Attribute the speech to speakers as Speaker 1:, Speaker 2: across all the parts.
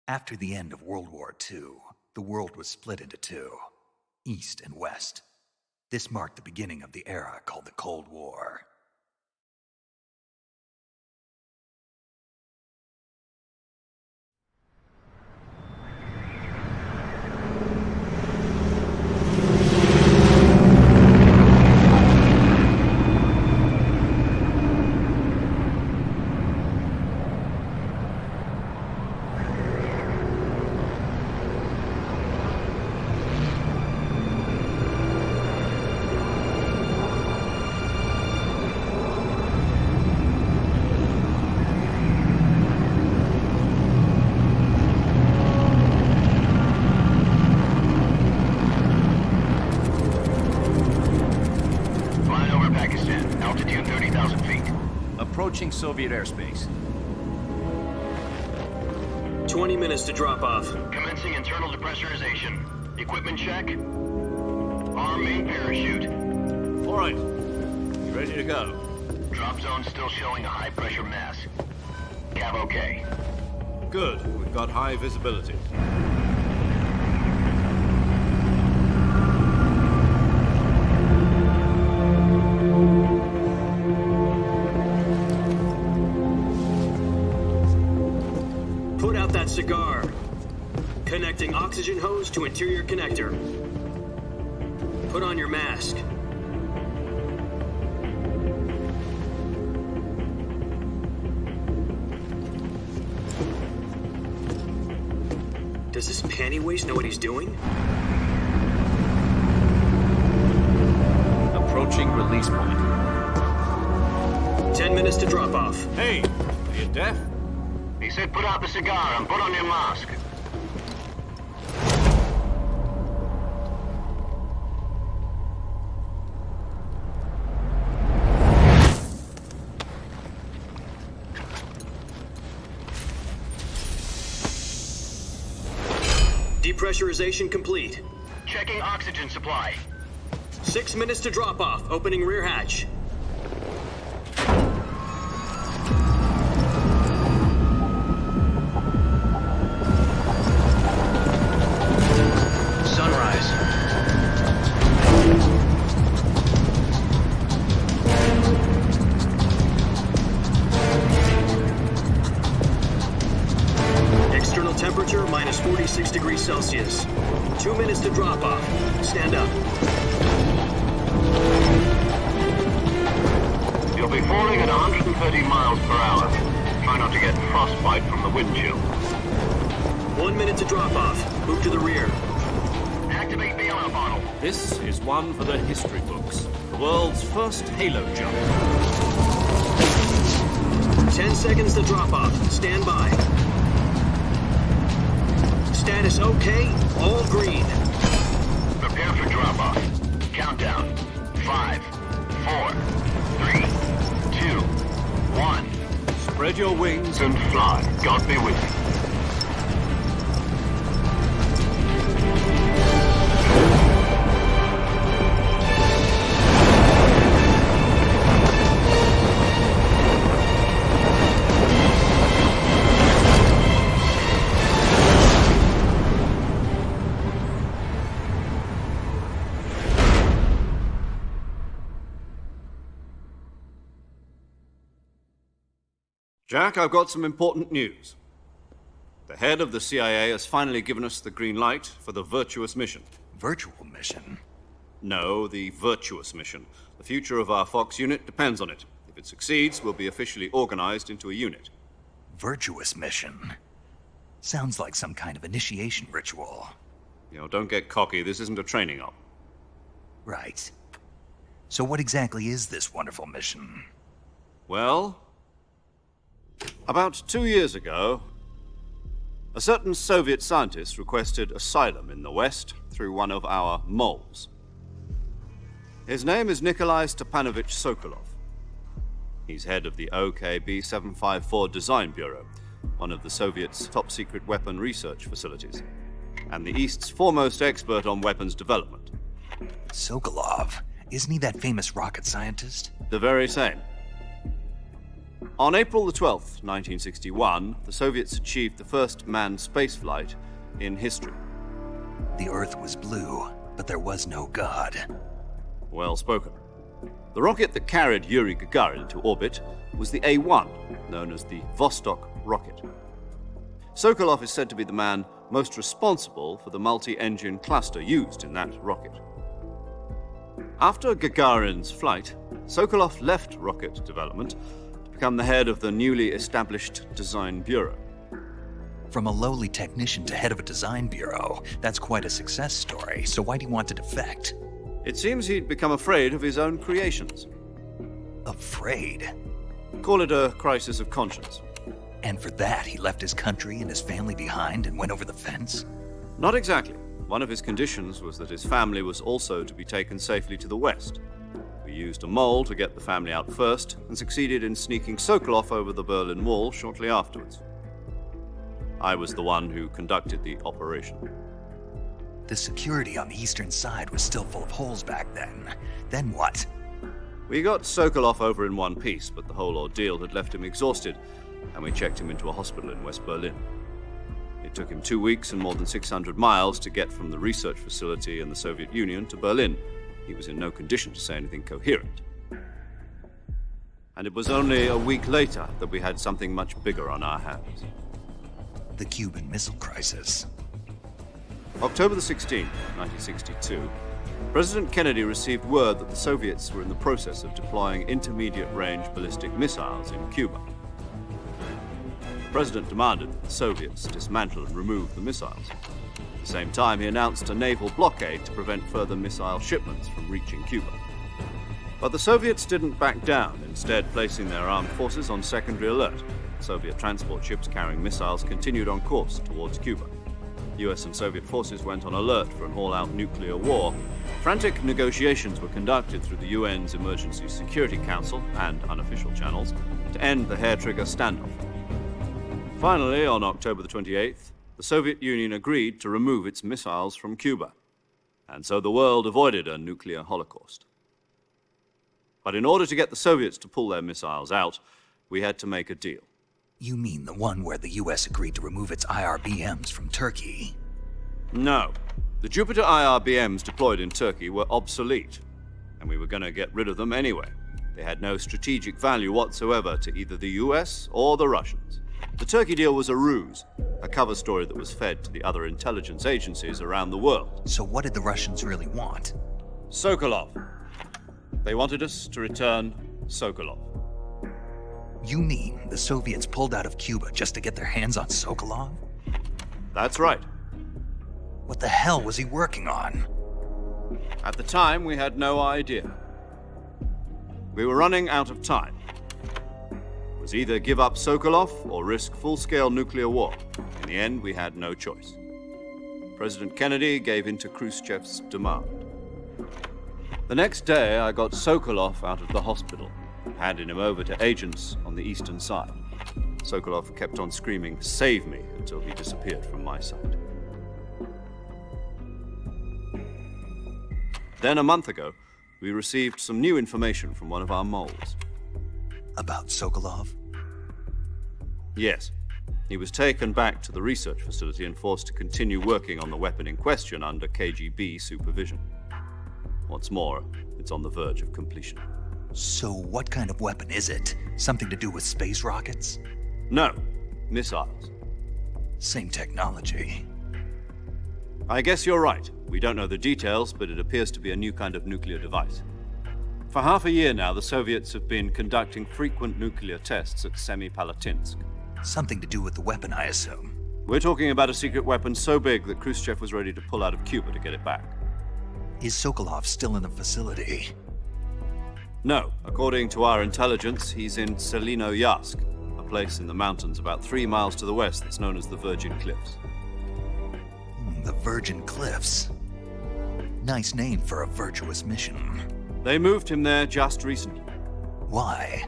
Speaker 1: After the end of World War II, the world was split into two, East and West. This marked the beginning of the era called the Cold War.
Speaker 2: Approaching Soviet airspace.
Speaker 3: 20 minutes to drop off.
Speaker 4: Commencing internal depressurization. Equipment check. Arm main parachute.
Speaker 2: All right. You ready to go?
Speaker 4: Drop zone still showing a high pressure mass. Cav okay.
Speaker 2: Good. We've got high visibility.
Speaker 3: Put out that cigar. Connecting oxygen hose to interior connector. Put on your mask. Does this panty waste know what he's doing?
Speaker 2: Approaching release point.
Speaker 3: 10 minutes to drop off.
Speaker 2: Hey, are you deaf?
Speaker 4: He said put out the cigar and put on your mask.
Speaker 3: Depressurization complete.
Speaker 4: Checking oxygen supply.
Speaker 3: 6 minutes to drop off. Opening rear hatch.
Speaker 4: Sunrise.
Speaker 3: External temperature minus 46 degrees Celsius. 2 minutes to drop off. Stand up.
Speaker 4: You'll be falling at 130 miles per hour. Try not to get frostbite from the wind chill.
Speaker 3: 1 minute to drop off. Move to the rear.
Speaker 4: Activate the air bottle.
Speaker 2: This is one for the history books. The world's first halo jump.
Speaker 3: 10 seconds to drop off. Stand by. Status okay. All green.
Speaker 4: Prepare for drop-off. Countdown. 5, 4, 3, 2, 1.
Speaker 2: Spread your wings
Speaker 4: And fly. God be with you.
Speaker 2: Jack, I've got some important news. The head of the CIA has finally given us the green light for the virtuous mission.
Speaker 1: Virtual mission?
Speaker 2: No, the virtuous mission. The future of our Fox unit depends on it. If it succeeds, we'll be officially organized into a unit.
Speaker 1: Virtuous mission? Sounds like some kind of initiation ritual.
Speaker 2: You know, don't get cocky. This isn't a training op.
Speaker 1: Right. So what exactly is this wonderful mission?
Speaker 2: Well, about 2 years ago, a certain Soviet scientist requested asylum in the West through one of our moles. His name is Nikolai Stepanovich Sokolov. He's head of the OKB 754 Design Bureau, one of the Soviets' top-secret weapon research facilities, and the East's foremost expert on weapons development.
Speaker 1: Sokolov? Isn't he that famous rocket scientist?
Speaker 2: The very same. On April the 12th, 1961, the Soviets achieved the first manned spaceflight in history.
Speaker 1: The Earth was blue, but there was no God.
Speaker 2: Well spoken. The rocket that carried Yuri Gagarin to orbit was the A-1, known as the Vostok rocket. Sokolov is said to be the man most responsible for the multi-engine cluster used in that rocket. After Gagarin's flight, Sokolov left rocket development to become the head of the newly established Design Bureau.
Speaker 1: From a lowly technician to head of a design bureau, that's quite a success story, so why do you want to defect?
Speaker 2: It seems he'd become afraid of his own creations.
Speaker 1: Afraid?
Speaker 2: Call it a crisis of conscience.
Speaker 1: And for that, he left his country and his family behind and went over the fence?
Speaker 2: Not exactly. One of his conditions was that his family was also to be taken safely to the west. We used a mole to get the family out first and succeeded in sneaking Sokolov over the Berlin Wall shortly afterwards. I was the one who conducted the operation.
Speaker 1: The security on the eastern side was still full of holes back then. Then what?
Speaker 2: We got Sokolov over in one piece, but the whole ordeal had left him exhausted, and we checked him into a hospital in West Berlin. It took him 2 weeks and more than 600 miles to get from the research facility in the Soviet Union to Berlin. He was in no condition to say anything coherent. And it was only a week later that we had something much bigger on our hands.
Speaker 1: The Cuban Missile Crisis.
Speaker 2: October the 16th, 1962, President Kennedy received word that the Soviets were in the process of deploying intermediate-range ballistic missiles in Cuba. The President demanded that the Soviets dismantle and remove the missiles. At the same time, he announced a naval blockade to prevent further missile shipments from reaching Cuba. But the Soviets didn't back down, instead placing their armed forces on secondary alert. Soviet transport ships carrying missiles continued on course towards Cuba. US and Soviet forces went on alert for an all-out nuclear war. Frantic negotiations were conducted through the UN's Emergency Security Council and unofficial channels to end the hair-trigger standoff. Finally, on October the 28th, the Soviet Union agreed to remove its missiles from Cuba, and so the world avoided a nuclear holocaust. But in order to get the Soviets to pull their missiles out, we had to make a deal.
Speaker 1: You mean the one where the US agreed to remove its IRBMs from Turkey?
Speaker 2: No. The Jupiter IRBMs deployed in Turkey were obsolete, and we were going to get rid of them anyway. They had no strategic value whatsoever to either the US or the Russians. The Turkey deal was a ruse, a cover story that was fed to the other intelligence agencies around the world.
Speaker 1: So what did the Russians really want?
Speaker 2: Sokolov. They wanted us to return Sokolov.
Speaker 1: You mean the Soviets pulled out of Cuba just to get their hands on Sokolov?
Speaker 2: That's right.
Speaker 1: What the hell was he working on?
Speaker 2: At the time, we had no idea. We were running out of time. It was either give up Sokolov or risk full-scale nuclear war. In the end, we had no choice. President Kennedy gave in to Khrushchev's demand. The next day, I got Sokolov out of the hospital, handing him over to agents on the eastern side. Sokolov kept on screaming, "Save me," until he disappeared from my sight. Then a month ago, we received some new information from one of our moles.
Speaker 1: About Sokolov?
Speaker 2: Yes. He was taken back to the research facility and forced to continue working on the weapon in question under KGB supervision. What's more, it's on the verge of completion.
Speaker 1: So what kind of weapon is it? Something to do with space rockets?
Speaker 2: No, missiles.
Speaker 1: Same technology.
Speaker 2: I guess you're right. We don't know the details, but it appears to be a new kind of nuclear device. For half a year now, the Soviets have been conducting frequent nuclear tests at Semipalatinsk.
Speaker 1: Something to do with the weapon, I assume.
Speaker 2: We're talking about a secret weapon so big that Khrushchev was ready to pull out of Cuba to get it back.
Speaker 1: Is Sokolov still in the facility?
Speaker 2: No. According to our intelligence, he's in Selinoyarsk, a place in the mountains about 3 miles to the west that's known as the Virgin Cliffs.
Speaker 1: The Virgin Cliffs. Nice name for a virtuous mission.
Speaker 2: They moved him there just recently.
Speaker 1: Why?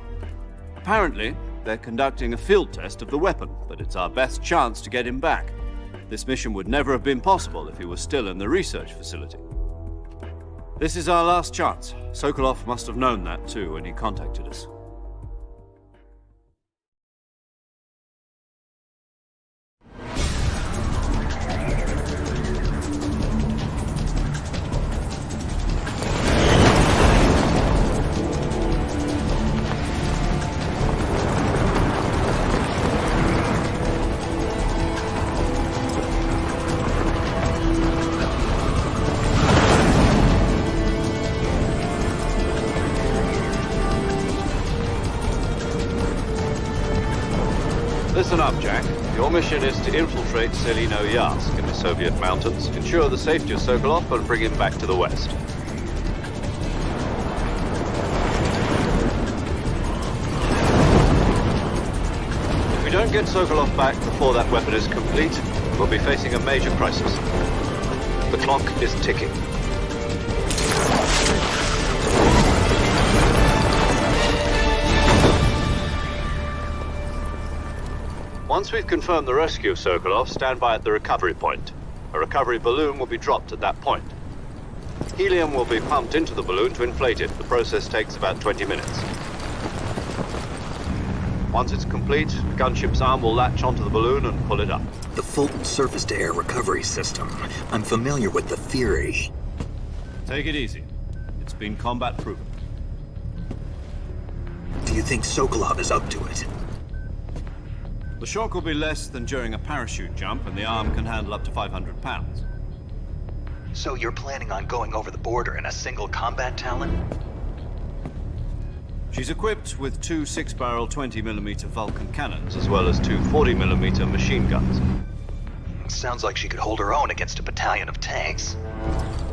Speaker 2: Apparently, they're conducting a field test of the weapon, but it's our best chance to get him back. This mission would never have been possible if he was still in the research facility. This is our last chance. Sokolov must have known that too when he contacted us. Listen up, Jack. Your mission is to infiltrate Selino-Yarsk in the Soviet mountains, ensure the safety of Sokolov, and bring him back to the West. If we don't get Sokolov back before that weapon is complete, we'll be facing a major crisis. The clock is ticking. Once we've confirmed the rescue of Sokolov, stand by at the recovery point. A recovery balloon will be dropped at that point. Helium will be pumped into the balloon to inflate it. The process takes about 20 minutes. Once it's complete, the gunship's arm will latch onto the balloon and pull it up.
Speaker 3: The Fulton surface-to-air recovery system. I'm familiar with the theory.
Speaker 2: Take it easy. It's been combat-proven.
Speaker 3: Do you think Sokolov is up to it?
Speaker 2: The shock will be less than during a parachute jump, and the arm can handle up to 500 pounds.
Speaker 1: So you're planning on going over the border in a single combat Talon?
Speaker 2: She's equipped with two 6-barrel 20mm Vulcan cannons, as well as two 40mm machine guns.
Speaker 1: Sounds like she could hold her own against a battalion of tanks.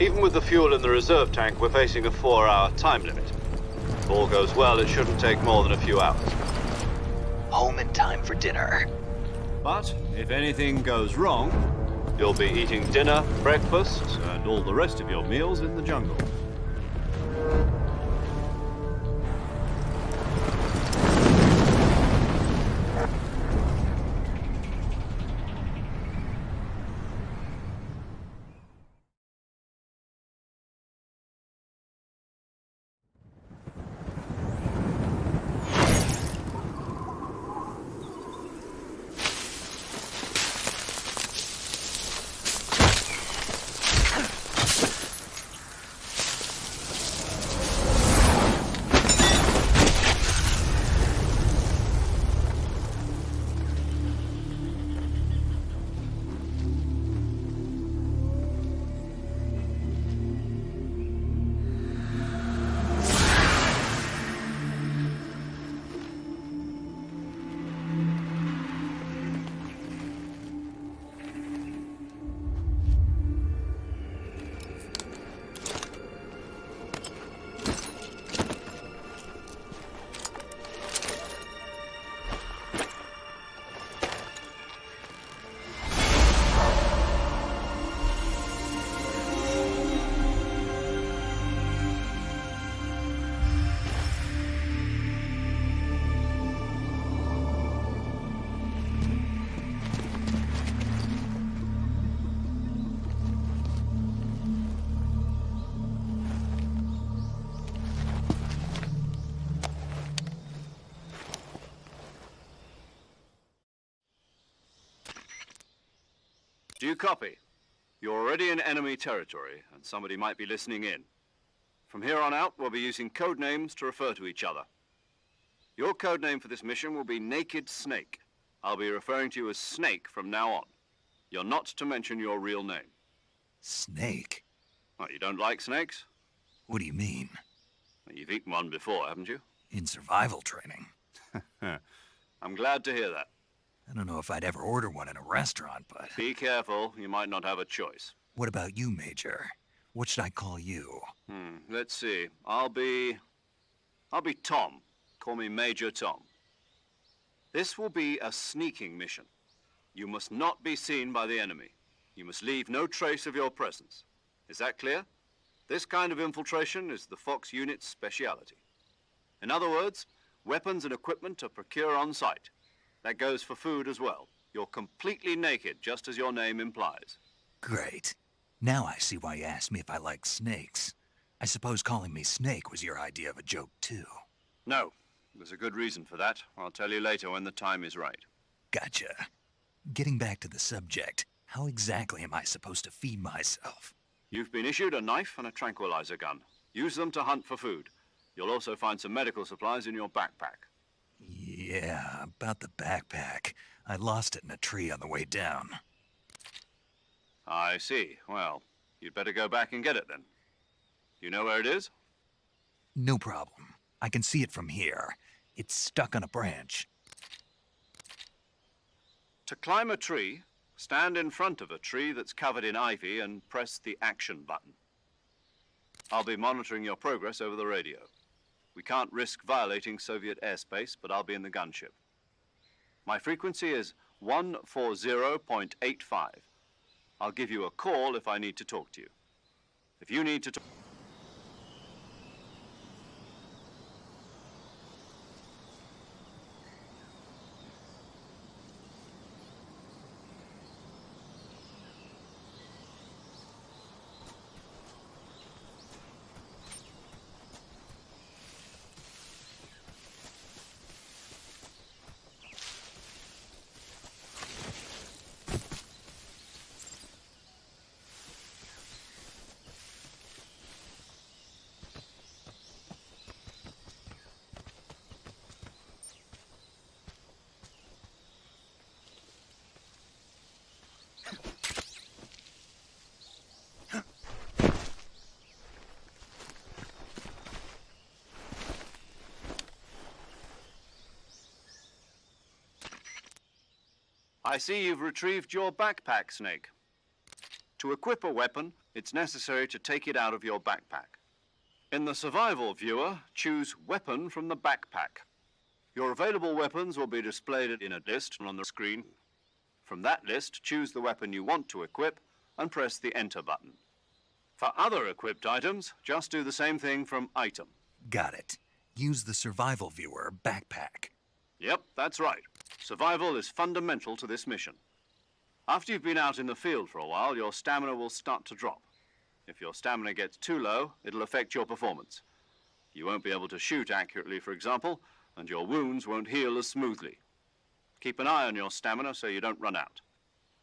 Speaker 2: Even with the fuel in the reserve tank, we're facing a 4-hour time limit. If all goes well, it shouldn't take more than a few hours.
Speaker 1: Home in time for dinner.
Speaker 2: But if anything goes wrong, you'll be eating dinner, breakfast, and all the rest of your meals in the jungle. Do you copy? You're already in enemy territory, and somebody might be listening in. From here on out, we'll be using code names to refer to each other. Your code name for this mission will be Naked Snake. I'll be referring to you as Snake from now on. You're not to mention your real name.
Speaker 1: Snake?
Speaker 2: What, you don't like snakes?
Speaker 1: What do you mean?
Speaker 2: Well, you've eaten one before, haven't you?
Speaker 1: In survival training.
Speaker 2: I'm glad to hear that.
Speaker 1: I don't know if I'd ever order one in a restaurant, but...
Speaker 2: Be careful, you might not have a choice.
Speaker 1: What about you, Major? What should I call you?
Speaker 2: Let's see. I'll be Tom. Call me Major Tom. This will be a sneaking mission. You must not be seen by the enemy. You must leave no trace of your presence. Is that clear? This kind of infiltration is the Fox unit's speciality. In other words, weapons and equipment are procured on site. That goes for food as well. You're completely naked, just as your name implies.
Speaker 1: Great. Now I see why you asked me if I like snakes. I suppose calling me Snake was your idea of a joke, too.
Speaker 2: No. There's a good reason for that. I'll tell you later when the time is right.
Speaker 1: Gotcha. Getting back to the subject, how exactly am I supposed to feed myself?
Speaker 2: You've been issued a knife and a tranquilizer gun. Use them to hunt for food. You'll also find some medical supplies in your backpack.
Speaker 1: Yeah, about the backpack. I lost it in a tree on the way down.
Speaker 2: I see. Well, you'd better go back and get it then. You know where it is?
Speaker 1: No problem. I can see it from here. It's stuck on a branch.
Speaker 2: To climb a tree, stand in front of a tree that's covered in ivy and press the action button. I'll be monitoring your progress over the radio. We can't risk violating Soviet airspace, but I'll be in the gunship. My frequency is 140.85. I'll give you a call if I need to talk to you. If you need to talk... I see you've retrieved your backpack, Snake. To equip a weapon, it's necessary to take it out of your backpack. In the survival viewer, choose Weapon from the backpack. Your available weapons will be displayed in a list on the screen. From that list, choose the weapon you want to equip and press the Enter button. For other equipped items, just do the same thing from Item.
Speaker 1: Got it. Use the survival viewer backpack.
Speaker 2: Yep, that's right. Survival is fundamental to this mission. After you've been out in the field for a while, your stamina will start to drop. If your stamina gets too low, it'll affect your performance. You won't be able to shoot accurately, for example, and your wounds won't heal as smoothly. Keep an eye on your stamina so you don't run out.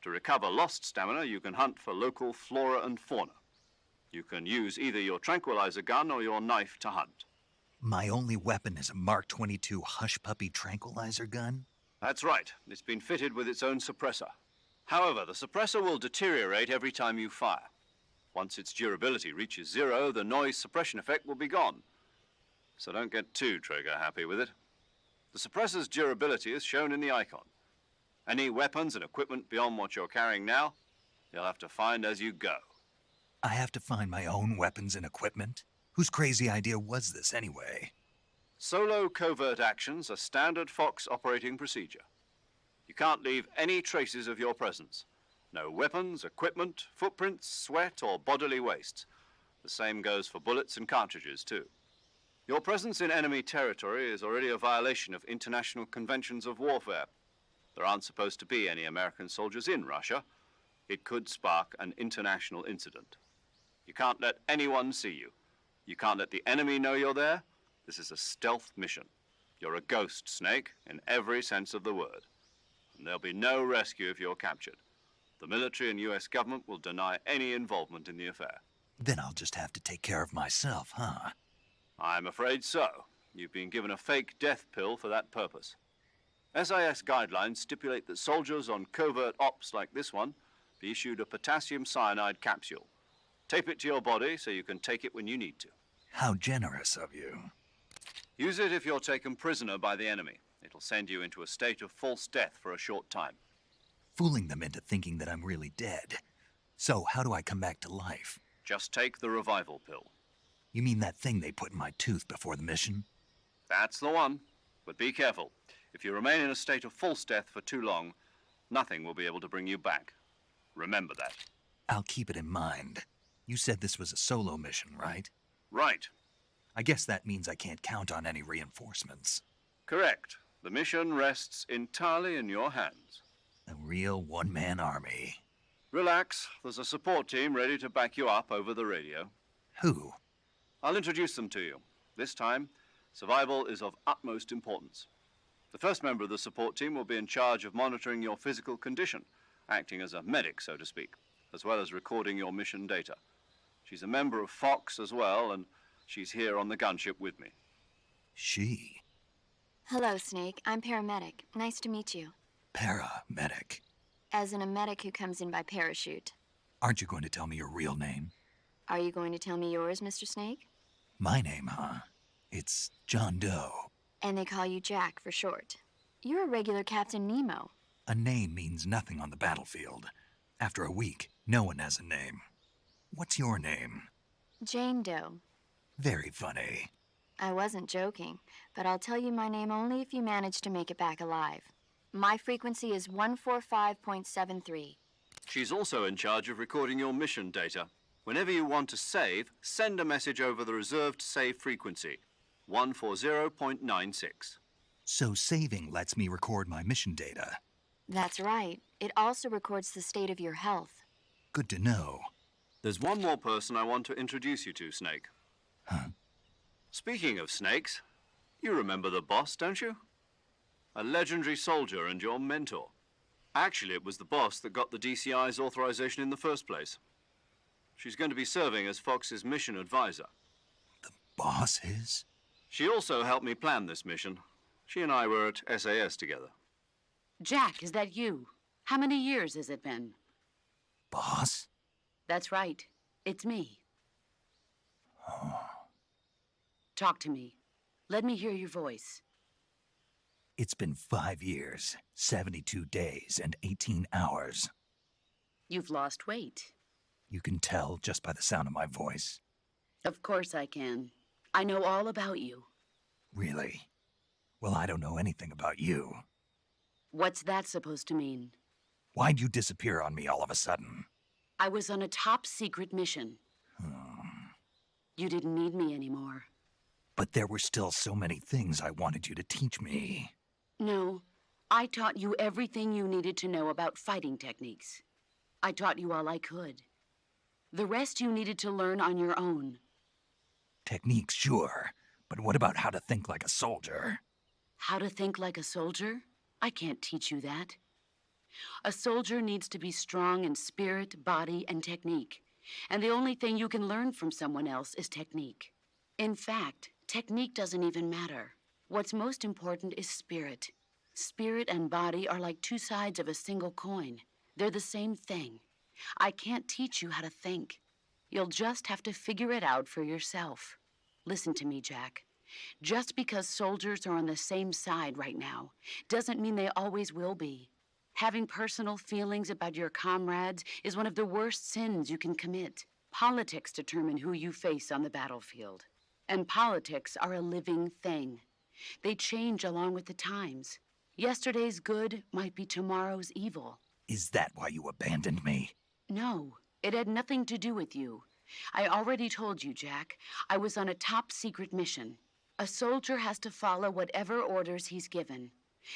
Speaker 2: To recover lost stamina, you can hunt for local flora and fauna. You can use either your tranquilizer gun or your knife to hunt.
Speaker 1: My only weapon is a Mark 22 Hush Puppy tranquilizer gun?
Speaker 2: That's right. It's been fitted with its own suppressor. However, the suppressor will deteriorate every time you fire. Once its durability reaches 0, the noise suppression effect will be gone. So don't get too trigger-happy with it. The suppressor's durability is shown in the icon. Any weapons and equipment beyond what you're carrying now, you'll have to find as you go.
Speaker 1: I have to find my own weapons and equipment? Whose crazy idea was this anyway?
Speaker 2: Solo covert actions are standard Fox operating procedure. You can't leave any traces of your presence. No weapons, equipment, footprints, sweat, or bodily wastes. The same goes for bullets and cartridges, too. Your presence in enemy territory is already a violation of international conventions of warfare. There aren't supposed to be any American soldiers in Russia. It could spark an international incident. You can't let anyone see you. You can't let the enemy know you're there. This is a stealth mission. You're a ghost, Snake, in every sense of the word. And there'll be no rescue if you're captured. The military and US government will deny any involvement in the affair.
Speaker 1: Then I'll just have to take care of myself, huh?
Speaker 2: I'm afraid so. You've been given a fake death pill for that purpose. SIS guidelines stipulate that soldiers on covert ops like this one be issued a potassium cyanide capsule. Tape it to your body so you can take it when you need to.
Speaker 1: How generous of you.
Speaker 2: Use it if you're taken prisoner by the enemy. It'll send you into a state of false death for a short time.
Speaker 1: Fooling them into thinking that I'm really dead. So how do I come back to life?
Speaker 2: Just take the revival pill.
Speaker 1: You mean that thing they put in my tooth before the mission?
Speaker 2: That's the one. But be careful. If you remain in a state of false death for too long, nothing will be able to bring you back. Remember that.
Speaker 1: I'll keep it in mind. You said this was a solo mission, right?
Speaker 2: Right.
Speaker 1: I guess that means I can't count on any reinforcements.
Speaker 2: Correct. The mission rests entirely in your hands.
Speaker 1: A real one-man army.
Speaker 2: Relax. There's a support team ready to back you up over the radio.
Speaker 1: Who?
Speaker 2: I'll introduce them to you. This time, survival is of utmost importance. The first member of the support team will be in charge of monitoring your physical condition, acting as a medic, so to speak, as well as recording your mission data. She's a member of Fox as well, and she's here on the gunship with me.
Speaker 1: She?
Speaker 5: Hello, Snake. I'm paramedic. Nice to meet you.
Speaker 1: Paramedic.
Speaker 5: As in a medic who comes in by parachute.
Speaker 1: Aren't you going to tell me your real name?
Speaker 5: Are you going to tell me yours, Mr. Snake?
Speaker 1: My name, huh? It's John Doe.
Speaker 5: And they call you Jack for short. You're a regular Captain Nemo.
Speaker 1: A name means nothing on the battlefield. After a week, no one has a name. What's your name?
Speaker 5: Jane Doe.
Speaker 1: Very funny.
Speaker 5: I wasn't joking, but I'll tell you my name only if you manage to make it back alive. My frequency is 145.73.
Speaker 2: She's also in charge of recording your mission data. Whenever you want to save, send a message over the reserved save frequency, 140.96.
Speaker 1: So saving lets me record my mission data.
Speaker 5: That's right. It also records the state of your health.
Speaker 1: Good to know.
Speaker 2: There's one more person I want to introduce you to, Snake.
Speaker 1: Huh?
Speaker 2: Speaking of snakes, you remember the boss, don't you? A legendary soldier and your mentor. Actually, it was the boss that got the DCI's authorization in the first place. She's going to be serving as Fox's mission advisor.
Speaker 1: The boss is?
Speaker 2: She also helped me plan this mission. She and I were at SAS together.
Speaker 6: Jack, is that you? How many years has it been?
Speaker 1: Boss?
Speaker 6: That's right. It's me.
Speaker 1: Oh.
Speaker 6: Talk to me. Let me hear your voice.
Speaker 1: It's been 5 years, 72 days, and 18 hours.
Speaker 6: You've lost weight.
Speaker 1: You can tell just by the sound of my voice.
Speaker 6: Of course I can. I know all about you.
Speaker 1: Really? Well, I don't know anything about you.
Speaker 6: What's that supposed to mean?
Speaker 1: Why'd you disappear on me all of a sudden?
Speaker 6: I was on a top-secret mission. You didn't need me anymore.
Speaker 1: But there were still so many things I wanted you to teach me.
Speaker 6: No, I taught you everything you needed to know about fighting techniques. I taught you all I could. The rest you needed to learn on your own.
Speaker 1: Techniques, sure. But what about how to think like a soldier?
Speaker 6: How to think like a soldier? I can't teach you that. A soldier needs to be strong in spirit, body, and technique. And the only thing you can learn from someone else is technique. In fact, technique doesn't even matter. What's most important is spirit. Spirit and body are like two sides of a single coin. They're the same thing. I can't teach you how to think. You'll just have to figure it out for yourself. Listen to me, Jack. Just because soldiers are on the same side right now doesn't mean they always will be. Having personal feelings about your comrades is one of the worst sins you can commit. Politics determine who you face on the battlefield. And politics are a living thing. They change along with the times. Yesterday's good might be tomorrow's evil.
Speaker 1: Is that why you abandoned me?
Speaker 6: No, it had nothing to do with you. I already told you, Jack. I was on a top-secret mission. A soldier has to follow whatever orders he's given.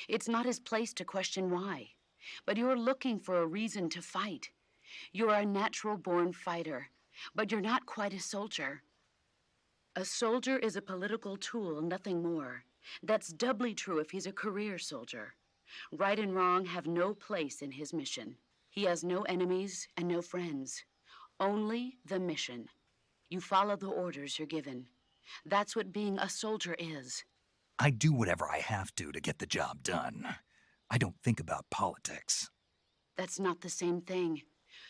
Speaker 6: It's not his place to question why. But you're looking for a reason to fight. You're a natural-born fighter, but you're not quite a soldier. A soldier is a political tool, nothing more. That's doubly true if he's a career soldier. Right and wrong have no place in his mission. He has no enemies and no friends. Only the mission. You follow the orders you're given. That's what being a soldier is.
Speaker 1: I do whatever I have to get the job done. I don't think about politics.
Speaker 6: That's not the same thing.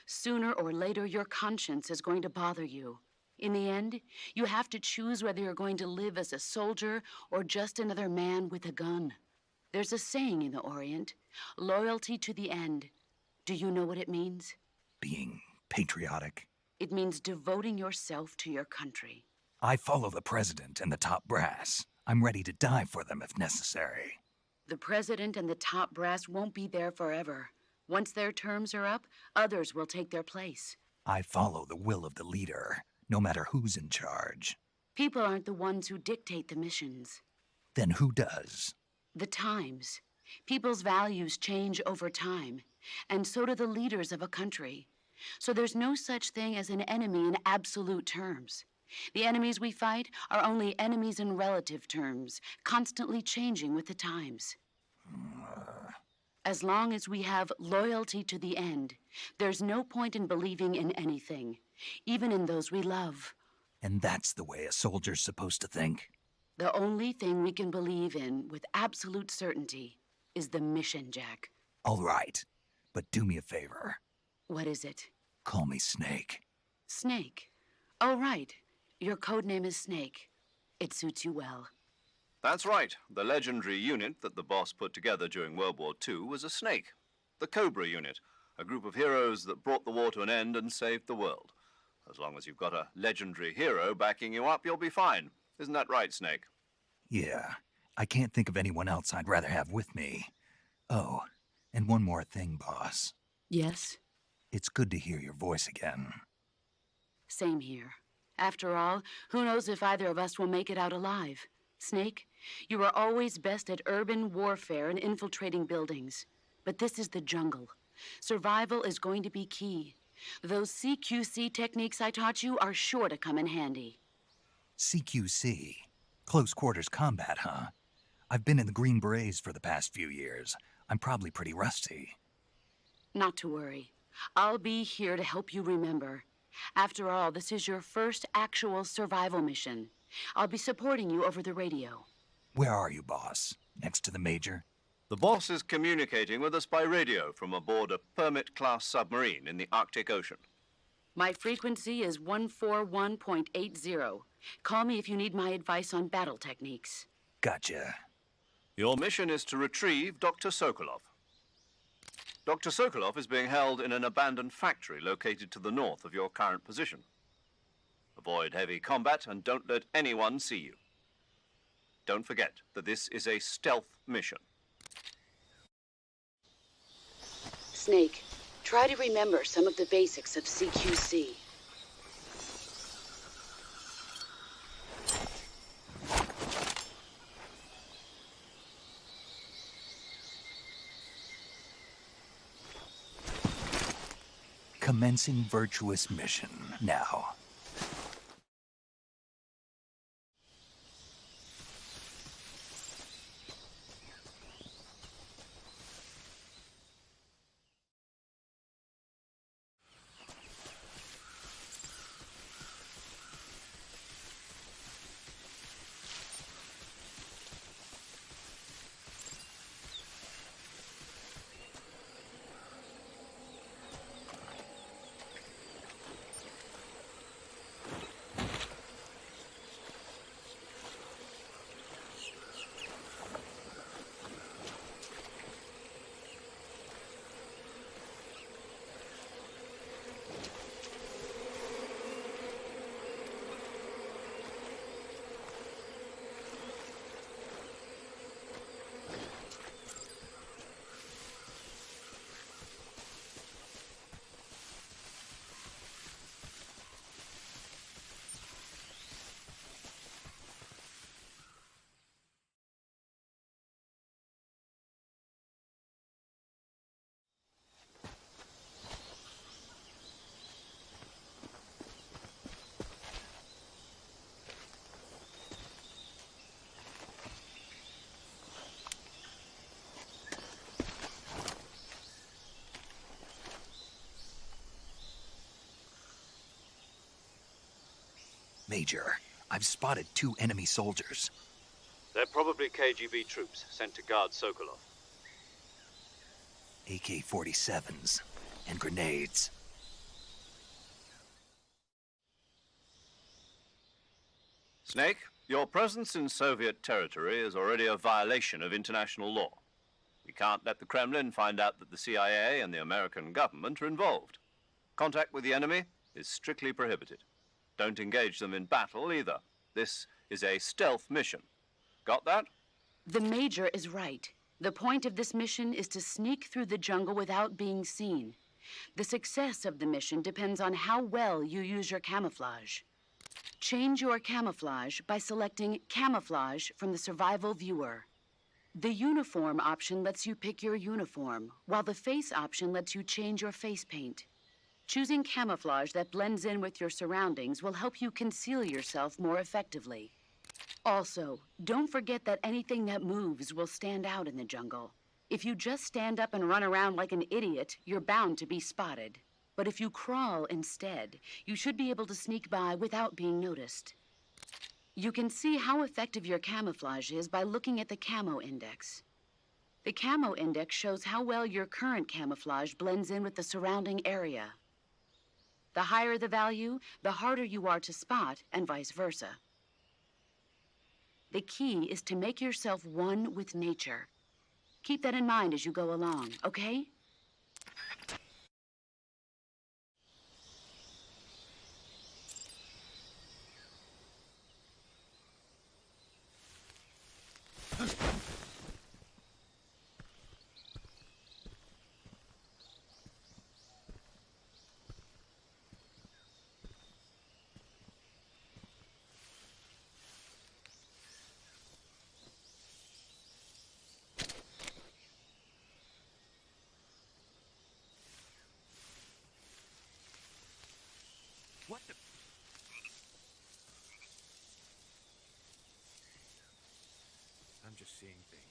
Speaker 6: Sooner or later, your conscience is going to bother you. In the end, you have to choose whether you're going to live as a soldier or just another man with a gun. There's a saying in the Orient, loyalty to the end. Do you know what it means?
Speaker 1: Being patriotic.
Speaker 6: It means devoting yourself to your country.
Speaker 1: I follow the president and the top brass. I'm ready to die for them if necessary.
Speaker 6: The president and the top brass won't be there forever. Once their terms are up, others will take their place.
Speaker 1: I follow the will of the leader, no matter who's in charge.
Speaker 6: People aren't the ones who dictate the missions.
Speaker 1: Then who does?
Speaker 6: The times. People's values change over time, and so do the leaders of a country. So there's no such thing as an enemy in absolute terms. The enemies we fight are only enemies in relative terms, constantly changing with the times. As long as we have loyalty to the end, there's no point in believing in anything, even in those we love.
Speaker 1: And that's the way a soldier's supposed to think?
Speaker 6: The only thing we can believe in with absolute certainty is the mission, Jack.
Speaker 1: All right, but do me a favor.
Speaker 6: What is it?
Speaker 1: Call me Snake.
Speaker 6: Snake? Oh, right. Your code name is Snake. It suits you well.
Speaker 2: That's right. The legendary unit that the boss put together during World War II was a snake. the Cobra Unit, a group of heroes that brought the war to an end and saved the world. As long as you've got a legendary hero backing you up, you'll be fine. Isn't that right, Snake?
Speaker 1: Yeah, I can't think of anyone else I'd rather have with me. Oh, and one more thing, boss.
Speaker 6: Yes?
Speaker 1: It's good to hear your voice again.
Speaker 6: Same here. After all, who knows if either of us will make it out alive? Snake, you are always best at urban warfare and infiltrating buildings. But this is the jungle. Survival is going to be key. Those CQC techniques I taught you are sure to come in handy.
Speaker 1: CQC? Close quarters combat, huh? I've been in the Green Berets for the past few years. I'm probably pretty rusty.
Speaker 6: Not to worry. I'll be here to help you remember. After all, this is your first actual survival mission. I'll be supporting you over the radio.
Speaker 1: Where are you, boss? Next to the Major?
Speaker 2: The boss is communicating with us by radio from aboard a Permit-class submarine in the Arctic Ocean.
Speaker 6: My frequency is 141.80. Call me if you need my advice on battle techniques.
Speaker 1: Gotcha.
Speaker 2: Your mission is to retrieve Dr. Sokolov. Dr. Sokolov is being held in an abandoned factory located to the north of your current position. Avoid heavy combat and don't let anyone see you. Don't forget that this is a stealth mission.
Speaker 6: Snake, try to remember some of the basics of CQC.
Speaker 1: Commencing virtuous mission now. Major, I've spotted 2 enemy soldiers.
Speaker 2: They're probably KGB troops sent to guard Sokolov.
Speaker 1: AK-47s and grenades.
Speaker 2: Snake, your presence in Soviet territory is already a violation of international law. We can't let the Kremlin find out that the CIA and the American government are involved. Contact with the enemy is strictly prohibited. Don't engage them in battle either. This is a stealth mission. Got that?
Speaker 6: The Major is right. The point of this mission is to sneak through the jungle without being seen. The success of the mission depends on how well you use your camouflage. Change your camouflage by selecting Camouflage from the Survival Viewer. The Uniform option lets you pick your uniform, while the Face option lets you change your face paint. Choosing camouflage that blends in with your surroundings will help you conceal yourself more effectively. Also, don't forget that anything that moves will stand out in the jungle. If you just stand up and run around like an idiot, you're bound to be spotted. But if you crawl instead, you should be able to sneak by without being noticed. You can see how effective your camouflage is by looking at the Camo Index. The Camo Index shows how well your current camouflage blends in with the surrounding area. The higher the value, the harder you are to spot, and vice versa. The key is to make yourself one with nature. Keep that in mind as you go along, okay?
Speaker 7: I'm just seeing things.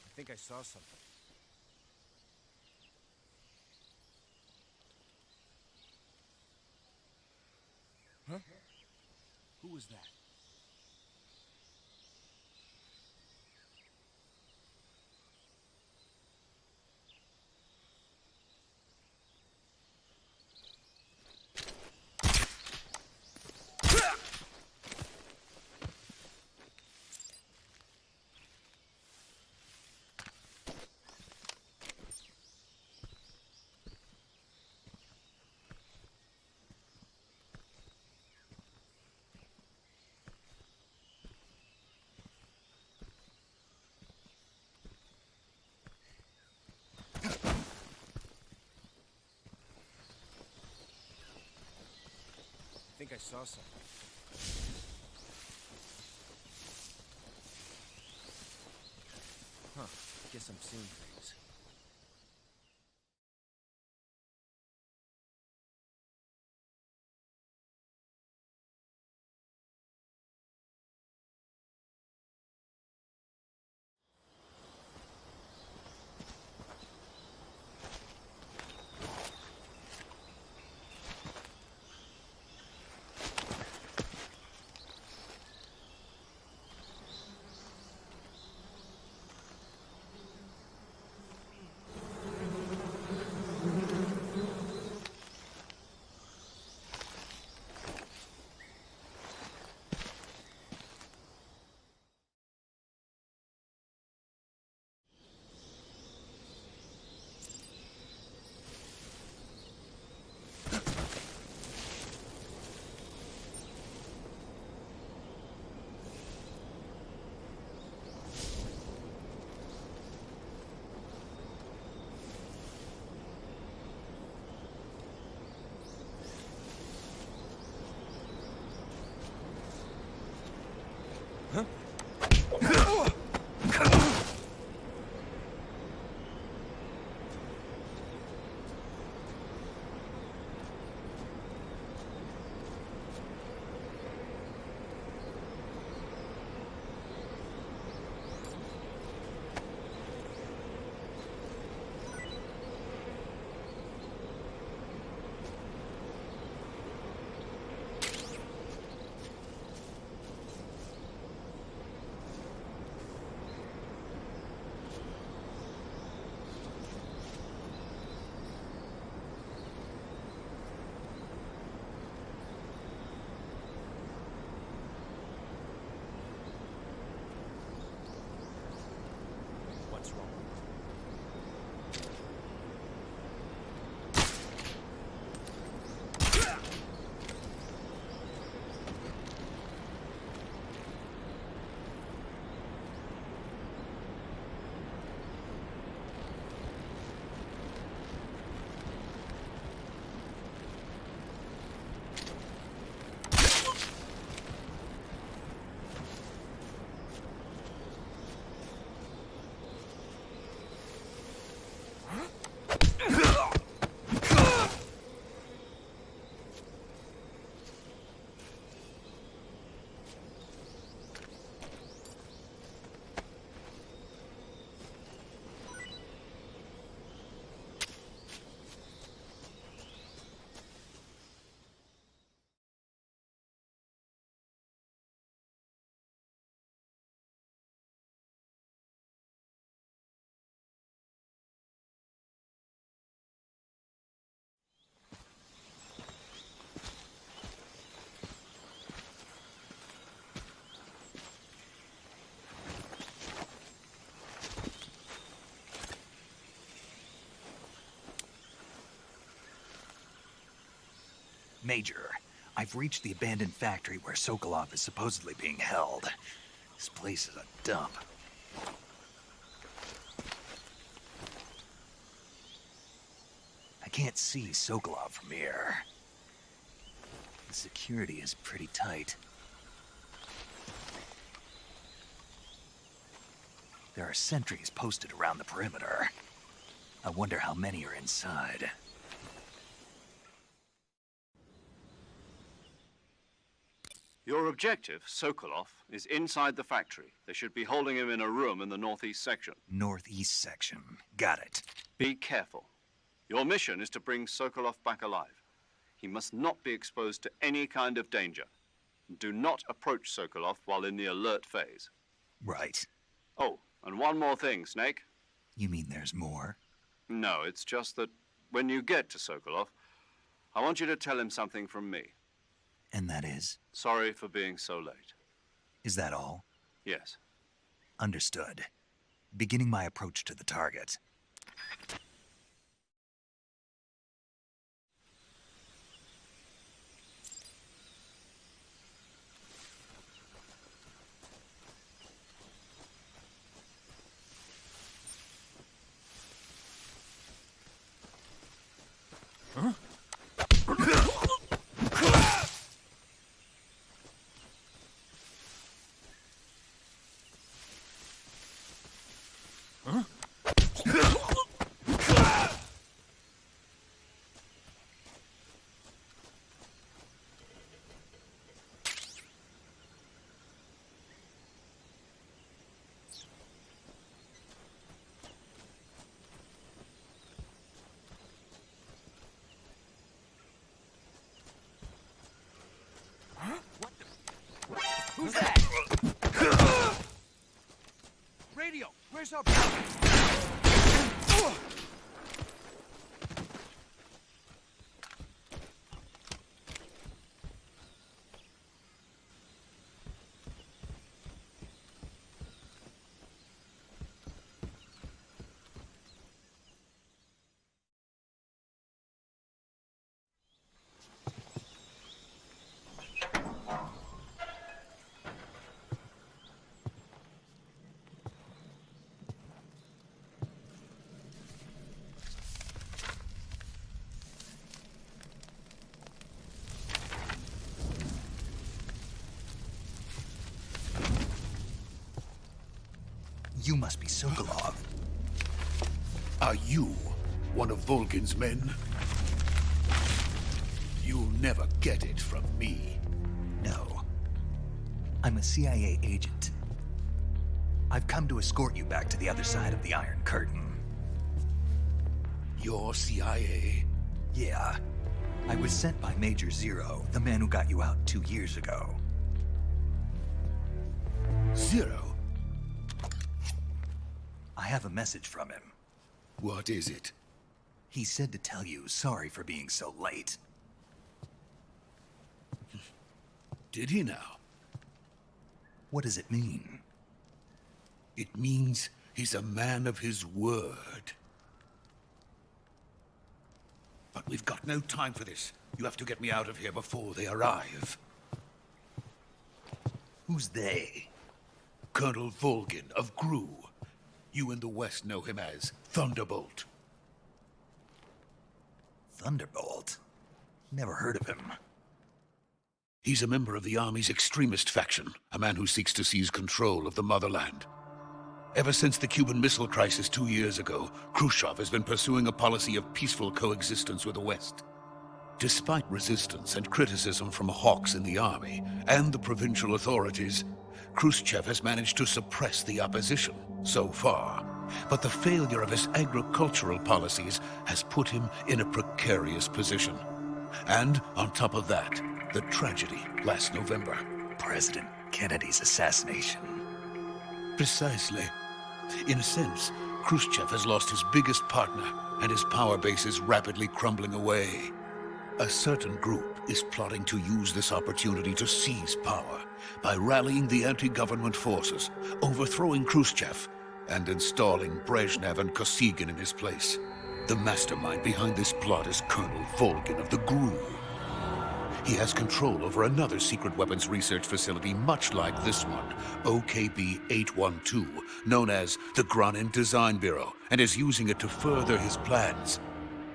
Speaker 7: I think I saw something. Huh? Who was that? I think I saw something. Huh. Guess I'm seeing things. What's wrong?
Speaker 1: Major, I've reached the abandoned factory where Sokolov is supposedly being held. This place is a dump. I can't see Sokolov from here. The security is pretty tight. There are sentries posted around the perimeter. I wonder how many are inside.
Speaker 2: Your objective, Sokolov, is inside the factory. They should be holding him in a room in the northeast section.
Speaker 1: Northeast section. Got it.
Speaker 2: Be careful. Your mission is to bring Sokolov back alive. He must not be exposed to any kind of danger. Do not approach Sokolov while in the alert phase.
Speaker 1: Right.
Speaker 2: Oh, and one more thing, Snake.
Speaker 1: You mean there's more?
Speaker 2: No, it's just that when you get to Sokolov, I want you to tell him something from me.
Speaker 1: And that is?
Speaker 2: Sorry for being so late.
Speaker 1: Is that all?
Speaker 2: Yes.
Speaker 1: Understood. Beginning my approach to the target.
Speaker 7: Who's that? Radio, where's our...
Speaker 1: You must be Sokolov.
Speaker 8: Are you one of Volgin's men? You'll never get it from me.
Speaker 1: No. I'm a CIA agent. I've come to escort you back to the other side of the Iron Curtain.
Speaker 8: You're CIA?
Speaker 1: Yeah. I was sent by Major Zero, the man who got you out 2 years ago.
Speaker 8: Zero?
Speaker 1: I have a message from him.
Speaker 8: What is it?
Speaker 1: He said to tell you sorry for being so late.
Speaker 8: Did he now?
Speaker 1: What does it mean?
Speaker 8: It means he's a man of his word. But we've got no time for this. You have to get me out of here before they arrive.
Speaker 1: Who's they?
Speaker 8: Colonel Volgin of GRU. You in the West know him as Thunderbolt.
Speaker 1: Thunderbolt? Never heard of him.
Speaker 8: He's a member of the Army's extremist faction, a man who seeks to seize control of the motherland. Ever since the Cuban Missile Crisis 2 years ago, Khrushchev has been pursuing a policy of peaceful coexistence with the West. Despite resistance and criticism from hawks in the Army and the provincial authorities, Khrushchev has managed to suppress the opposition so far. But the failure of his agricultural policies has put him in a precarious position. And on top of that, the tragedy last November.
Speaker 1: President Kennedy's assassination.
Speaker 8: Precisely. In a sense, Khrushchev has lost his biggest partner, and his power base is rapidly crumbling away. A certain group is plotting to use this opportunity to seize power by rallying the anti-government forces, overthrowing Khrushchev, and installing Brezhnev and Kosygin in his place. The mastermind behind this plot is Colonel Volgin of the GRU. he has control over another secret weapons research facility much like this one, OKB-812, known as the Granin Design Bureau, and is using it to further his plans.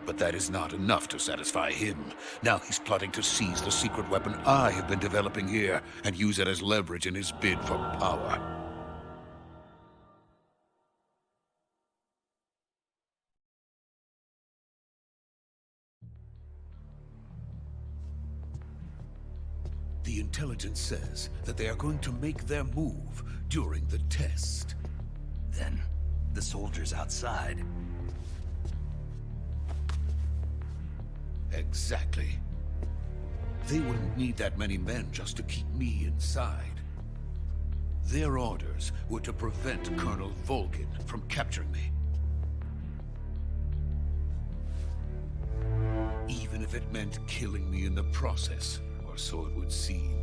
Speaker 8: But that is not enough to satisfy him. Now he's plotting to seize the secret weapon I have been developing here and use it as leverage in his bid for power. The intelligence says that they are going to make their move during the test.
Speaker 1: Then, the soldiers outside.
Speaker 8: Exactly. They wouldn't need that many men just to keep me inside. Their orders were to prevent Colonel Volgin from capturing me. Even if it meant killing me in the process, or so it would seem.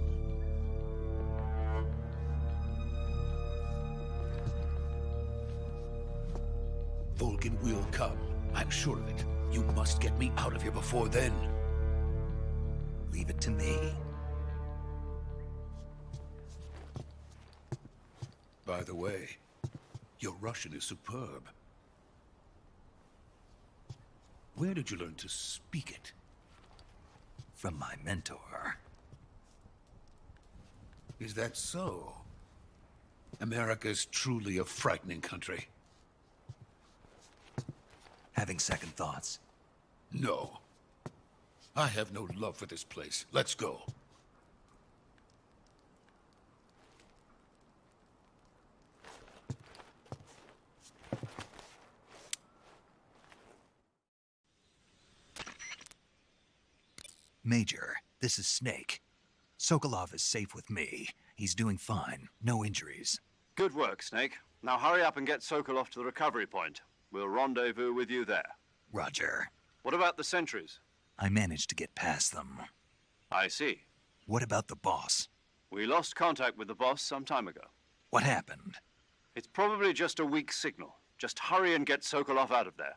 Speaker 8: Volgin will come. I'm sure of it. You must get me out of here before then.
Speaker 1: Leave it to me.
Speaker 8: By the way, your Russian is superb. Where did you learn to speak it?
Speaker 1: From my mentor.
Speaker 8: Is that so? America's truly a frightening country.
Speaker 1: Having second thoughts?
Speaker 8: No. I have no love for this place. Let's go.
Speaker 1: Major, this is Snake. Sokolov is safe with me. He's doing fine. No injuries.
Speaker 2: Good work, Snake. Now hurry up and get Sokolov to the recovery point. We'll rendezvous with you there.
Speaker 1: Roger.
Speaker 2: What about the sentries?
Speaker 1: I managed to get past them.
Speaker 2: I see.
Speaker 1: What about the boss?
Speaker 2: We lost contact with the boss some time ago.
Speaker 1: What happened?
Speaker 2: It's probably just a weak signal. Just hurry and get Sokolov out of there.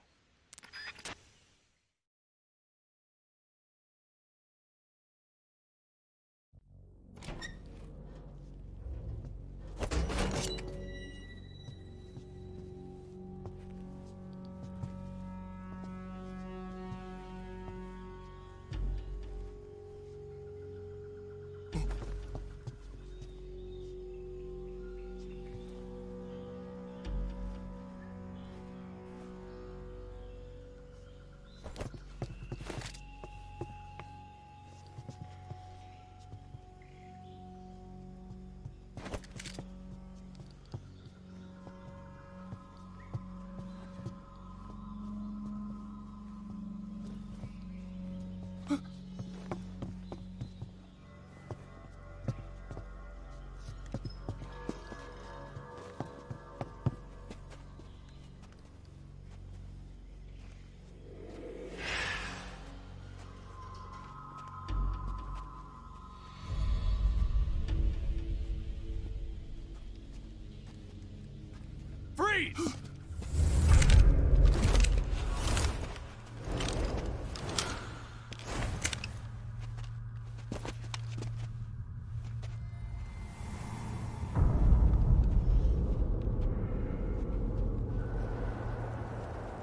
Speaker 7: Freeze!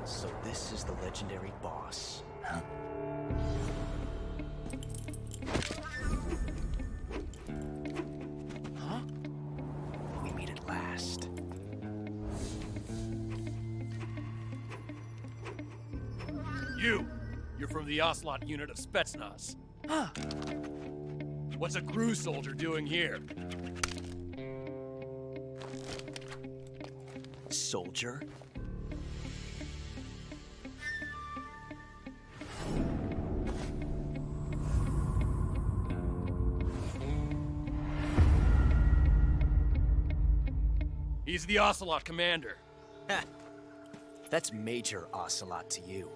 Speaker 9: So this is the legendary boss.
Speaker 1: Huh?
Speaker 9: Huh? We meet at last.
Speaker 7: You're from the Ocelot unit of Spetsnaz.
Speaker 9: Huh.
Speaker 7: What's a crew soldier doing here?
Speaker 9: Soldier?
Speaker 7: He's the Ocelot commander.
Speaker 9: Ha! That's Major Ocelot to you.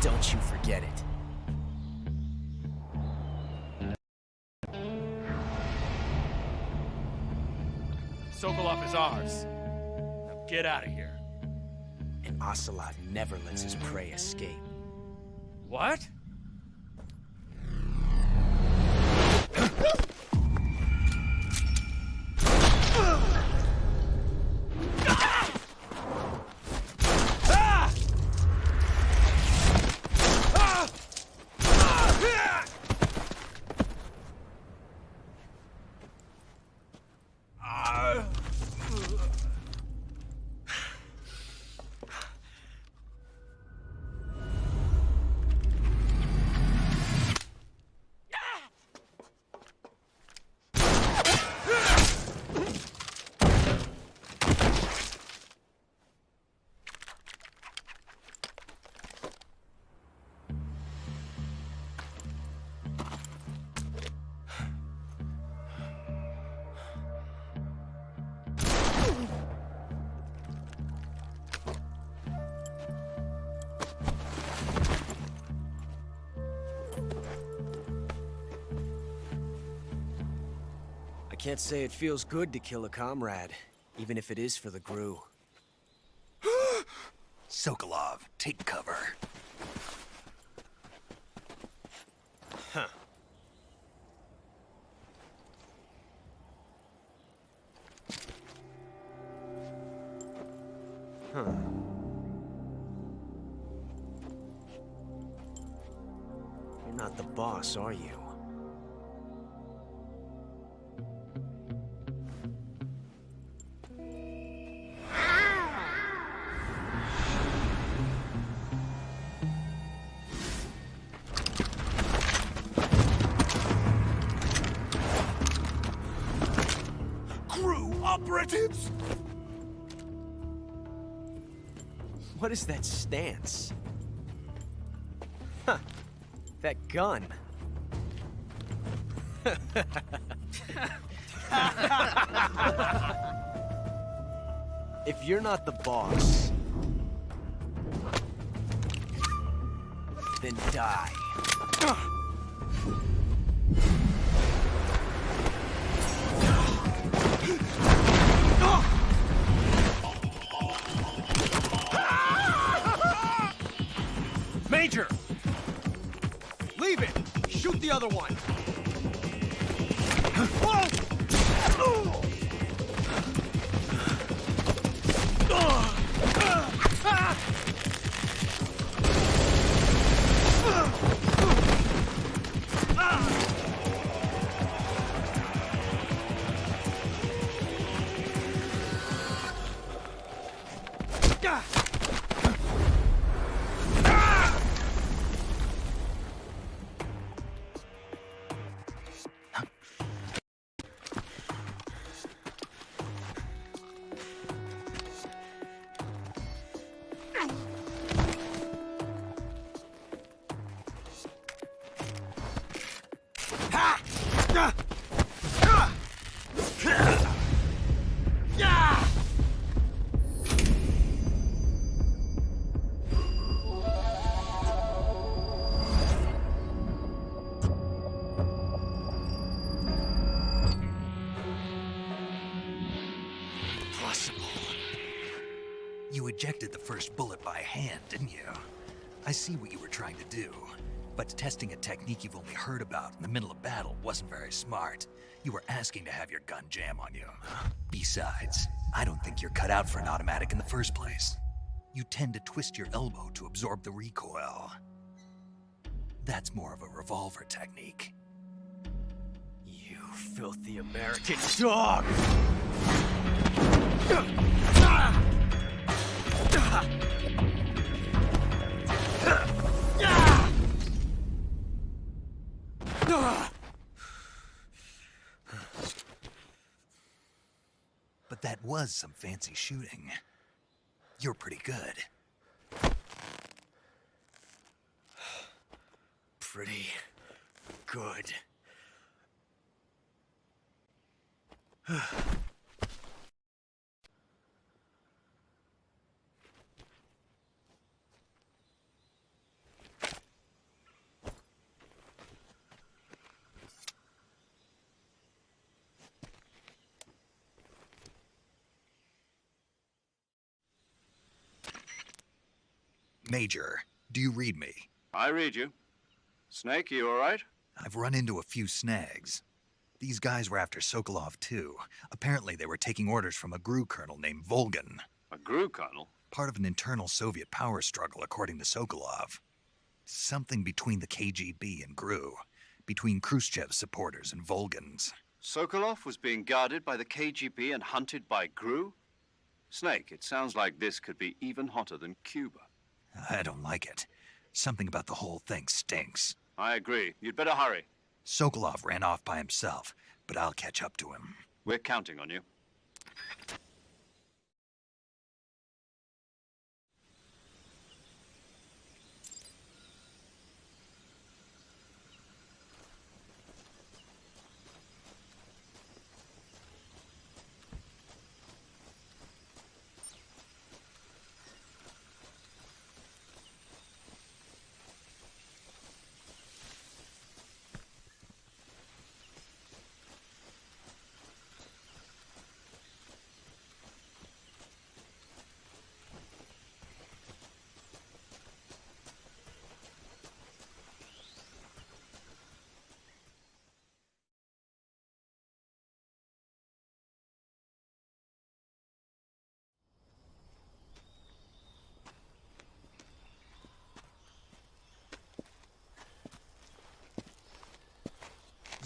Speaker 9: Don't you forget it.
Speaker 7: Sokolov is ours. Now get out of here.
Speaker 9: And Ocelot never lets his prey escape.
Speaker 7: What?
Speaker 9: I can't say it feels good to kill a comrade, even if it is for the Gru.
Speaker 1: Sokolov, take cover.
Speaker 9: Huh. Huh. You're not the boss, are you?
Speaker 1: Operatives!
Speaker 9: What is that stance? Huh. That gun. If you're not the boss, then die.
Speaker 3: Major! Leave it! Shoot the other one!
Speaker 1: You ejected the first bullet by hand, didn't you? I see what you were trying to do. But testing a technique you've only heard about in the middle of battle wasn't very smart. You were asking to have your gun jam on you. Besides, I don't think you're cut out for an automatic in the first place. You tend to twist your elbow to absorb the recoil. That's more of a revolver technique.
Speaker 9: You filthy American dog!
Speaker 1: But that was some fancy shooting. You're pretty good.
Speaker 9: Pretty good.
Speaker 1: Major, do you read me?
Speaker 2: I read you. Snake, you all right?
Speaker 1: I've run into a few snags. These guys were after Sokolov too. Apparently they were taking orders from a GRU colonel named Volgan.
Speaker 2: A GRU colonel?
Speaker 1: Part of an internal Soviet power struggle, according to Sokolov. Something between the KGB and GRU. Between Khrushchev's supporters and Volgan's.
Speaker 2: Sokolov was being guarded by the KGB and hunted by GRU? Snake, it sounds like this could be even hotter than Cuba.
Speaker 1: I don't like it. Something about the whole thing stinks.
Speaker 2: I agree. You'd better hurry.
Speaker 1: Sokolov ran off by himself, but I'll catch up to him.
Speaker 2: We're counting on you.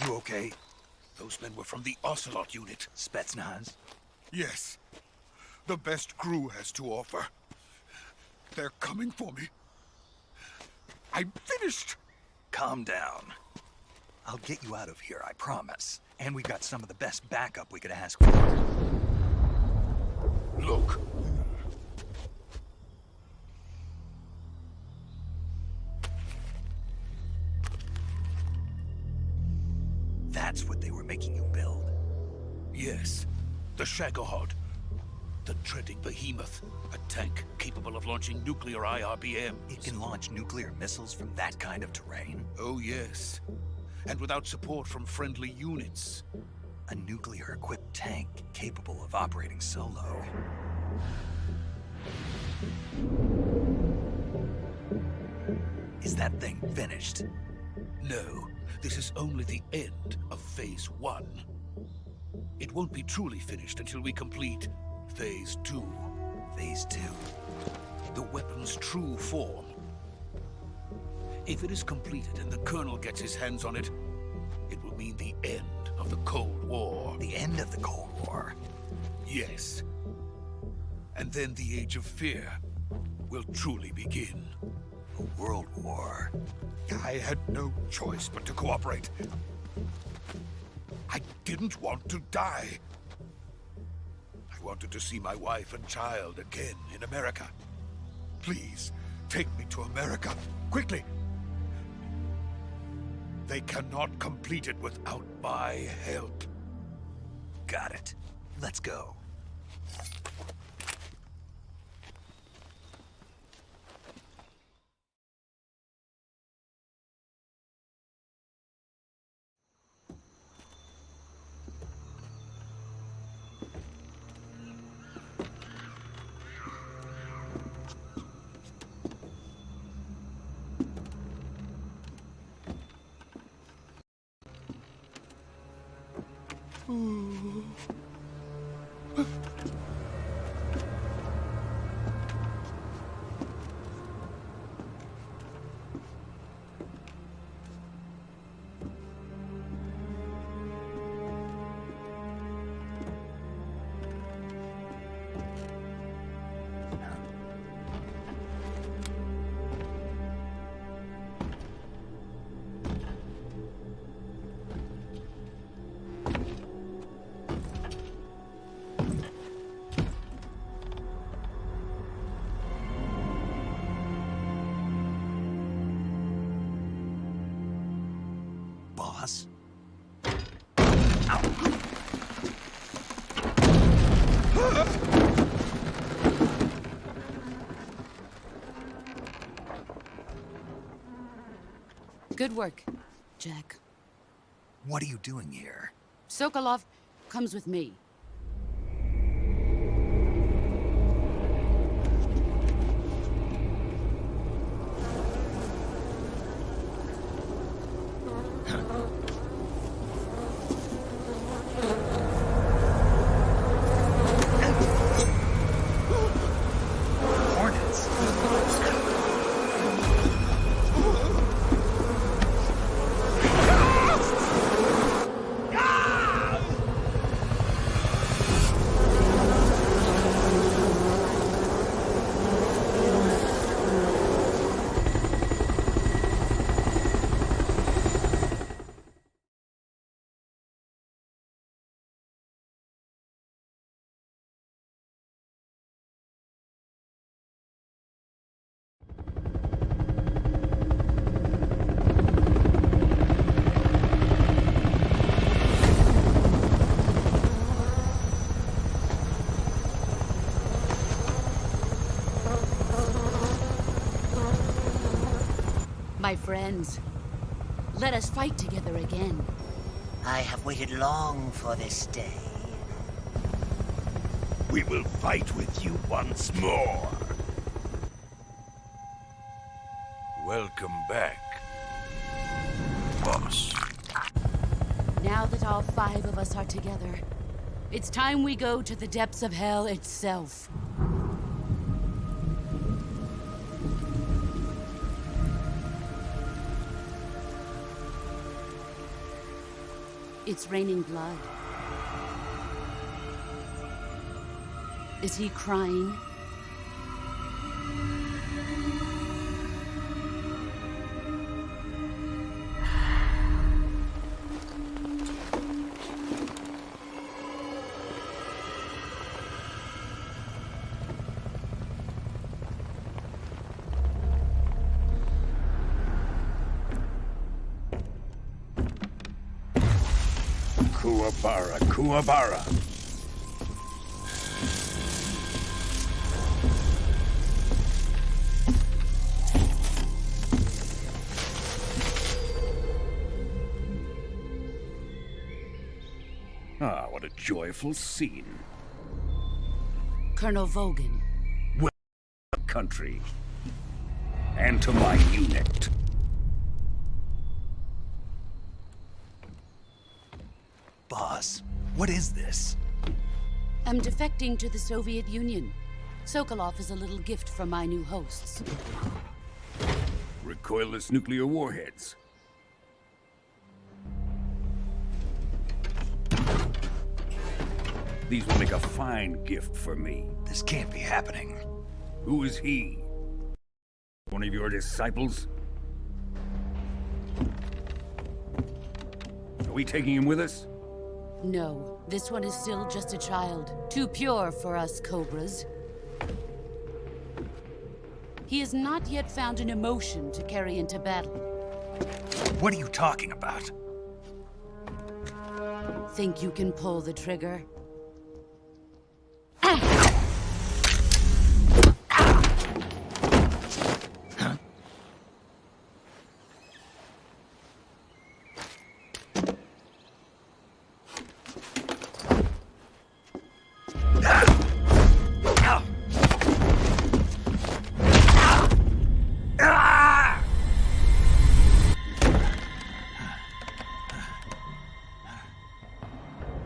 Speaker 1: You okay?
Speaker 8: Those men were from the Ocelot unit.
Speaker 1: Spetsnaz?
Speaker 8: Yes. The best GRU has to offer. They're coming for me. I'm finished.
Speaker 1: Calm down. I'll get you out of here, I promise. And we got some of the best backup we could ask for.
Speaker 8: Look.
Speaker 1: That's what they were making you build?
Speaker 8: Yes. The Shagohod. The dreading behemoth. A tank capable of launching nuclear IRBMs.
Speaker 1: It can launch nuclear missiles from that kind of terrain?
Speaker 8: Oh, yes. And without support from friendly units.
Speaker 1: A nuclear-equipped tank capable of operating solo. Is that thing finished?
Speaker 8: No. This is only the end of Phase 1. It won't be truly finished until we complete Phase 2.
Speaker 1: Phase 2?
Speaker 8: The weapon's true form. If it is completed and the Colonel gets his hands on it, it will mean the end of the Cold War.
Speaker 1: The end of the Cold War?
Speaker 8: Yes. And then the Age of Fear will truly begin.
Speaker 1: A world war?
Speaker 8: I had no choice but to cooperate. I didn't want to die. I wanted to see my wife and child again in America. Please, take me to America, quickly. They cannot complete it without my help.
Speaker 1: Got it. Let's go. Boss?
Speaker 6: Good work, Jack.
Speaker 1: What are you doing here?
Speaker 6: Sokolov comes with me. my friends. Let us fight together again.
Speaker 10: I have waited long for this day.
Speaker 11: We will fight with you once more. Welcome back, boss.
Speaker 6: Now that all 5 of us are together, it's time we go to the depths of hell itself. It's raining blood. Is he crying?
Speaker 11: Kuwabara. Ah, what a joyful scene.
Speaker 6: Colonel Vogan.
Speaker 11: Well, country. And to my unit.
Speaker 1: Boss, what is this?
Speaker 6: I'm defecting to the Soviet Union. Sokolov is a little gift from my new hosts.
Speaker 11: Recoilless nuclear warheads. These will make a fine gift for me.
Speaker 1: This can't be happening.
Speaker 11: Who is he? One of your disciples? Are we taking him with us?
Speaker 6: No, this one is still just a child. Too pure for us Cobras. He has not yet found an emotion to carry into battle.
Speaker 1: What are you talking about?
Speaker 6: Think you can pull the trigger?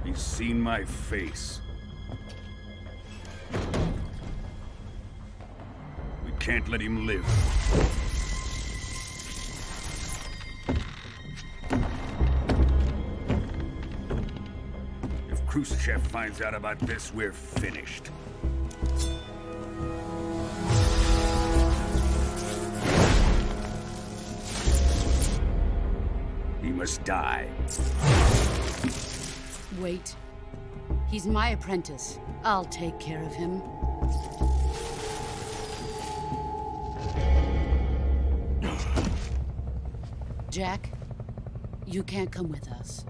Speaker 11: He's seen my face. We can't let him live. If Khrushchev finds out about this, we're finished. He must die.
Speaker 6: Wait. He's my apprentice. I'll take care of him. Jack, you can't come with us.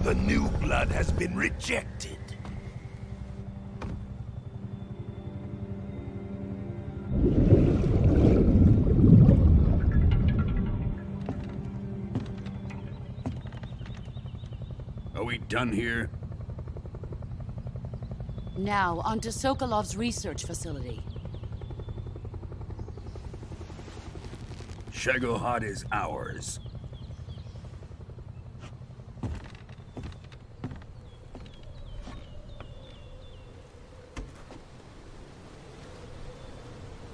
Speaker 11: The new blood has been rejected. Are we done here?
Speaker 6: Now, onto Sokolov's research facility.
Speaker 11: Shagohod is ours.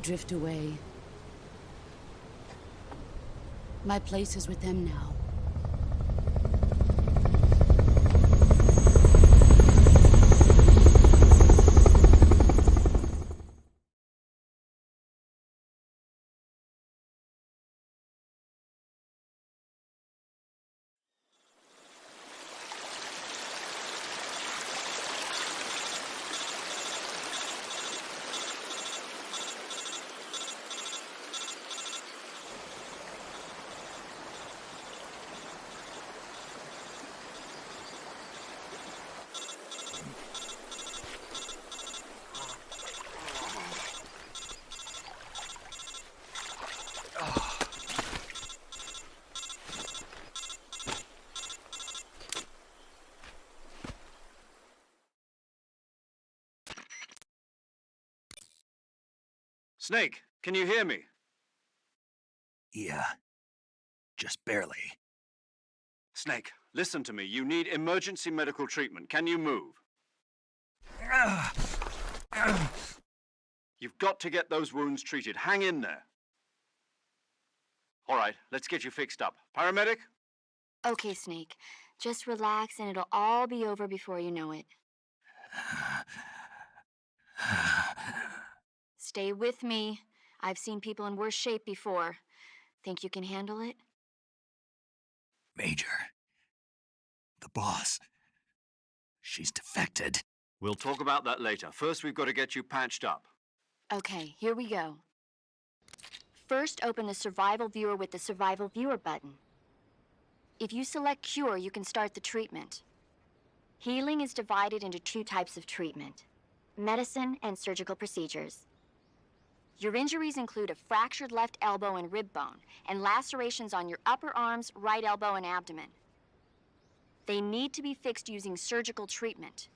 Speaker 6: Drift away. My place is with them now.
Speaker 2: Snake, can you hear me?
Speaker 1: Yeah. Just barely.
Speaker 2: Snake, listen to me. You need emergency medical treatment. Can you move? You've got to get those wounds treated. Hang in there. All right, let's get you fixed up. Paramedic?
Speaker 5: Okay, Snake. Just relax and it'll all be over before you know it. Stay with me. I've seen people in worse shape before. Think you can handle it?
Speaker 1: Major. The boss. She's defected.
Speaker 2: We'll talk about that later. First, we've got to get you patched up.
Speaker 5: Okay, here we go. First, open the Survival Viewer with the Survival Viewer button. If you select Cure, you can start the treatment. Healing is divided into two types of treatment: medicine and surgical procedures. Your injuries include a fractured left elbow and rib bone, and lacerations on your upper arms, right elbow, and abdomen. They need to be fixed using surgical treatment.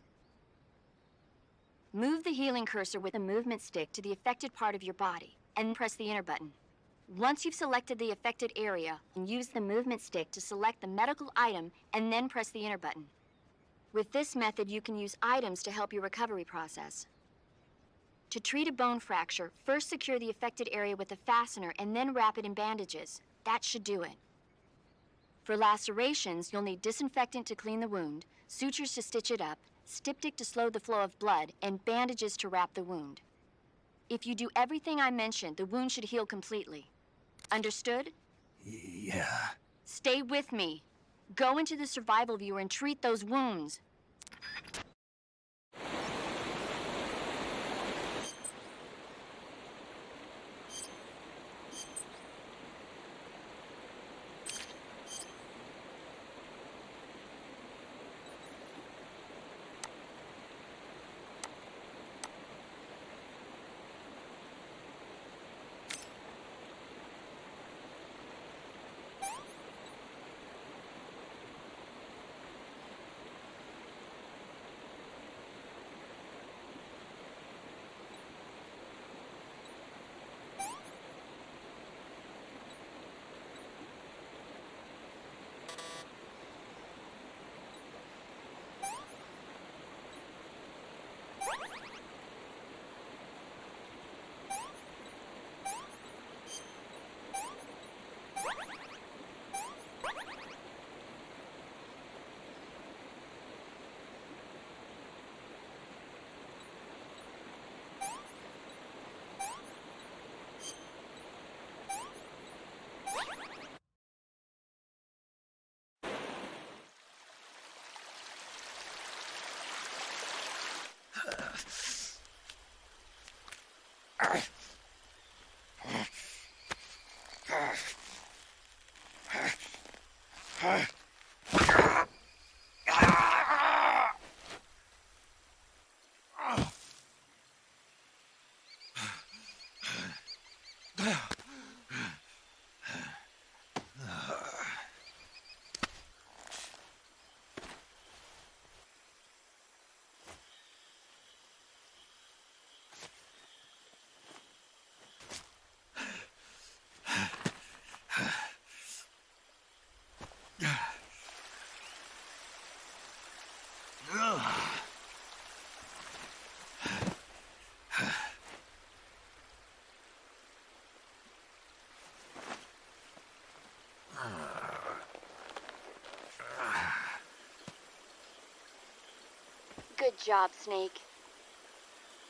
Speaker 5: Move the healing cursor with a movement stick to the affected part of your body, and press the enter button. Once you've selected the affected area, use the movement stick to select the medical item, and then press the enter button. With this method, you can use items to help your recovery process. To treat a bone fracture, first secure the affected area with a fastener and then wrap it in bandages. That should do it. For lacerations, you'll need disinfectant to clean the wound, sutures to stitch it up, styptic to slow the flow of blood, and bandages to wrap the wound. If you do everything I mentioned, the wound should heal completely. Understood?
Speaker 1: Yeah.
Speaker 5: Stay with me. Go into the Survival Viewer and treat those wounds. Good job, Snake.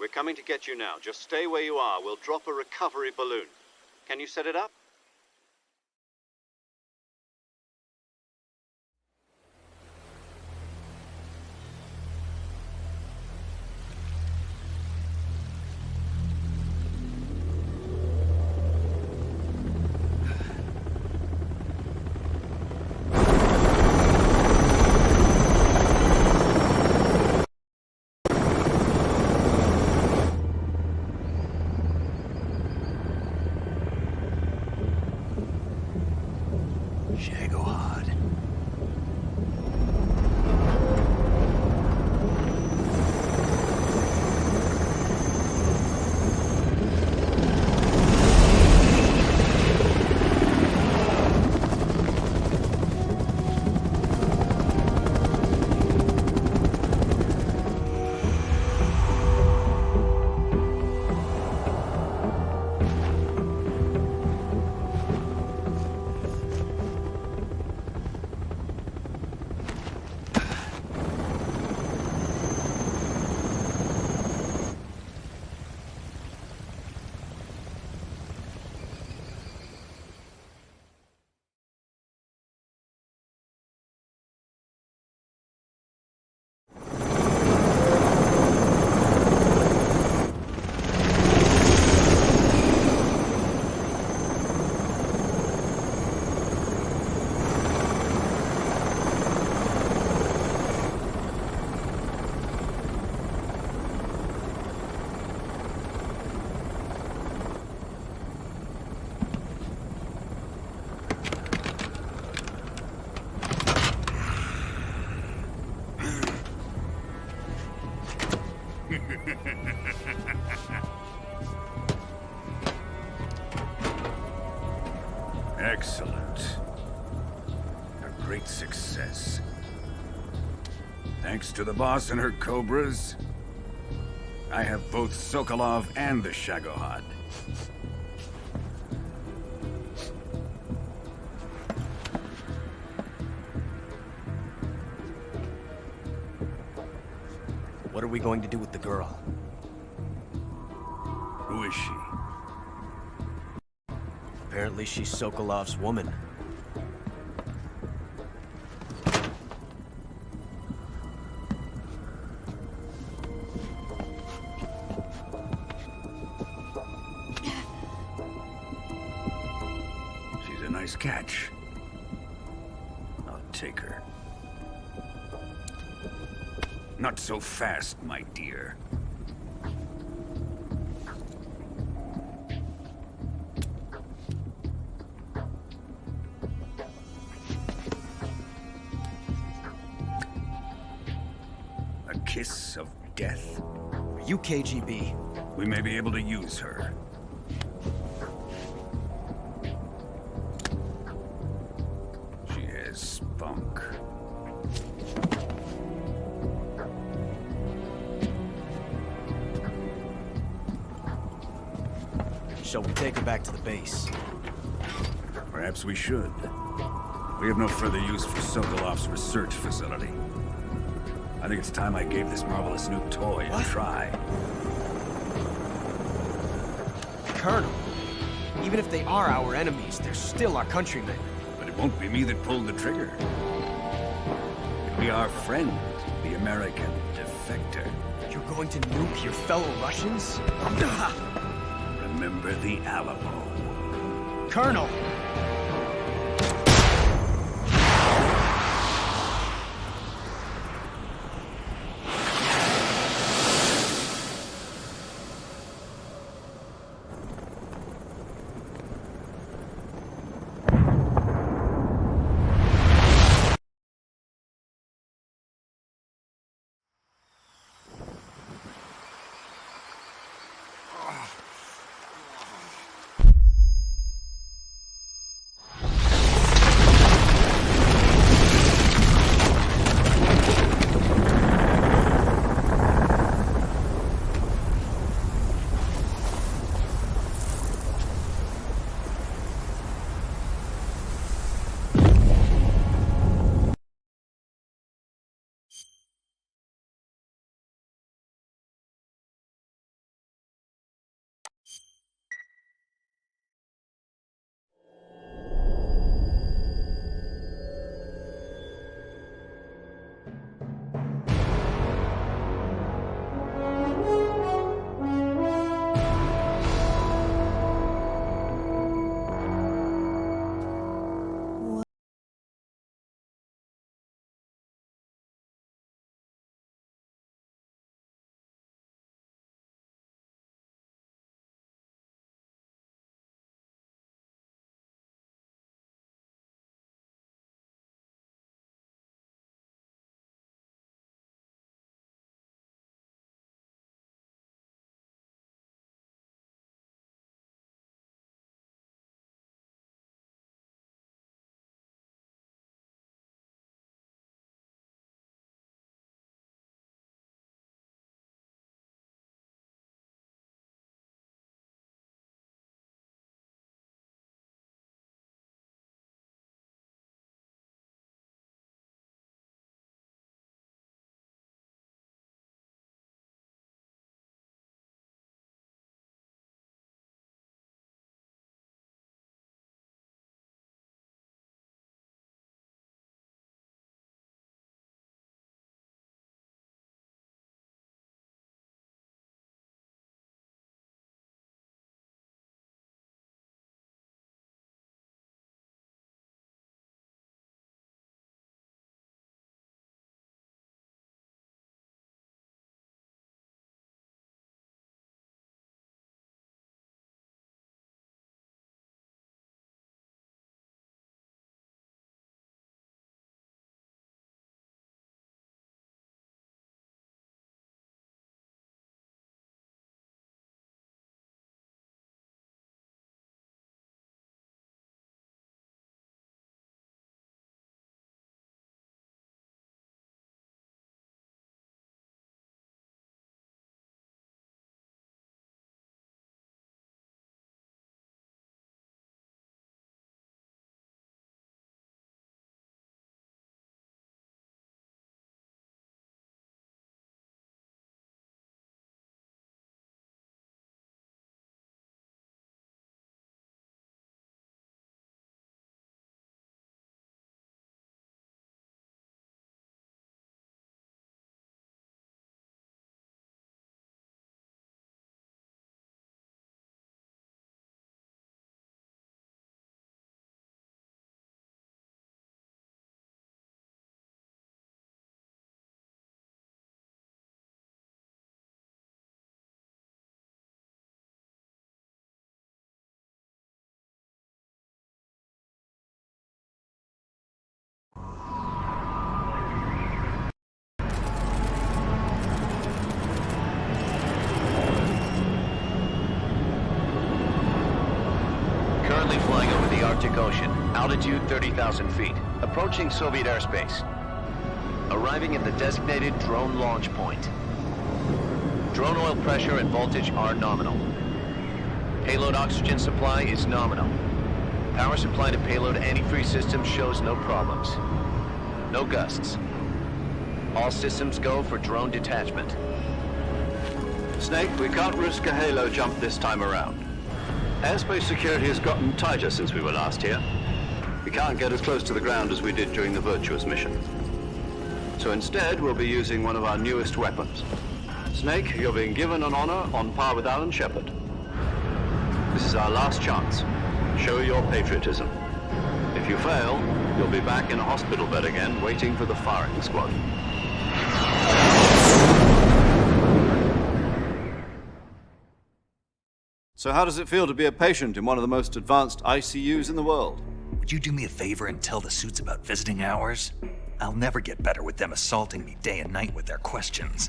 Speaker 2: We're coming to get you now. Just stay where you are. We'll drop a recovery balloon. Can you set it up?
Speaker 11: Excellent. A great success. Thanks to the boss and her cobras, I have both Sokolov and the Shagohod.
Speaker 9: What are we going to do with the girl?
Speaker 11: Who is she?
Speaker 9: Apparently she's Sokolov's woman.
Speaker 11: She's a nice catch. I'll take her. Not so fast, my dear. A kiss of death?
Speaker 9: Are you KGB?
Speaker 11: We may be able to use her. She has spunk.
Speaker 9: Shall we take her back to the base?
Speaker 11: Perhaps we should. We have no further use for Sokolov's research facility. I think it's time I gave this marvelous new toy a try.
Speaker 9: Colonel, even if they are our enemies, they're still our countrymen.
Speaker 11: But it won't be me that pulled the trigger. It'll be our friend, the American defector.
Speaker 9: You're going to nuke your fellow Russians?
Speaker 11: Remember the Alamo.
Speaker 9: Colonel!
Speaker 4: Arctic Ocean. Altitude 30,000 feet. Approaching Soviet airspace. Arriving at the designated drone launch point. Drone oil pressure and voltage are nominal. Payload oxygen supply is nominal. Power supply to payload antifreeze system shows no problems. No gusts. All systems go for drone detachment.
Speaker 2: Snake, we can't risk a halo jump this time around. Airspace security has gotten tighter since we were last here. We can't get as close to the ground as we did during the Virtuous mission. So instead, we'll be using one of our newest weapons. Snake, you're being given an honor on par with Alan Shepard. This is our last chance. Show your patriotism. If you fail, you'll be back in a hospital bed again, waiting for the firing squad. So how does it feel to be a patient in one of the most advanced ICUs in the world?
Speaker 1: Would you do me a favor and tell the suits about visiting hours? I'll never get better with them assaulting me day and night with their questions.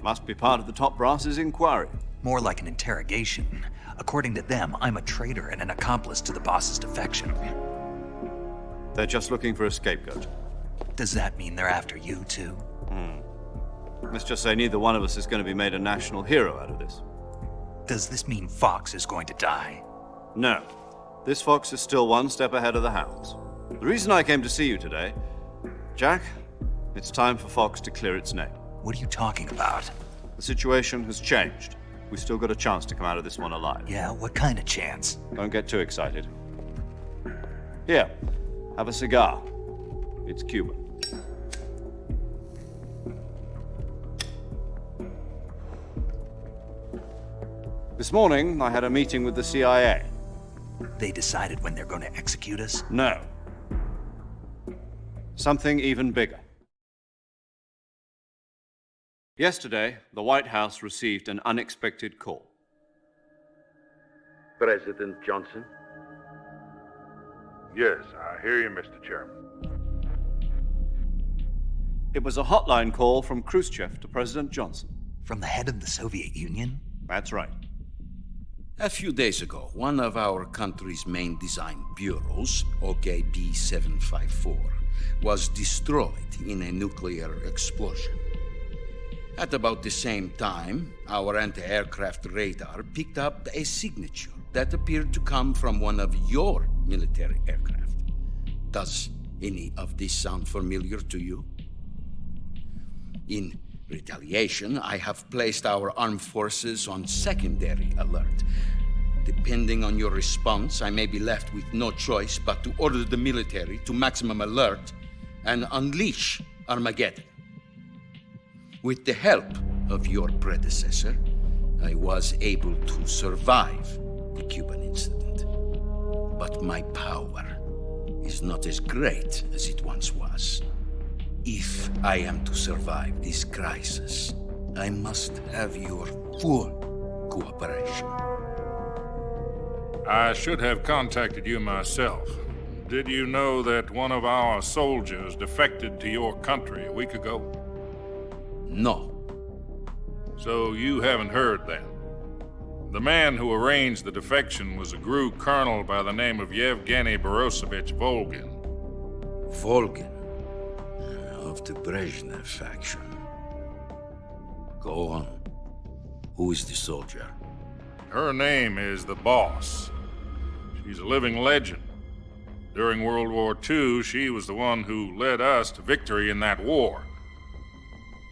Speaker 2: Must be part of the top brass's inquiry.
Speaker 1: More like an interrogation. According to them, I'm a traitor and an accomplice to the boss's defection.
Speaker 2: They're just looking for a scapegoat.
Speaker 1: Does that mean they're after you too?
Speaker 2: Let's just say neither one of us is going to be made a national hero out of this.
Speaker 1: Does this mean Fox is going to die?
Speaker 2: No. This fox is still one step ahead of the hounds. The reason I came to see you today, Jack, it's time for Fox to clear its name.
Speaker 1: What are you talking about?
Speaker 2: The situation has changed. We've still got a chance to come out of this one alive.
Speaker 1: Yeah, what kind of chance?
Speaker 2: Don't get too excited. Here, have a cigar. It's Cuban. This morning, I had a meeting with the CIA.
Speaker 1: They decided when they're going to execute us?
Speaker 2: No. Something even bigger. Yesterday, the White House received an unexpected call.
Speaker 12: President Johnson? Yes, I hear you, Mr. Chairman.
Speaker 2: It was a hotline call from Khrushchev to President Johnson.
Speaker 1: From the head of the Soviet Union?
Speaker 2: That's right.
Speaker 8: A few days ago, one of our country's main design bureaus, OKB 754, was destroyed in a nuclear explosion. At about the same time, our anti-aircraft radar picked up a signature that appeared to come from one of your military aircraft. Does any of this sound familiar to you? In retaliation, I have placed our armed forces on secondary alert. Depending on your response, I may be left with no choice but to order the military to maximum alert and unleash Armageddon. With the help of your predecessor, I was able to survive the Cuban incident. But my power is not as great as it once was. If I am to survive this crisis, I must have your full cooperation.
Speaker 12: I should have contacted you myself. Did you know that one of our soldiers defected to your country a week ago?
Speaker 8: No.
Speaker 12: So you haven't heard then. The man who arranged the defection was a GRU colonel by the name of Yevgeny Borosovich Volgin.
Speaker 8: Volgin? Of the Brezhnev faction. Go on. Who is the soldier?
Speaker 12: Her name is the Boss. She's a living legend. During World War II, she was the one who led us to victory in that war.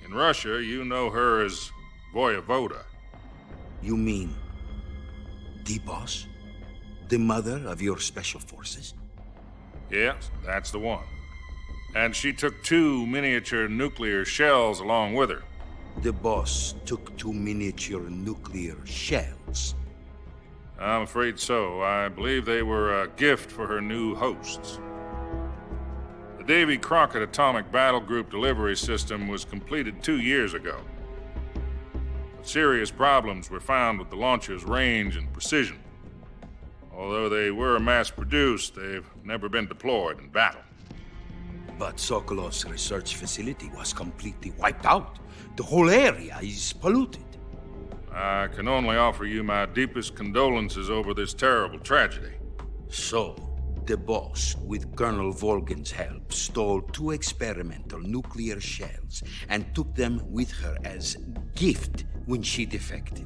Speaker 12: In Russia, you know her as Voyevoda.
Speaker 8: You mean the Boss? The mother of your special forces?
Speaker 12: Yes, that's the one. And she took 2 miniature nuclear shells along with her.
Speaker 8: The Boss took 2 miniature nuclear shells?
Speaker 12: I'm afraid so. I believe they were a gift for her new hosts. The Davy Crockett Atomic Battle Group delivery system was completed 2 years ago. But serious problems were found with the launcher's range and precision. Although they were mass-produced, they've never been deployed in battle.
Speaker 8: But Sokolov's research facility was completely wiped out. The whole area is polluted.
Speaker 12: I can only offer you my deepest condolences over this terrible tragedy.
Speaker 8: So, the boss, with Colonel Volgin's help, stole 2 experimental nuclear shells and took them with her as gift when she defected.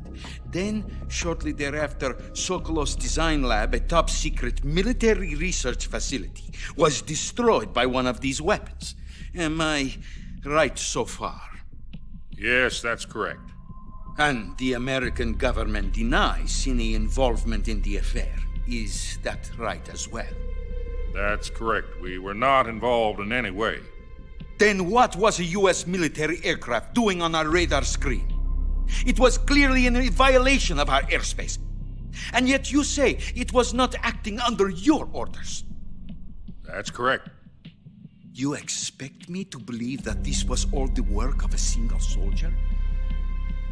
Speaker 8: Then, shortly thereafter, Sokolov's design lab, a top-secret military research facility, was destroyed by one of these weapons. Am I right so far?
Speaker 12: Yes, that's correct.
Speaker 8: And the American government denies any involvement in the affair. Is that right as well?
Speaker 12: That's correct. We were not involved in any way.
Speaker 8: Then what was a U.S. military aircraft doing on our radar screen? It was clearly in violation of our airspace. And yet you say it was not acting under your orders.
Speaker 12: That's correct.
Speaker 8: You expect me to believe that this was all the work of a single soldier?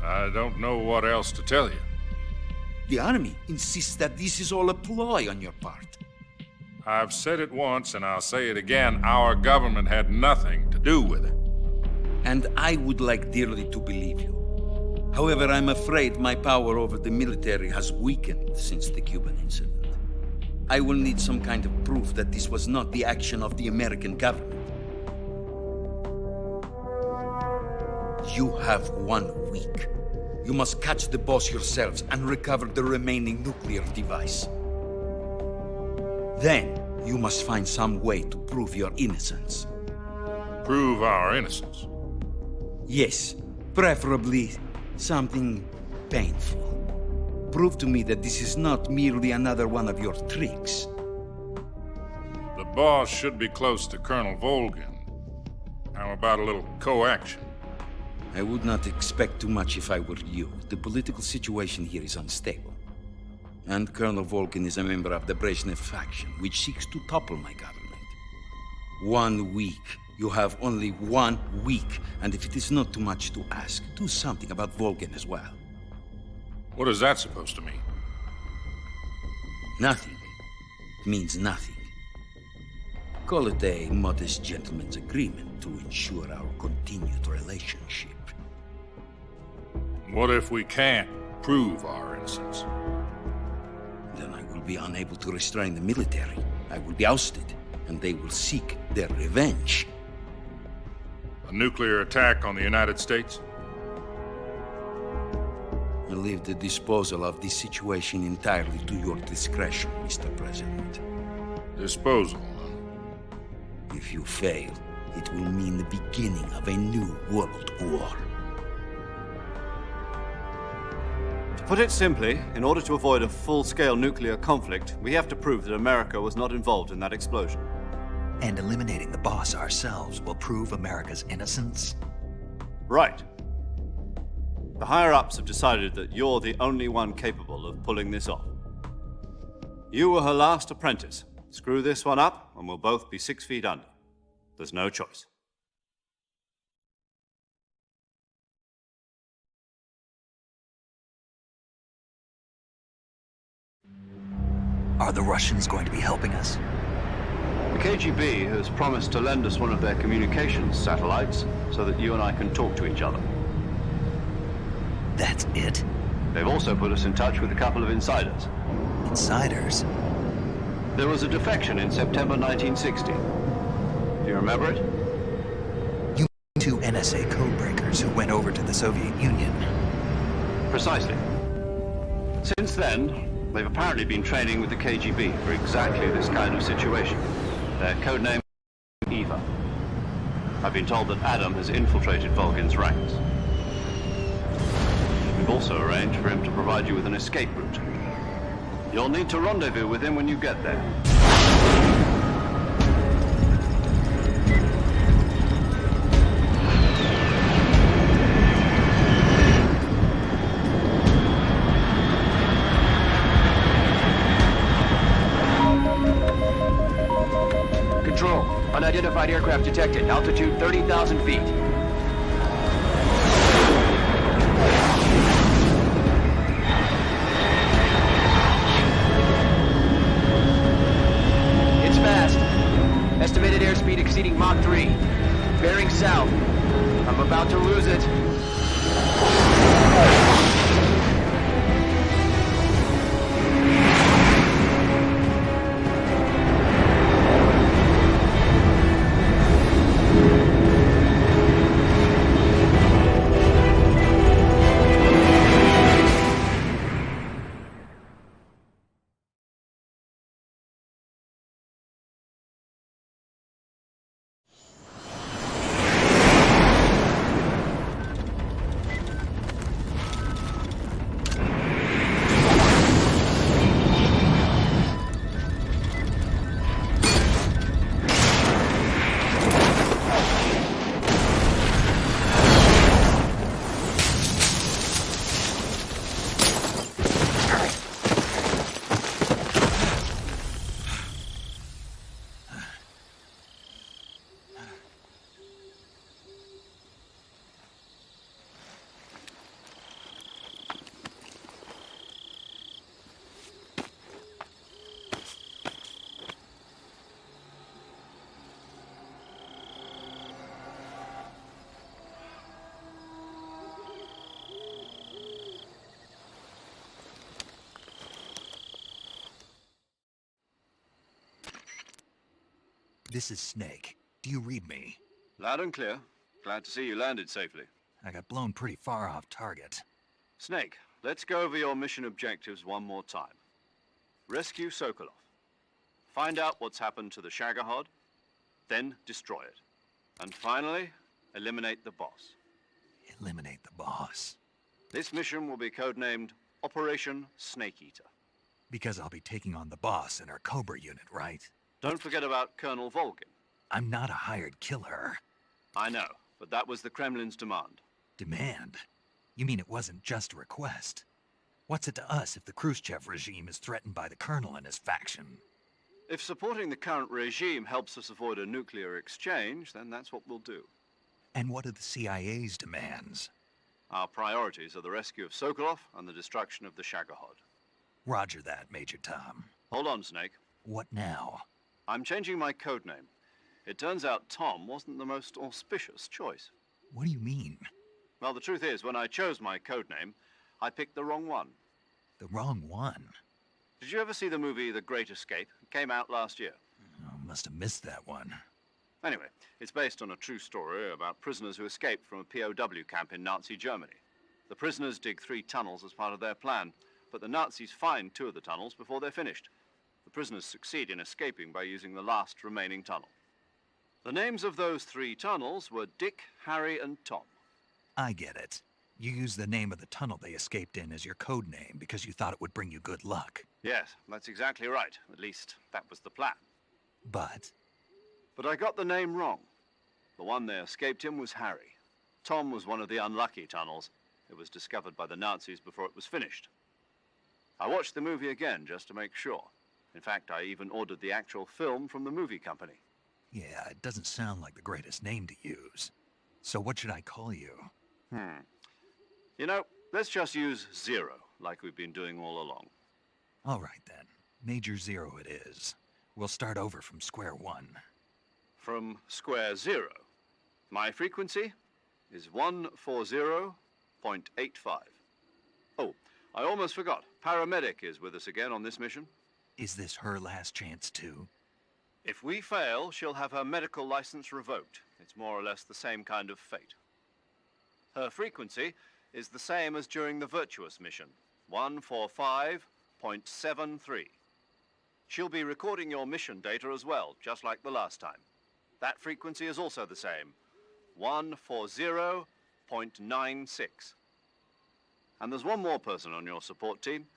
Speaker 12: I don't know what else to tell you.
Speaker 8: The Army insists that this is all a ploy on your part.
Speaker 12: I've said it once and I'll say it again. Our government had nothing to do with it.
Speaker 8: And I would like dearly to believe you. However, I'm afraid my power over the military has weakened since the Cuban incident. I will need some kind of proof that this was not the action of the American government. You have 1 week. You must catch the boss yourselves and recover the remaining nuclear device. Then, you must find some way to prove your innocence.
Speaker 12: Prove our innocence?
Speaker 8: Yes, preferably something painful. Prove to me that this is not merely another one of your tricks.
Speaker 12: The boss should be close to Colonel Volgin. How about a little co-action?
Speaker 8: I would not expect too much if I were you. The political situation here is unstable. And Colonel Volgin is a member of the Brezhnev faction, which seeks to topple my government. 1 week. You have only 1 week. And if it is not too much to ask, do something about Volgin as well.
Speaker 12: What is that supposed to mean?
Speaker 8: Nothing. It means nothing. Call it a modest gentleman's agreement to ensure our continued relationship.
Speaker 12: What if we can't prove our innocence?
Speaker 8: Then I will be unable to restrain the military. I will be ousted, and they will seek their revenge.
Speaker 12: A nuclear attack on the United States?
Speaker 8: I leave the disposal of this situation entirely to your discretion, Mr. President.
Speaker 12: Disposal?
Speaker 8: If you fail, it will mean the beginning of a new world war.
Speaker 2: To put it simply, in order to avoid a full-scale nuclear conflict, we have to prove that America was not involved in that explosion.
Speaker 1: And eliminating the boss ourselves will prove America's innocence?
Speaker 2: Right. The higher-ups have decided that you're the only one capable of pulling this off. You were her last apprentice. Screw this one up, and we'll both be 6 feet under. There's no choice.
Speaker 1: Are the Russians going to be helping us?
Speaker 2: The KGB has promised to lend us one of their communications satellites so that you and I can talk to each other.
Speaker 1: That's it?
Speaker 2: They've also put us in touch with a couple of insiders.
Speaker 1: Insiders?
Speaker 2: There was a defection in September 1960. Do you remember it?
Speaker 1: You mean 2 NSA codebreakers who went over to the Soviet Union.
Speaker 2: Precisely. Since then, they've apparently been training with the KGB for exactly this kind of situation. Their codename is Eva. I've been told that Adam has infiltrated Volgin's ranks. We've also arranged for him to provide you with an escape route. You'll need to rendezvous with him when you get there.
Speaker 3: Control, unidentified aircraft detected. Altitude 30,000 feet. It's fast. Estimated airspeed exceeding Mach 3. Bearing south. I'm about to lose it.
Speaker 1: This is Snake. Do you read me?
Speaker 2: Loud and clear. Glad to see you landed safely.
Speaker 1: I got blown pretty far off target.
Speaker 2: Snake, let's go over your mission objectives one more time. Rescue Sokolov. Find out what's happened to the Shagohod, then destroy it. And finally, eliminate the boss.
Speaker 1: Eliminate the boss.
Speaker 2: This mission will be codenamed Operation Snake Eater.
Speaker 1: Because I'll be taking on the boss in our Cobra unit, right?
Speaker 2: Don't forget about Colonel Volgin.
Speaker 1: I'm not a hired killer.
Speaker 2: I know, but that was the Kremlin's demand.
Speaker 1: Demand? You mean it wasn't just a request? What's it to us if the Khrushchev regime is threatened by the Colonel and his faction?
Speaker 2: If supporting the current regime helps us avoid a nuclear exchange, then that's what we'll do.
Speaker 1: And what are the CIA's demands?
Speaker 2: Our priorities are the rescue of Sokolov and the destruction of the Shagohod.
Speaker 1: Roger that, Major Tom.
Speaker 2: Hold on, Snake.
Speaker 1: What now?
Speaker 2: I'm changing my codename. It turns out Tom wasn't the most auspicious choice.
Speaker 1: What do you mean?
Speaker 2: Well, the truth is, when I chose my codename, I picked the wrong one.
Speaker 1: The wrong one?
Speaker 2: Did you ever see the movie The Great Escape? It came out last year.
Speaker 1: Oh, must have missed that one.
Speaker 2: Anyway, it's based on a true story about prisoners who escaped from a POW camp in Nazi Germany. The prisoners dig 3 tunnels as part of their plan, but the Nazis find 2 of the tunnels before they're finished. The prisoners succeed in escaping by using the last remaining tunnel. The names of those 3 tunnels were Dick, Harry, and Tom.
Speaker 1: I get it. You used the name of the tunnel they escaped in as your code name because you thought it would bring you good luck.
Speaker 2: Yes, that's exactly right. At least, that was the plan.
Speaker 1: But
Speaker 2: I got the name wrong. The one they escaped in was Harry. Tom was one of the unlucky tunnels. It was discovered by the Nazis before it was finished. I watched the movie again just to make sure. In fact, I even ordered the actual film from the movie company.
Speaker 1: yeah, it doesn't sound like the greatest name to use. So what should I call you?
Speaker 2: You know, let's just use Zero, like we've been doing all along.
Speaker 1: All right then. Major Zero it is. We'll start over from square one.
Speaker 2: From square 0. My frequency is 140.85. Oh, I almost forgot. Paramedic is with us again on this mission.
Speaker 1: Is this her last chance too?
Speaker 2: If we fail, she'll have her medical license revoked. It's more or less the same kind of fate. Her frequency is the same as during the Virtuous mission, 145.73. She'll be recording your mission data as well, just like the last time. That frequency is also the same, 140.96. And there's one more person on your support team.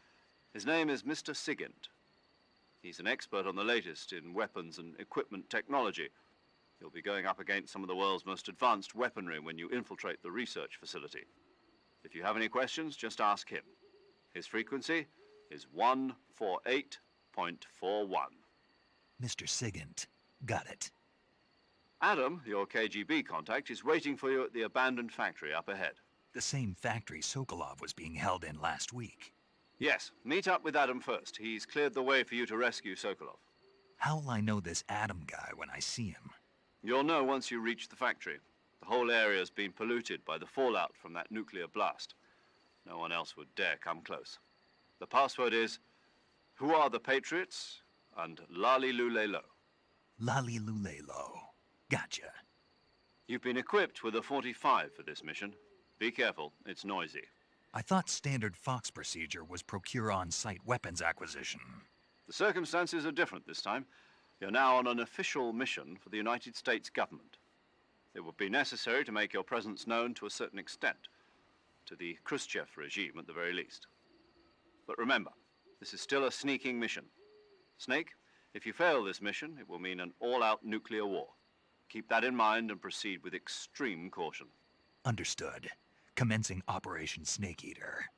Speaker 2: His name is Mr. Sigint. He's an expert on the latest in weapons and equipment technology. You'll be going up against some of the world's most advanced weaponry when you infiltrate the research facility. If you have any questions, just ask him. His frequency is 148.41.
Speaker 1: Mr. Sigint. Got it.
Speaker 2: Adam, your KGB contact, is waiting for you at the abandoned factory up ahead.
Speaker 1: The same factory Sokolov was being held in last week.
Speaker 2: Yes, meet up with Adam first. He's cleared the way for you to rescue Sokolov.
Speaker 1: How will I know this Adam guy when I see him?
Speaker 2: You'll know once you reach the factory. The whole area's been polluted by the fallout from that nuclear blast. No one else would dare come close. The password is, "Who are the Patriots?" and Lali Lulelo.
Speaker 1: Lali Lulelo. Gotcha.
Speaker 2: You've been equipped with a 45 for this mission. Be careful, it's noisy.
Speaker 1: I thought standard Fox procedure was procure on-site weapons acquisition.
Speaker 2: The circumstances are different this time. You're now on an official mission for the United States government. It would be necessary to make your presence known to a certain extent, to the Khrushchev regime at the very least. But remember, this is still a sneaking mission. Snake, if you fail this mission, it will mean an all-out nuclear war. Keep that in mind and proceed with extreme caution.
Speaker 1: Understood. Commencing Operation Snake Eater.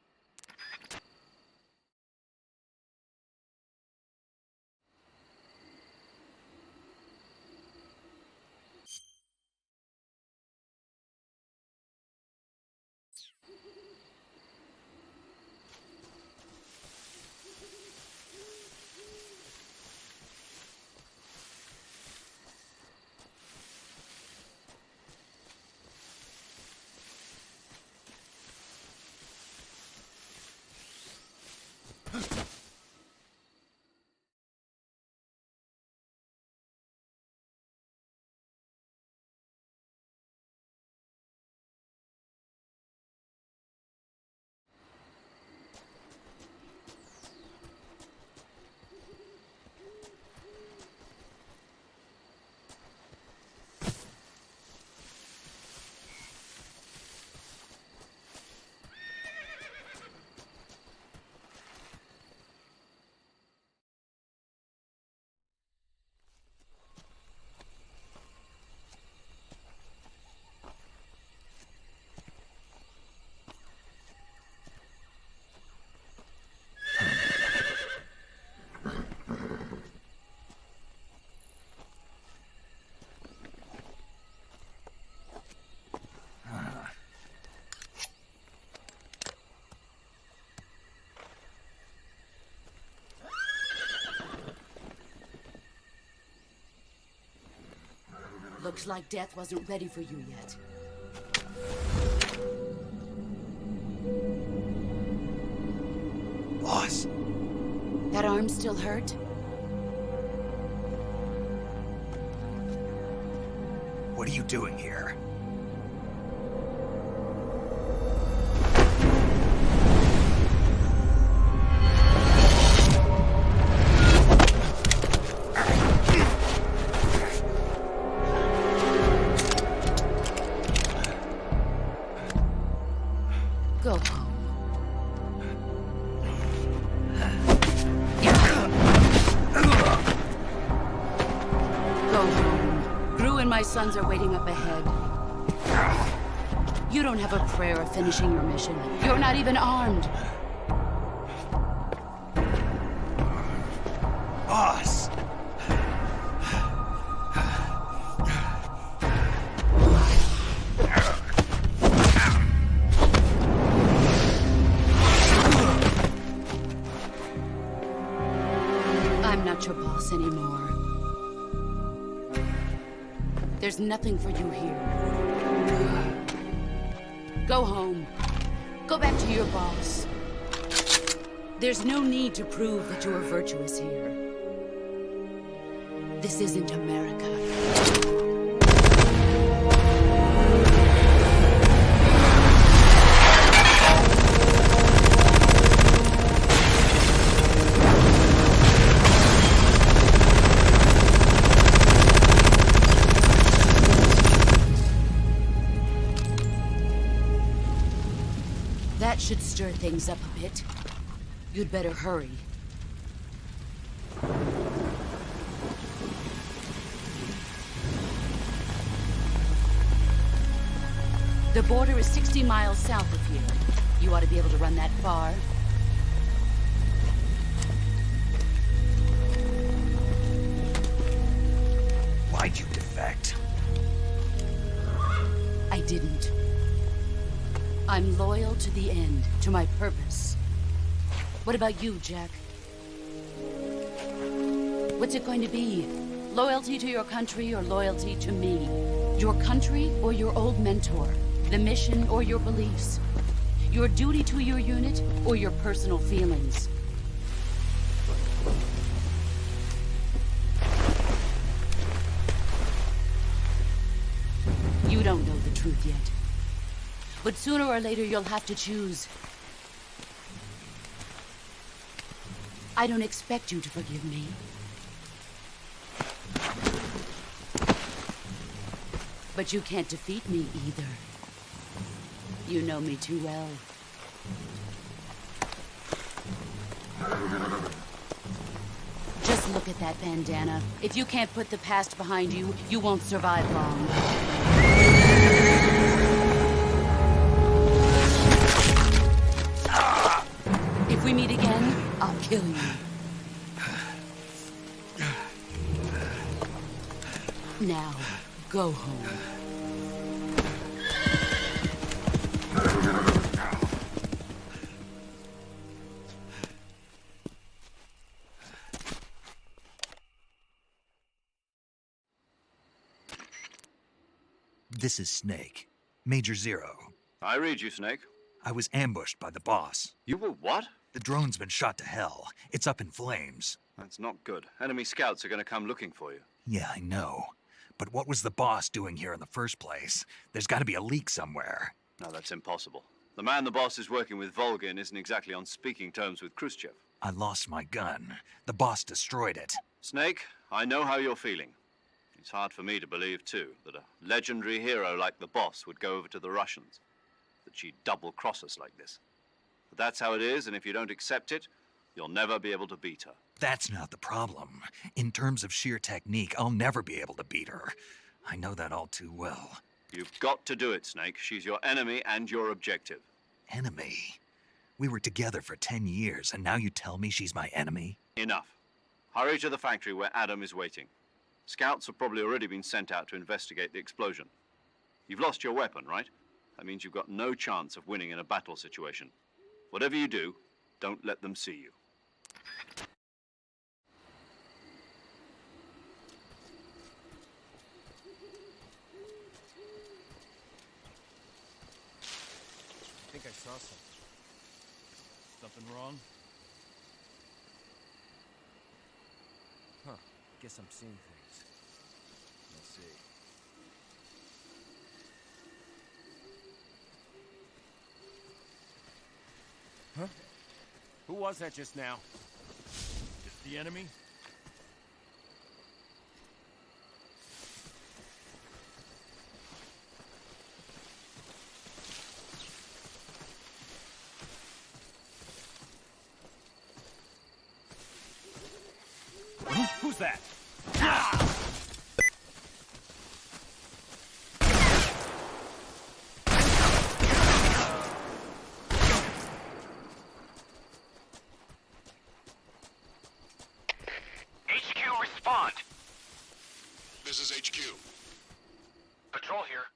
Speaker 6: Looks like death wasn't ready for you yet.
Speaker 1: Boss.
Speaker 6: That arm still hurt?
Speaker 1: What are you doing here?
Speaker 6: Go home. My sons are waiting up ahead. You don't have a prayer of finishing your mission. You're not even armed.
Speaker 1: Boss!
Speaker 6: I'm not your boss anymore. There's nothing for you here. Go home. Go back to your boss. There's no need to prove that you are virtuous here. This isn't America. That should stir things up a bit. You'd better hurry. The border is 60 miles south of here. You ought to be able to run that far.
Speaker 1: Why'd you defect?
Speaker 6: I didn't. I'm loyal to the end, to my purpose. What about you, Jack? What's it going to be? Loyalty to your country or loyalty to me? Your country or your old mentor? The mission or your beliefs? Your duty to your unit or your personal feelings? You don't know the truth yet. But sooner or later, you'll have to choose. I don't expect you to forgive me. But you can't defeat me either. You know me too well. Just look at that bandana. If you can't put the past behind you, you won't survive long. If we meet again, I'll kill you. Now, go home.
Speaker 1: This is Snake. Major Zero.
Speaker 2: I read you, Snake.
Speaker 1: I was ambushed by the boss.
Speaker 2: You were what?
Speaker 1: The drone's been shot to hell. It's up in flames.
Speaker 2: That's not good. Enemy scouts are going to come looking for you.
Speaker 1: Yeah, I know. But what was the boss doing here in the first place? There's got to be a leak somewhere.
Speaker 2: No, that's impossible. The man the boss is working with, Volgin, isn't exactly on speaking terms with Khrushchev.
Speaker 1: I lost my gun. The boss destroyed it.
Speaker 2: Snake, I know how you're feeling. It's hard for me to believe, too, that a legendary hero like the boss would go over to the Russians. That she'd double-cross us like this. But that's how it is, and if you don't accept it, you'll never be able to beat her.
Speaker 1: That's not the problem. In terms of sheer technique, I'll never be able to beat her. I know that all too well.
Speaker 2: You've got to do it, Snake. She's your enemy and your objective.
Speaker 1: Enemy? We were together for 10 years, and now you tell me she's my enemy?
Speaker 2: Enough. Hurry to the factory where Adam is waiting. Scouts have probably already been sent out to investigate the explosion. You've lost your weapon, right? That means you've got no chance of winning in a battle situation. Whatever you do, don't let them see you.
Speaker 7: saw something. Something wrong?
Speaker 9: Huh. Guess I'm seeing things. Let's see. Huh? Who was that just now?
Speaker 7: Is the enemy?
Speaker 9: Who's that?
Speaker 4: HQ, respond!
Speaker 8: This is HQ.
Speaker 4: Patrol here.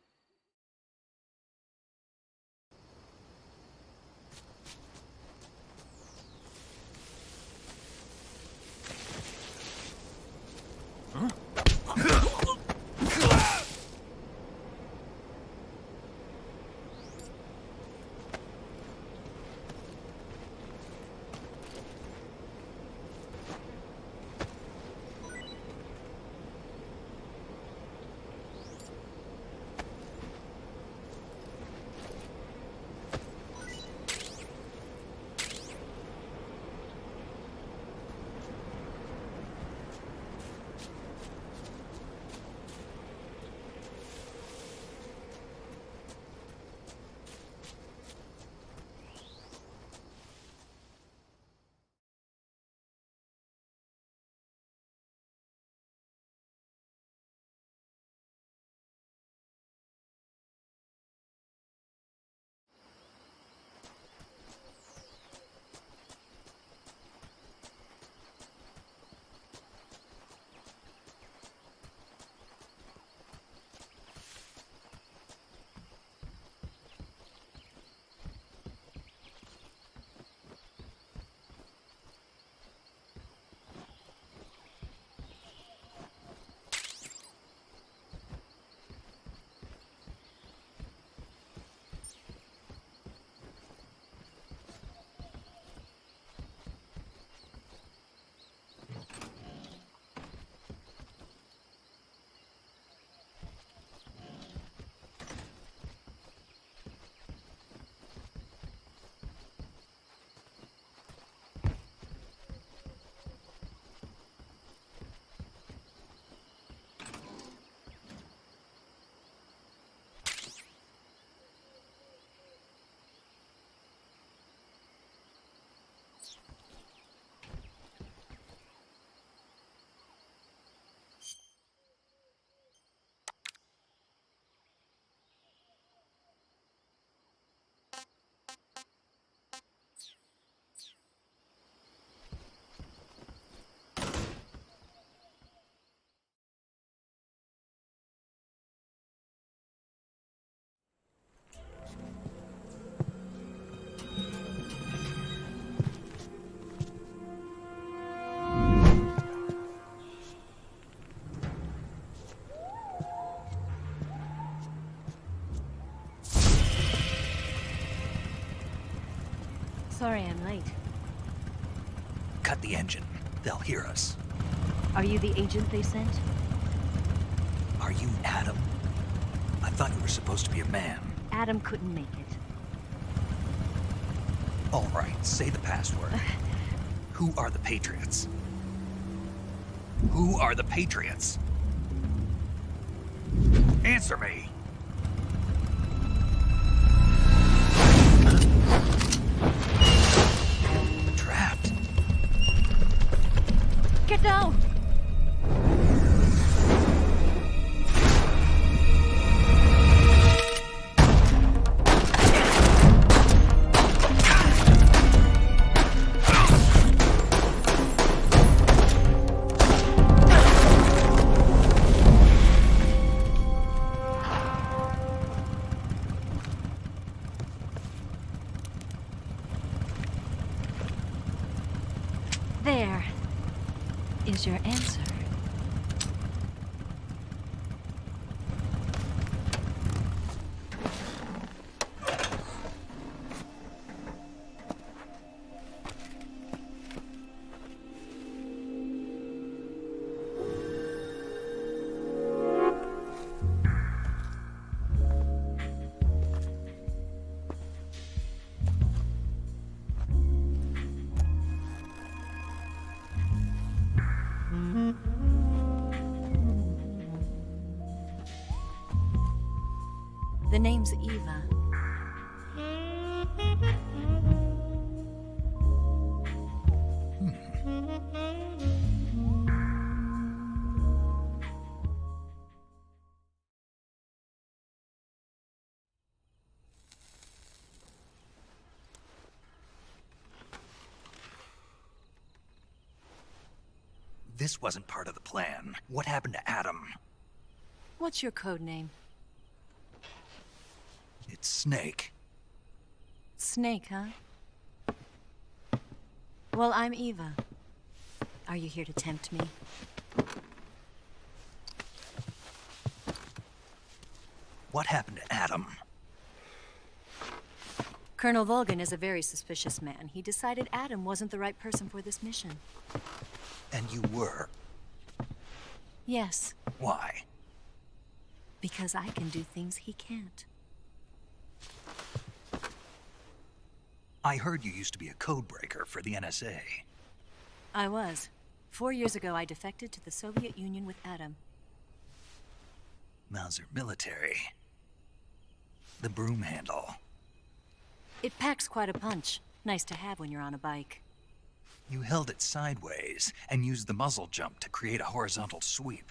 Speaker 13: Sorry I'm late.
Speaker 1: Cut the engine. They'll hear us.
Speaker 13: Are you the agent they sent?
Speaker 1: Are you Adam? I thought you were supposed to be a man.
Speaker 13: Adam couldn't make it.
Speaker 1: All right, say the password. Who are the Patriots? Who are the Patriots? Answer me! Trapped.
Speaker 13: Get down! There is your answer. The name's Eva.
Speaker 1: This wasn't part of the plan. What happened to Adam?
Speaker 13: What's your code name?
Speaker 1: It's Snake.
Speaker 13: Snake, huh? Well, I'm Eva. Are you here to tempt me?
Speaker 1: What happened to Adam?
Speaker 13: Colonel Volgan is a very suspicious man. He decided Adam wasn't the right person for this mission.
Speaker 1: And you were?
Speaker 13: Yes.
Speaker 1: Why?
Speaker 13: Because I can do things he can't.
Speaker 1: I heard you used to be a codebreaker for the NSA.
Speaker 13: I was. 4 years ago, I defected to the Soviet Union with Adam.
Speaker 1: Mauser military. The broom handle.
Speaker 13: It packs quite a punch. Nice to have when you're on a bike.
Speaker 1: You held it sideways and used the muzzle jump to create a horizontal sweep.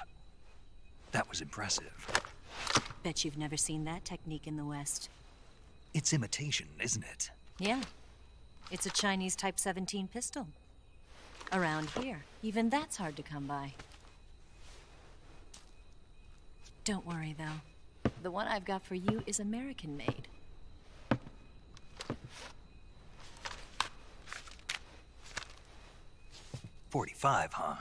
Speaker 1: That was impressive.
Speaker 13: Bet you've never seen that technique in the West.
Speaker 1: It's imitation, isn't it?
Speaker 13: Yeah. It's a Chinese Type 17 pistol. Around here, even that's hard to come by. Don't worry, though. The one I've got for you is American-made.
Speaker 1: .45, huh?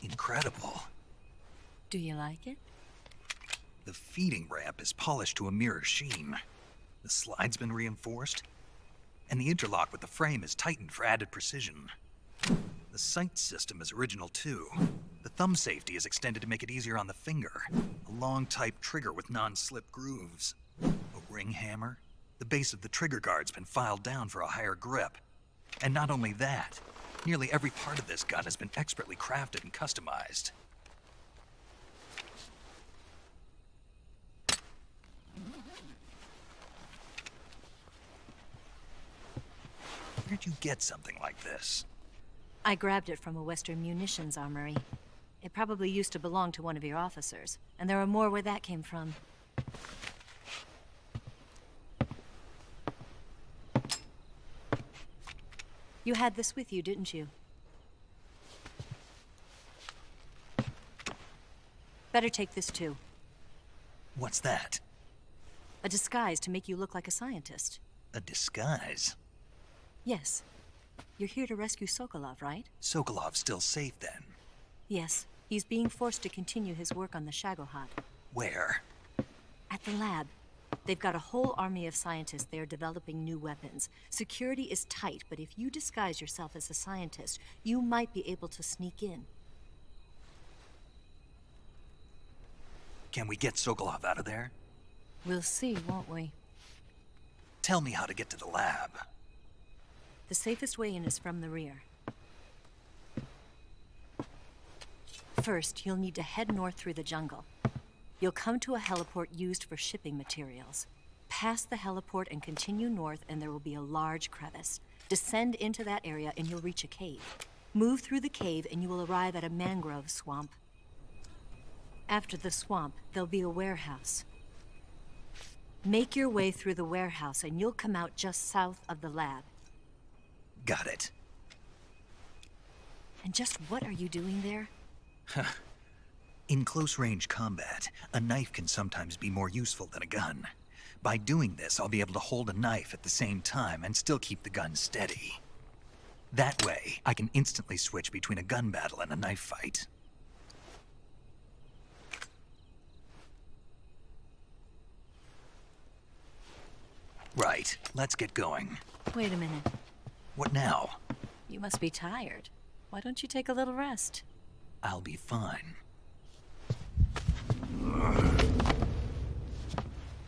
Speaker 1: Incredible.
Speaker 13: Do you like it?
Speaker 1: The feeding ramp is polished to a mirror sheen. The slide's been reinforced, and the interlock with the frame is tightened for added precision. The sight system is original too. The thumb safety is extended to make it easier on the finger. A long type trigger with non-slip grooves. A ring hammer. The base of the trigger guard's been filed down for a higher grip. And not only that, nearly every part of this gun has been expertly crafted and customized. Where'd you get something like this?
Speaker 13: I grabbed it from a Western munitions armory. It probably used to belong to one of your officers, and there are more where that came from. You had this with you, didn't you? Better take this too.
Speaker 1: What's that?
Speaker 13: A disguise to make you look like a scientist.
Speaker 1: A disguise?
Speaker 13: Yes. You're here to rescue Sokolov, right?
Speaker 1: Sokolov's still safe then?
Speaker 13: Yes. He's being forced to continue his work on the Shagohod.
Speaker 1: Where?
Speaker 13: At the lab. They've got a whole army of scientists there developing new weapons. Security is tight, but if you disguise yourself as a scientist, you might be able to sneak in.
Speaker 1: Can we get Sokolov out of there?
Speaker 13: We'll see, won't we?
Speaker 1: Tell me how to get to the lab.
Speaker 13: The safest way in is from the rear. First, you'll need to head north through the jungle. You'll come to a heliport used for shipping materials. Pass the heliport and continue north, and there will be a large crevice. Descend into that area and you'll reach a cave. Move through the cave and you will arrive at a mangrove swamp. After the swamp, there'll be a warehouse. Make your way through the warehouse and you'll come out just south of the lab.
Speaker 1: Got it.
Speaker 13: And just what are you doing there?
Speaker 1: In close-range combat, a knife can sometimes be more useful than a gun. By doing this, I'll be able to hold a knife at the same time and still keep the gun steady. That way, I can instantly switch between a gun battle and a knife fight. Right, let's get going.
Speaker 13: Wait a minute.
Speaker 1: What now?
Speaker 13: You must be tired. Why don't you take a little rest?
Speaker 1: I'll be fine.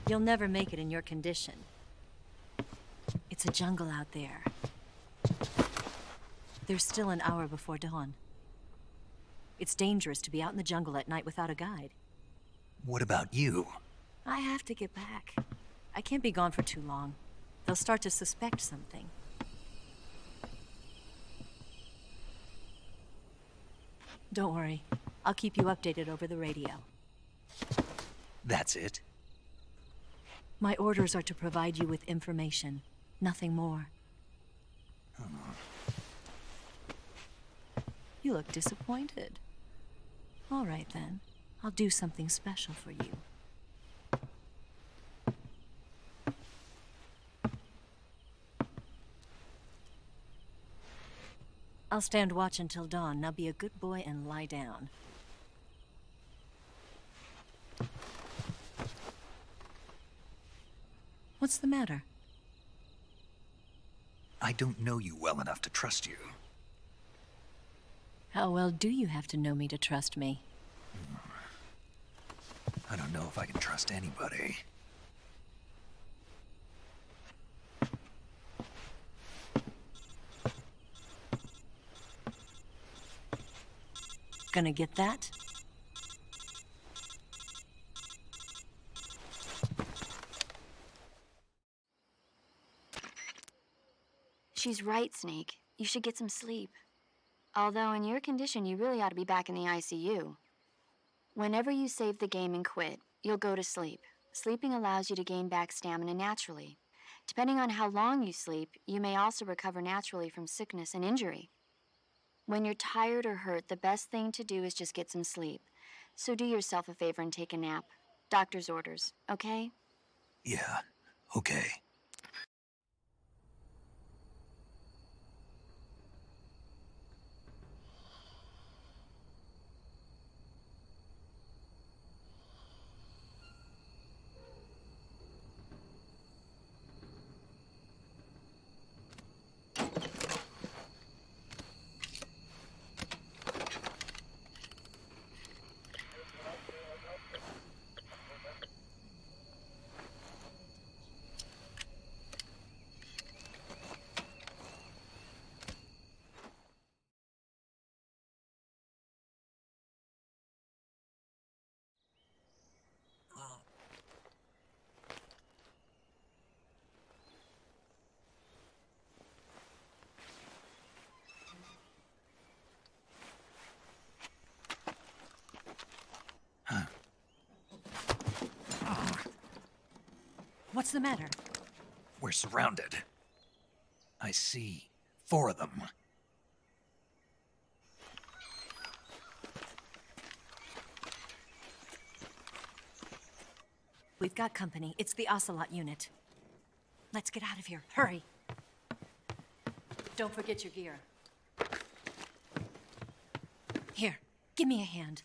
Speaker 13: You'll never make it in your condition. It's a jungle out there. There's still an hour before dawn. It's dangerous to be out in the jungle at night without a guide.
Speaker 1: What about you?
Speaker 13: I have to get back. I can't be gone for too long. They'll start to suspect something. Don't worry. I'll keep you updated over the radio.
Speaker 1: That's it?
Speaker 13: My orders are to provide you with information, nothing more. You look disappointed. All right, then. I'll do something special for you. I'll stand watch until dawn. Now be a good boy and lie down. What's the matter?
Speaker 1: I don't know you well enough to trust you.
Speaker 13: How well do you have to know me to trust me?
Speaker 1: I don't know if I can trust anybody.
Speaker 13: Gonna get that?
Speaker 5: She's right, Snake. You should get some sleep. Although in your condition, you really ought to be back in the ICU. Whenever you save the game and quit, you'll go to sleep. Sleeping allows you to gain back stamina naturally. Depending on how long you sleep, you may also recover naturally from sickness and injury. When you're tired or hurt, the best thing to do is just get some sleep. So do yourself a favor and take a nap. Doctor's orders, okay?
Speaker 1: Yeah, okay.
Speaker 13: What's the matter?
Speaker 1: We're surrounded. I see 4 of them.
Speaker 13: We've got company. It's the Ocelot unit. Let's get out of here. Hurry. Don't forget your gear. Here, give me a hand.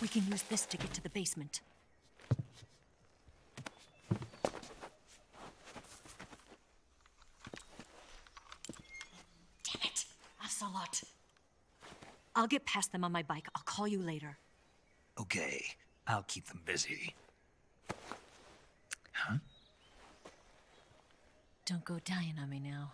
Speaker 13: We can use this to get to the basement. Damn it! Ocelot. I'll get past them on my bike. I'll call you later.
Speaker 1: Okay, I'll keep them busy. Huh?
Speaker 13: Don't go dying on me now.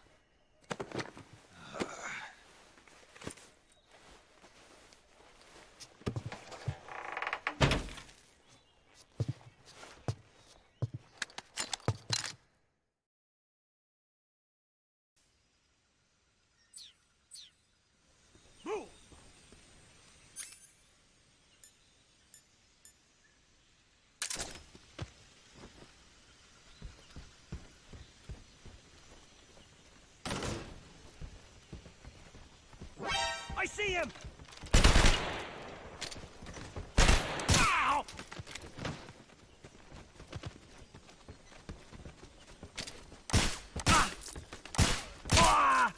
Speaker 9: I see him!
Speaker 7: Ow!
Speaker 9: Ah! Ah!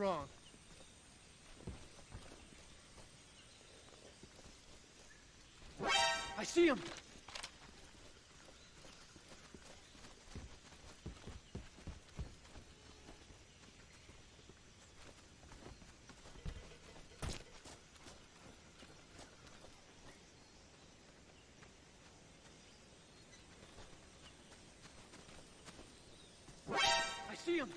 Speaker 7: wrong. I see him! I see him!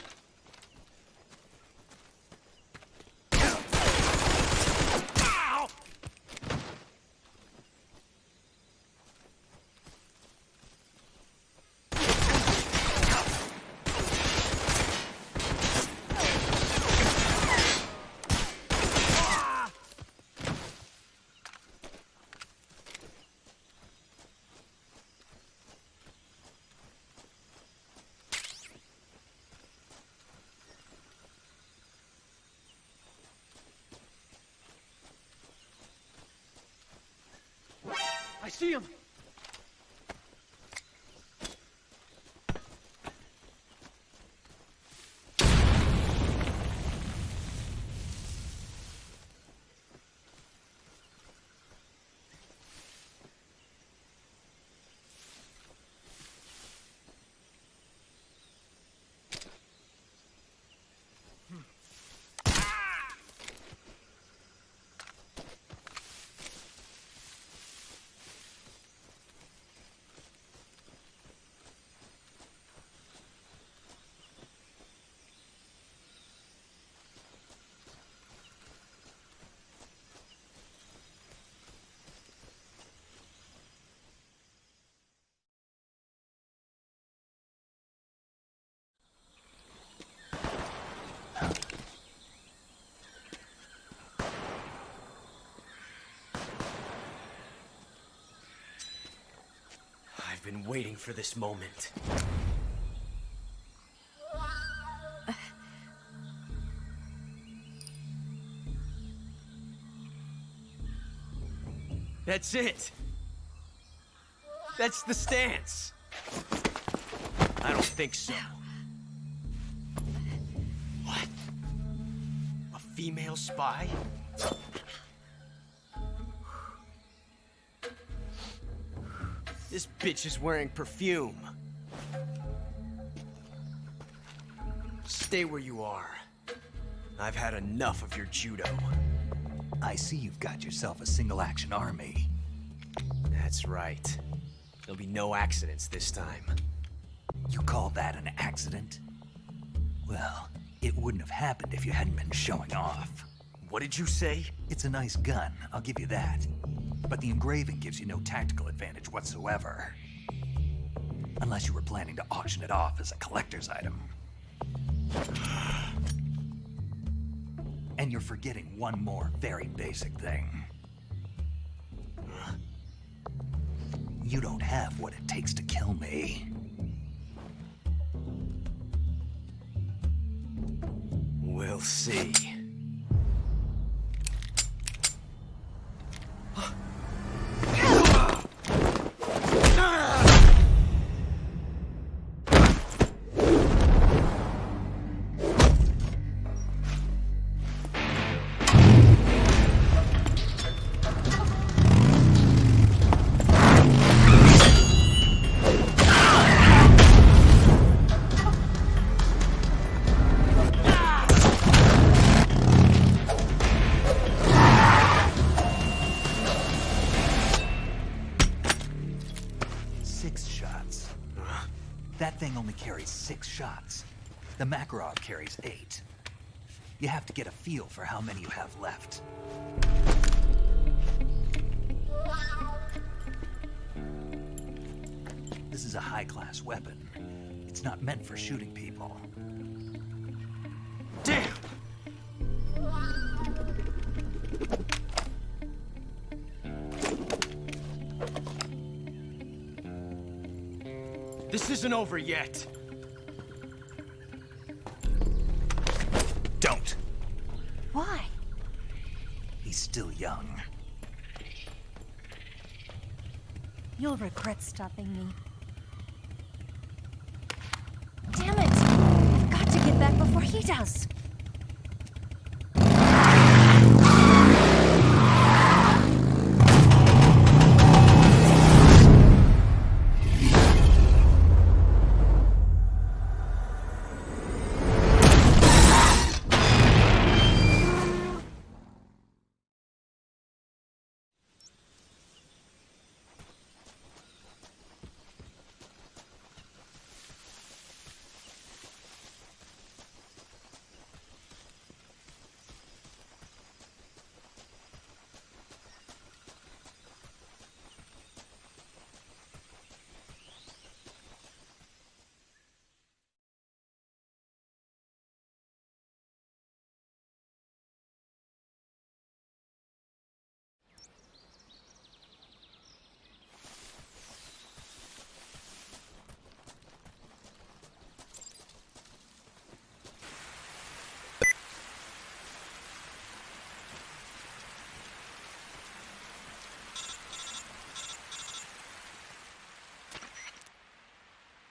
Speaker 7: I see him!
Speaker 9: I've been waiting for this moment. That's it! That's the stance! I don't think so. What? A female spy? This bitch is wearing perfume. Stay where you are. I've had enough of your judo.
Speaker 1: I see you've got yourself a single-action army.
Speaker 9: That's right. There'll be no accidents this time.
Speaker 1: You call that an accident? Well, it wouldn't have happened if you hadn't been showing off.
Speaker 9: What did you say?
Speaker 1: It's a nice gun, I'll give you that. But the engraving gives you no tactical advantage whatsoever. Unless you were planning to auction it off as a collector's item. And you're forgetting one more very basic thing. You don't have what it takes to kill me.
Speaker 9: We'll see.
Speaker 1: That thing only carries 6 shots. The Makarov carries 8. You have to get a feel for how many you have left. This is a high-class weapon. It's not meant for shooting people.
Speaker 9: Damn! This isn't over yet.
Speaker 1: Don't.
Speaker 13: Why?
Speaker 1: He's still young.
Speaker 13: You'll regret stopping me. Damn it! I've got to get back before he does.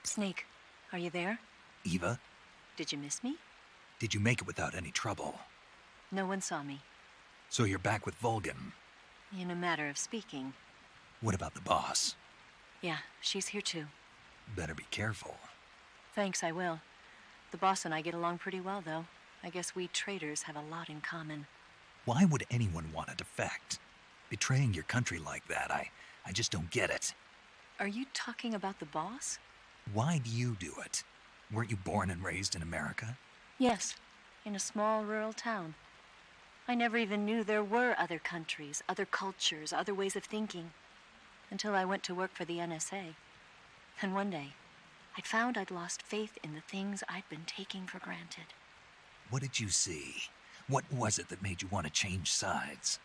Speaker 13: Snake, are you there?
Speaker 1: Eva,
Speaker 13: Did you miss me?
Speaker 1: did you make it without any trouble?
Speaker 13: No one saw me.
Speaker 1: So you're back with Vulcan.
Speaker 13: In a matter of speaking.
Speaker 1: What about the boss?
Speaker 13: Yeah, she's here too.
Speaker 1: Better be careful.
Speaker 13: Thanks, I will. The boss and I get along pretty well, though. I guess we traders have a lot in common.
Speaker 1: Why would anyone want to defect? Betraying your country like that, I just don't get it.
Speaker 13: Are you talking about the boss?
Speaker 1: Why do you do it? Weren't you born and raised in America?
Speaker 13: Yes, in a small rural town. I never even knew there were other countries, other cultures, other ways of thinking. Until I went to work for the NSA. And one day, I'd found I'd lost faith in the things I'd been taking for granted.
Speaker 1: What did you see? What was it that made you want to change sides?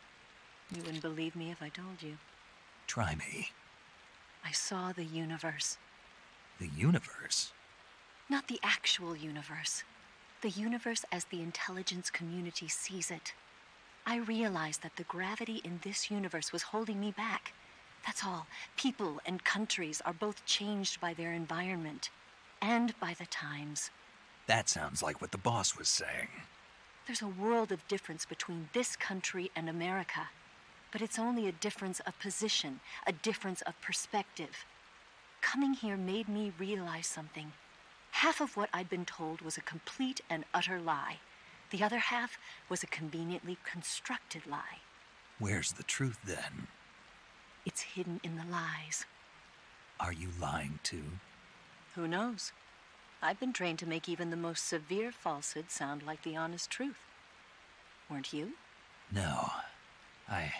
Speaker 13: You wouldn't believe me if I told you.
Speaker 1: Try me.
Speaker 13: I saw the universe.
Speaker 1: The universe?
Speaker 13: Not the actual universe. The universe as the intelligence community sees it. I realized that the gravity in this universe was holding me back. That's all. People and countries are both changed by their environment and by the times.
Speaker 1: That sounds like what the boss was saying.
Speaker 13: There's a world of difference between this country and America. But it's only a difference of position, a difference of perspective. Coming here made me realize something. Half of what I'd been told was a complete and utter lie. The other half was a conveniently constructed lie.
Speaker 1: Where's the truth then?
Speaker 13: It's hidden in the lies.
Speaker 1: Are you lying too?
Speaker 13: Who knows? I've been trained to make even the most severe falsehood sound like the honest truth. Weren't you?
Speaker 1: No. I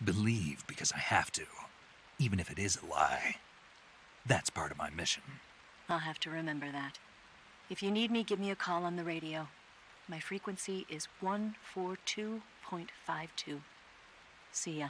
Speaker 1: believe because I have to, even if it is a lie. That's part of my mission.
Speaker 13: I'll have to remember that. If you need me, give me a call on the radio. My frequency is 142.52. See ya.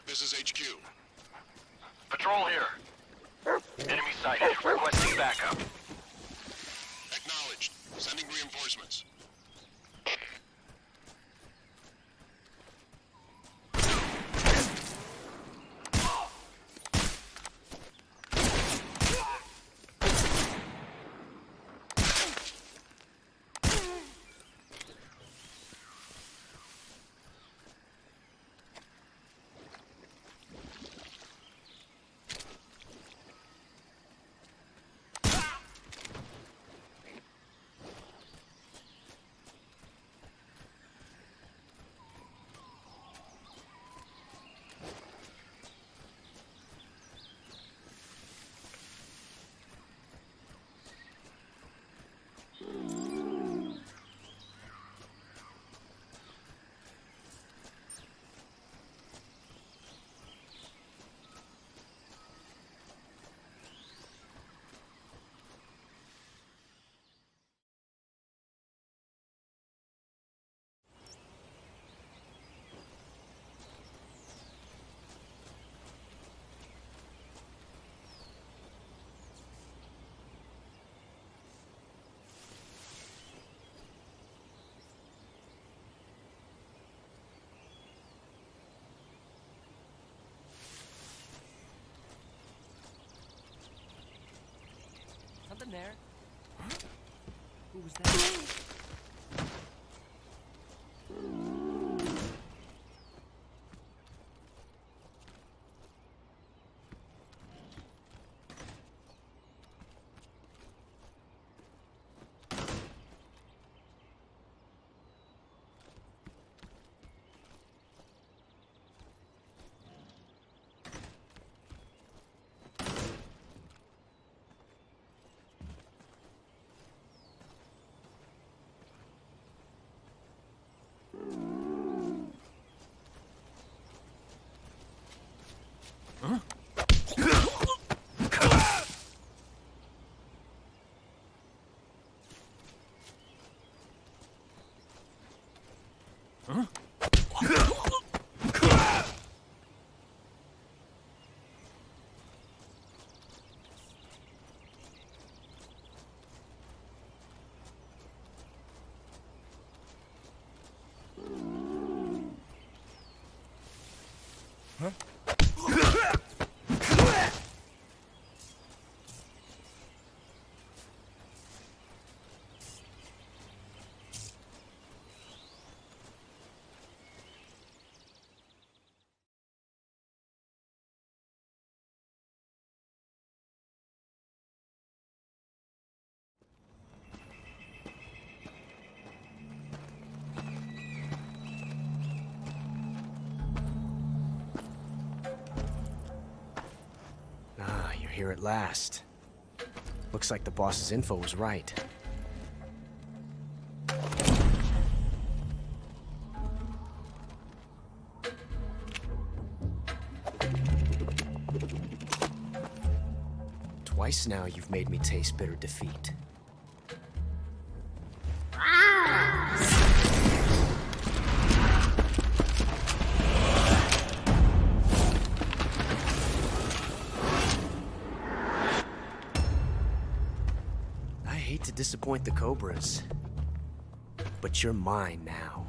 Speaker 14: This is HQ.
Speaker 4: Patrol here. Enemy sighted. Requesting backup.
Speaker 14: Acknowledged. Sending reinforcements.
Speaker 9: in there. Who was that? Here at last. Looks like the boss's info was right. Twice now you've made me taste bitter defeat. To disappoint the Cobras, but you're mine now.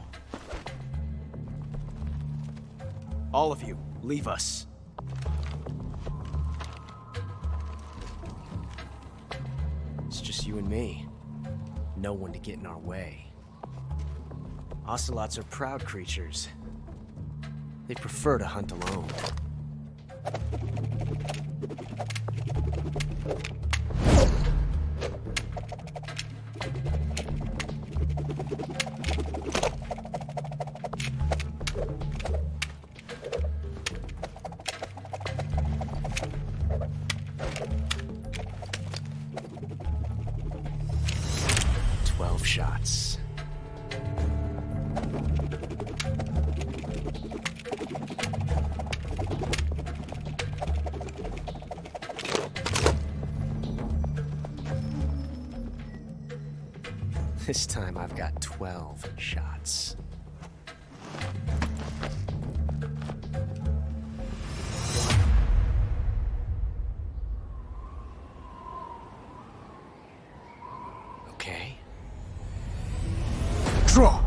Speaker 9: All of you, leave us. It's just you and me. No one to get in our way. Ocelots are proud creatures. They prefer to hunt alone. Shots. This time I've got 12 shots. Okay. Draw!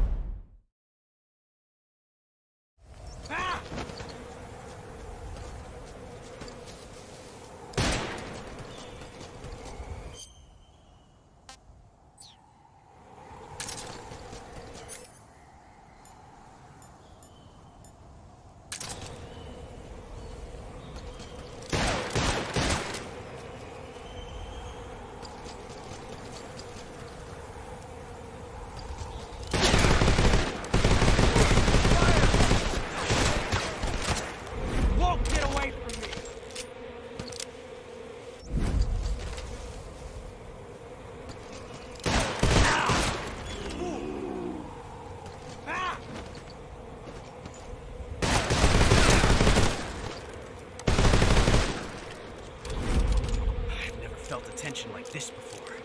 Speaker 9: Like this before.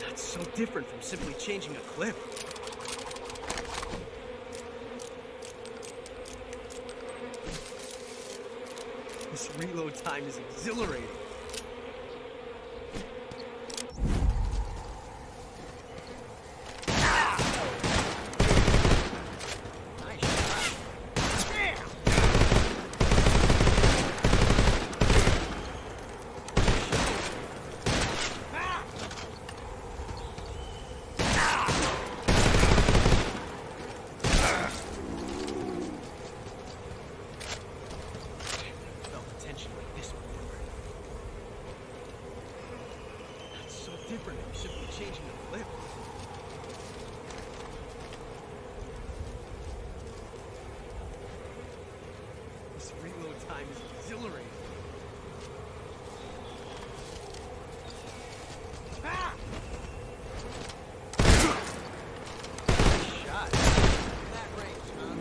Speaker 9: That's so different from simply changing a clip. This reload time is exhilarating. different from simply changing a blip. This reload time is exhilarating. Ah! Shot. That range, huh?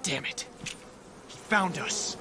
Speaker 9: Damn it. He found us.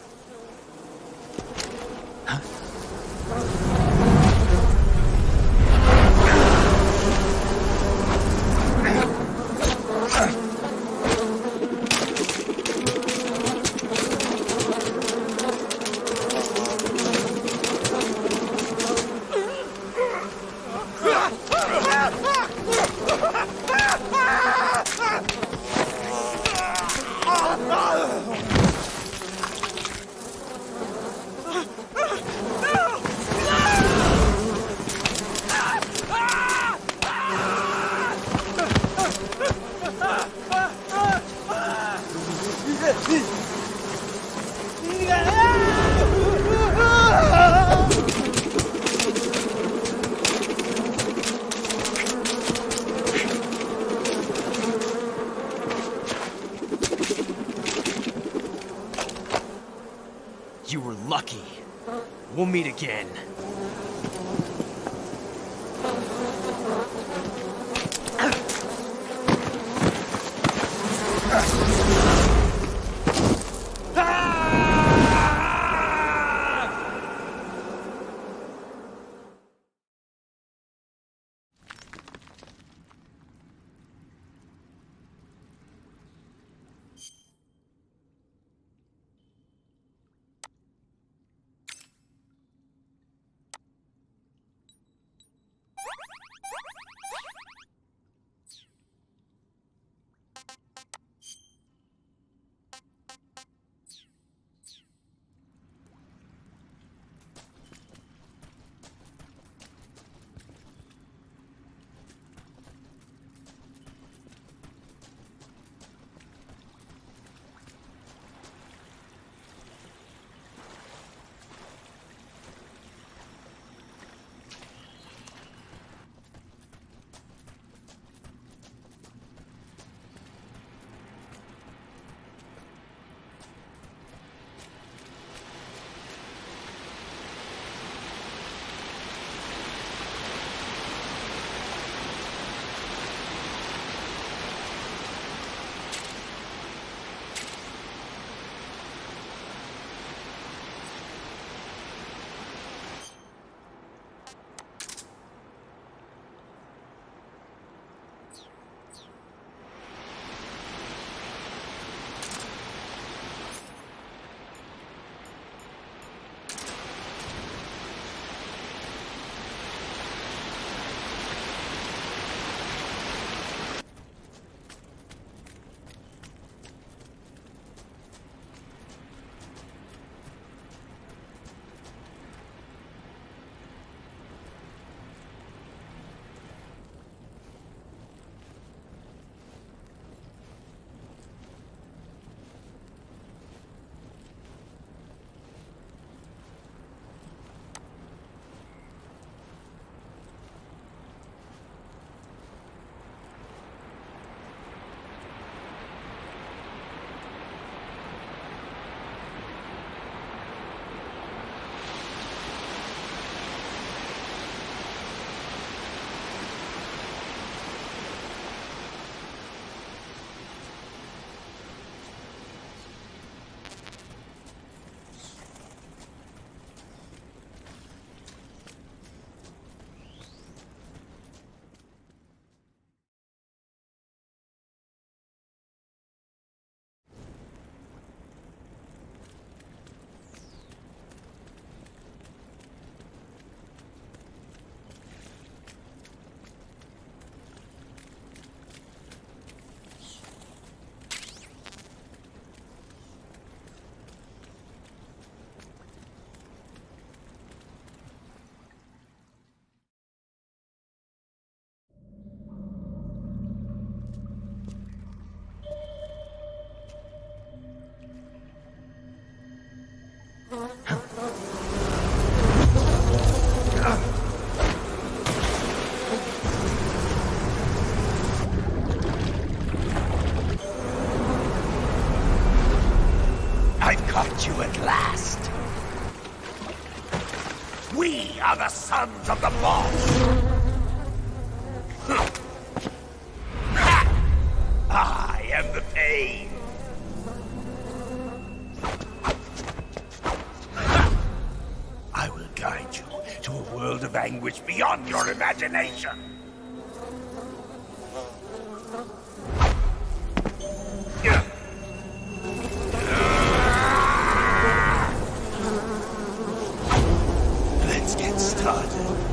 Speaker 9: You were lucky. We'll meet again.
Speaker 15: find you at last. We are the sons of the boss. I am the pain. I will guide you to a world of anguish beyond your imagination. Let's get started.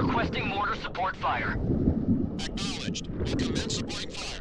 Speaker 3: Requesting mortar support fire.
Speaker 14: Acknowledged. Commence supporting fire.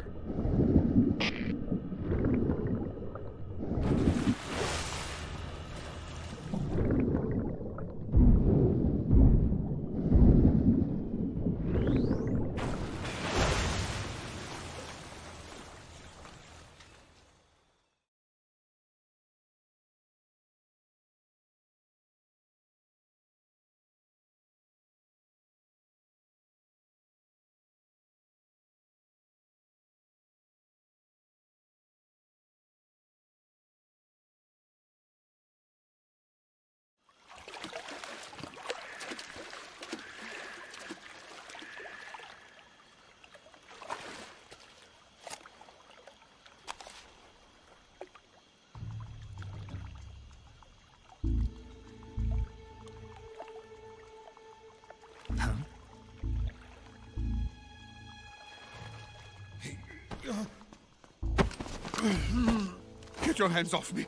Speaker 8: Get your hands off me.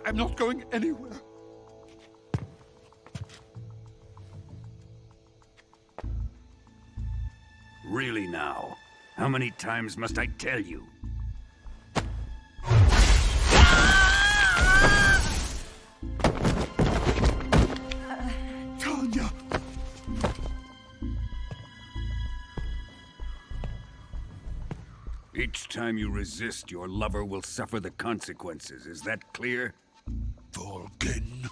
Speaker 8: I'm not going anywhere.
Speaker 11: Really now? How many times must I tell you?
Speaker 8: Tanya!
Speaker 11: Each time you resist, your lover will suffer the consequences. Is that clear?
Speaker 8: Vulcan.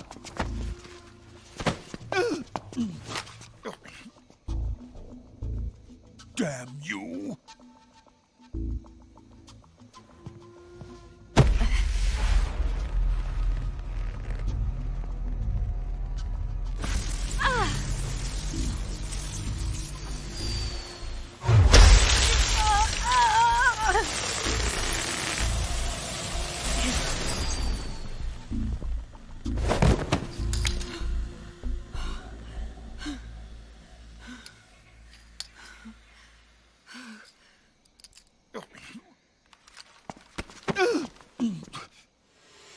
Speaker 8: Damn you!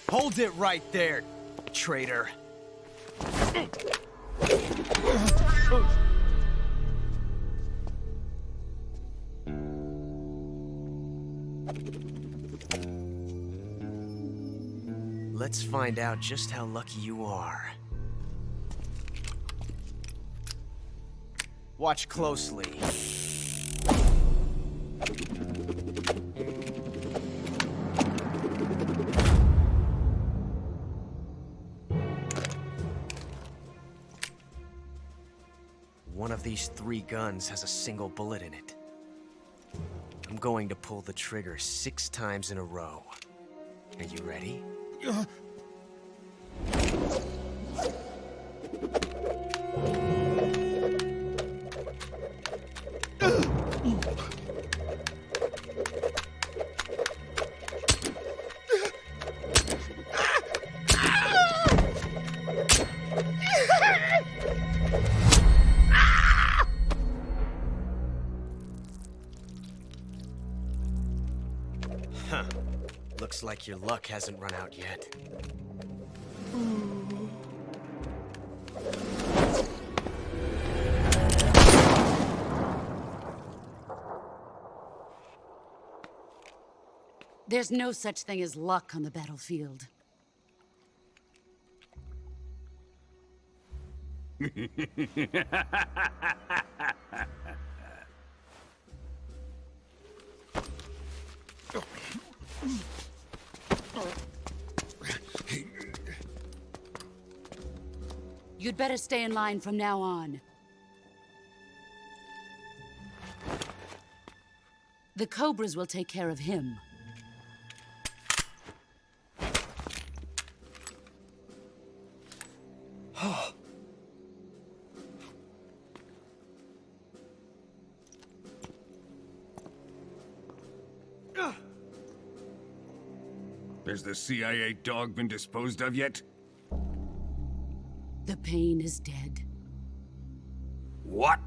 Speaker 9: Hold it right there, traitor. Let's find out just how lucky you are. Watch closely. One of these 3 guns has a single bullet in it. I'm going to pull the trigger 6 times in a row. Are you ready? Huh. Looks like your luck hasn't run out yet.
Speaker 6: There's no such thing as luck on the battlefield. You'd better stay in line from now on. The Cobras will take care of him.
Speaker 11: Has the CIA dog been disposed of yet?
Speaker 6: The pain is dead.
Speaker 11: What?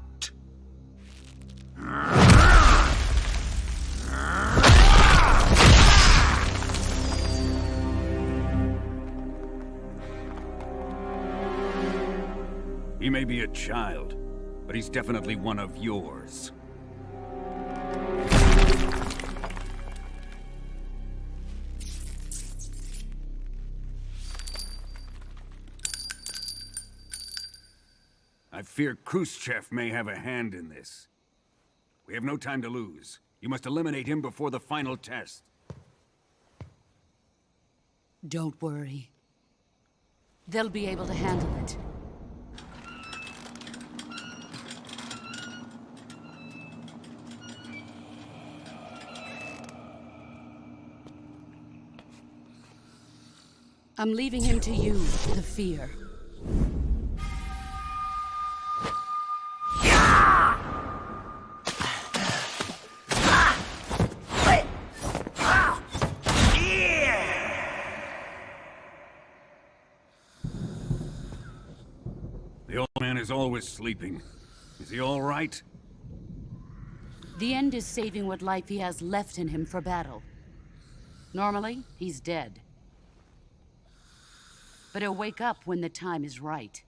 Speaker 11: He may be a child, but he's definitely one of yours. I fear Khrushchev may have a hand in this. We have no time to lose. You must eliminate him before the final test.
Speaker 6: Don't worry. They'll be able to handle it. I'm leaving him to you, the fear.
Speaker 11: The old man is always sleeping. Is he all right?
Speaker 6: The end is saving what life he has left in him for battle. Normally, he's dead. But he'll wake up when the time is right.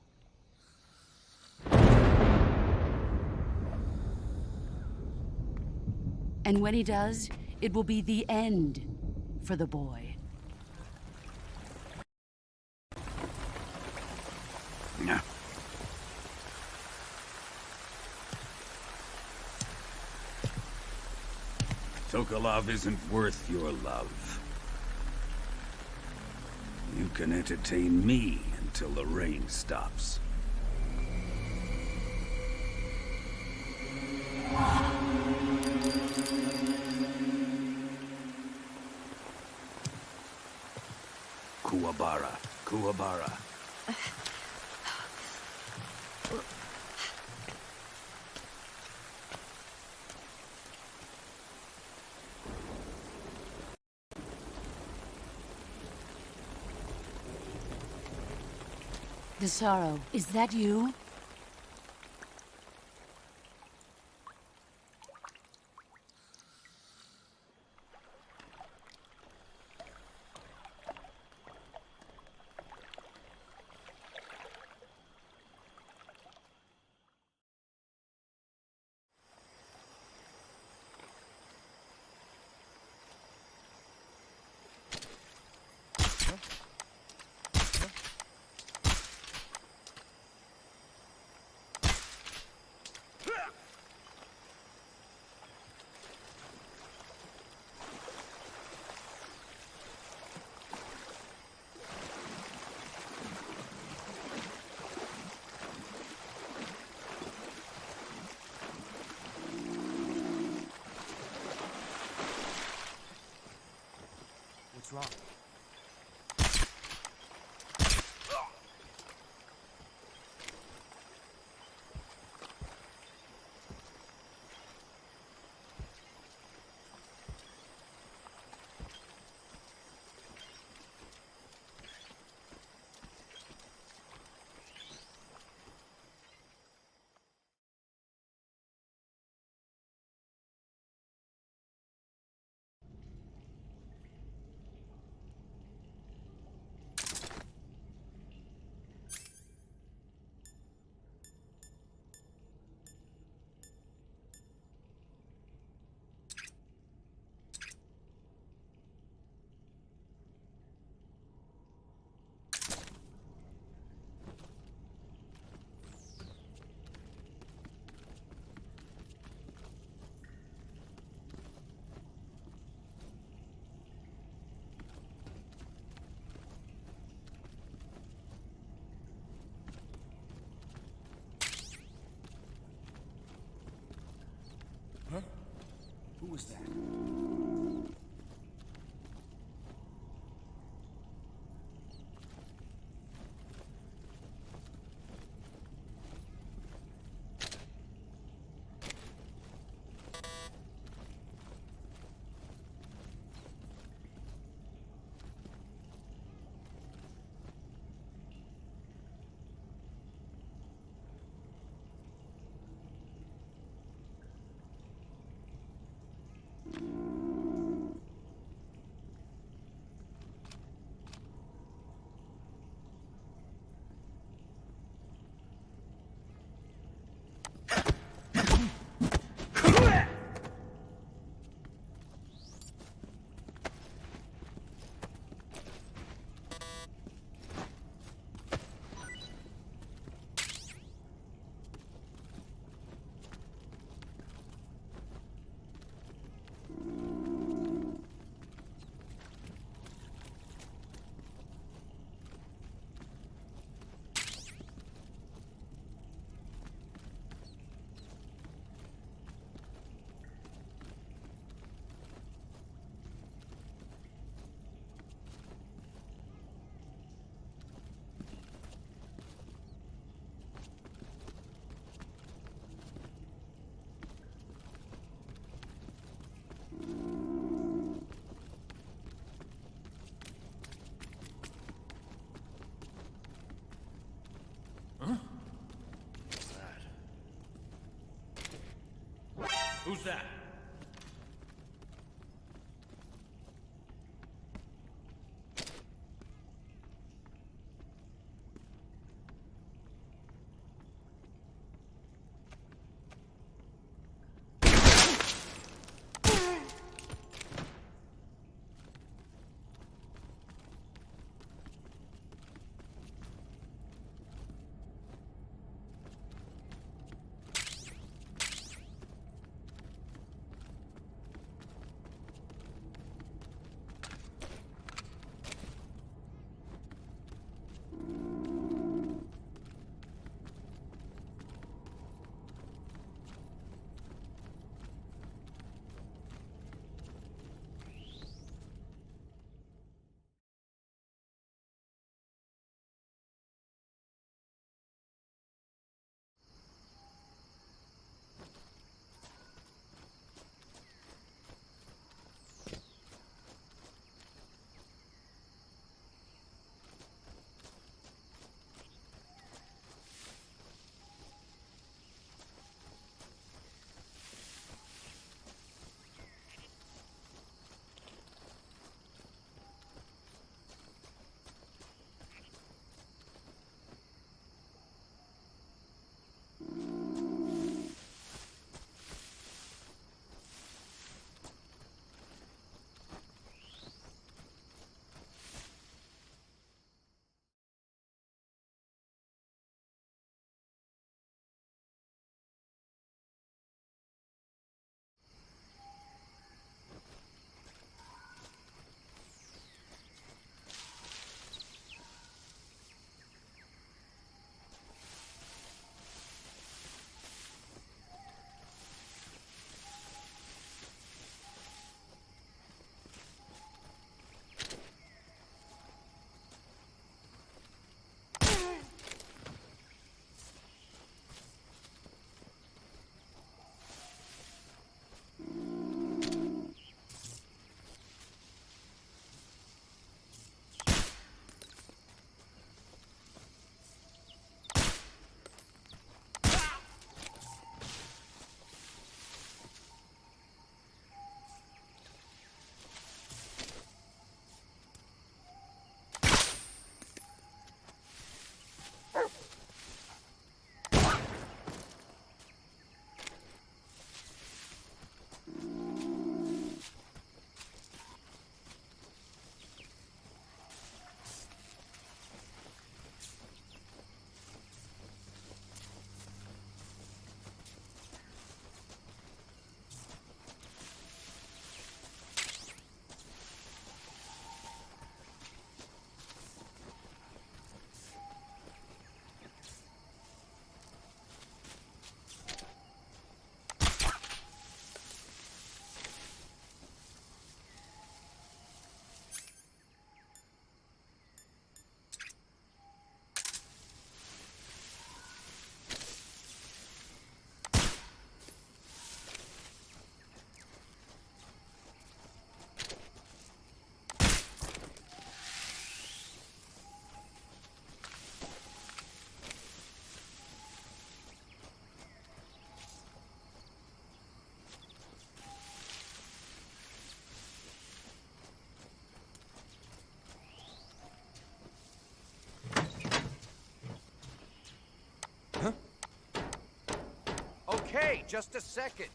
Speaker 6: And when he does, it will be the end for the boy.
Speaker 11: Yeah. Sokolov isn't worth your love. You can entertain me until the rain stops. Kuwabara, Kuwabara.
Speaker 6: The sorrow, is that you?
Speaker 9: What's wrong? Huh? Who was that?
Speaker 7: Who's that?
Speaker 9: Okay, just a second.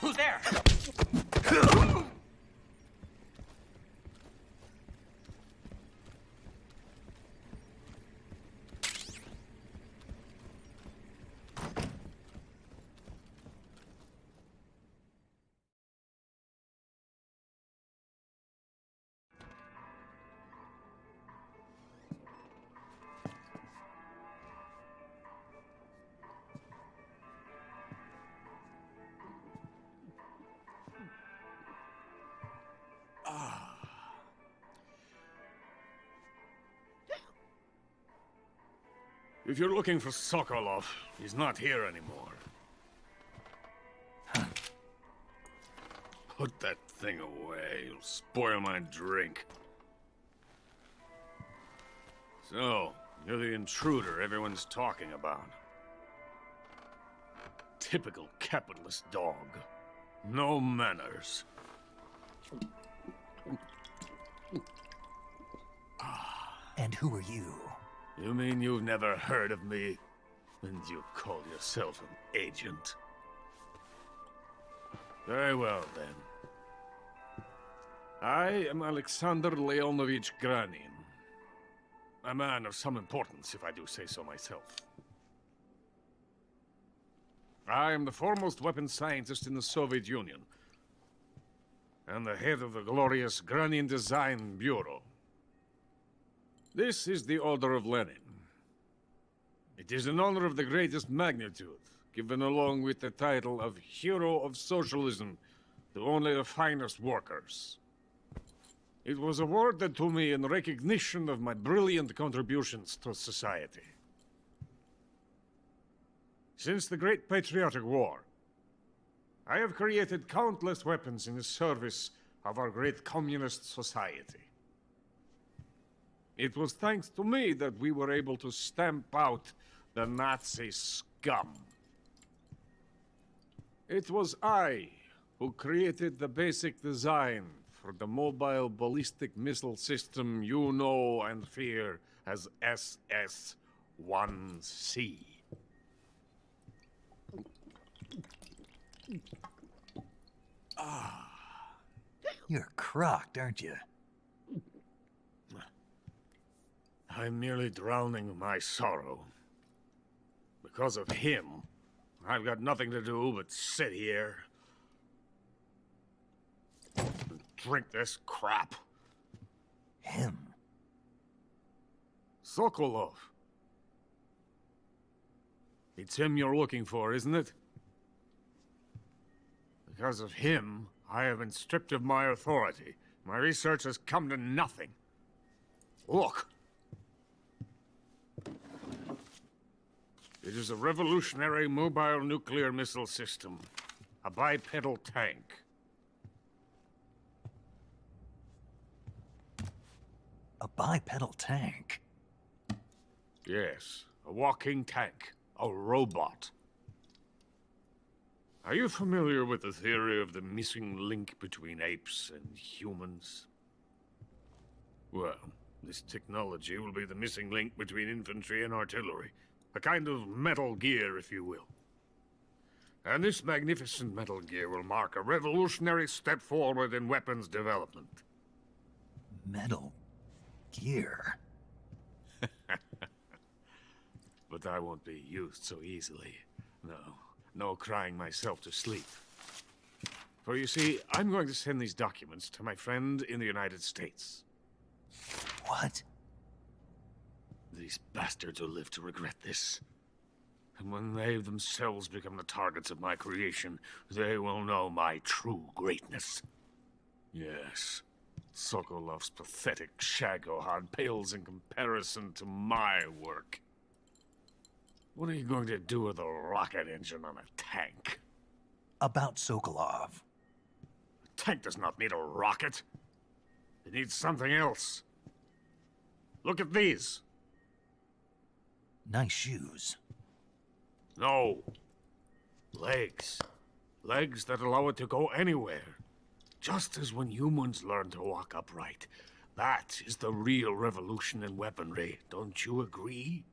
Speaker 3: Who's there?
Speaker 11: If you're looking for Sokolov, he's not here anymore. Put that thing away. You'll spoil my drink. So, you're the intruder everyone's talking about. Typical capitalist dog. No manners.
Speaker 1: And who are you?
Speaker 11: You mean you've never heard of me? And you call yourself an agent? Very well, then.
Speaker 16: I am Alexander Leonovich Granin. A man of some importance, if I do say so myself. I am the foremost weapons scientist in the Soviet Union, and the head of the glorious Granin Design Bureau. This is the Order of Lenin. It is an honor of the greatest magnitude, given along with the title of Hero of Socialism to only the finest workers. It was awarded to me in recognition of my brilliant contributions to society. Since the Great Patriotic War, I have created countless weapons in the service of our great communist society. It was thanks to me that we were able to stamp out the Nazi scum. It was I who created the basic design for the mobile ballistic missile system you know and fear as SS-1C.
Speaker 1: You're crocked, aren't you?
Speaker 16: I'm merely drowning my sorrow. Because of him, I've got nothing to do but sit here and drink this crap.
Speaker 1: Him?
Speaker 16: Sokolov. It's him you're looking for, isn't it? Because of him, I have been stripped of my authority. My research has come to nothing. Look. It is a revolutionary mobile nuclear missile system. A bipedal tank.
Speaker 1: A bipedal tank?
Speaker 16: Yes, a walking tank. A robot. Are you familiar with the theory of the missing link between apes and humans? Well, this technology will be the missing link between infantry and artillery. A kind of Metal Gear, if you will. And this magnificent Metal Gear will mark a revolutionary step forward in weapons development.
Speaker 1: Metal Gear?
Speaker 16: But I won't be used so easily. No crying myself to sleep. For you see, I'm going to send these documents to my friend in the United States.
Speaker 1: What?
Speaker 16: These bastards will live to regret this. And when they themselves become the targets of my creation, they will know my true greatness. Yes, Sokolov's pathetic Shagohod pales in comparison to my work. What are you going to do with a rocket engine on a tank?
Speaker 1: About Sokolov.
Speaker 16: A tank does not need a rocket. It needs something else. Look at these.
Speaker 1: Nice shoes.
Speaker 16: No. Legs. Legs that allow it to go anywhere. Just as when humans learn to walk upright. That is the real revolution in weaponry. Don't you agree?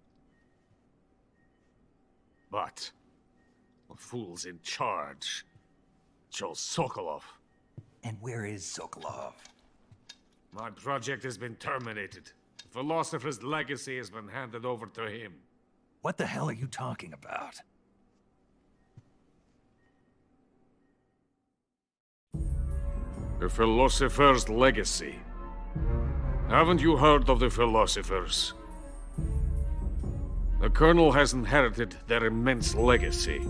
Speaker 16: But the fool's in charge. Chose Sokolov.
Speaker 1: And where is Sokolov?
Speaker 16: My project has been terminated. The philosopher's legacy has been handed over to him.
Speaker 1: What the hell are you talking about?
Speaker 16: The philosopher's legacy. Haven't you heard of the philosophers? The Colonel has inherited their immense legacy.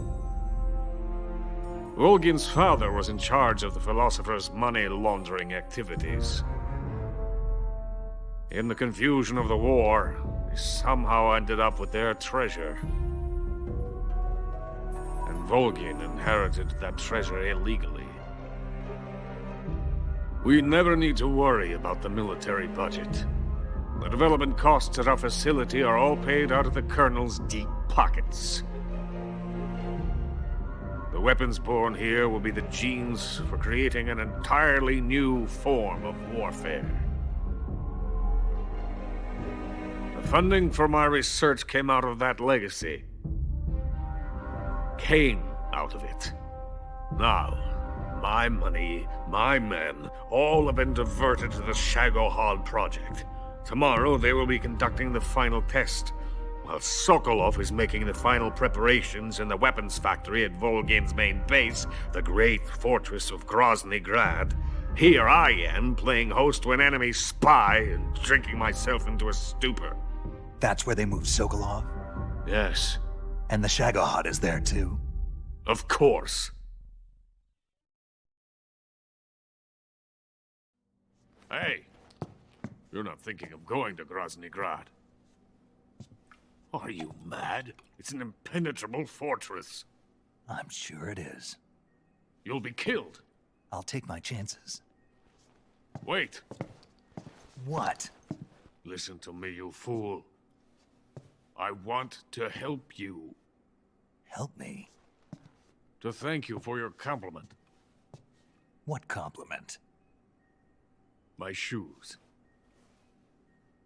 Speaker 16: Volgin's father was in charge of the philosophers' money laundering activities. In the confusion of the war, they somehow ended up with their treasure. And Volgin inherited that treasure illegally. We never need to worry about the military budget. The development costs at our facility are all paid out of the Colonel's deep pockets. The weapons born here will be the genes for creating an entirely new form of warfare. The funding for my research came out of that legacy. Came out of it. Now, My money, my men, all have been diverted to the Shagohod project. Tomorrow they will be conducting the final test, while Sokolov is making the final preparations in the weapons factory at Volgin's main base, the great fortress of Grozny Grad. Here I am, playing host to an enemy spy and drinking myself into a stupor.
Speaker 1: That's where they moved Sokolov?
Speaker 16: Yes.
Speaker 1: And the Shagohod is there too?
Speaker 16: Of course. Hey, you're not thinking of going to Grozny Grad. Are you mad? It's an impenetrable fortress.
Speaker 1: I'm sure it is.
Speaker 16: You'll be killed.
Speaker 1: I'll take my chances.
Speaker 16: Wait.
Speaker 1: What?
Speaker 16: Listen to me, you fool. I want to help you.
Speaker 1: Help me?
Speaker 16: To thank you for your compliment.
Speaker 1: What compliment?
Speaker 16: My shoes.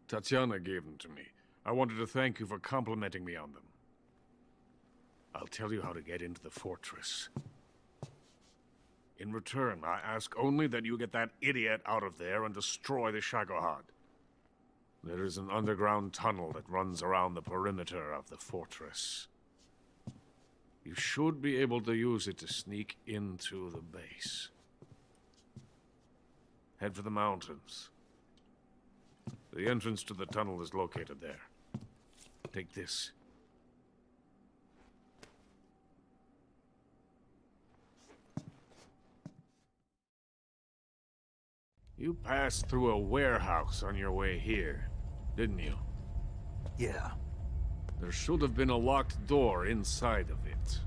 Speaker 16: Tatiana gave them to me. I wanted to thank you for complimenting me on them. I'll tell you how to get into the fortress. In return, I ask only that you get that idiot out of there and destroy the Shagohod. There is an underground tunnel that runs around the perimeter of the fortress. You should be able to use it to sneak into the base. Head for the mountains. The entrance to the tunnel is located there. Take this. You passed through a warehouse on your way here, didn't you?
Speaker 1: Yeah.
Speaker 16: There should have been a locked door inside of it.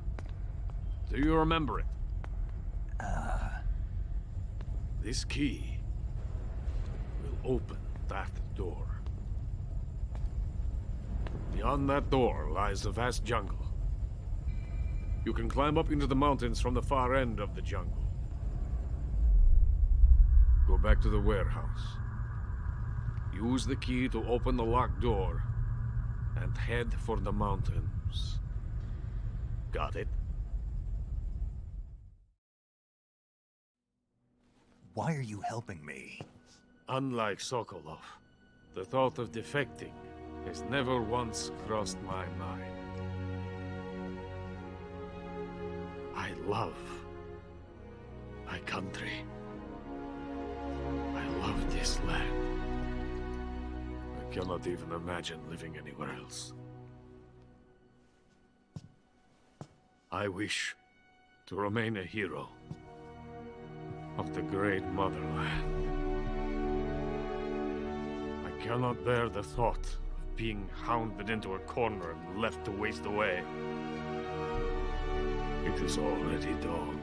Speaker 16: Do you remember it? This key will open that door. Beyond that door lies the vast jungle. You can climb up into the mountains from the far end of the jungle. Go back to the warehouse. Use the key to open the locked door and head for the mountains. Got it?
Speaker 1: Why are you helping me?
Speaker 16: Unlike Sokolov, the thought of defecting has never once crossed my mind. I love my country. I love this land. I cannot even imagine living anywhere else. I wish to remain a hero of the great motherland. I cannot bear the thought of being hounded into a corner and left to waste away. It is already dawn.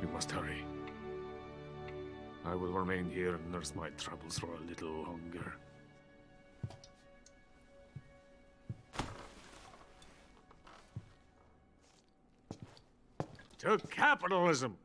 Speaker 16: We must hurry. I will remain here and nurse my troubles for a little longer. To capitalism!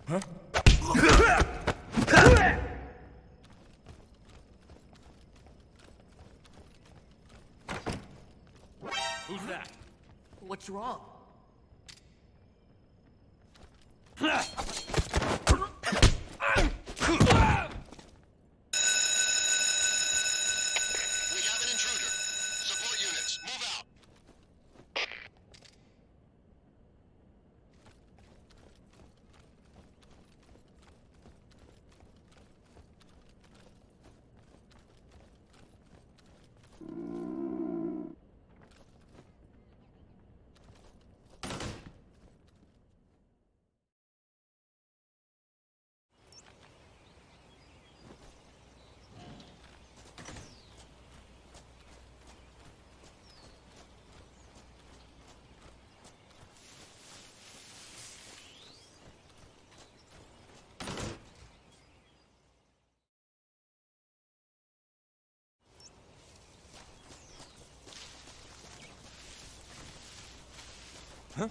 Speaker 7: Who's that?
Speaker 17: What's wrong?
Speaker 9: Huh?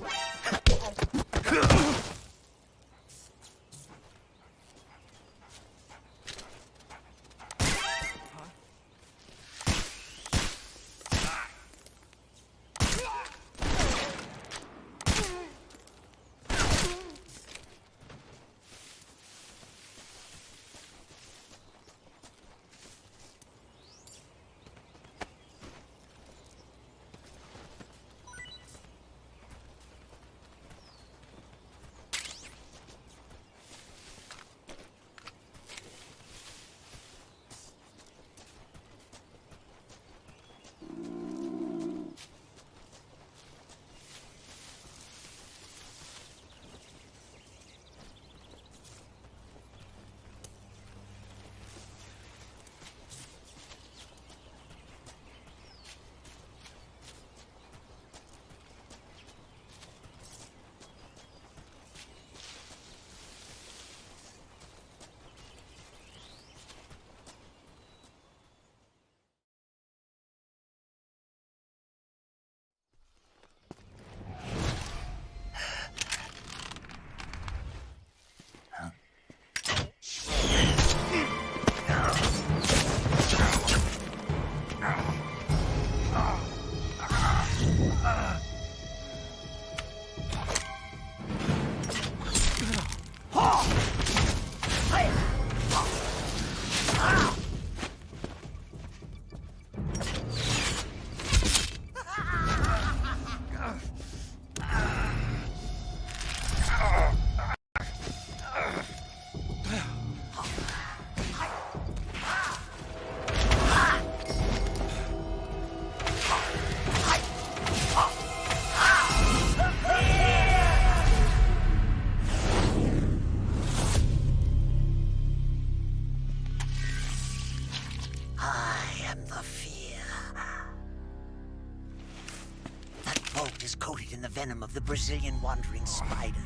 Speaker 10: Coated in the venom of the Brazilian wandering spider.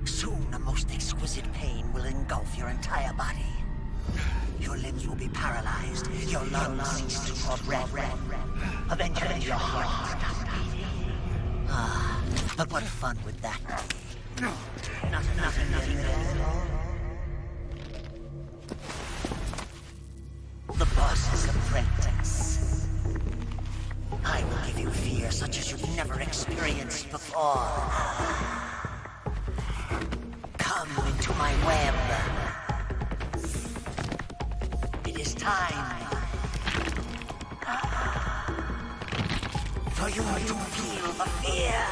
Speaker 10: Soon a most exquisite pain will engulf your entire body. Your limbs will be paralyzed, your lungs cease to draw breath. Eventually your heart will stop beating. Ah, but what fun would that be? Nothing at all. The boss's apprentice. I will give you fear such as you've never experienced before. Come into my web. It is time for you to feel the fear.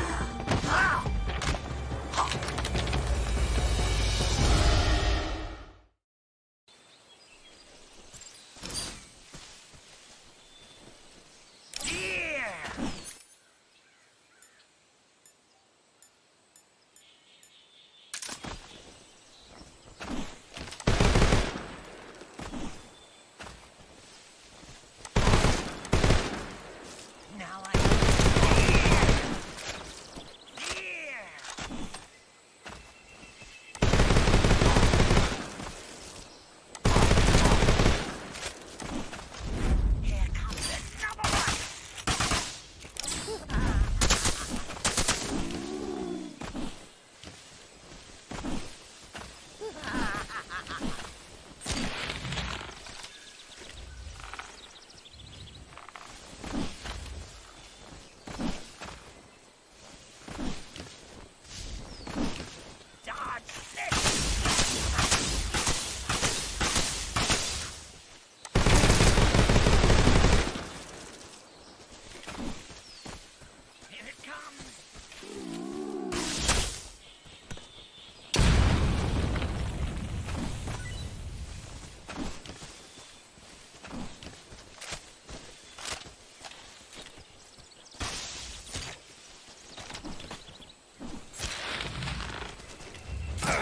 Speaker 10: The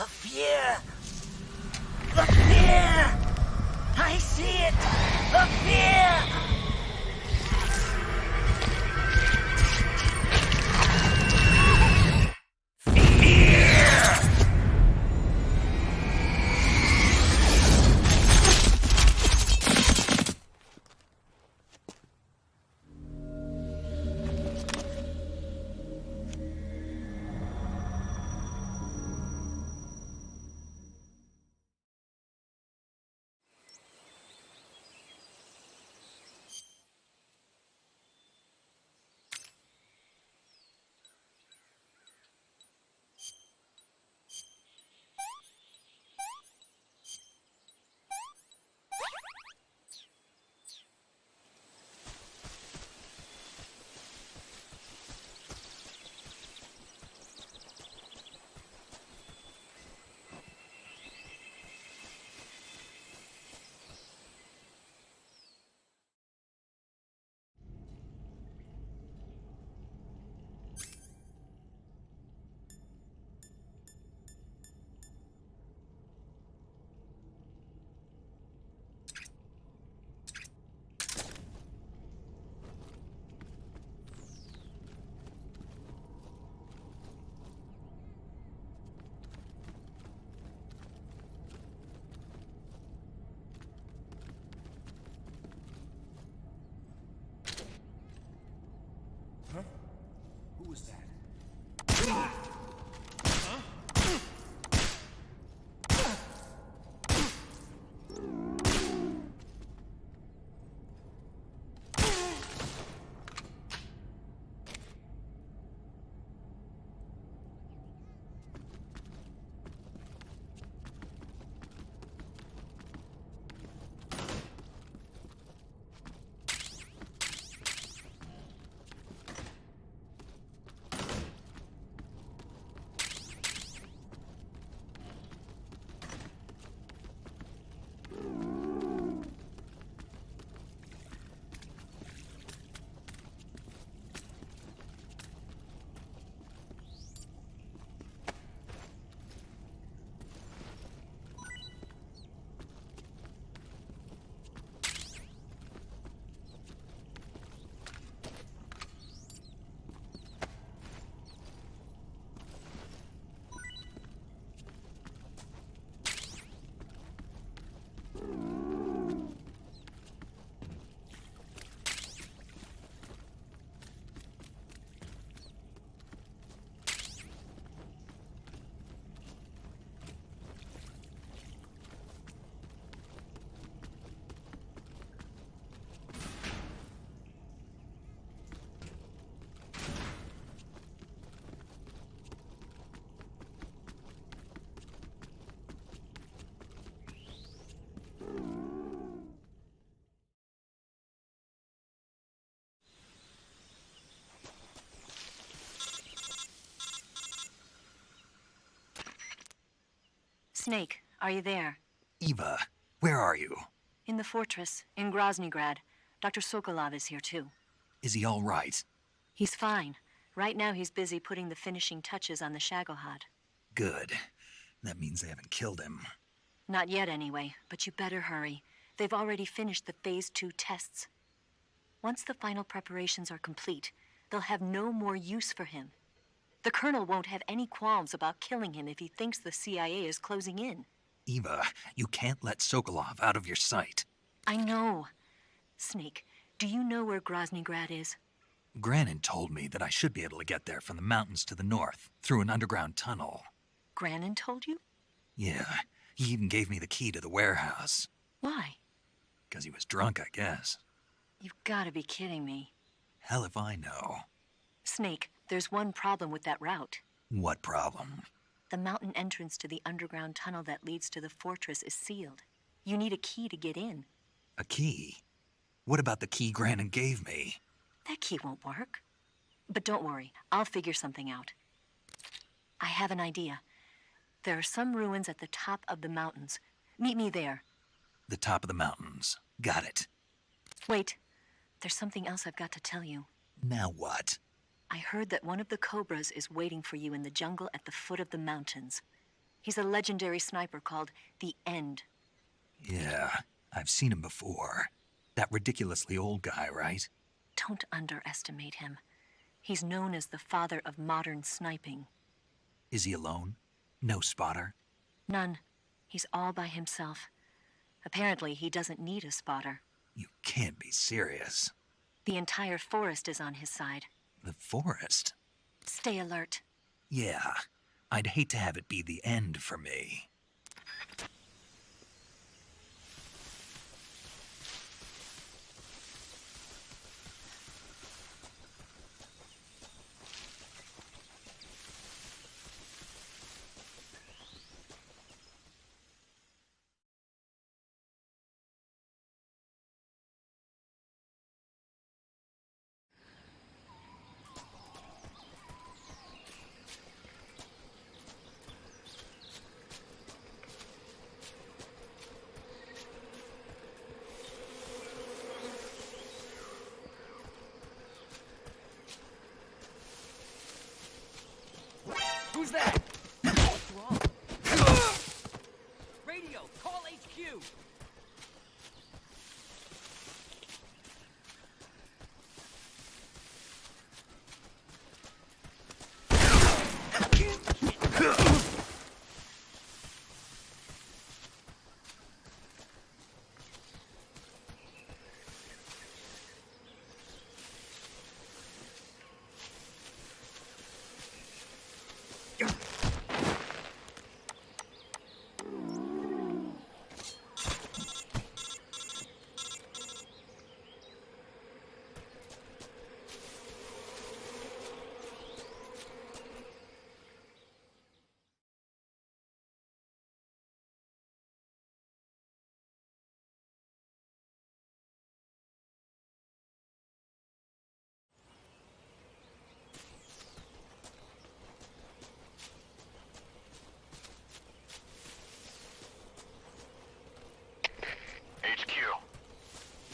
Speaker 10: fear! The fear! I see it! The fear!
Speaker 15: Who was that?
Speaker 13: Snake, are you there?
Speaker 1: Eva, where are you?
Speaker 13: In the fortress, in Groznygrad. Dr. Sokolov is here too.
Speaker 1: Is he all right?
Speaker 13: He's fine. Right now he's busy putting the finishing touches on the Shagohod.
Speaker 1: Good. That means they haven't killed him.
Speaker 13: Not yet anyway, but you better hurry. They've already finished the Phase 2 tests. Once the final preparations are complete, they'll have no more use for him. The Colonel won't have any qualms about killing him if he thinks the CIA is closing in.
Speaker 1: Eva, you can't let Sokolov out of your sight.
Speaker 13: I know. Snake, do you know where Groznygrad is?
Speaker 1: Granin told me that I should be able to get there from the mountains to the north, through an underground tunnel.
Speaker 13: Granin told you?
Speaker 1: Yeah, he even gave me the key to the warehouse.
Speaker 13: Why?
Speaker 1: Because he was drunk, I guess.
Speaker 13: You've got to be kidding me.
Speaker 1: Hell if I know.
Speaker 13: Snake, there's one problem with that route.
Speaker 1: What problem?
Speaker 13: The mountain entrance to the underground tunnel that leads to the fortress is sealed. You need a key to get in.
Speaker 1: A key? What about the key Granin gave me?
Speaker 13: That key won't work. But don't worry, I'll figure something out. I have an idea. There are some ruins at the top of the mountains. Meet me there.
Speaker 1: The top of the mountains. Got it.
Speaker 13: Wait. There's something else I've got to tell you.
Speaker 1: Now what?
Speaker 13: I heard that one of the Cobras is waiting for you in the jungle at the foot of the mountains. He's a legendary sniper called the End.
Speaker 1: Yeah, I've seen him before. That ridiculously old guy, right?
Speaker 13: Don't underestimate him. He's known as the father of modern sniping.
Speaker 1: Is he alone? No spotter?
Speaker 13: None. He's all by himself. Apparently, he doesn't need a spotter.
Speaker 1: You can't be serious.
Speaker 13: The entire forest is on his side.
Speaker 1: The forest?
Speaker 13: Stay alert.
Speaker 1: Yeah, I'd hate to have it be the end for me.
Speaker 17: Who's that? What's wrong? Radio, call HQ!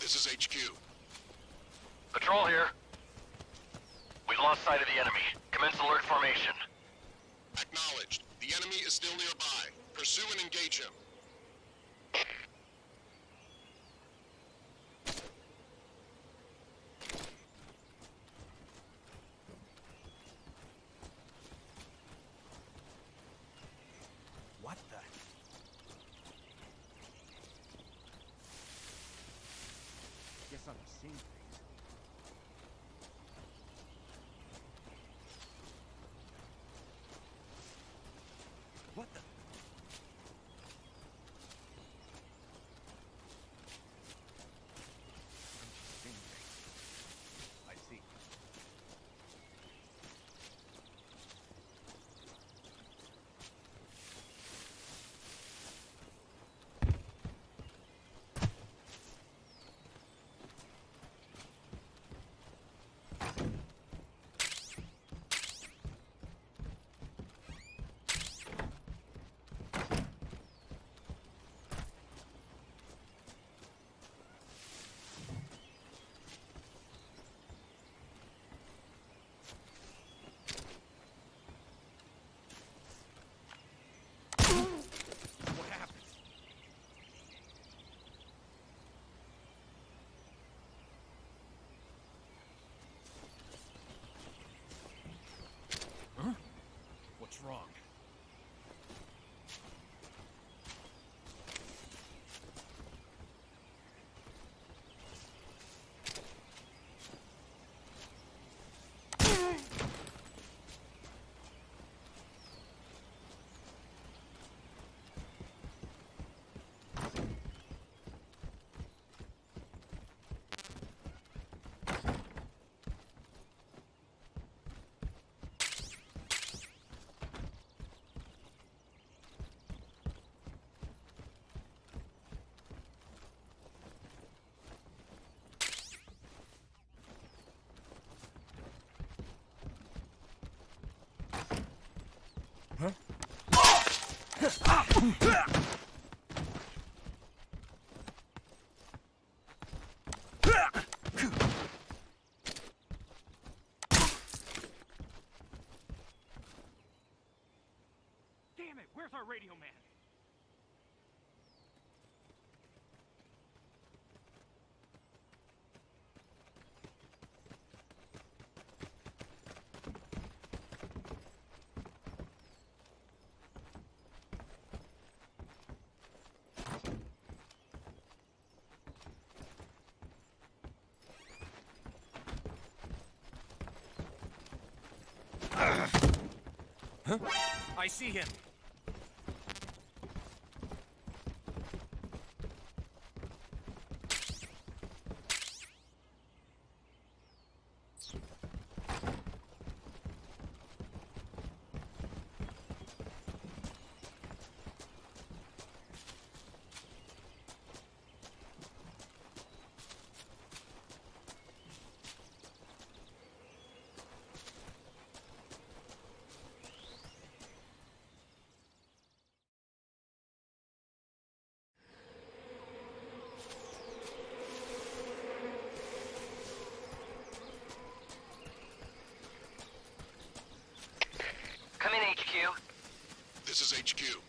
Speaker 14: This is HQ.
Speaker 4: Patrol here. We've lost sight of the enemy. Commence alert formation.
Speaker 14: Acknowledged. The enemy is still nearby. Pursue and engage him.
Speaker 9: What the? Guess I'm seeing things. What the? I see.
Speaker 17: Damn it, where's our radio man?
Speaker 9: Huh? I see him.
Speaker 18: Come in, HQ.
Speaker 14: This is HQ.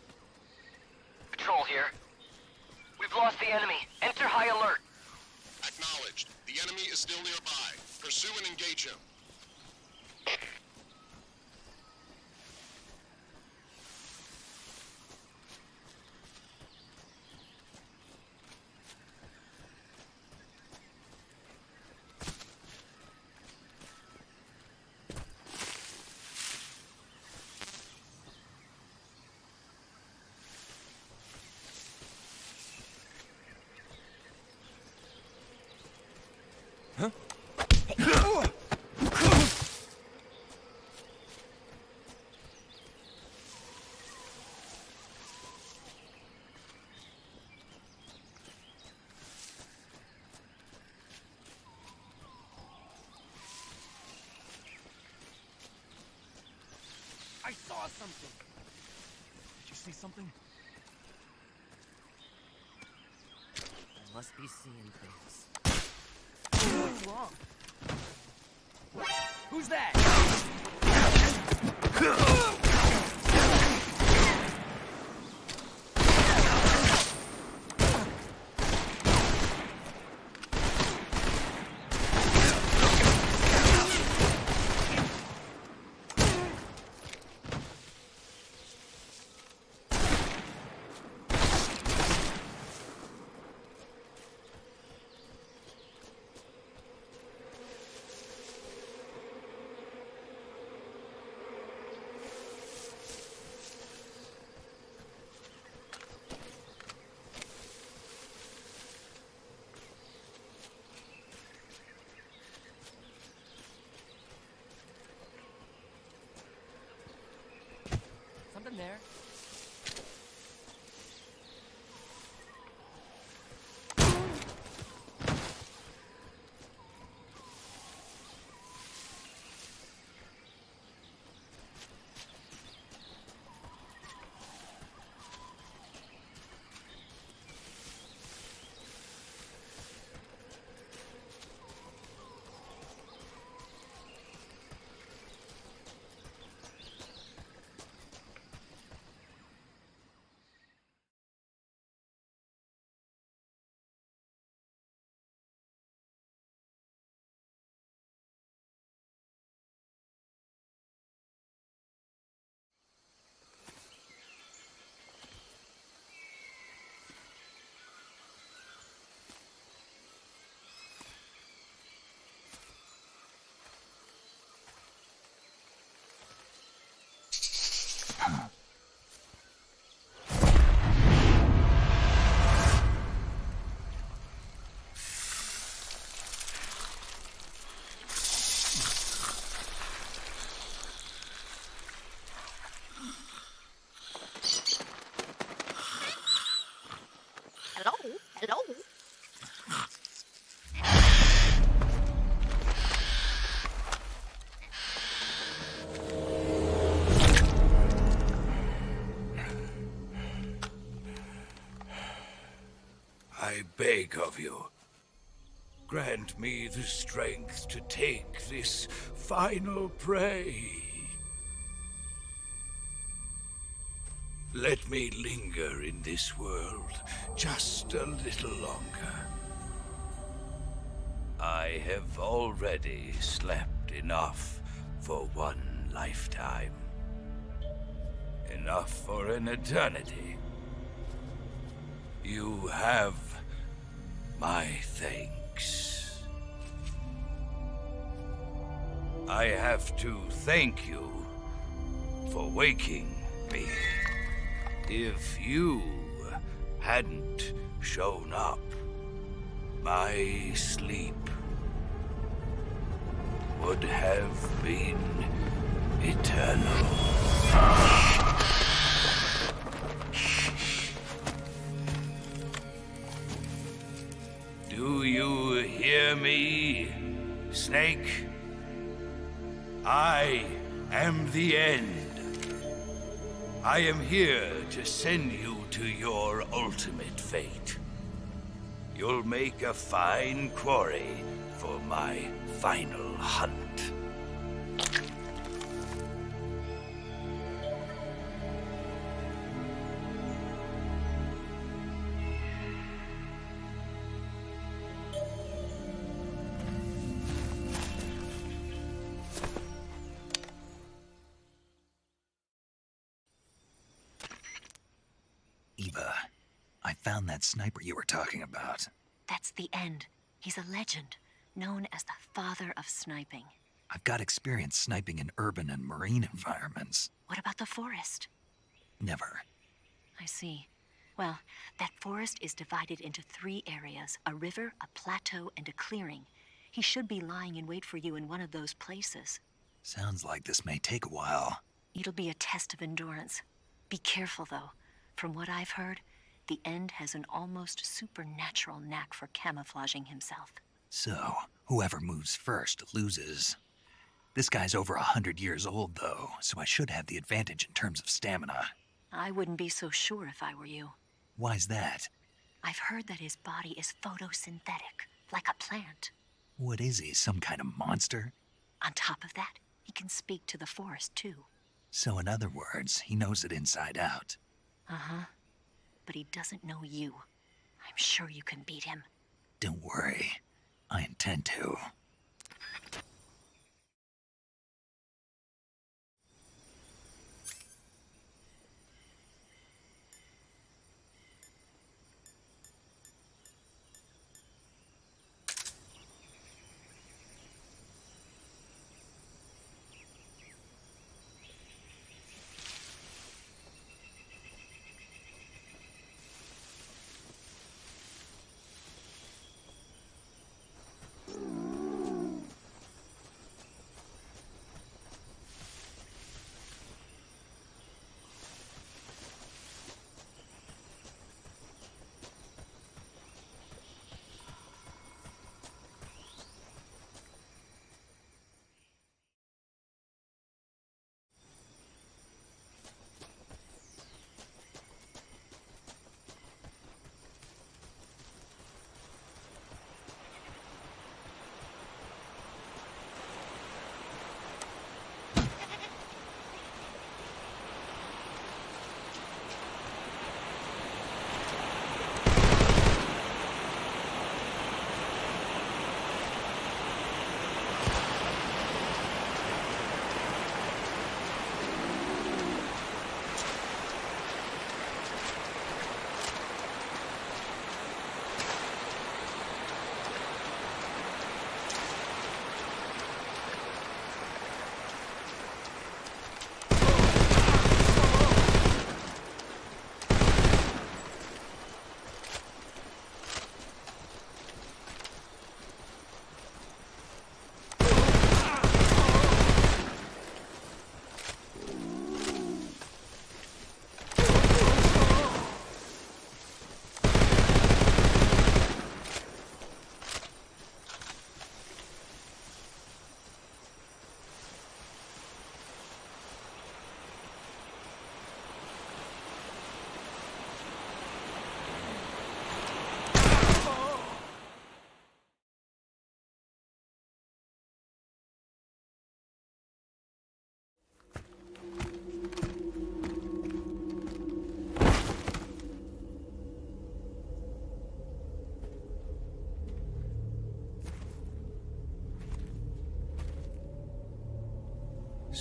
Speaker 18: Patrol here. We've lost the enemy. Enter high alert.
Speaker 14: Acknowledged. The enemy is still nearby. Pursue and engage him.
Speaker 9: Huh?
Speaker 17: I saw something. Did you see something?
Speaker 9: I must be seeing things.
Speaker 17: What's wrong? Who's that? Something there.
Speaker 15: I beg of you, grant me the strength to take this final prey. Let me linger in this world just a little longer. I have already slept enough for one lifetime. Enough for an eternity. You have my thanks. I have to thank you for waking me. If you hadn't shown up, my sleep would have been eternal. Do you hear me, Snake? I am the end. I am here to send you to your ultimate fate. You'll make a fine quarry for my final hunt.
Speaker 1: Eva, I found that sniper you were talking about.
Speaker 13: That's the end. He's a legend, known as the father of sniping.
Speaker 1: I've got experience sniping in urban and marine environments.
Speaker 13: What about the forest?
Speaker 1: Never.
Speaker 13: I see. Well, that forest is divided into 3 areas, a river, a plateau, and a clearing. He should be lying in wait for you in one of those places.
Speaker 1: Sounds like this may take a while.
Speaker 13: It'll be a test of endurance. Be careful, though. From what I've heard, the End has an almost supernatural knack for camouflaging himself.
Speaker 1: So, whoever moves first loses. This guy's over 100 years old, though, so I should have the advantage in terms of stamina.
Speaker 13: I wouldn't be so sure if I were you.
Speaker 1: Why's that?
Speaker 13: I've heard that his body is photosynthetic, like a plant.
Speaker 1: What is he, some kind of monster?
Speaker 13: On top of that, he can speak to the forest, too.
Speaker 1: So in other words, he knows it inside out.
Speaker 13: Uh-huh. But he doesn't know you. I'm sure you can beat him.
Speaker 1: Don't worry. I intend to.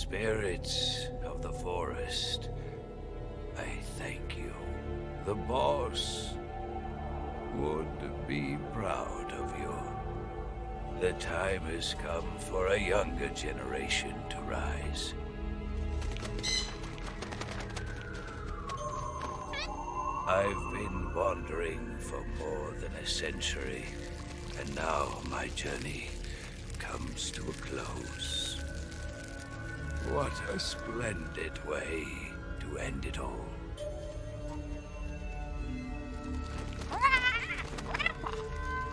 Speaker 15: Spirits of the forest, I thank you. The boss would be proud of you. The time has come for a younger generation to rise. I've been wandering for more than a century, and now my journey comes to a close. What a splendid way to end it all.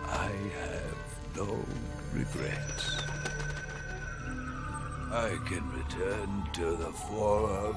Speaker 15: I have no regrets. I can return to the forum.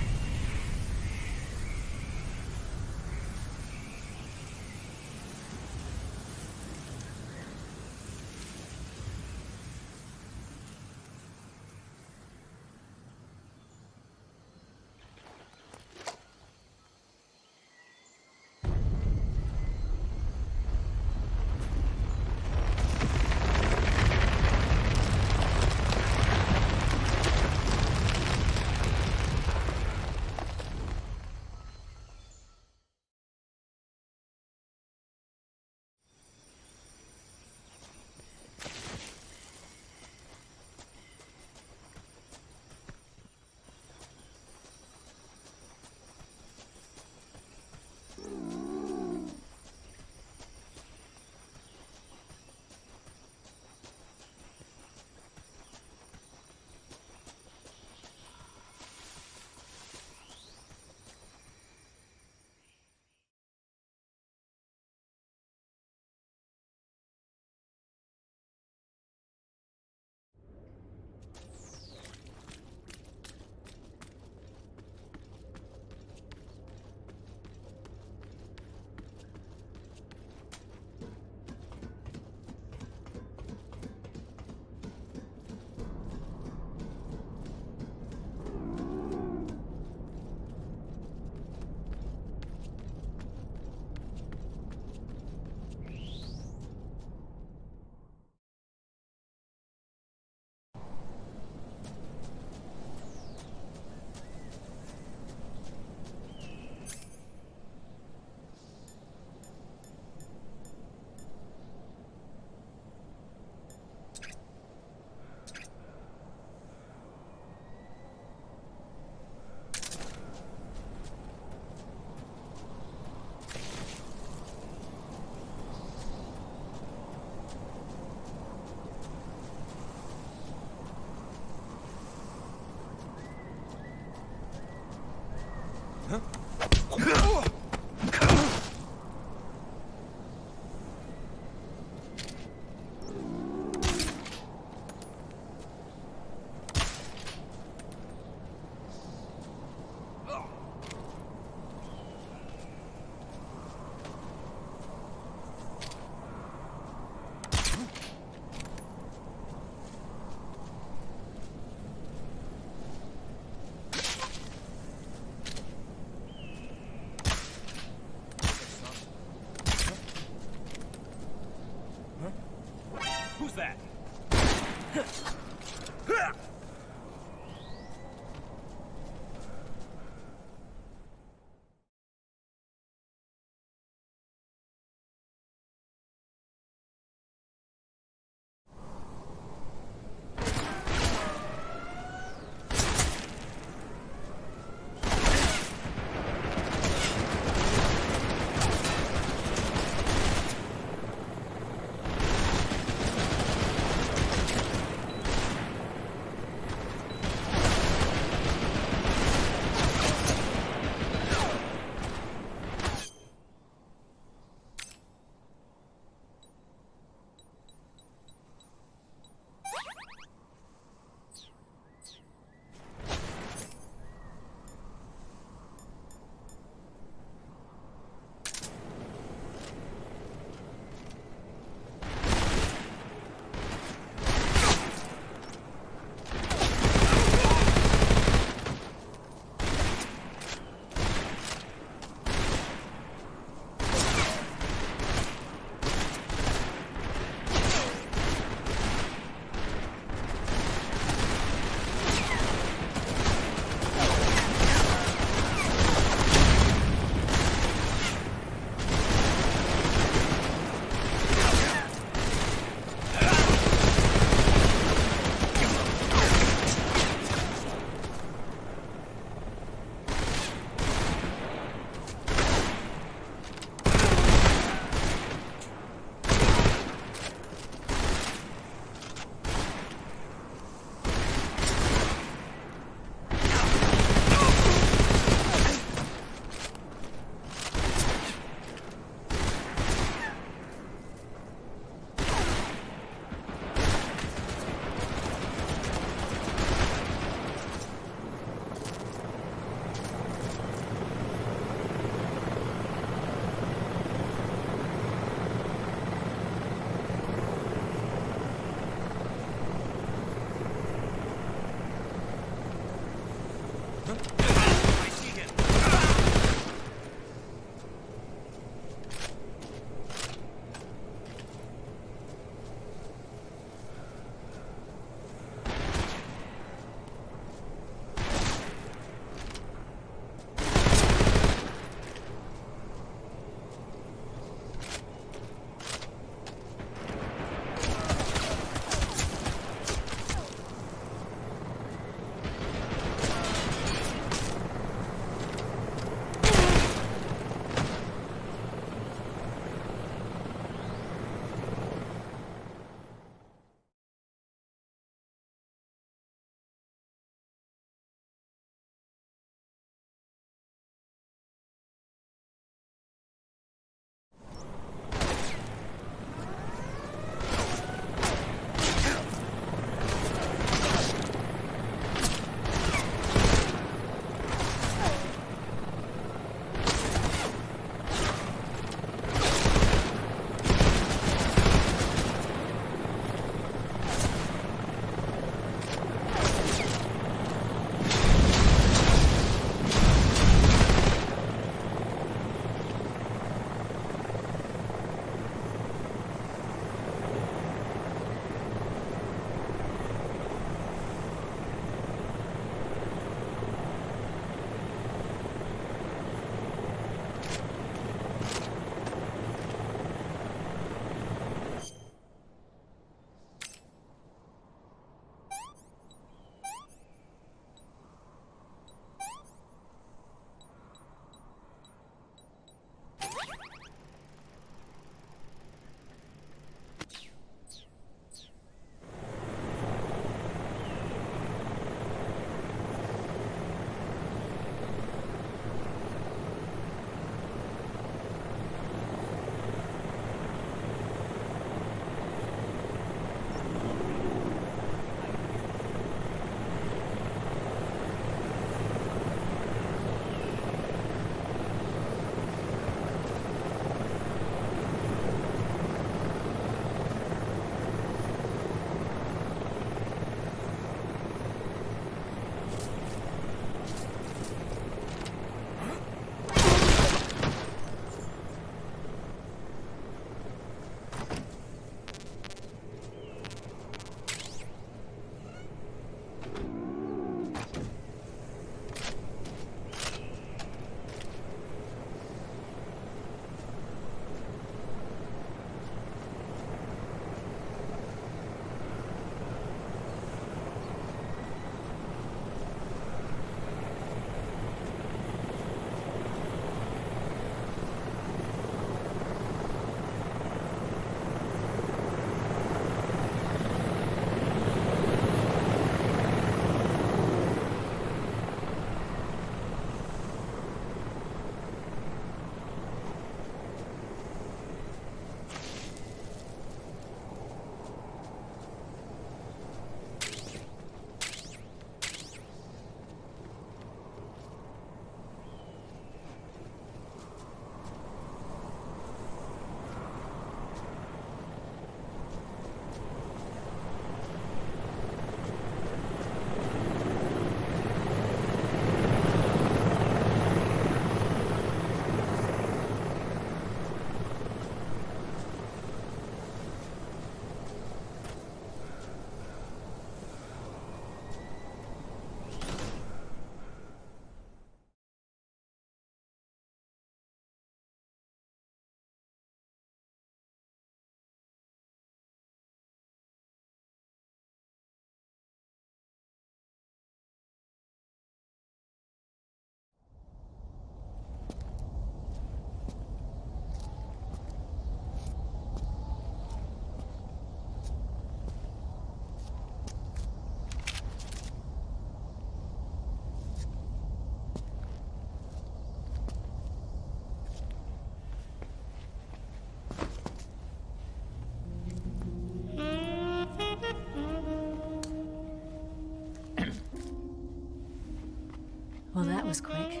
Speaker 13: Well, that was quick.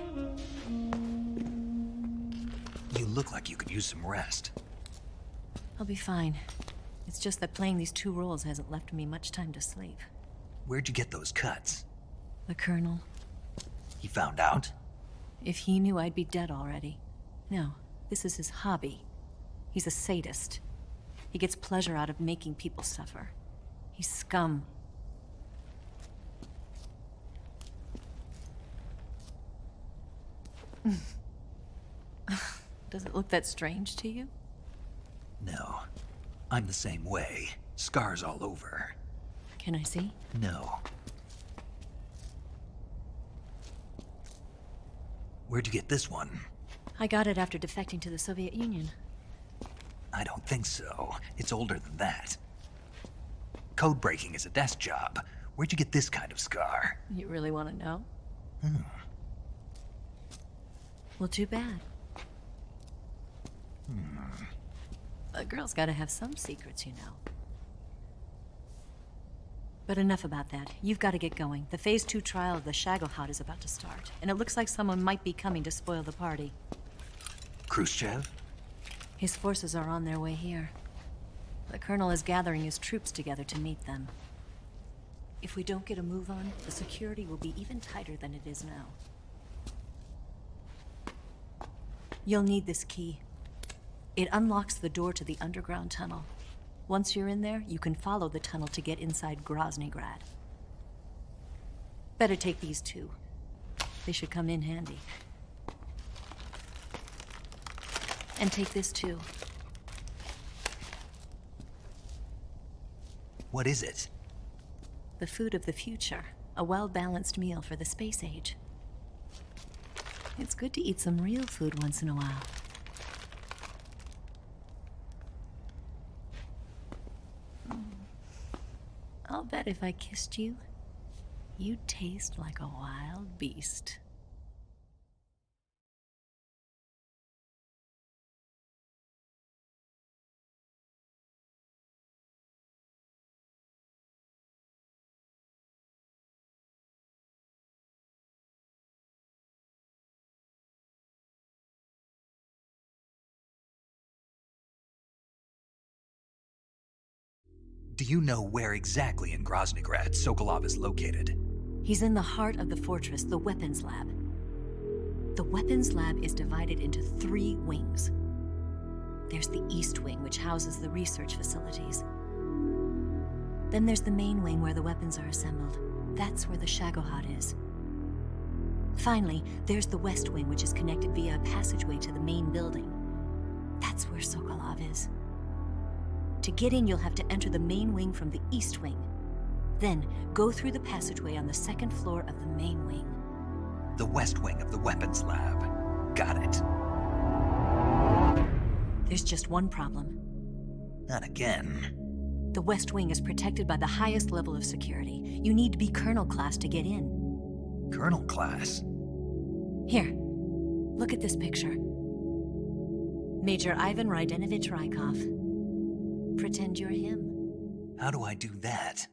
Speaker 1: You look like you could use some rest.
Speaker 13: I'll be fine. It's just that playing these two roles hasn't left me much time to sleep.
Speaker 1: Where'd you get those cuts?
Speaker 13: The Colonel.
Speaker 1: He found out?
Speaker 13: If he knew, I'd be dead already. No, this is his hobby. He's a sadist. He gets pleasure out of making people suffer. He's scum. Does it look that strange to you?
Speaker 1: No. I'm the same way. Scars all over.
Speaker 13: Can I see?
Speaker 1: No. Where'd you get this one?
Speaker 13: I got it after defecting to the Soviet Union.
Speaker 1: I don't think so. It's older than that. Code breaking is a desk job. Where'd you get this kind of scar?
Speaker 13: You really want to know?
Speaker 1: Hmm.
Speaker 13: Well, too bad. A girl's gotta have some secrets, you know. But enough about that. You've got to get going. The Phase 2 trial of the Shagohod is about to start, and it looks like someone might be coming to spoil the party.
Speaker 1: Khrushchev?
Speaker 13: His forces are on their way here. The Colonel is gathering his troops together to meet them. If we don't get a move on, the security will be even tighter than it is now. You'll need this key. It unlocks the door to the underground tunnel. Once you're in there, you can follow the tunnel to get inside Groznygrad. Better take these two. They should come in handy. And take this too.
Speaker 1: What is it?
Speaker 13: The food of the future. A well-balanced meal for the space age. It's good to eat some real food once in a while. I'll bet if I kissed you, you'd taste like a wild beast.
Speaker 1: Do you know where exactly in Groznygrad Sokolov is located?
Speaker 13: He's in the heart of the fortress, the weapons lab. The weapons lab is divided into 3 wings. There's the East Wing, which houses the research facilities. Then there's the main wing where the weapons are assembled. That's where the Shagohod is. Finally, there's the West Wing, which is connected via a passageway to the main building. That's where Sokolov is. To get in, you'll have to enter the main wing from the East Wing. Then, go through the passageway on the 2nd floor of the main wing.
Speaker 1: The West Wing of the weapons lab. Got it.
Speaker 13: There's just one problem.
Speaker 1: Not again.
Speaker 13: The West Wing is protected by the highest level of security. You need to be Colonel class to get in.
Speaker 1: Colonel class?
Speaker 13: Here, look at this picture. Major Ivan Rydenovich Rykov. Pretend you're him.
Speaker 1: How do I do that?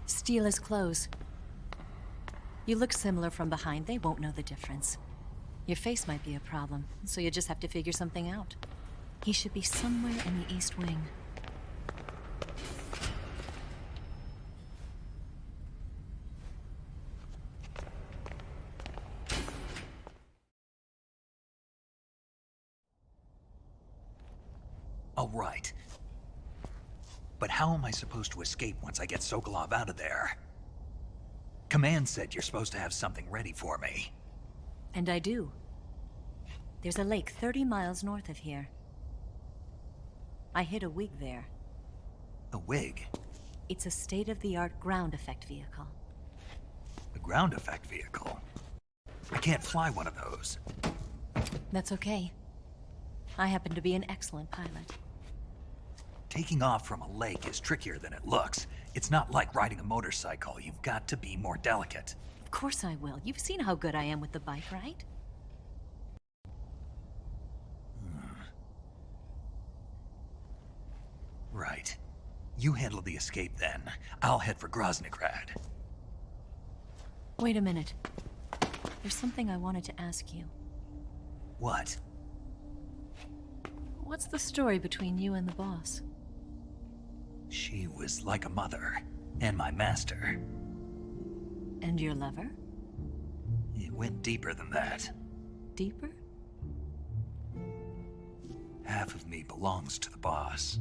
Speaker 13: Steal his clothes. You look similar from behind. They won't know the difference. Your face might be a problem, so you just have to figure something out. He should be somewhere in the East Wing.
Speaker 1: All right. But how am I supposed to escape once I get Sokolov out of there? Command said you're supposed to have something ready for me.
Speaker 13: And I do. There's a lake 30 miles north of here. I hid a wig there.
Speaker 1: A wig?
Speaker 13: It's a state-of-the-art ground effect vehicle.
Speaker 1: A ground effect vehicle? I can't fly one of those.
Speaker 13: That's okay. I happen to be an excellent pilot.
Speaker 1: Taking off from a lake is trickier than it looks. It's not like riding a motorcycle. You've got to be more delicate.
Speaker 13: Of course I will. You've seen how good I am with the bike, right?
Speaker 1: Right. You handle the escape then. I'll head for Groznygrad.
Speaker 13: Wait a minute. There's something I wanted to ask you.
Speaker 1: What?
Speaker 13: What's the story between you and the boss?
Speaker 1: She was like a mother, and my master.
Speaker 13: And your lover?
Speaker 1: It went deeper than that.
Speaker 13: Deeper?
Speaker 1: Half of me belongs to the boss.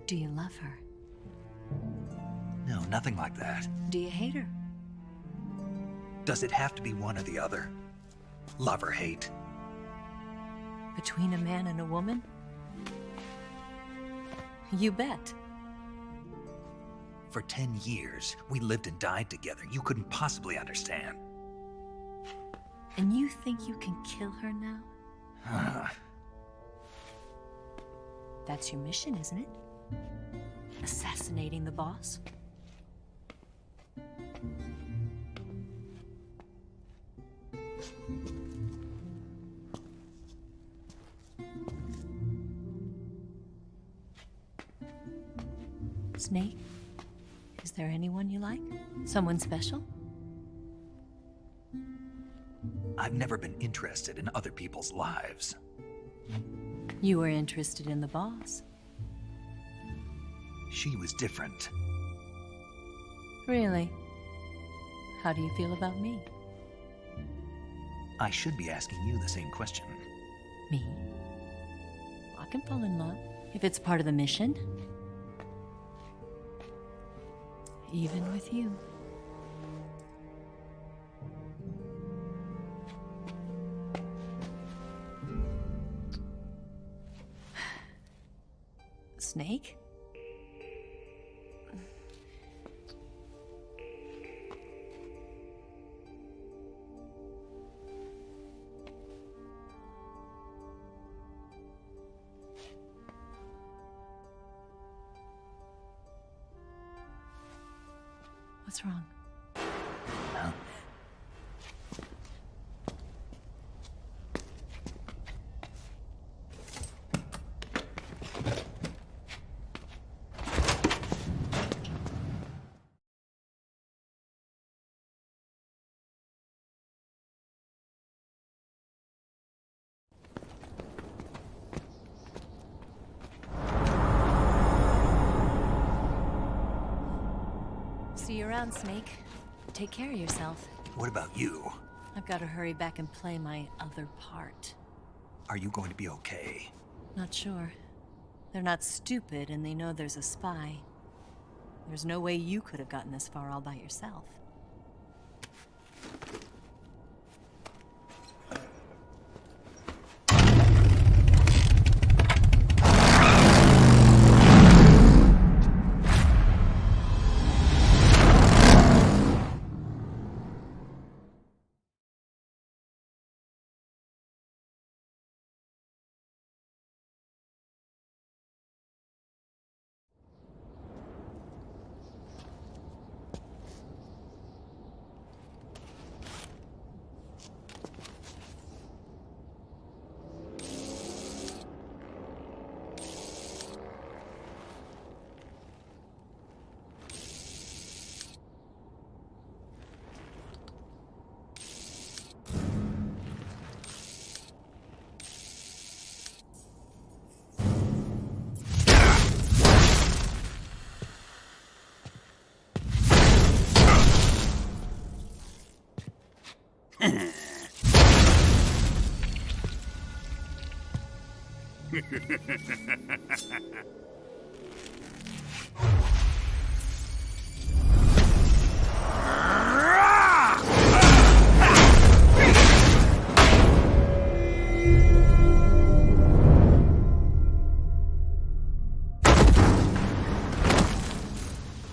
Speaker 13: Do you love her?
Speaker 1: No, nothing like that.
Speaker 13: Do you hate her?
Speaker 1: Does it have to be one or the other? Love or hate?
Speaker 13: Between a man and a woman? You bet.
Speaker 1: For 10 years, we lived and died together. You couldn't possibly understand.
Speaker 13: And you think you can kill her now? That's your mission, isn't it? Assassinating the boss? Snake, is there anyone you like? Someone special?
Speaker 1: I've never been interested in other people's lives.
Speaker 13: You were interested in the boss.
Speaker 1: She was different.
Speaker 13: Really? How do you feel about me?
Speaker 1: I should be asking you the same question.
Speaker 13: Me? I can fall in love if it's part of the mission. Even with you. Snake? What's wrong?
Speaker 1: Huh?
Speaker 13: See you around, Snake. Take care of yourself.
Speaker 1: What about you?
Speaker 13: I've got to hurry back and play my other part.
Speaker 1: Are you going to be okay?
Speaker 13: Not sure. They're not stupid, and they know there's a spy. There's no way you could have gotten this far all by yourself.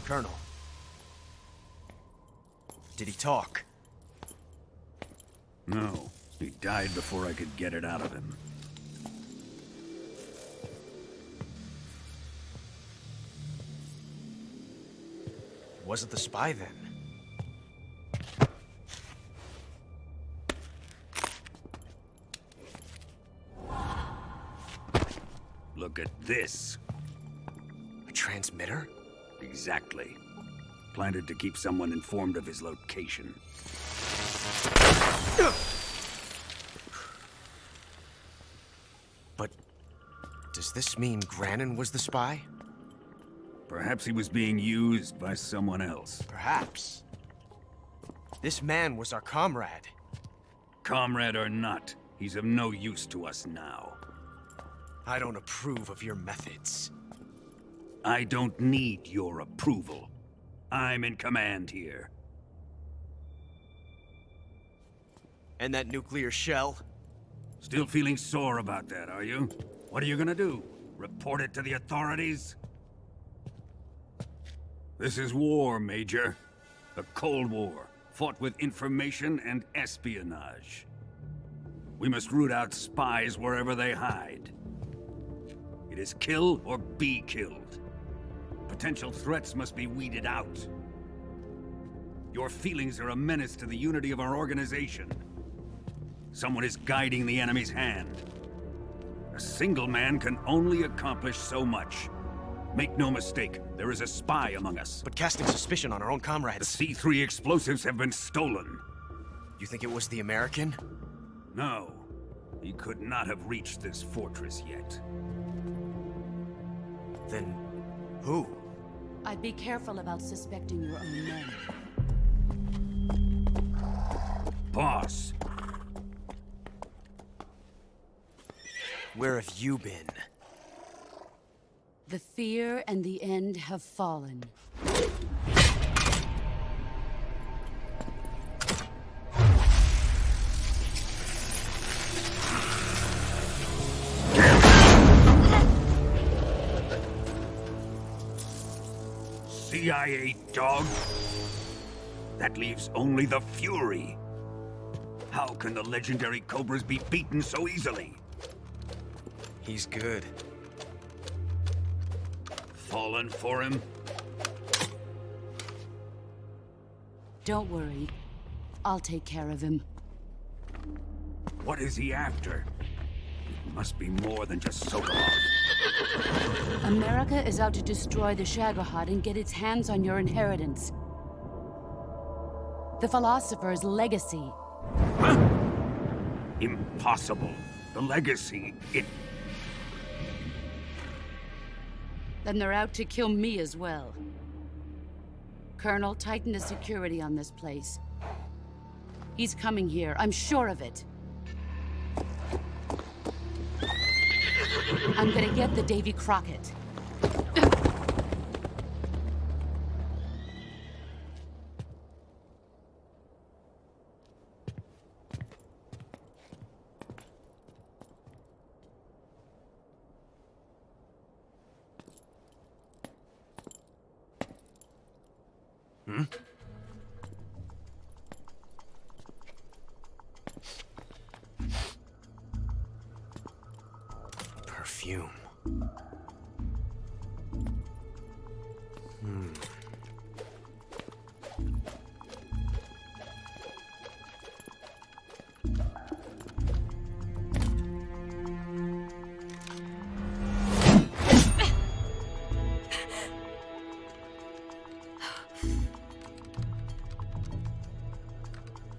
Speaker 9: Colonel. Did he talk?
Speaker 11: No. He died before I could get it out of him.
Speaker 9: Wasn't the spy then?
Speaker 11: Look at this.
Speaker 9: transmitter?
Speaker 11: Exactly. Planted to keep someone informed of his location.
Speaker 9: But does this mean Granin was the spy?
Speaker 11: Perhaps he was being used by someone else.
Speaker 9: Perhaps. This man was our comrade.
Speaker 11: Comrade or not, he's of no use to us now.
Speaker 9: I don't approve of your methods.
Speaker 11: I don't need your approval. I'm in command here.
Speaker 9: And that nuclear shell?
Speaker 11: Still feeling sore about that, are you? What are you gonna do? Report it to the authorities? This is war, Major. The Cold War, fought with information and espionage. We must root out spies wherever they hide. It is kill or be killed. Potential threats must be weeded out. Your feelings are a menace to the unity of our organization. Someone is guiding the enemy's hand. A single man can only accomplish so much. Make no mistake, there is a spy among us.
Speaker 9: But casting suspicion on our own comrades...
Speaker 11: The C3 explosives have been stolen.
Speaker 9: You think it was the American?
Speaker 11: No. He could not have reached this fortress yet.
Speaker 9: Then... who?
Speaker 6: I'd be careful about suspecting your own men.
Speaker 11: Boss!
Speaker 9: Where have you been?
Speaker 6: The fear and the end have fallen.
Speaker 11: CIA dog? That leaves only the Fury. How can the legendary Cobras be beaten so easily?
Speaker 9: He's good.
Speaker 11: Fallen for him?
Speaker 6: Don't worry. I'll take care of him.
Speaker 11: What is he after? It must be more than just Sokolov.
Speaker 6: America is out to destroy the Shagohod and get its hands on your inheritance. The philosopher's legacy.
Speaker 11: Huh? Impossible. The legacy,
Speaker 6: Then they're out to kill me as well. Colonel, tighten the security on this place. He's coming here, I'm sure of it. I'm gonna get the Davy Crockett.
Speaker 9: Hmm? Perfume.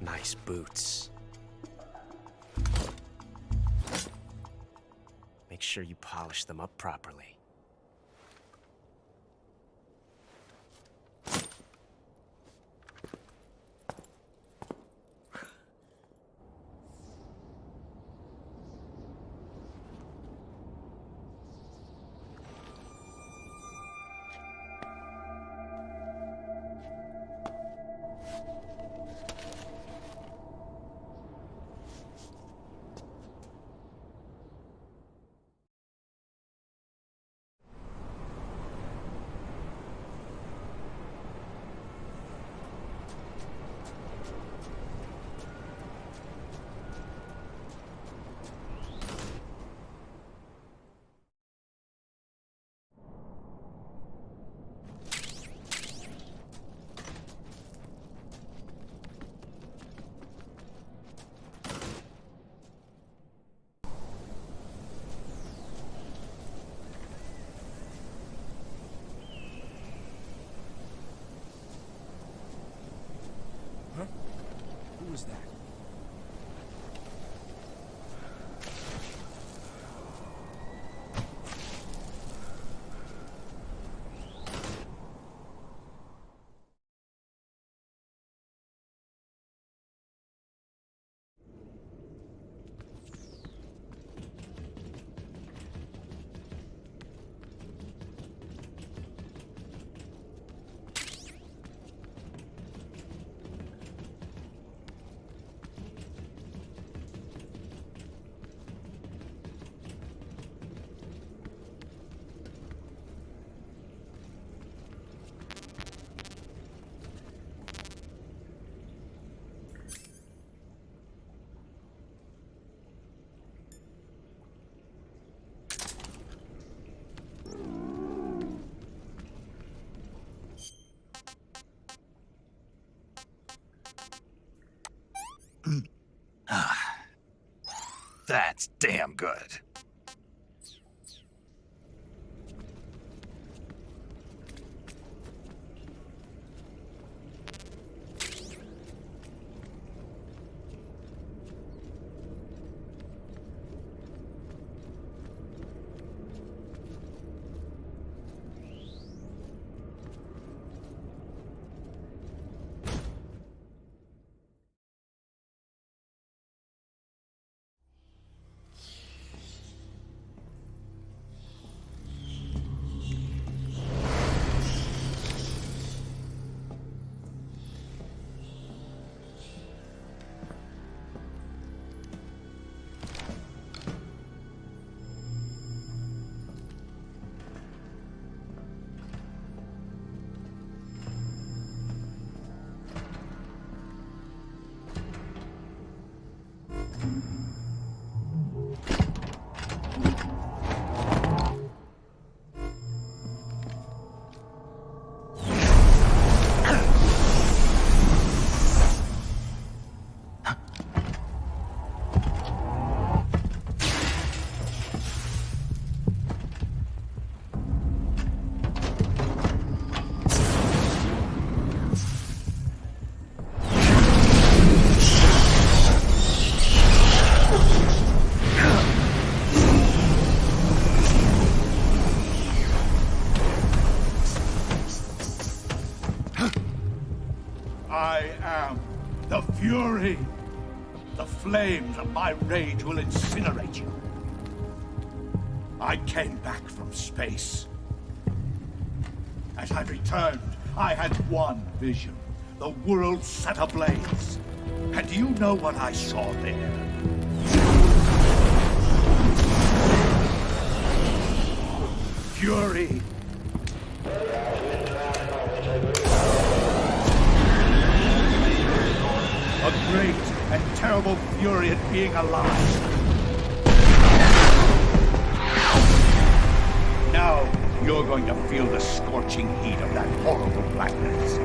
Speaker 9: Nice boots. Make sure you polish them up properly.
Speaker 1: That's damn good.
Speaker 8: Fury! The flames of my rage will incinerate you. I came back from space. As I returned, I had one vision. The world set ablaze. And do you know what I saw there? Fury! A great and terrible fury at being alive. Now, you're going to feel the scorching heat of that horrible blackness.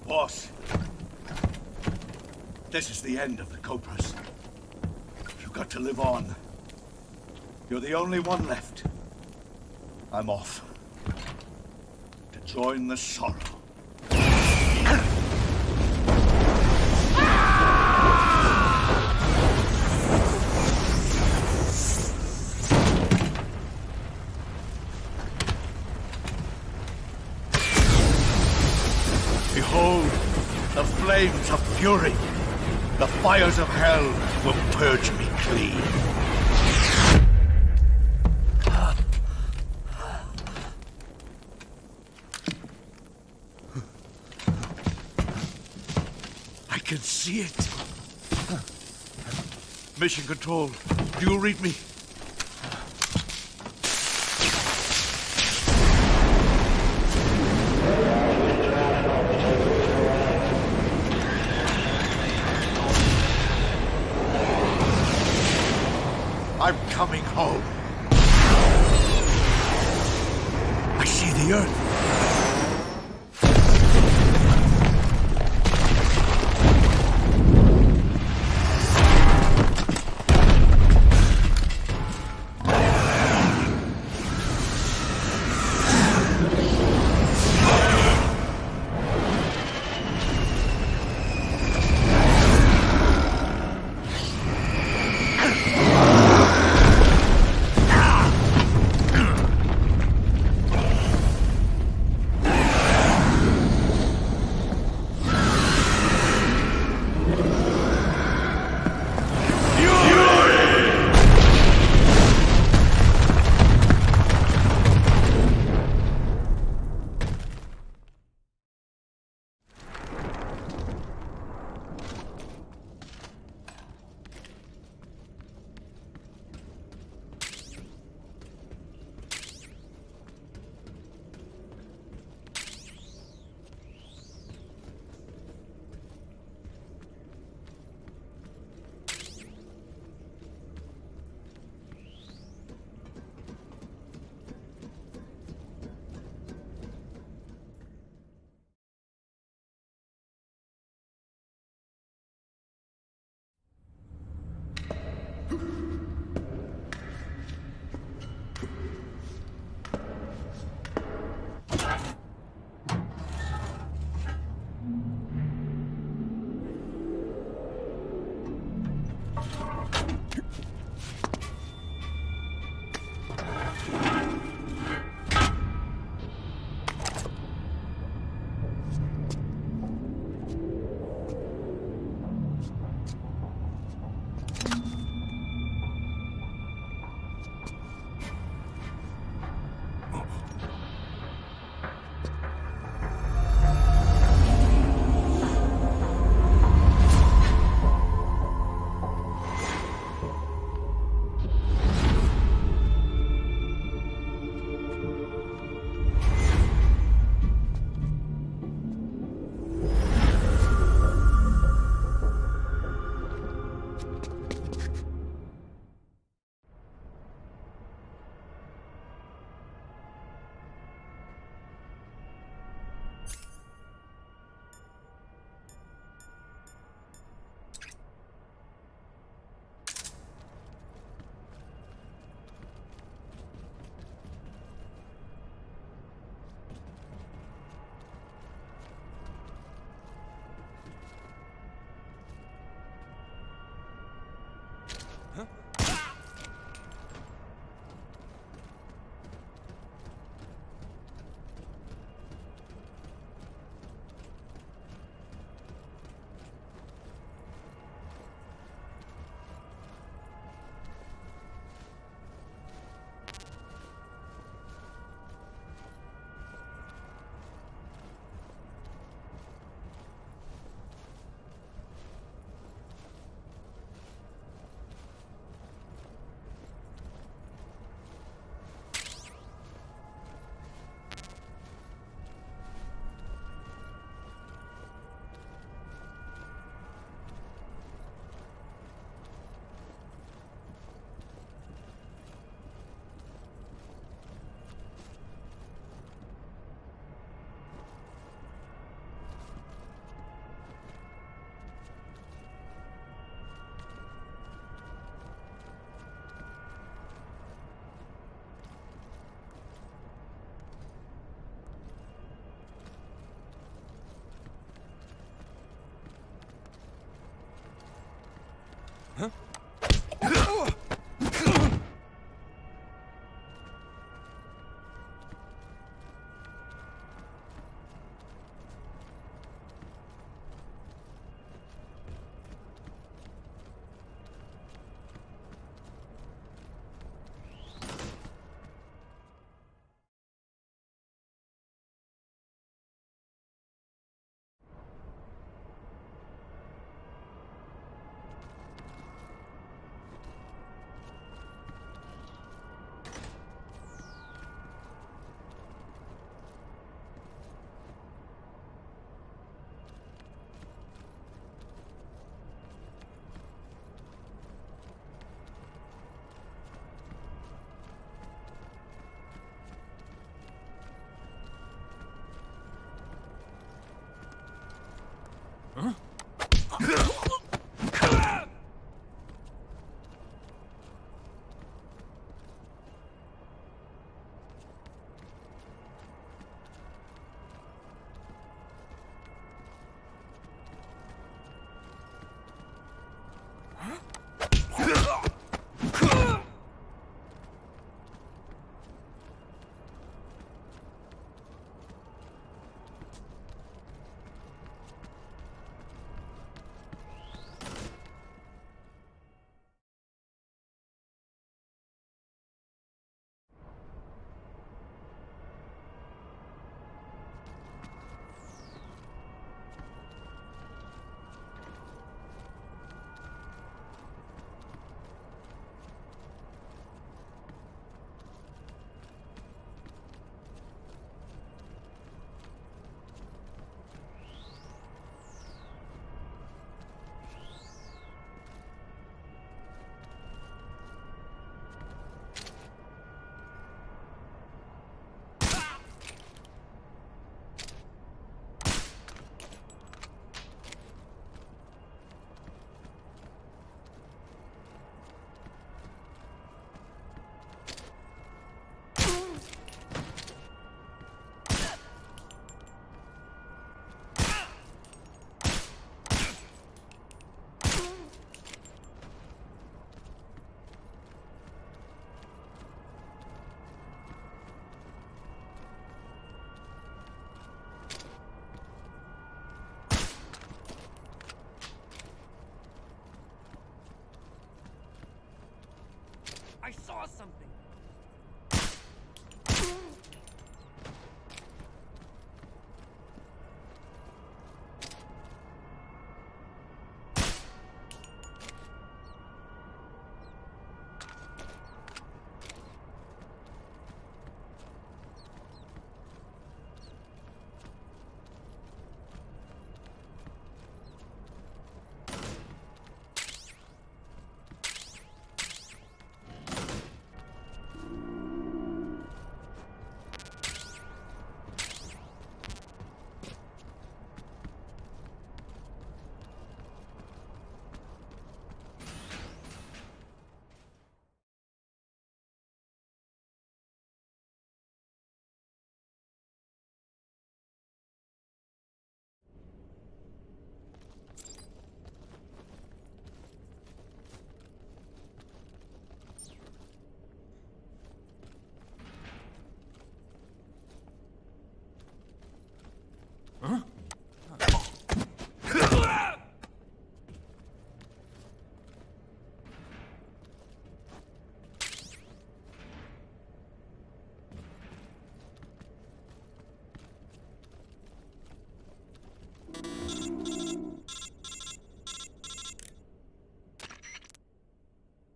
Speaker 8: Boss, this is the end of the Cobras. You've got to live on. You're the only one left. I'm off. To join the sorrow. Behold, the flames of fury.
Speaker 15: The fires of hell will purge me clean. I can see it. Mission Control, do you read me? I'm coming home. I see the Earth.
Speaker 17: I saw something! Huh?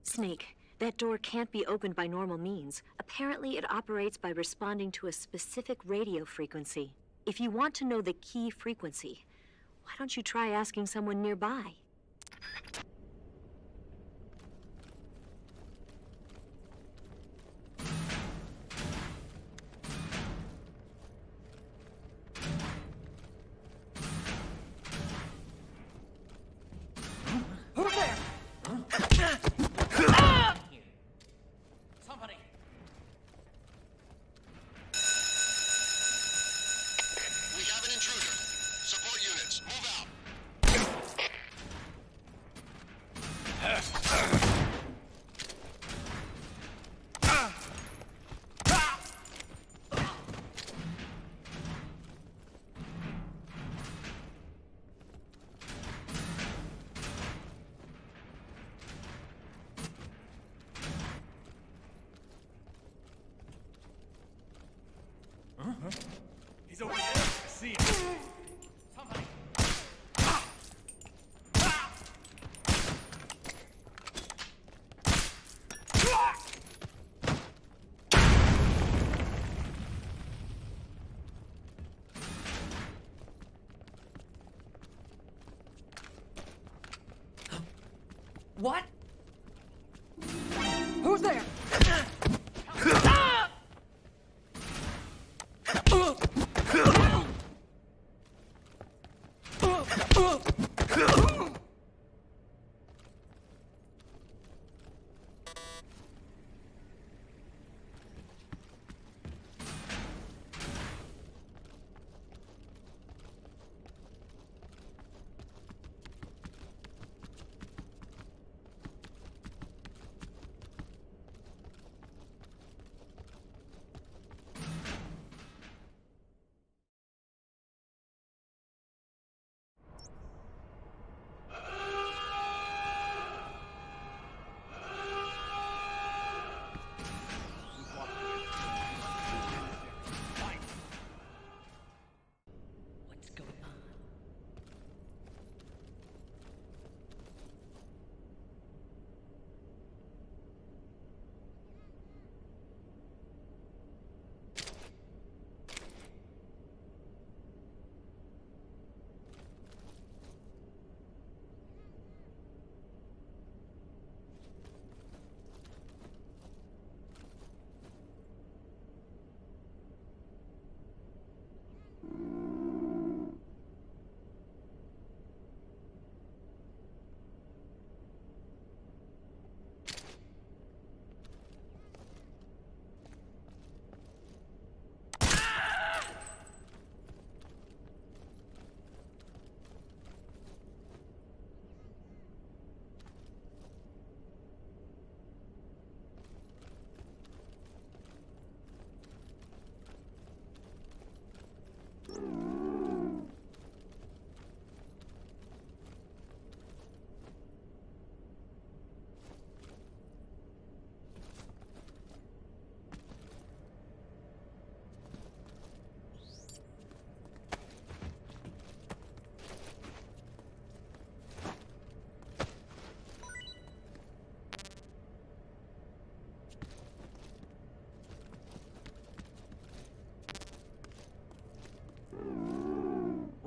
Speaker 13: Snake, that door can't be opened by normal means. Apparently, it operates by responding to a specific radio frequency. If you want to know the key frequency, why don't you try asking someone nearby?
Speaker 17: Over there! Somebody!
Speaker 14: We have an intruder. Support units, move out.
Speaker 17: He's over there. I see him. Somebody. What? Who's there?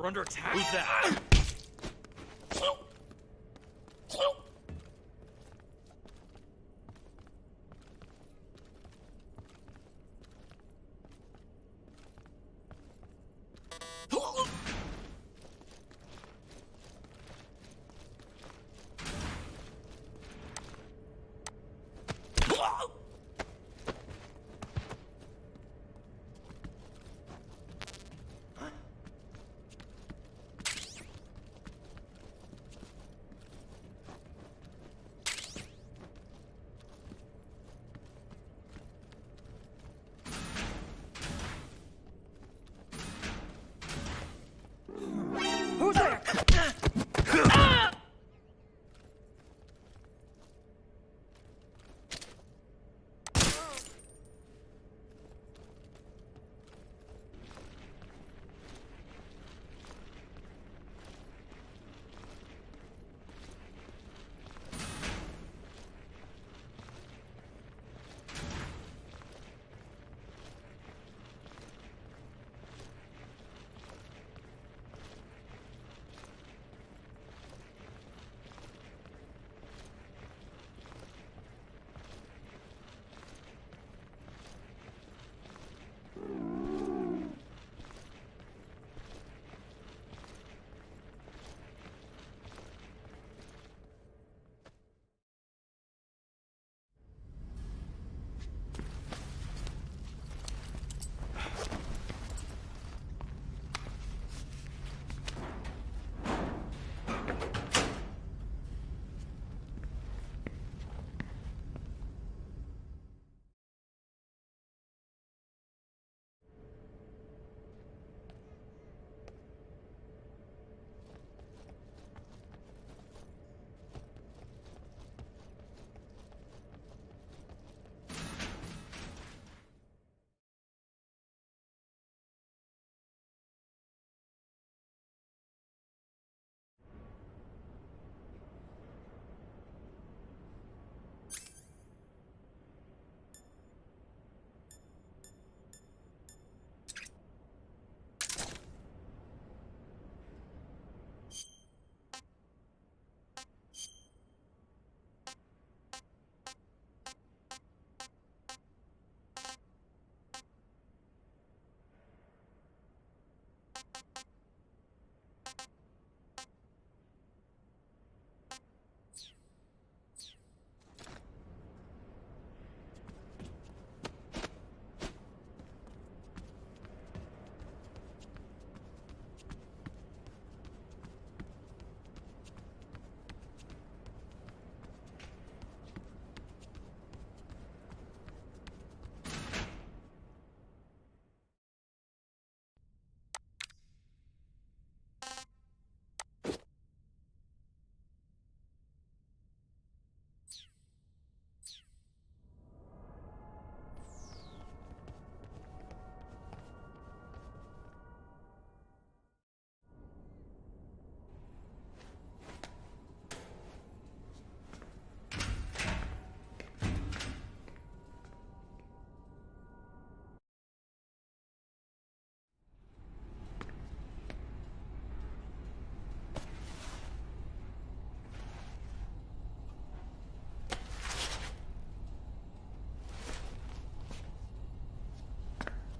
Speaker 17: We're under attack. Who's that?
Speaker 19: Who's there?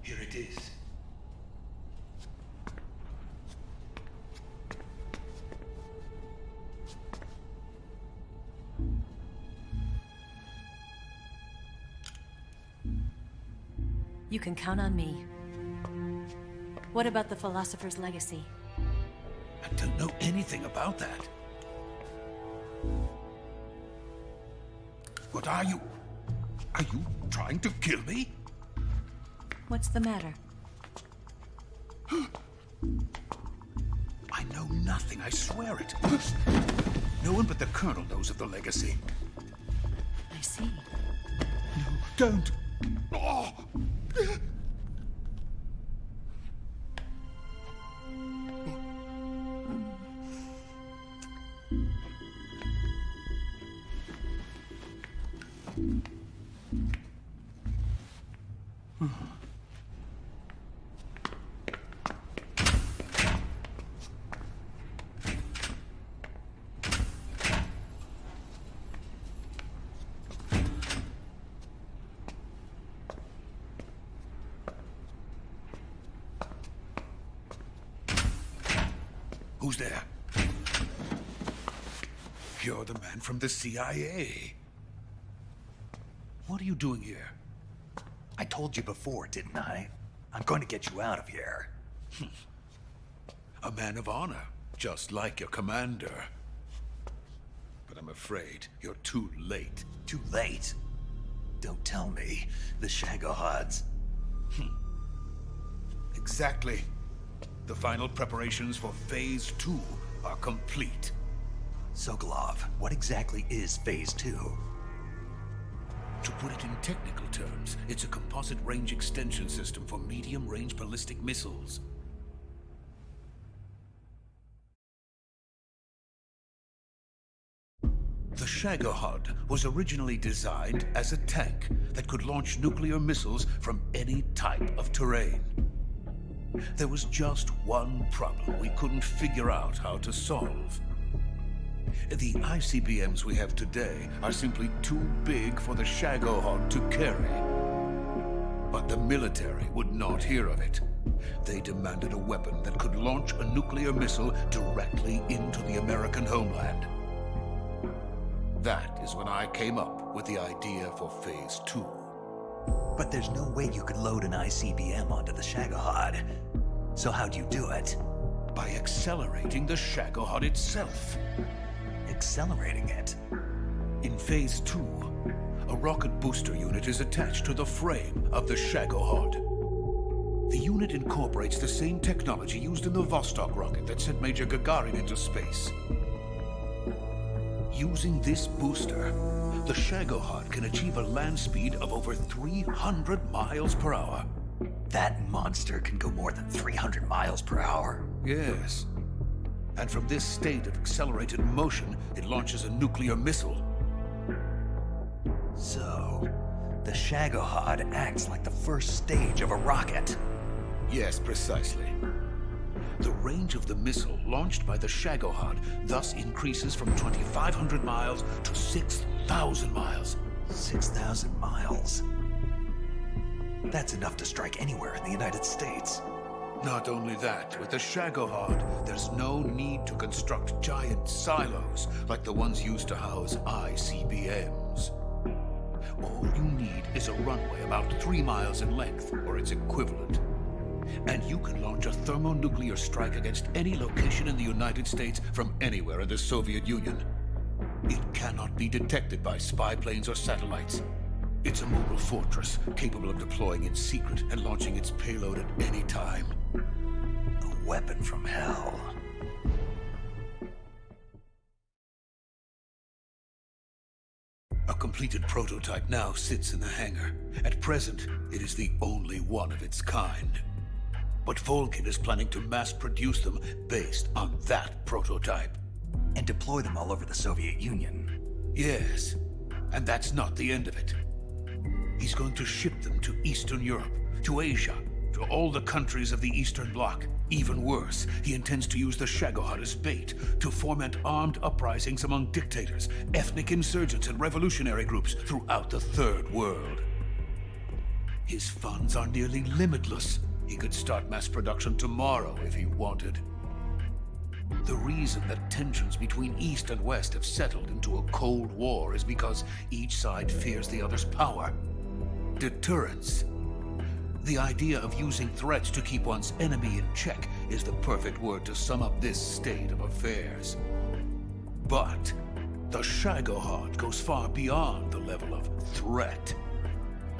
Speaker 8: Here it is.
Speaker 13: You can count on me. What about the philosopher's legacy?
Speaker 8: I don't know anything about that. What are you? Are you trying to kill me?
Speaker 13: What's the matter?
Speaker 8: I know nothing, I swear it. No one but the Colonel knows of the legacy.
Speaker 13: I see.
Speaker 8: No, don't. Oh. Who's there? You're the man from the CIA. What are you doing here?
Speaker 1: I told you before, didn't I? I'm going to get you out of here.
Speaker 8: A man of honor, just like your commander. But I'm afraid you're too late.
Speaker 1: Too late? Don't tell me. The Shagohods.
Speaker 8: Exactly. The final preparations for Phase 2 are complete.
Speaker 1: Sokolov, what exactly is Phase 2?
Speaker 8: To put it in technical terms, it's a composite range extension system for medium-range ballistic missiles. The Shagohod was originally designed as a tank that could launch nuclear missiles from any type of terrain. There was just one problem we couldn't figure out how to solve. The ICBMs we have today are simply too big for the Shagohod to carry. But the military would not hear of it. They demanded a weapon that could launch a nuclear missile directly into the American homeland. That is when I came up with the idea for Phase 2.
Speaker 1: But there's no way you could load an ICBM onto the Shagohod. So how'd you do it?
Speaker 8: By accelerating the Shagohod itself.
Speaker 1: Accelerating it?
Speaker 8: In Phase 2, a rocket booster unit is attached to the frame of the Shagohod. The unit incorporates the same technology used in the Vostok rocket that sent Major Gagarin into space. Using this booster, the Shagohod can achieve a land speed of over 300 miles per hour.
Speaker 1: That monster can go more than 300 miles per hour?
Speaker 8: Yes. And from this state of accelerated motion, it launches a nuclear missile.
Speaker 1: So, the Shagohod acts like the first stage of a rocket.
Speaker 8: Yes, precisely. The range of the missile launched by the Shagohod thus increases from 2,500 miles to 6,000 miles.
Speaker 1: 6,000 miles? That's enough to strike anywhere in the United States.
Speaker 8: Not only that, with the Shagohod, there's no need to construct giant silos like the ones used to house ICBMs. All you need is a runway about 3 miles in length, or its equivalent. And you can launch a thermonuclear strike against any location in the United States from anywhere in the Soviet Union. It cannot be detected by spy planes or satellites. It's a mobile fortress capable of deploying in secret and launching its payload at any time.
Speaker 1: A weapon from hell.
Speaker 8: A completed prototype now sits in the hangar. At present, it is the only one of its kind. But Volgin is planning to mass produce them based on that prototype.
Speaker 1: And deploy them all over the Soviet Union.
Speaker 8: Yes, and that's not the end of it. He's going to ship them to Eastern Europe, to Asia, to all the countries of the Eastern Bloc. Even worse, he intends to use the Shagohod as bait to foment armed uprisings among dictators, ethnic insurgents, and revolutionary groups throughout the Third World. His funds are nearly limitless. He could start mass production tomorrow if he wanted. The reason that tensions between East and West have settled into a Cold War is because each side fears the other's power. Deterrence. The idea of using threats to keep one's enemy in check is the perfect word to sum up this state of affairs. But the Shagohod goes far beyond the level of threat.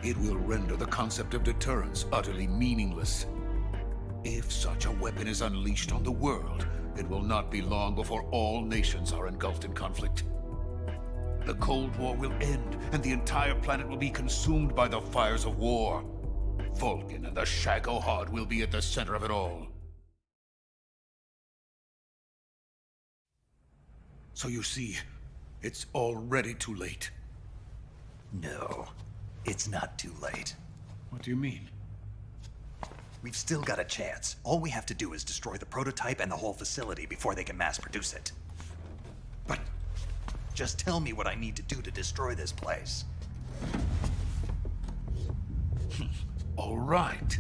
Speaker 8: It will render the concept of deterrence utterly meaningless. If such a weapon is unleashed on the world, it will not be long before all nations are engulfed in conflict. The Cold War will end, and the entire planet will be consumed by the fires of war. Volgin and the Shagohod will be at the center of it all. So you see, it's already too late.
Speaker 1: No, it's not too late.
Speaker 8: What do you mean?
Speaker 1: We've still got a chance. All we have to do is destroy the prototype and the whole facility before they can mass produce it.
Speaker 8: But
Speaker 1: just tell me what I need to do to destroy this place.
Speaker 8: All right.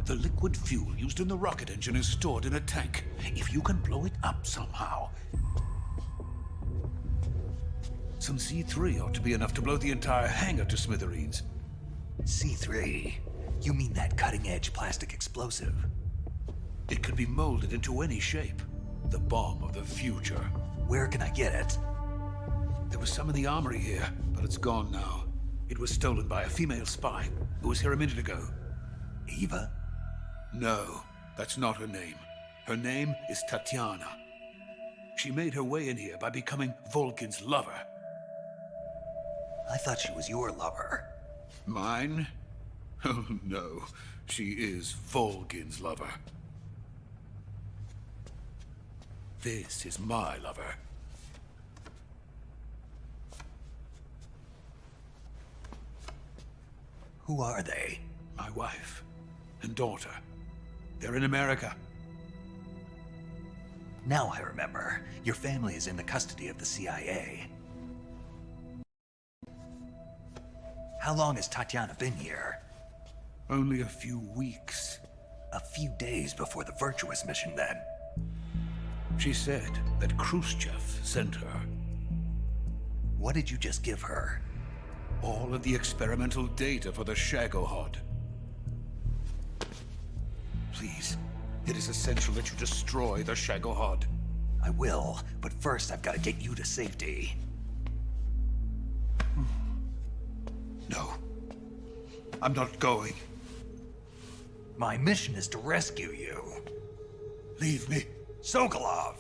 Speaker 8: The liquid fuel used in the rocket engine is stored in a tank. If you can blow it up somehow... Some C3 ought to be enough to blow the entire hangar to smithereens.
Speaker 1: C3? You mean that cutting-edge plastic explosive?
Speaker 8: It could be molded into any shape. The bomb of the future.
Speaker 1: Where can I get it?
Speaker 8: There was some in the armory here, but it's gone now. It was stolen by a female spy who was here a minute ago.
Speaker 1: Eva?
Speaker 8: No, that's not her name. Her name is Tatiana. She made her way in here by becoming Volkin's lover.
Speaker 1: I thought she was your lover.
Speaker 8: Mine? Oh no, she is Volkin's lover. This is my lover.
Speaker 1: Who are they?
Speaker 8: My wife and daughter. They're in America.
Speaker 1: Now I remember. Your family is in the custody of the CIA. How long has Tatiana been here?
Speaker 8: Only a few weeks.
Speaker 1: A few days before the Virtuous mission, then.
Speaker 8: She said that Khrushchev sent her.
Speaker 1: What did you just give her?
Speaker 8: All of the experimental data for the Shagohod. Please, it is essential that you destroy the Shagohod.
Speaker 1: I will, but first I've got to get you to safety.
Speaker 8: No. I'm not going.
Speaker 1: My mission is to rescue you.
Speaker 8: Leave me.
Speaker 1: Sokolov!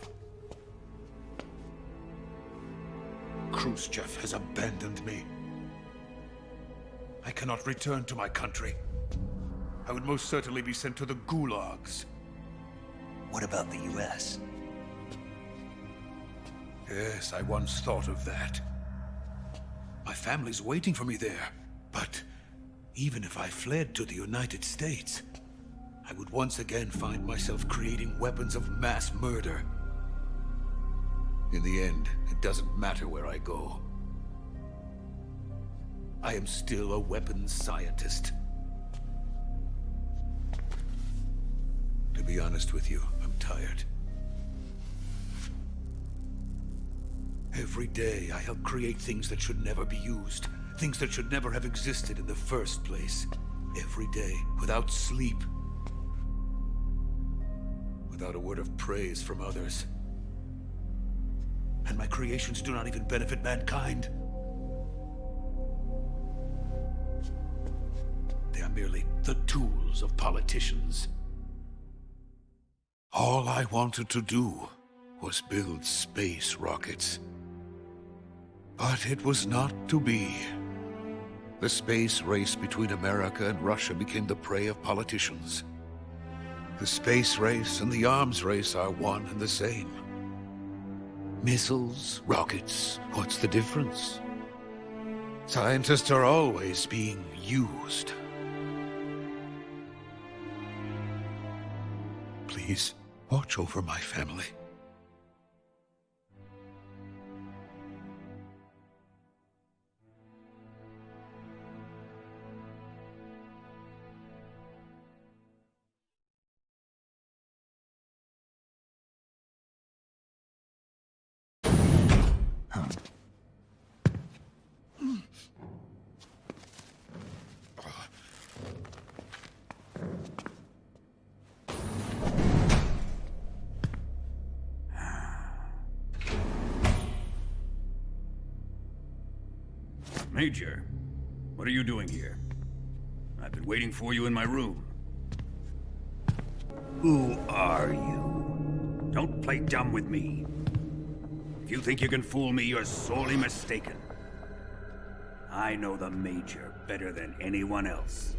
Speaker 8: Khrushchev has abandoned me. I cannot return to my country. I would most certainly be sent to the gulags.
Speaker 1: What about the US?
Speaker 8: Yes, I once thought of that. My family's waiting for me there. But even if I fled to the United States, I would once again find myself creating weapons of mass murder. In the end, it doesn't matter where I go. I am still a weapons scientist. To be honest with you, I'm tired. Every day, I help create things that should never be used. Things that should never have existed in the first place. Every day, without sleep. Without a word of praise from others. And my creations do not even benefit mankind. They are merely the tools of politicians. All I wanted to do was build space rockets. But it was not to be. The space race between America and Russia became the prey of politicians. The space race and the arms race are one and the same. Missiles, rockets, what's the difference? Scientists are always being used. Please, watch over my family.
Speaker 11: Major, what are you doing here? I've been waiting for you in my room. Who are you? Don't play dumb with me. If you think you can fool me, you're sorely mistaken. I know the Major better than anyone else.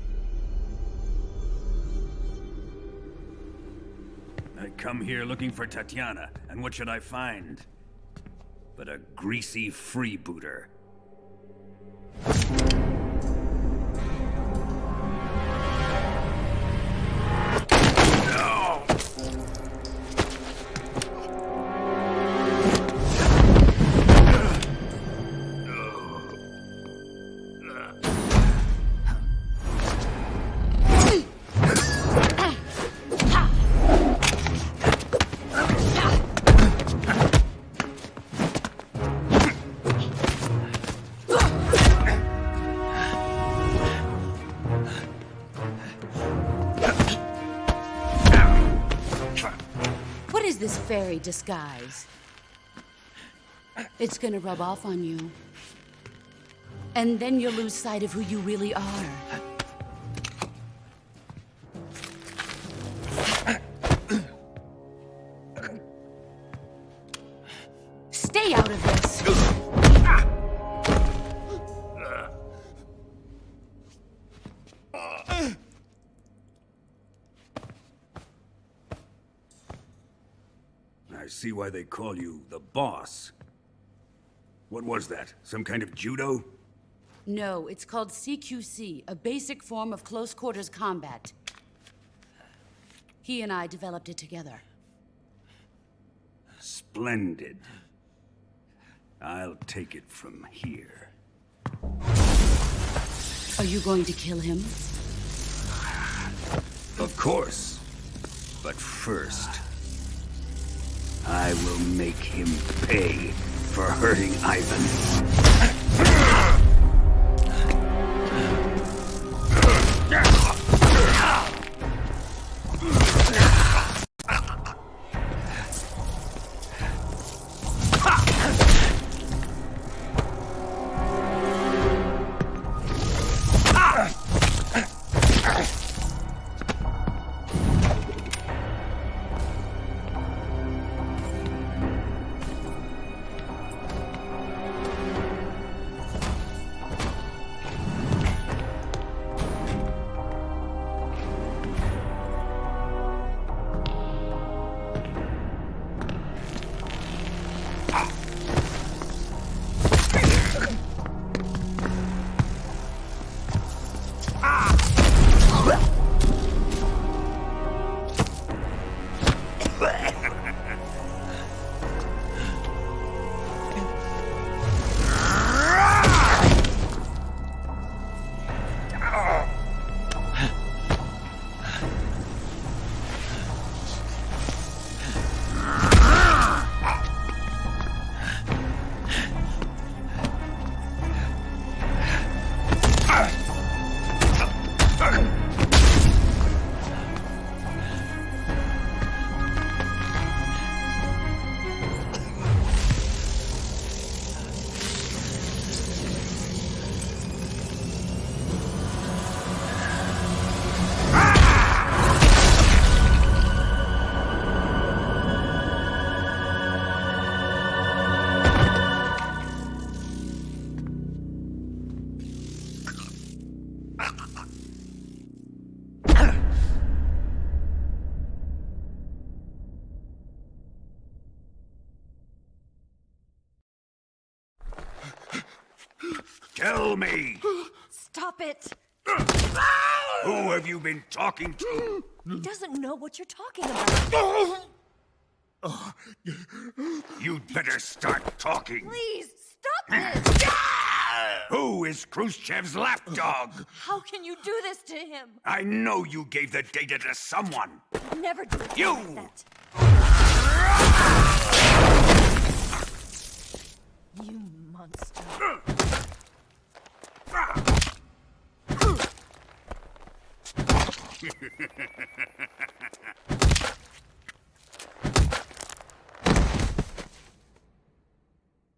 Speaker 11: I come here looking for Tatiana, and what should I find? But a greasy freebooter.
Speaker 6: this fairy disguise. It's gonna rub off on you. And then you'll lose sight of who you really are. Stay out of this!
Speaker 11: I see why they call you the boss. What was that? Some kind of judo?
Speaker 6: No, it's called CQC, a basic form of close-quarters combat. He and I developed it together.
Speaker 11: Splendid. I'll take it from here.
Speaker 6: Are you going to kill him?
Speaker 11: Of course. But first, I will make him pay for hurting Ivan. Tell me!
Speaker 13: Stop it!
Speaker 11: Who have you been talking to?
Speaker 13: He doesn't know what you're talking about.
Speaker 11: You'd better start talking.
Speaker 13: Please, stop this!
Speaker 11: Who is Khrushchev's lapdog?
Speaker 13: How can you do this to him?
Speaker 11: I know you gave the data to someone.
Speaker 13: I'd never do it
Speaker 11: You!
Speaker 13: like that. You monster.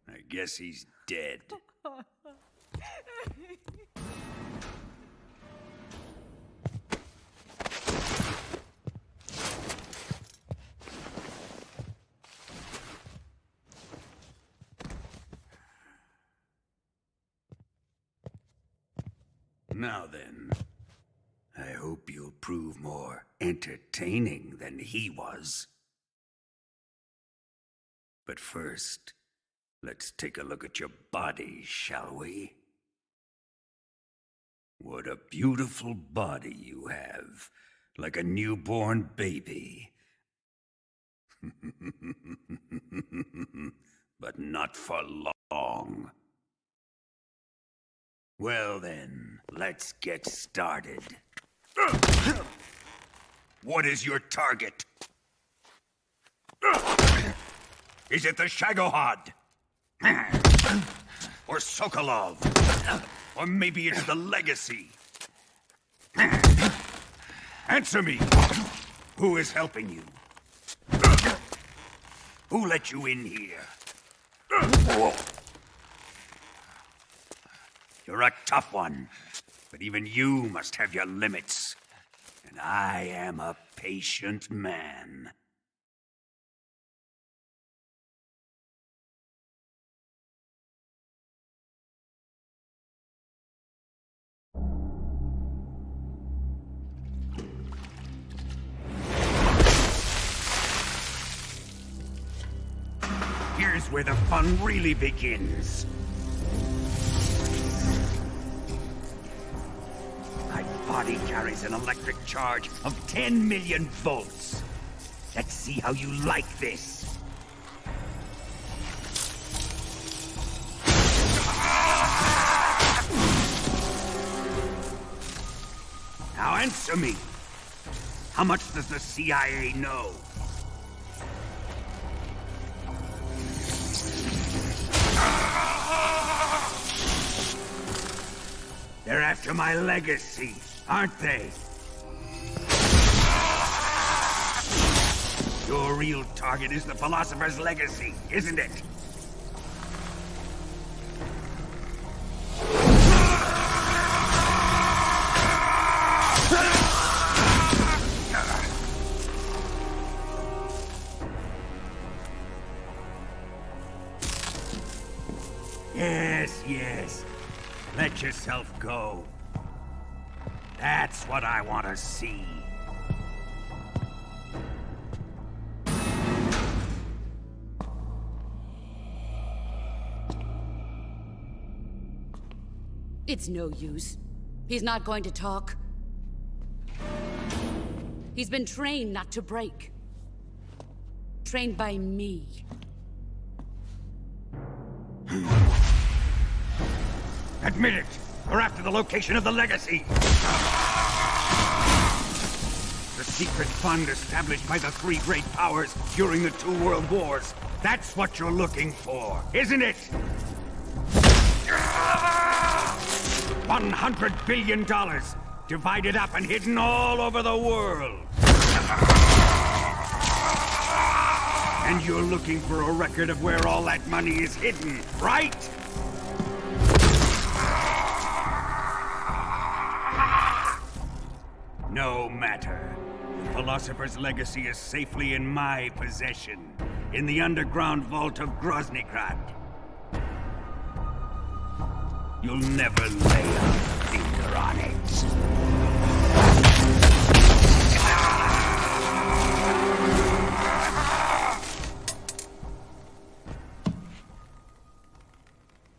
Speaker 11: I guess he's dead. Now then, I hope you'll prove more entertaining than he was. But first, let's take a look at your body, shall we? What a beautiful body you have, like a newborn baby. But not for long. Well then, let's get started. What is your target? Is it the Shagohod? Or Sokolov? Or maybe it's the Legacy? Answer me! Who is helping you? Who let you in here? You're a tough one, but even you must have your limits. And I am a patient man. Here's where the fun really begins. My body carries an electric charge of 10 million volts. Let's see how you like this. Now answer me. How much does the CIA know? They're after my legacy, aren't they? Your real target is the philosopher's legacy, isn't it? Yes. Let yourself go. That's what I want to see.
Speaker 6: It's no use. He's not going to talk. He's been trained not to break. Trained by me.
Speaker 11: Admit it! We're after the location of the legacy! The secret fund established by the three great powers during the 2 world wars. That's what you're looking for, isn't it? $100 billion, divided up and hidden all over the world. And you're looking for a record of where all that money is hidden, right? No matter. The philosopher's legacy is safely in my possession, in the underground vault of Groznygrad. You'll never lay a finger on it.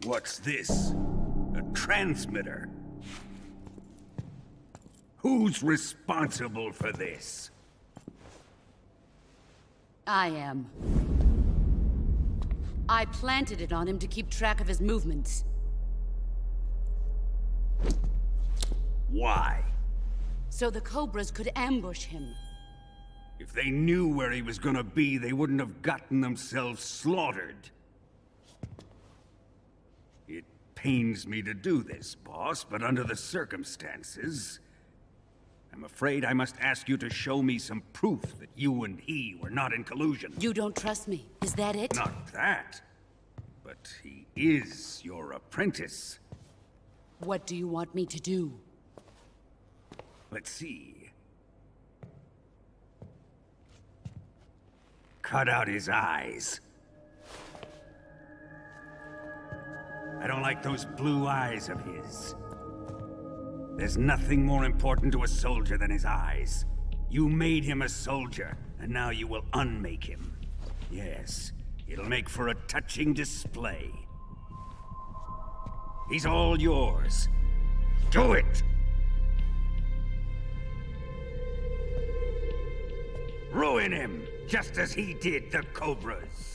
Speaker 11: What's this? A transmitter? Who's responsible for this?
Speaker 6: I am. I planted it on him to keep track of his movements.
Speaker 11: Why?
Speaker 6: So the Cobras could ambush him.
Speaker 11: If they knew where he was gonna be, they wouldn't have gotten themselves slaughtered. It pains me to do this, boss, but under the circumstances, I'm afraid I must ask you to show me some proof that you and he were not in collusion.
Speaker 6: You don't trust me, is that it?
Speaker 11: Not that. But he is your apprentice.
Speaker 6: What do you want me to do?
Speaker 11: Let's see. Cut out his eyes. I don't like those blue eyes of his. There's nothing more important to a soldier than his eyes. You made him a soldier, and now you will unmake him. Yes, it'll make for a touching display. He's all yours. Do it! Ruin him, just as he did the Cobras.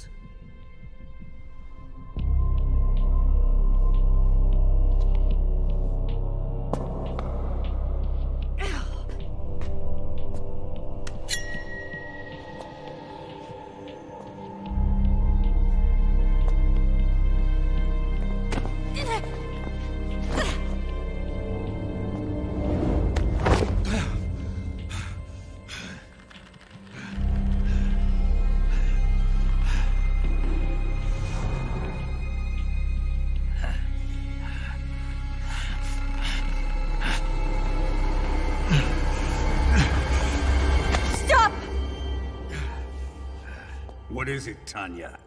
Speaker 11: is it, Tanya?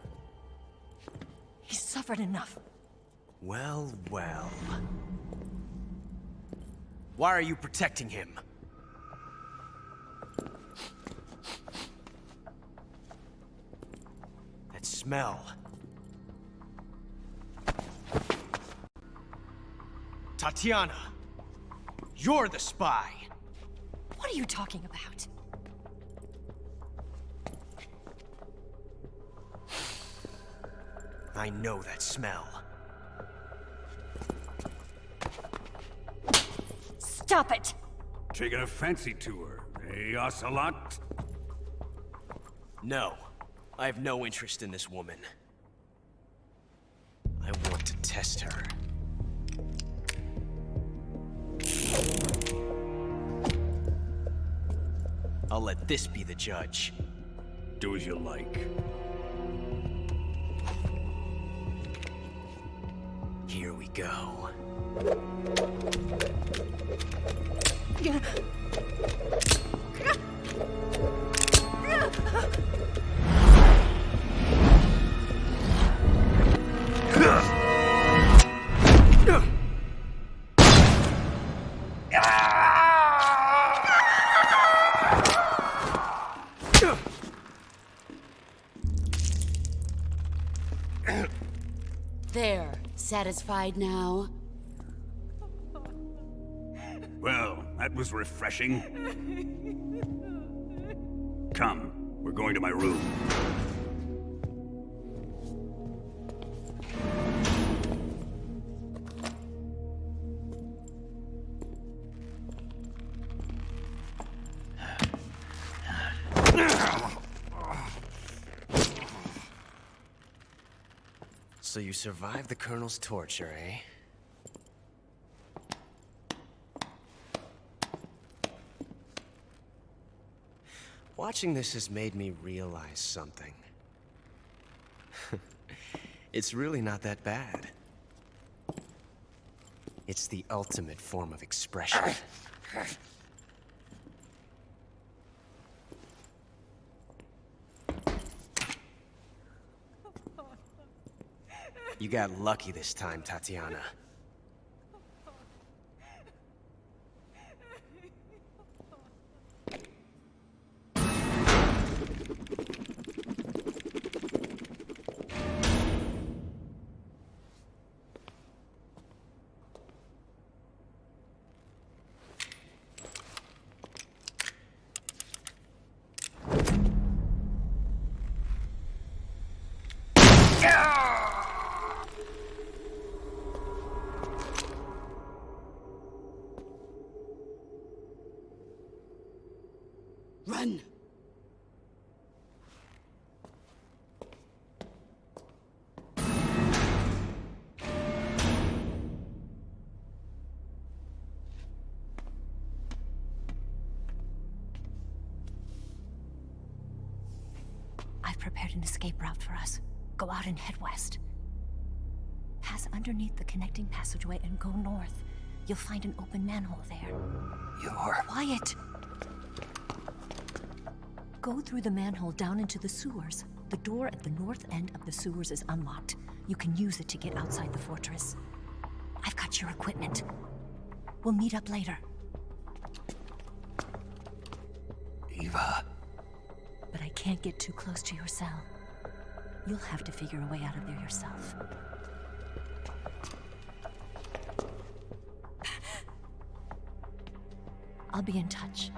Speaker 13: He's suffered enough.
Speaker 9: Well, well. Why are you protecting him? That smell. Tatiana! You're the spy!
Speaker 13: What are you talking about?
Speaker 9: I know that smell.
Speaker 13: Stop it!
Speaker 11: Taking a fancy to her, eh, Ocelot?
Speaker 9: No. I have no interest in this woman. I want to test her. I'll let this be the judge.
Speaker 11: Do as you like.
Speaker 9: Here we go.
Speaker 6: There. Satisfied now?
Speaker 11: Well, that was refreshing. Come, we're going to my room.
Speaker 9: So you survived the Colonel's torture, eh? Watching this has made me realize something. It's really not that bad. It's the ultimate form of expression. You got lucky this time, Tatiana.
Speaker 6: Run!
Speaker 13: I've prepared an escape route for us. Go out and head west. Pass underneath the connecting passageway and go north. You'll find an open manhole there.
Speaker 1: You're...
Speaker 13: Quiet! Go through the manhole down into the sewers. The door at the north end of the sewers is unlocked. You can use it to get outside the fortress. I've got your equipment. We'll meet up later.
Speaker 1: Eva...
Speaker 13: But I can't get too close to your cell. You'll have to figure a way out of there yourself. I'll be in touch.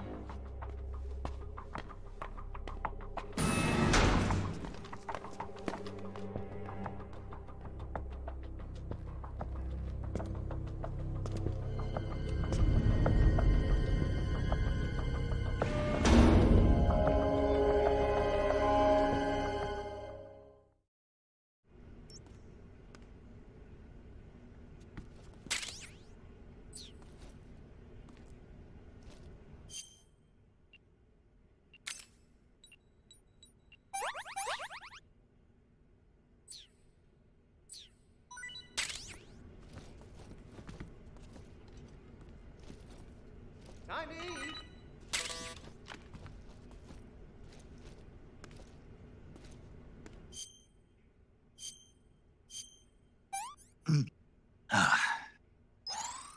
Speaker 9: Time to eat.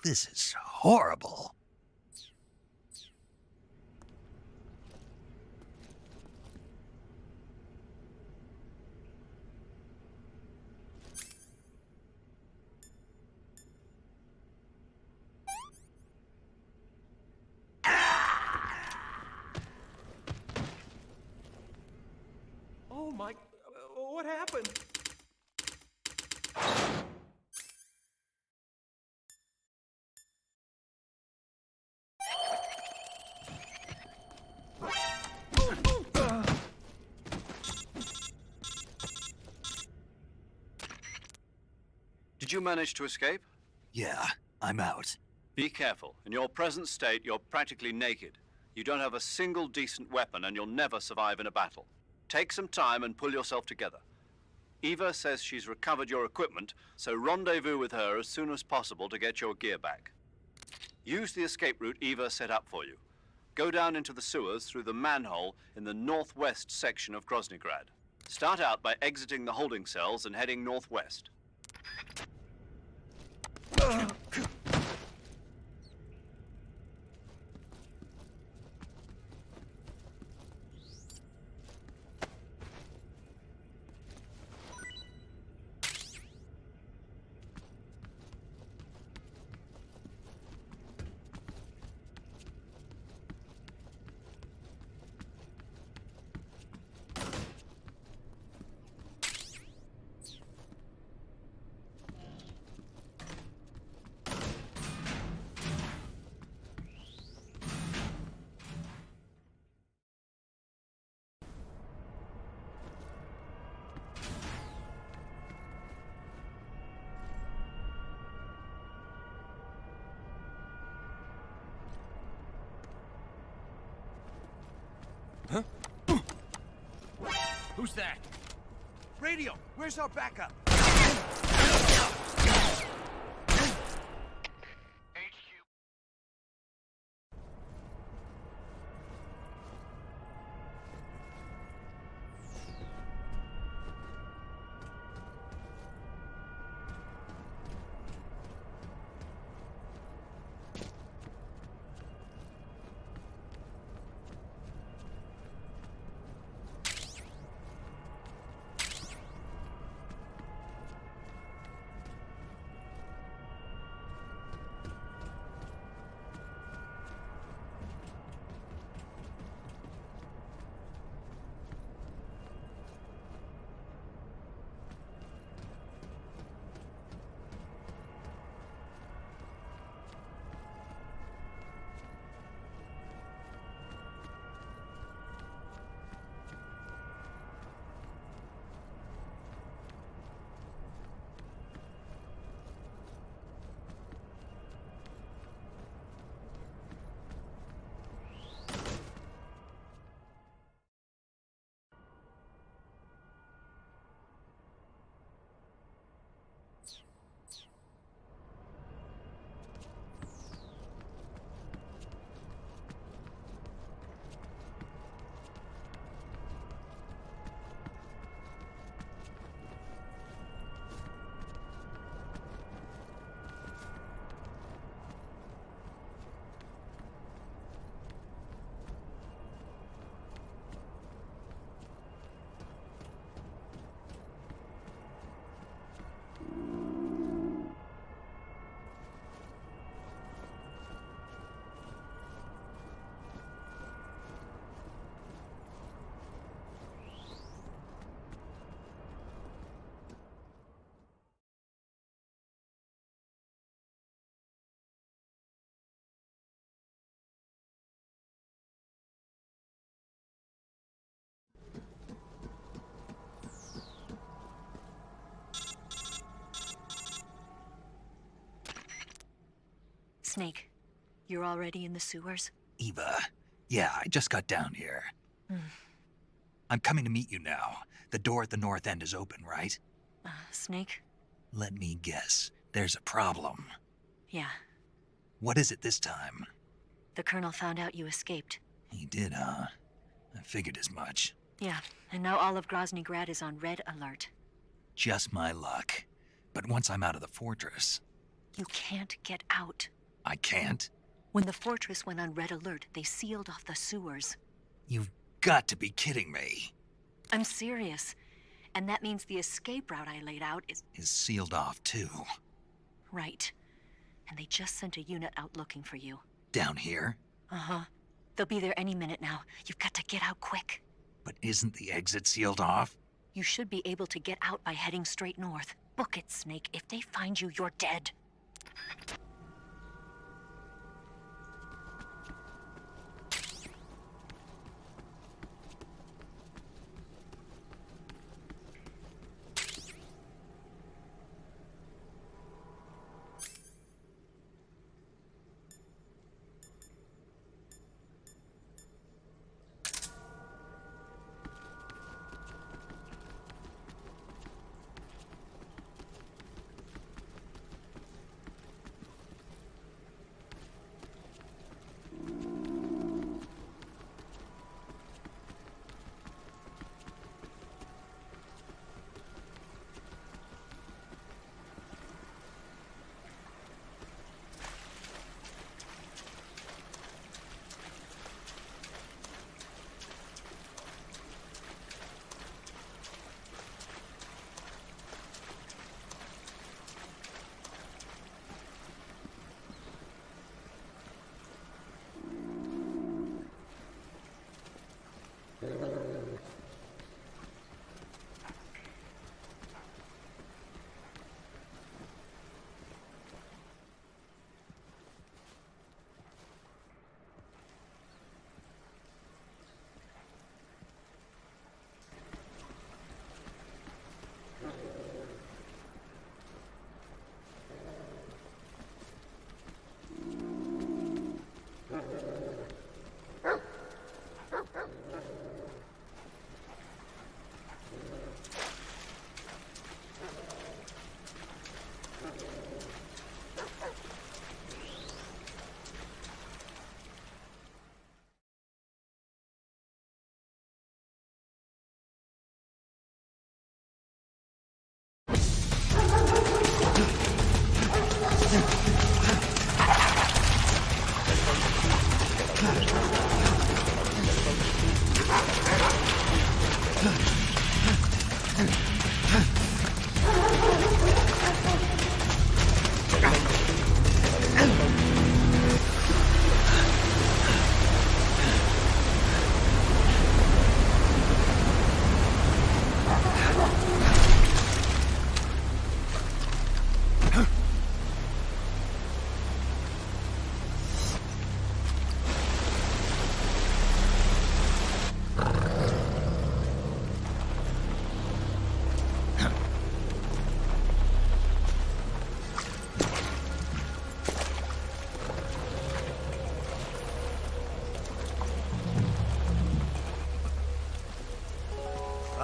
Speaker 1: This is horrible.
Speaker 17: Oh my... what happened?
Speaker 2: Did you manage to escape?
Speaker 1: Yeah, I'm out.
Speaker 2: Be careful. In your present state, you're practically naked. You don't have a single decent weapon, and you'll never survive in a battle. Take some time and pull yourself together. Eva says she's recovered your equipment, so rendezvous with her as soon as possible to get your gear back. Use the escape route Eva set up for you. Go down into the sewers through the manhole in the northwest section of Groznygrad. Start out by exiting the holding cells and heading northwest.
Speaker 17: Huh? Who's that? Radio, where's our backup?
Speaker 13: Snake, you're already in the sewers?
Speaker 1: Eva, yeah, I just got down here. I'm coming to meet you now. The door at the north end is open, right?
Speaker 13: Snake?
Speaker 1: Let me guess. There's a problem.
Speaker 13: Yeah.
Speaker 1: What is it this time?
Speaker 13: The Colonel found out you escaped.
Speaker 1: He did, huh? I figured as much.
Speaker 13: Yeah, and now all of Groznygrad is on red alert.
Speaker 1: Just my luck. But once I'm out of the fortress...
Speaker 13: You can't get out.
Speaker 1: I can't?
Speaker 13: When the fortress went on red alert, they sealed off the sewers.
Speaker 1: You've got to be kidding me.
Speaker 13: I'm serious. And that means the escape route I laid out is
Speaker 1: sealed off, too.
Speaker 13: right. And they just sent a unit out looking for you.
Speaker 1: Down here?
Speaker 13: Uh-huh. They'll be there any minute now. You've got to get out quick.
Speaker 1: But isn't the exit sealed off?
Speaker 13: You should be able to get out by heading straight north. Book it, Snake. If they find you, you're dead.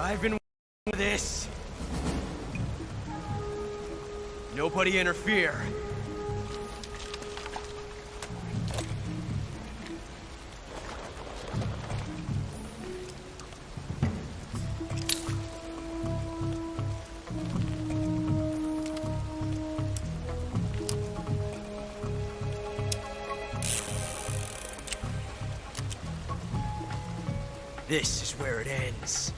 Speaker 9: I've been waiting for this. Nobody interfere. This is where it ends.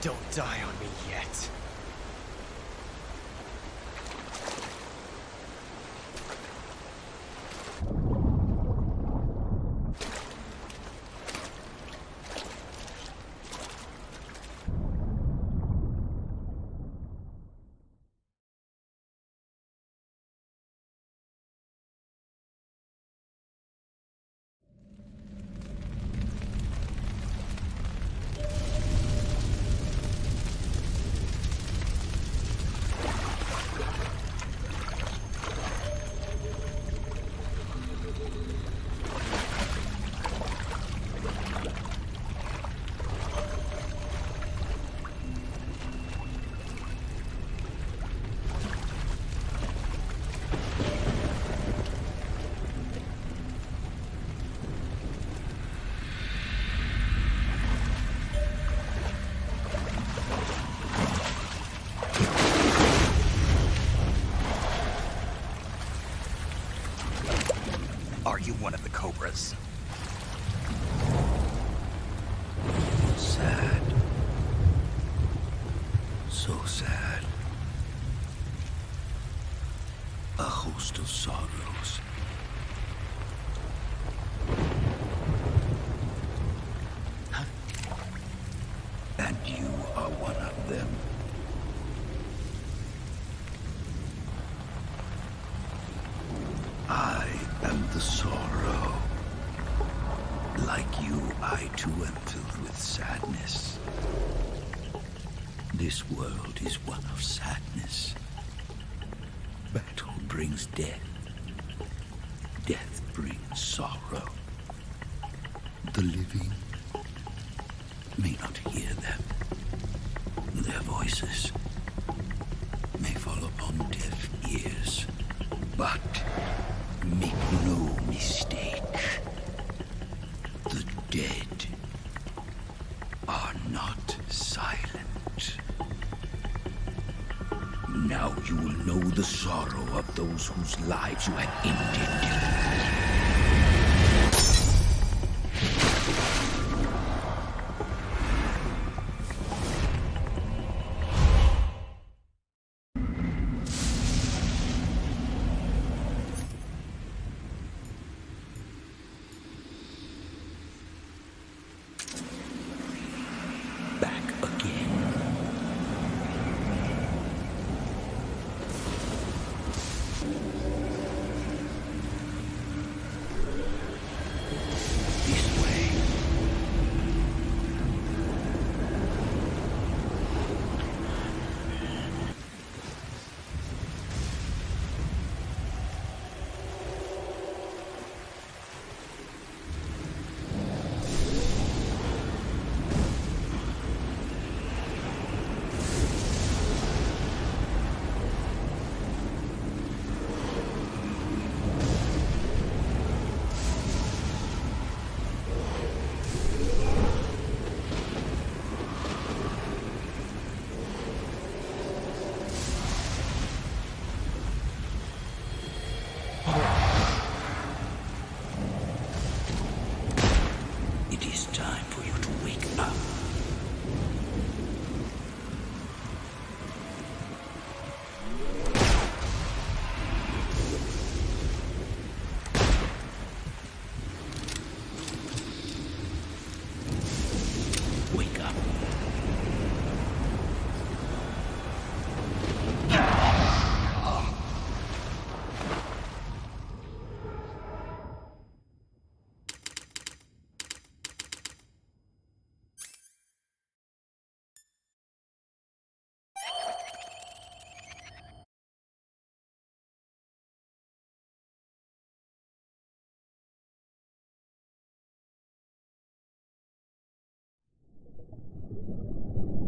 Speaker 9: Don't die on me yet.
Speaker 1: Are you one of the Cobras?
Speaker 15: Sad. So sad. A host of sorrows. And you are one of them. I am the sorrow. Like you, I too am filled with sadness. This world is one of sadness. Battle brings death. Death brings sorrow. The living may not hear them. Their voices may fall upon deaf ears. But make no mistake, the dead are not silent. Now you will know the sorrow of those whose lives you have ended.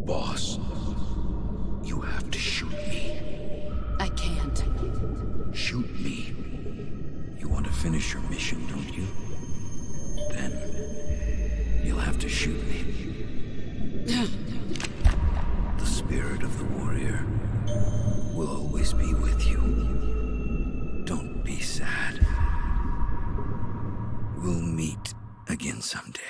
Speaker 15: Boss, you have to shoot me.
Speaker 6: I can't.
Speaker 15: Shoot me. You want to finish your mission, don't you? Then you'll have to shoot me. The spirit of the warrior will always be with you. Don't be sad. We'll meet again someday.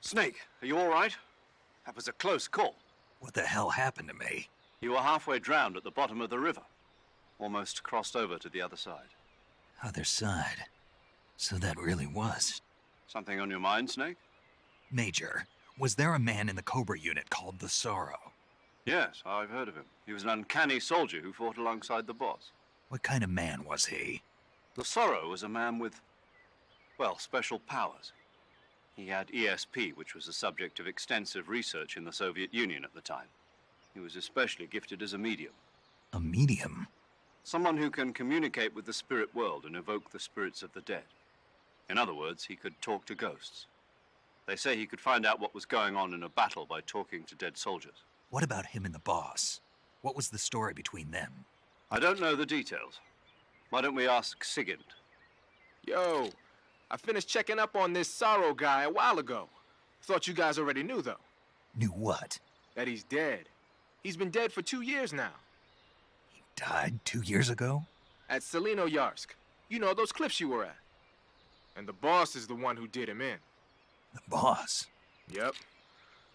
Speaker 2: Snake, are you all right? That was a close call.
Speaker 1: What the hell happened to me?
Speaker 2: You were halfway drowned at the bottom of the river. Almost crossed over to the other side.
Speaker 1: Other side? So that really was.
Speaker 2: Something on your mind, Snake?
Speaker 1: Major, was there a man in the Cobra unit called the Sorrow?
Speaker 2: Yes, I've heard of him. He was an uncanny soldier who fought alongside the boss.
Speaker 1: What kind of man was he?
Speaker 2: The Sorrow was a man with, well, special powers. He had ESP, which was the subject of extensive research in the Soviet Union at the time. He was especially gifted as a medium.
Speaker 1: A medium?
Speaker 2: Someone who can communicate with the spirit world and evoke the spirits of the dead. In other words, he could talk to ghosts. They say he could find out what was going on in a battle by talking to dead soldiers.
Speaker 1: What about him and the boss? What was the story between them?
Speaker 2: I don't know the details. Why don't we ask Sigint?
Speaker 19: Yo, I finished checking up on this Sorrow guy a while ago. Thought you guys already knew, though.
Speaker 1: Knew what?
Speaker 19: That he's dead. He's been dead for 2 years now.
Speaker 1: He died 2 years ago?
Speaker 19: At Selino-Yarsk. You know, those cliffs you were at. And the boss is the one who did him in.
Speaker 1: The boss?
Speaker 19: Yep.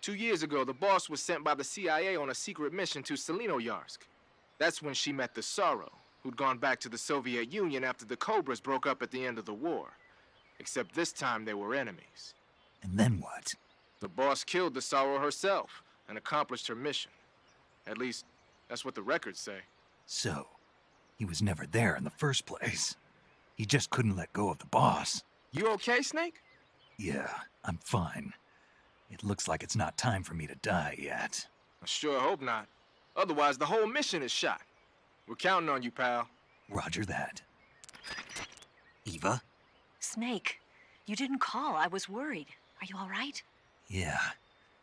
Speaker 19: 2 years ago, the boss was sent by the CIA on a secret mission to Selino-Yarsk. That's when she met the Sorrow, who'd gone back to the Soviet Union after the Cobras broke up at the end of the war. Except this time they were enemies.
Speaker 1: And then what?
Speaker 19: The boss killed the Sorrow herself and accomplished her mission. At least, that's what the records say.
Speaker 1: So, he was never there in the first place. He just couldn't let go of the boss.
Speaker 19: You okay, Snake?
Speaker 1: Yeah, I'm fine. It looks like it's not time for me to die yet.
Speaker 19: I sure hope not. Otherwise, the whole mission is shot. We're counting on you, pal.
Speaker 1: Roger that. Eva?
Speaker 13: Snake, you didn't call. I was worried. Are you all right?
Speaker 1: Yeah,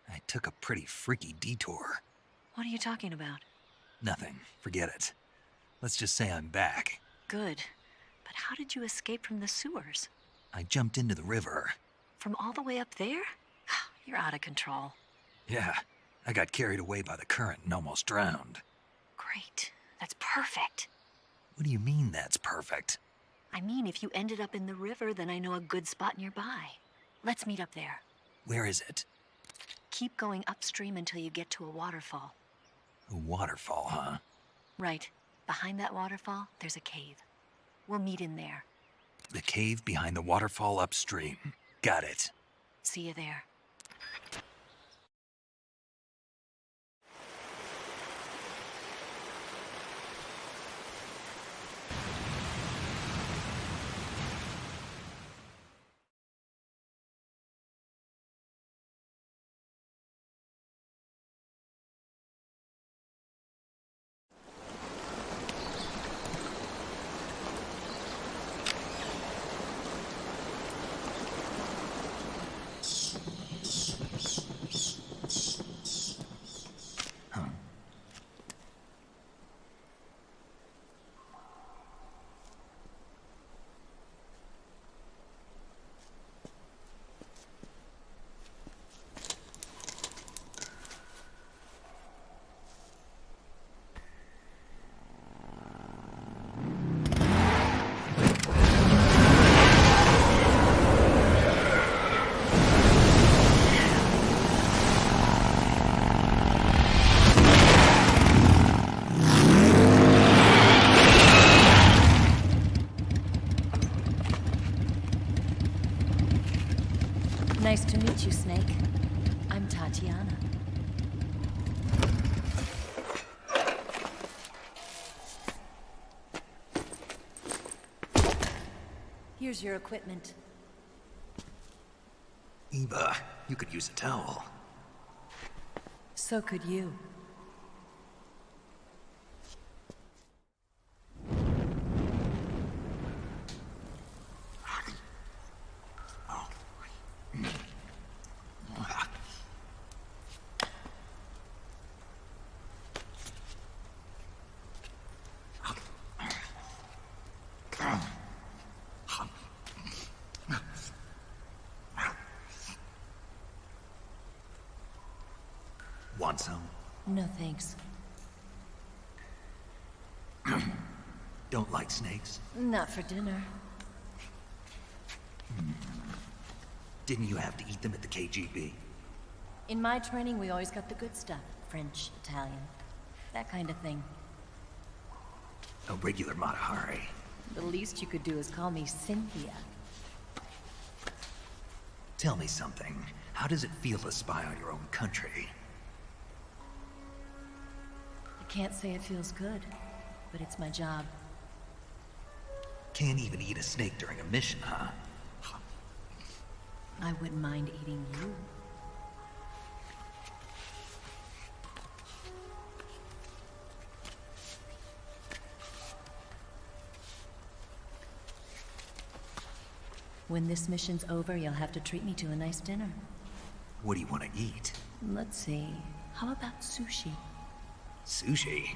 Speaker 1: I took a pretty freaky detour.
Speaker 13: What are you talking about?
Speaker 1: Nothing. Forget it. Let's just say I'm back.
Speaker 13: Good. But how did you escape from the sewers?
Speaker 1: I jumped into the river.
Speaker 13: From all the way up there? You're out of control.
Speaker 1: Yeah, I got carried away by the current and almost drowned.
Speaker 13: Great. That's perfect.
Speaker 1: What do you mean that's perfect?
Speaker 13: I mean, if you ended up in the river, then I know a good spot nearby. Let's meet up there.
Speaker 1: Where is it?
Speaker 13: Keep going upstream until you get to a waterfall.
Speaker 1: A waterfall, huh?
Speaker 13: Right. Behind that waterfall, there's a cave. We'll meet in there.
Speaker 1: The cave behind the waterfall upstream. Got it.
Speaker 13: See you there. Nice to meet you, Snake. I'm Tatiana. Here's your equipment.
Speaker 1: Eva, you could use a towel.
Speaker 13: So could you.
Speaker 1: Want some?
Speaker 13: No, thanks.
Speaker 1: Don't like snakes?
Speaker 13: Not for dinner.
Speaker 1: Didn't you have to eat them at the KGB?
Speaker 13: In my training, we always got the good stuff. French, Italian, that kind of thing.
Speaker 1: A regular Matahari.
Speaker 13: The least you could do is call me Cynthia.
Speaker 1: Tell me something. How does it feel to spy on your own country?
Speaker 13: I can't say it feels good, but it's my job.
Speaker 1: Can't even eat a snake during a mission, huh?
Speaker 13: I wouldn't mind eating you. When this mission's over, you'll have to treat me to a nice dinner.
Speaker 1: What do you want to eat?
Speaker 13: Let's see. How about sushi?
Speaker 1: Sushi?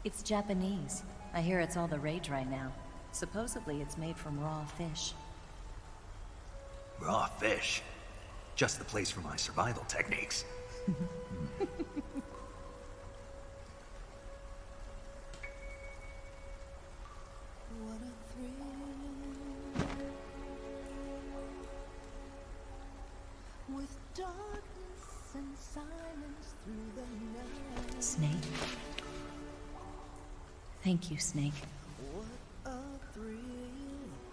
Speaker 13: It's Japanese. I hear it's all the rage right now. Supposedly it's made from raw fish.
Speaker 1: Raw fish? Just the place for my survival techniques.
Speaker 13: Snake? Thank you, Snake.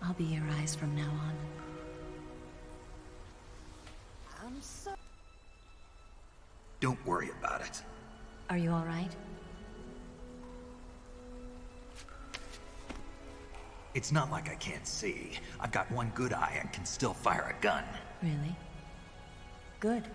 Speaker 13: I'll be your eyes from now on.
Speaker 1: Don't worry about it.
Speaker 13: Are you all right?
Speaker 1: It's not like I can't see. I've got one good eye and can still fire a gun.
Speaker 13: Really? Good.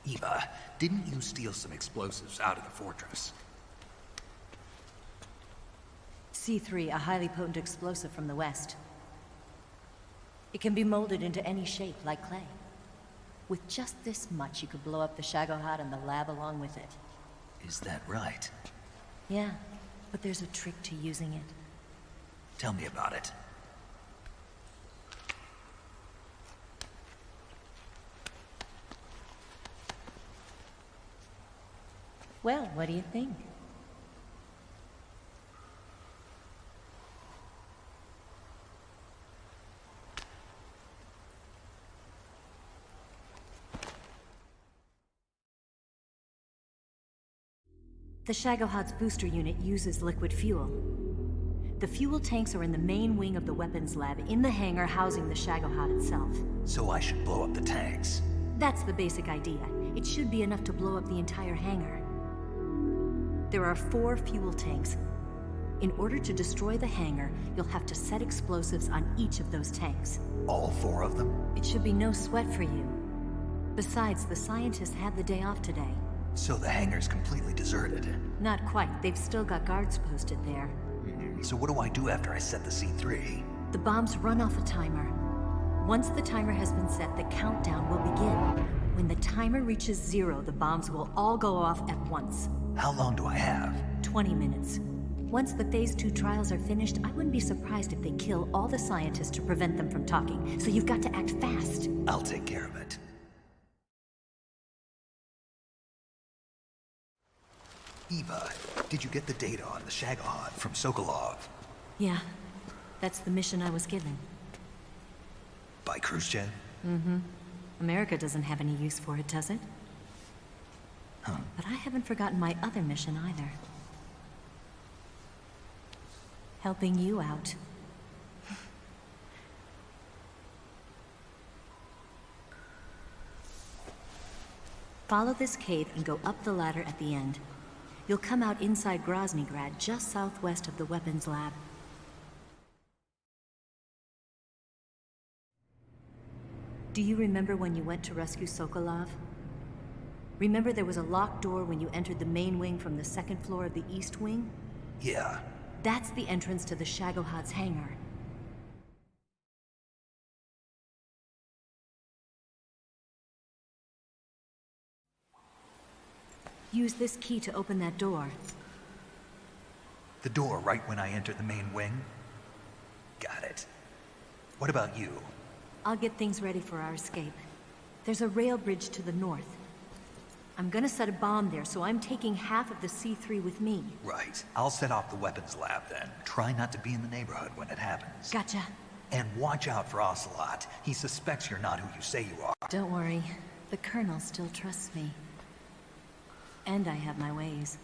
Speaker 1: Eva, didn't you steal some explosives out of the fortress?
Speaker 13: C3, a highly potent explosive from the west. It can be molded into any shape, like clay. With just this much, you could blow up the Shagohod and the lab along with it.
Speaker 1: Is that right?
Speaker 13: Yeah, but there's a trick to using it.
Speaker 1: Tell me about it.
Speaker 13: Well, what do you think? The Shagohod's booster unit uses liquid fuel. The fuel tanks are in the main wing of the weapons lab, in the hangar housing the Shagohod itself.
Speaker 1: So I should blow up the tanks?
Speaker 13: That's the basic idea. It should be enough to blow up the entire hangar. There are 4 fuel tanks. In order to destroy the hangar, you'll have to set explosives on each of those tanks.
Speaker 1: All 4 of them?
Speaker 13: It should be no sweat for you. Besides, the scientists had the day off today.
Speaker 1: So the hangar's completely deserted?
Speaker 13: Not quite. They've still got guards posted there.
Speaker 1: So what do I do after I set the C3?
Speaker 13: The bombs run off a timer. Once the timer has been set, the countdown will begin. When the timer reaches 0, the bombs will all go off at once.
Speaker 1: How long do I have?
Speaker 13: 20 minutes. Once the Phase 2 trials are finished, I wouldn't be surprised if they kill all the scientists to prevent them from talking. So you've got to act fast.
Speaker 1: I'll take care of it. Eva, did you get the data on the Shagohod from Sokolov?
Speaker 13: Yeah, that's the mission I was given.
Speaker 1: By Khrushchev?
Speaker 13: Mm-hmm. America doesn't have any use for it, does it?
Speaker 1: Huh.
Speaker 13: But I haven't forgotten my other mission either. Helping you out. Follow this cave and go up the ladder at the end. You'll come out inside Groznygrad, just southwest of the weapons lab. Do you remember when you went to rescue Sokolov? Remember there was a locked door when you entered the main wing from the 2nd floor of the east wing?
Speaker 1: Yeah.
Speaker 13: That's the entrance to the Shagohod's hangar. Use this key to open that door.
Speaker 1: The door right when I enter the main wing? Got it. What about you?
Speaker 13: I'll get things ready for our escape. There's a rail bridge to the north. I'm gonna set a bomb there, so I'm taking half of the C3 with me.
Speaker 1: Right. I'll set off the weapons lab then. Try not to be in the neighborhood when it happens.
Speaker 13: Gotcha.
Speaker 1: And watch out for Ocelot. He suspects you're not who you say you are.
Speaker 13: Don't worry. The Colonel still trusts me. And I have my ways.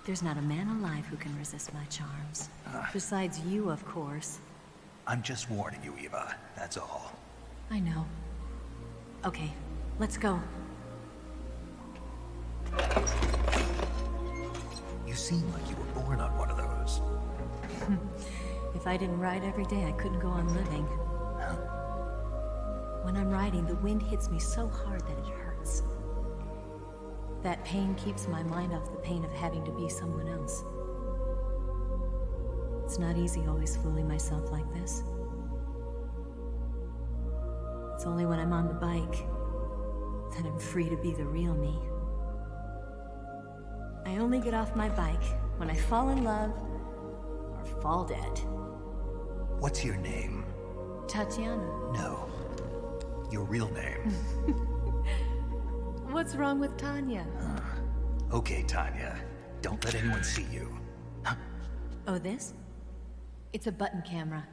Speaker 13: There's not a man alive who can resist my charms. Besides you, of course.
Speaker 1: I'm just warning you, Eva. That's all.
Speaker 13: I know. Okay, let's go.
Speaker 1: You seem like you were born on one of those.
Speaker 13: If I didn't ride every day, I couldn't go on living. When I'm riding, the wind hits me so hard that it hurts. That pain keeps my mind off the pain of having to be someone else. It's not easy always fooling myself like this. It's only when I'm on the bike that I'm free to be the real me. I only get off my bike when I fall in love or fall dead.
Speaker 1: What's your name?
Speaker 13: Tatiana.
Speaker 1: No. Your real name.
Speaker 13: What's wrong with Tanya?
Speaker 1: Okay, Tanya. Don't let anyone see you.
Speaker 13: Oh, this? It's a button camera.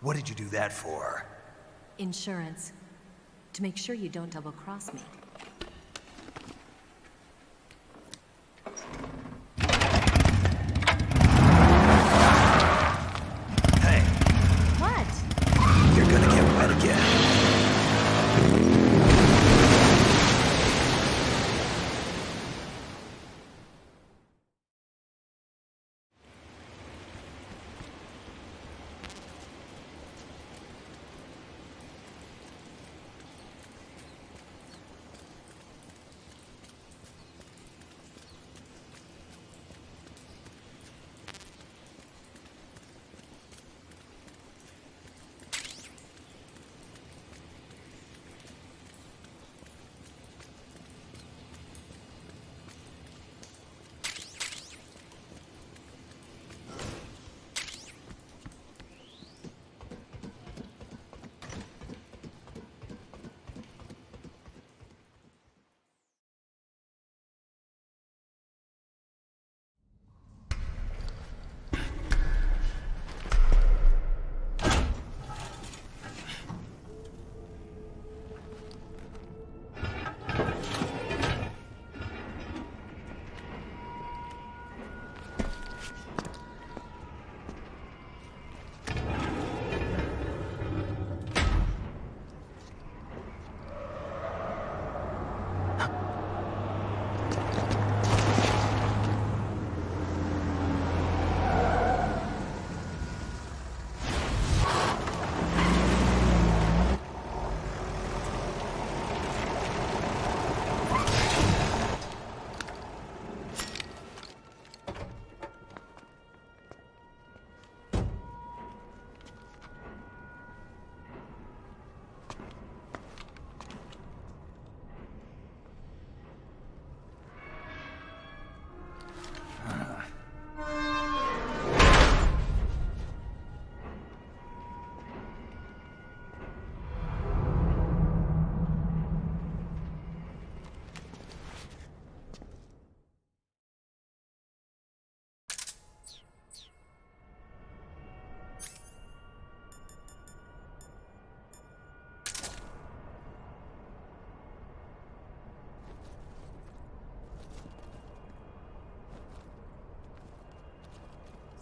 Speaker 1: What did you do that for?
Speaker 13: Insurance. To make sure you don't double-cross me.
Speaker 1: Hey.
Speaker 13: What?
Speaker 1: You're gonna get wet again.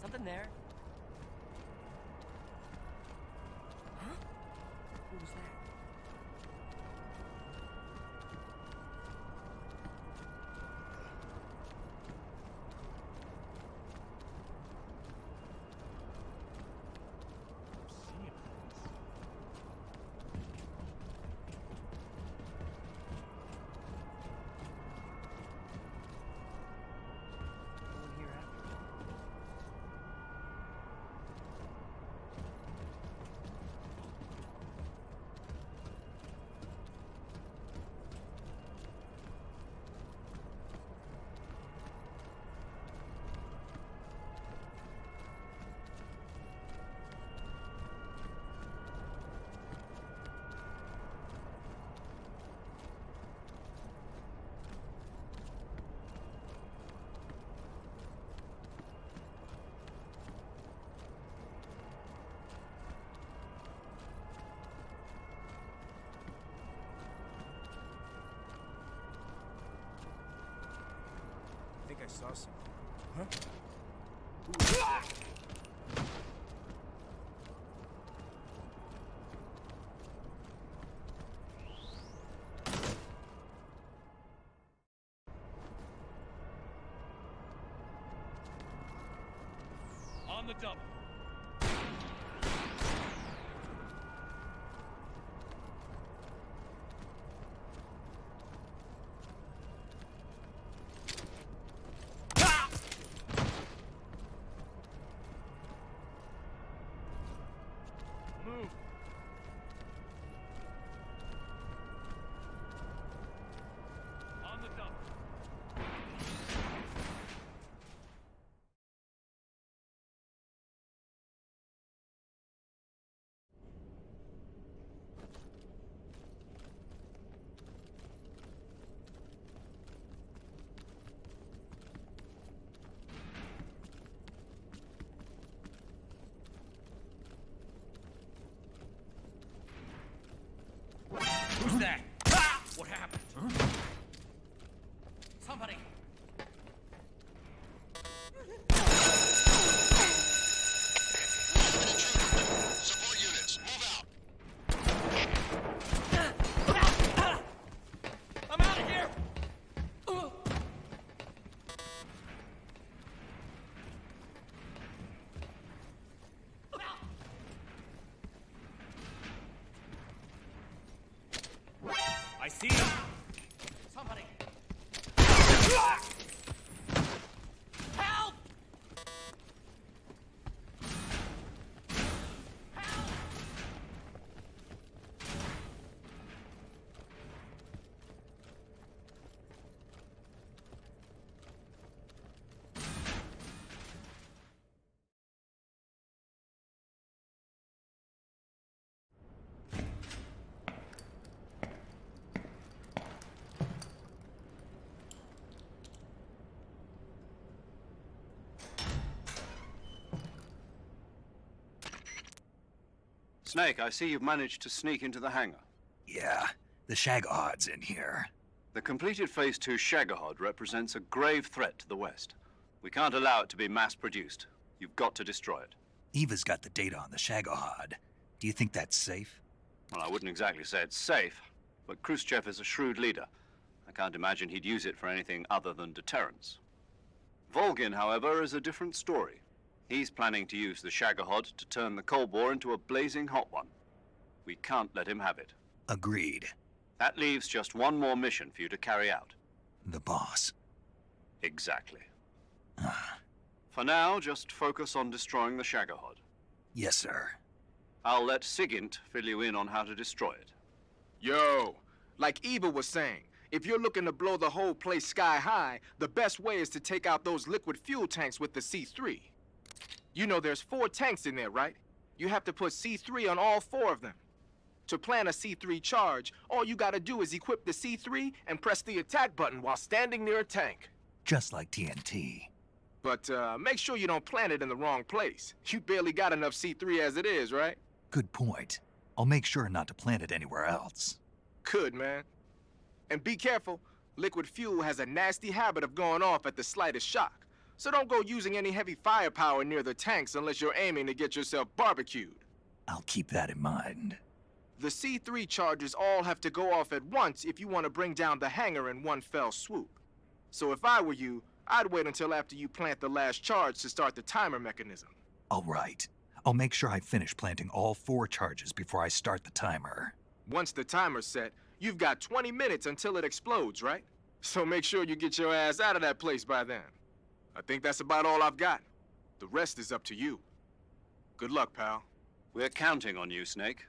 Speaker 9: Something there. Huh? Who was that?
Speaker 19: I saw something. Huh?
Speaker 7: On the double.
Speaker 19: Move.
Speaker 7: On the double. Who's that? What happened? Somebody.
Speaker 14: Support units, move out.
Speaker 7: I'm out of here. I see him. Somebody. Help!
Speaker 2: Snake, I see you've managed to sneak into the hangar.
Speaker 1: Yeah, the Shagahad's in here.
Speaker 2: The completed Phase 2 Shagahod represents a grave threat to the West. We can't allow it to be mass-produced. You've got to destroy it.
Speaker 1: Eva's got the data on the Shagahad. Do you think that's safe?
Speaker 2: Well, I wouldn't exactly say it's safe, but Khrushchev is a shrewd leader. I can't imagine he'd use it for anything other than deterrence. Volgin, however, is a different story. He's planning to use the Shagahod to turn the Cold War into a blazing hot one. We can't let him have it.
Speaker 1: Agreed.
Speaker 2: That leaves just one more mission for you to carry out.
Speaker 1: The boss.
Speaker 2: Exactly. For now, just focus on destroying the Shagahod.
Speaker 1: Yes, sir.
Speaker 2: I'll let Sigint fill you in on how to destroy it.
Speaker 19: Yo, like Eva was saying, if you're looking to blow the whole place sky high, the best way is to take out those liquid fuel tanks with the C3. You know there's 4 tanks in there, right? You have to put C3 on all 4 of them. To plan a C3 charge, all you gotta do is equip the C3 and press the attack button while standing near a tank.
Speaker 1: Just like TNT.
Speaker 19: But make sure you don't plant it in the wrong place. You barely got enough C3 as it is, right?
Speaker 1: Good point. I'll make sure not to plant it anywhere else.
Speaker 19: Good, man. And be careful. Liquid fuel has a nasty habit of going off at the slightest shock. So don't go using any heavy firepower near the tanks unless you're aiming to get yourself barbecued.
Speaker 1: I'll keep that in mind.
Speaker 19: The C3 charges all have to go off at once if you want to bring down the hangar in one fell swoop. So if I were you, I'd wait until after you plant the last charge to start the timer mechanism.
Speaker 1: All right. I'll make sure I finish planting all 4 charges before I start the timer.
Speaker 19: Once the timer's set, you've got 20 minutes until it explodes, right? So make sure you get your ass out of that place by then. I think that's about all I've got. The rest is up to you. Good luck, pal.
Speaker 2: We're counting on you, Snake.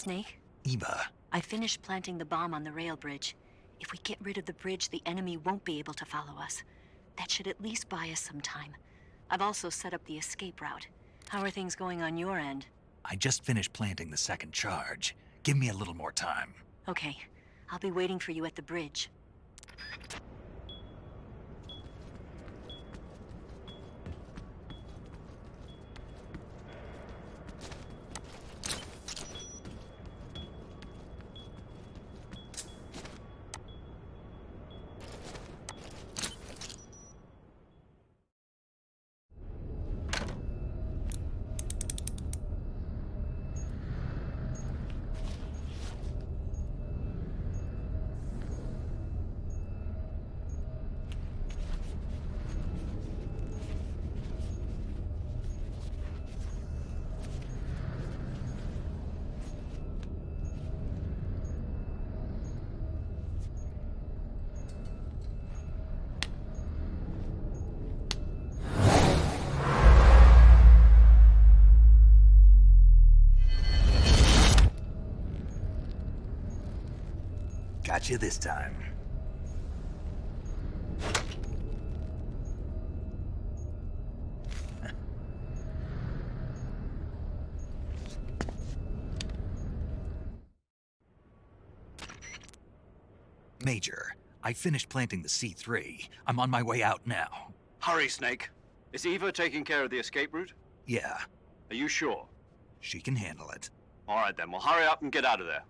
Speaker 13: Snake?
Speaker 1: Eva.
Speaker 13: I finished planting the bomb on the rail bridge. If we get rid of the bridge, the enemy won't be able to follow us. That should at least buy us some time. I've also set up the escape route. How are things going on your end?
Speaker 1: I just finished planting the second charge. Give me a little more time.
Speaker 13: Okay. I'll be waiting for you at the bridge.
Speaker 1: Got you this time. Major, I finished planting the C3. I'm on my way out now.
Speaker 2: Hurry, Snake. Is Eva taking care of the escape route?
Speaker 1: Yeah.
Speaker 2: Are you sure?
Speaker 1: She can handle it.
Speaker 2: All right then, well hurry up and get out of there.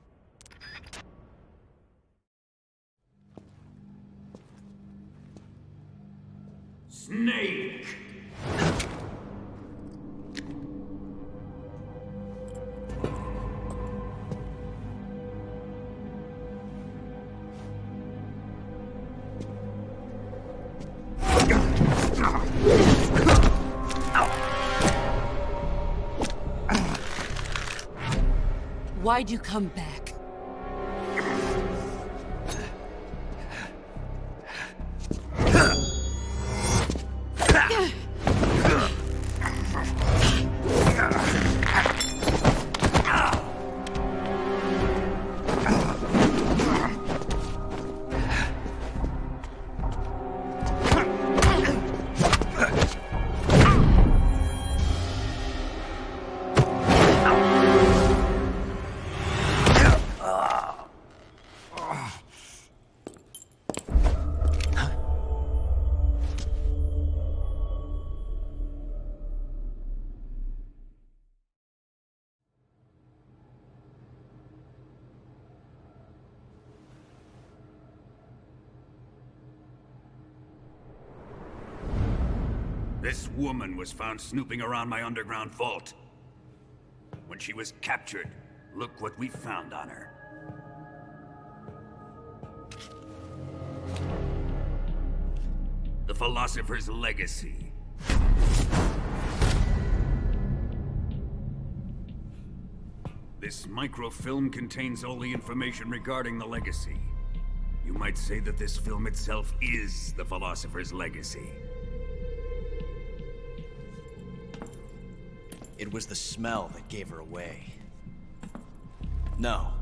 Speaker 15: Snake!
Speaker 6: Why'd you come back?
Speaker 11: This woman was found snooping around my underground vault. When she was captured, look what we found on her. The philosopher's legacy. This microfilm contains all the information regarding the legacy. You might say that this film itself is the philosopher's legacy.
Speaker 9: It was the smell that gave her away. No,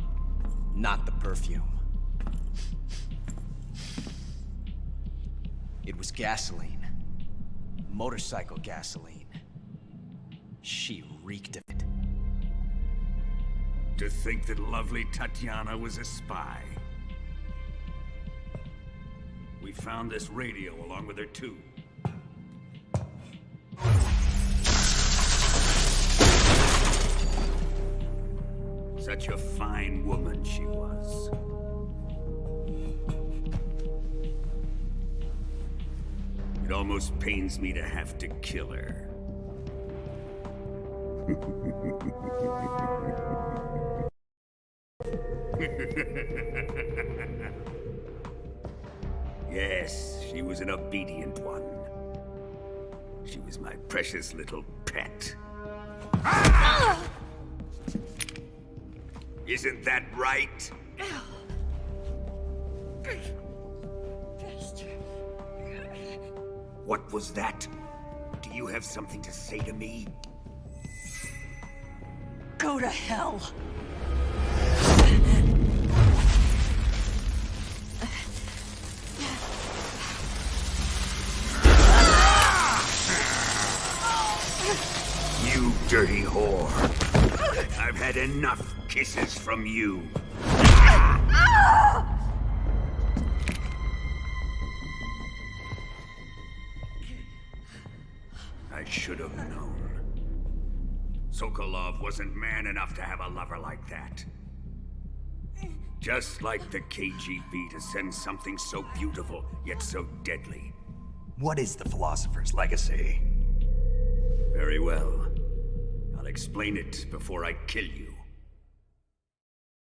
Speaker 9: not the perfume. It was gasoline. Motorcycle gasoline. She reeked of it.
Speaker 11: To think that lovely Tatiana was a spy. We found this radio along with her too. Such a fine woman she was. It almost pains me to have to kill her. Yes, she was an obedient one. She was my precious little pet. Isn't that right? What was that? Do you have something to say to me?
Speaker 6: Go to hell.
Speaker 11: dirty whore. I've had enough kisses from you. I should have known. Sokolov wasn't man enough to have a lover like that. Just like the KGB to send something so beautiful, yet so deadly.
Speaker 1: What is the Philosopher's Legacy?
Speaker 11: Very well. I'll explain it before I kill you.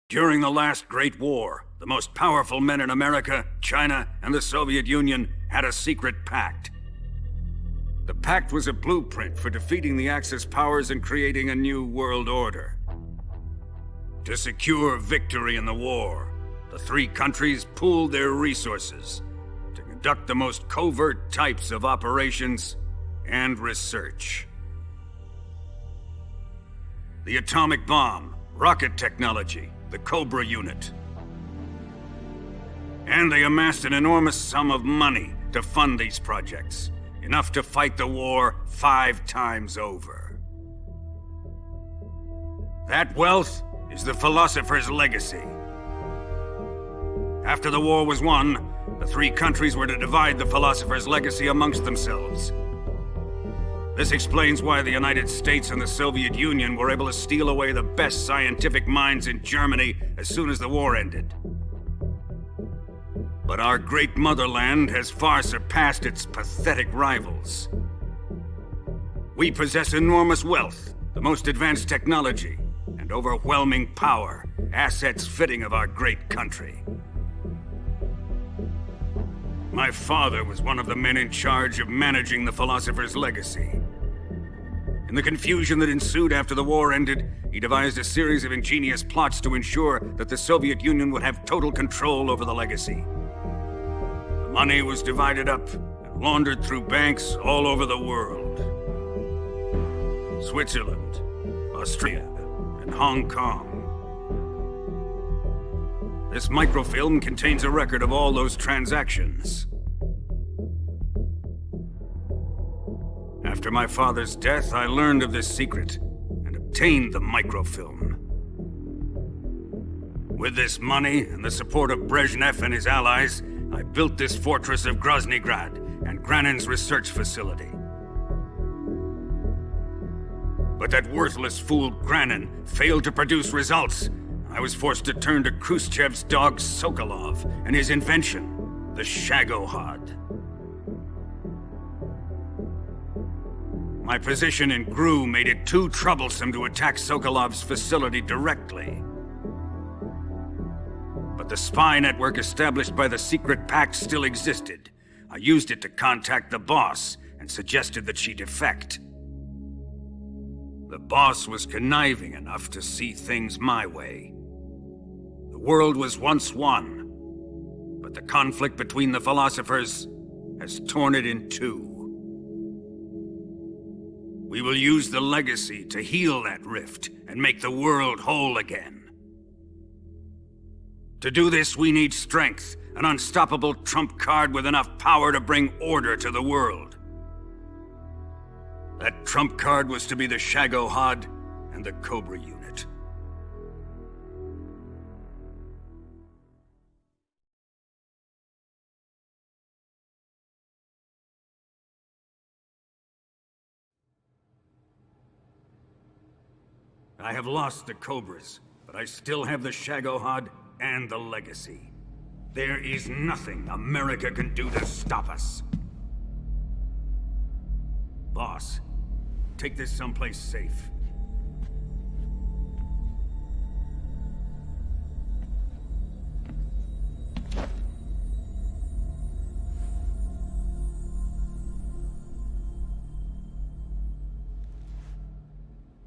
Speaker 11: During the last Great War, the most powerful men in America, China, and the Soviet Union had a secret pact. The pact was a blueprint for defeating the Axis powers and creating a new world order. To secure victory in the war, the three countries pooled their resources to conduct the most covert types of operations and research. The atomic bomb, rocket technology, the Cobra unit. And they amassed an enormous sum of money to fund these projects, enough to fight the war 5 times over. That wealth is the Philosopher's Legacy. After the war was won, the three countries were to divide the Philosopher's Legacy amongst themselves. This explains why the United States and the Soviet Union were able to steal away the best scientific minds in Germany as soon as the war ended. But our great motherland has far surpassed its pathetic rivals. We possess enormous wealth, the most advanced technology, and overwhelming power, assets fitting of our great country. My father was one of the men in charge of managing the Philosopher's Legacy. In the confusion that ensued after the war ended, he devised a series of ingenious plots to ensure that the Soviet Union would have total control over the legacy. The money was divided up and laundered through banks all over the world. Switzerland, Austria, and Hong Kong. This microfilm contains a record of all those transactions. After my father's death, I learned of this secret and obtained the microfilm. With this money and the support of Brezhnev and his allies, I built this fortress of Groznygrad and Granin's research facility. But that worthless fool Granin failed to produce results. I was forced to turn to Khrushchev's dog Sokolov and his invention, the Shagohod. My position in GRU made it too troublesome to attack Sokolov's facility directly. But the spy network established by the secret pact still existed. I used it to contact the boss and suggested that she defect. The boss was conniving enough to see things my way. The world was once one, but the conflict between the philosophers has torn it in two. We will use the legacy to heal that rift and make the world whole again. To do this, we need strength, an unstoppable trump card with enough power to bring order to the world. That trump card was to be the Shagohod and the Cobra unit. I have lost the Cobras, but I still have the Shagohod and the legacy. There is nothing America can do to stop us. Boss, take this someplace safe.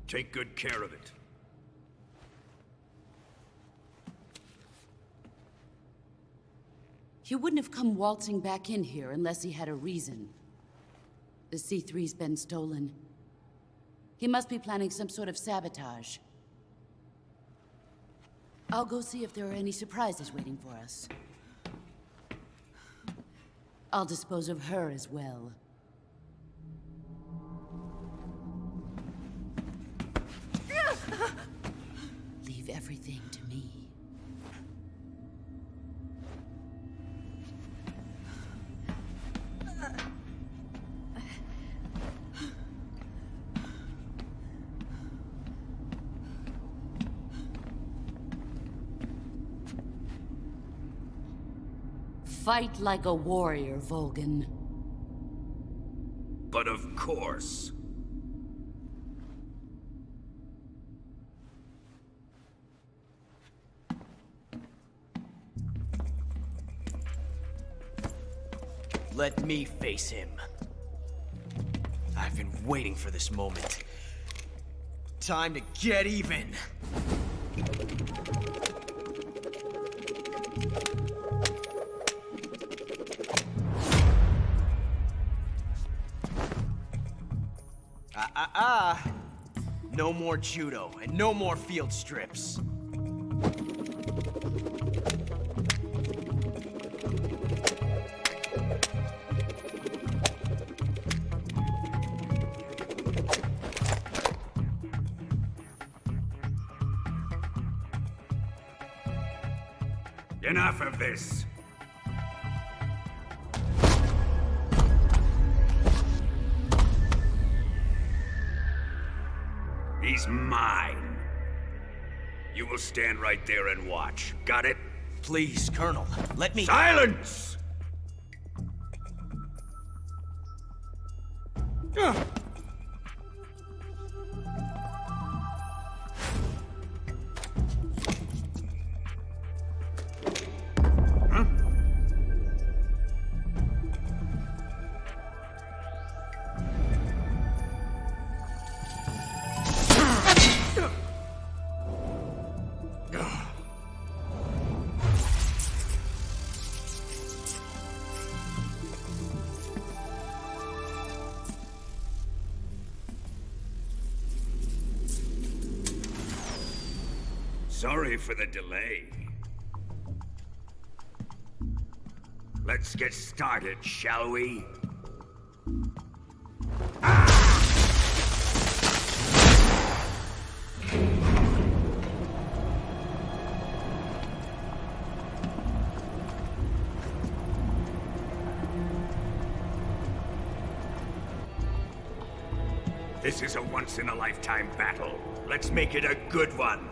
Speaker 11: Take good care of it.
Speaker 6: He wouldn't have come waltzing back in here unless he had a reason. The C3's been stolen. He must be planning some sort of sabotage. I'll go see if there are any surprises waiting for us. I'll dispose of her as well. Fight like a warrior, Volgan.
Speaker 11: But of course.
Speaker 9: Let me face him. I've been waiting for this moment. Time to get even! No more judo, and no more field strips.
Speaker 11: Enough of this. He's mine. You will stand right there and watch. Got it?
Speaker 9: Please, Colonel, let me—
Speaker 11: Silence! Sorry for the delay. Let's get started, shall we? This is a once-in-a-lifetime battle. Let's make it a good one.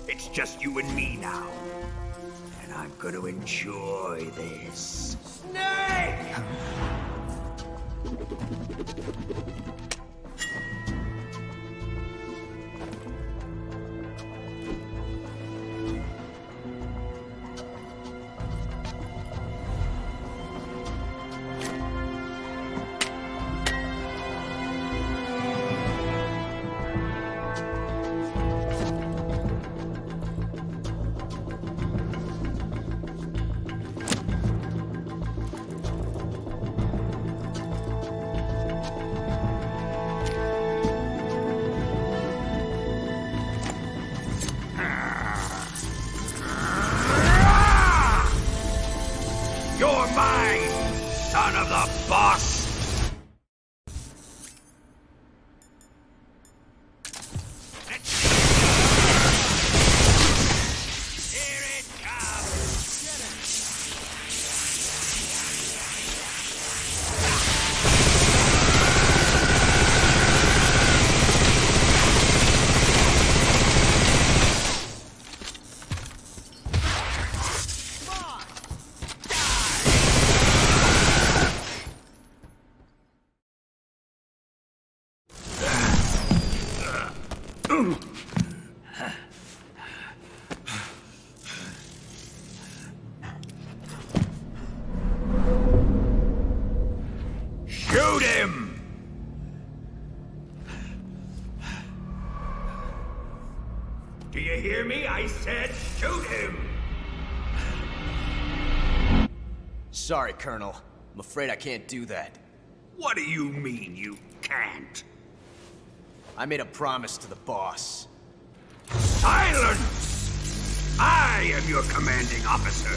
Speaker 11: It's just you and me now. And I'm gonna enjoy this. Snake! You're mine, son of the boss! Here it comes! Shoot him! Do you hear me? I said shoot him!
Speaker 9: Sorry, Colonel. I'm afraid I can't do that.
Speaker 11: What do you mean you can't?
Speaker 9: I made a promise to the boss.
Speaker 11: Silence!
Speaker 15: I am your commanding officer.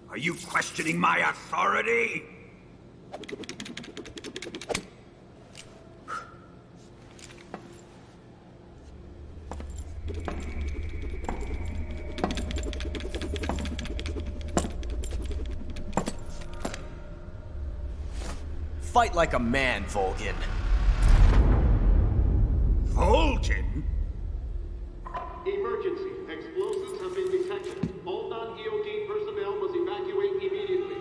Speaker 15: Are you questioning my authority?
Speaker 9: Fight like a man, Volgin.
Speaker 15: Volgin?
Speaker 20: Emergency. Explosives have been detected. All non-EOD personnel must evacuate immediately.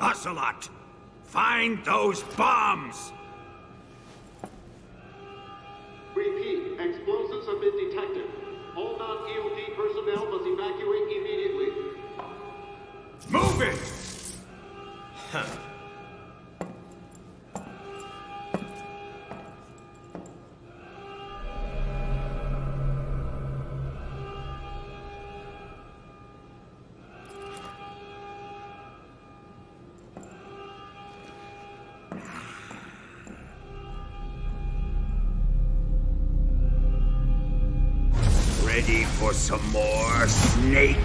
Speaker 15: Ocelot, find those bombs!
Speaker 20: Repeat. Explosives have been detected. All non-EOD personnel must evacuate immediately.
Speaker 15: Move it!
Speaker 9: Huh.
Speaker 15: Ready for some more, Snake?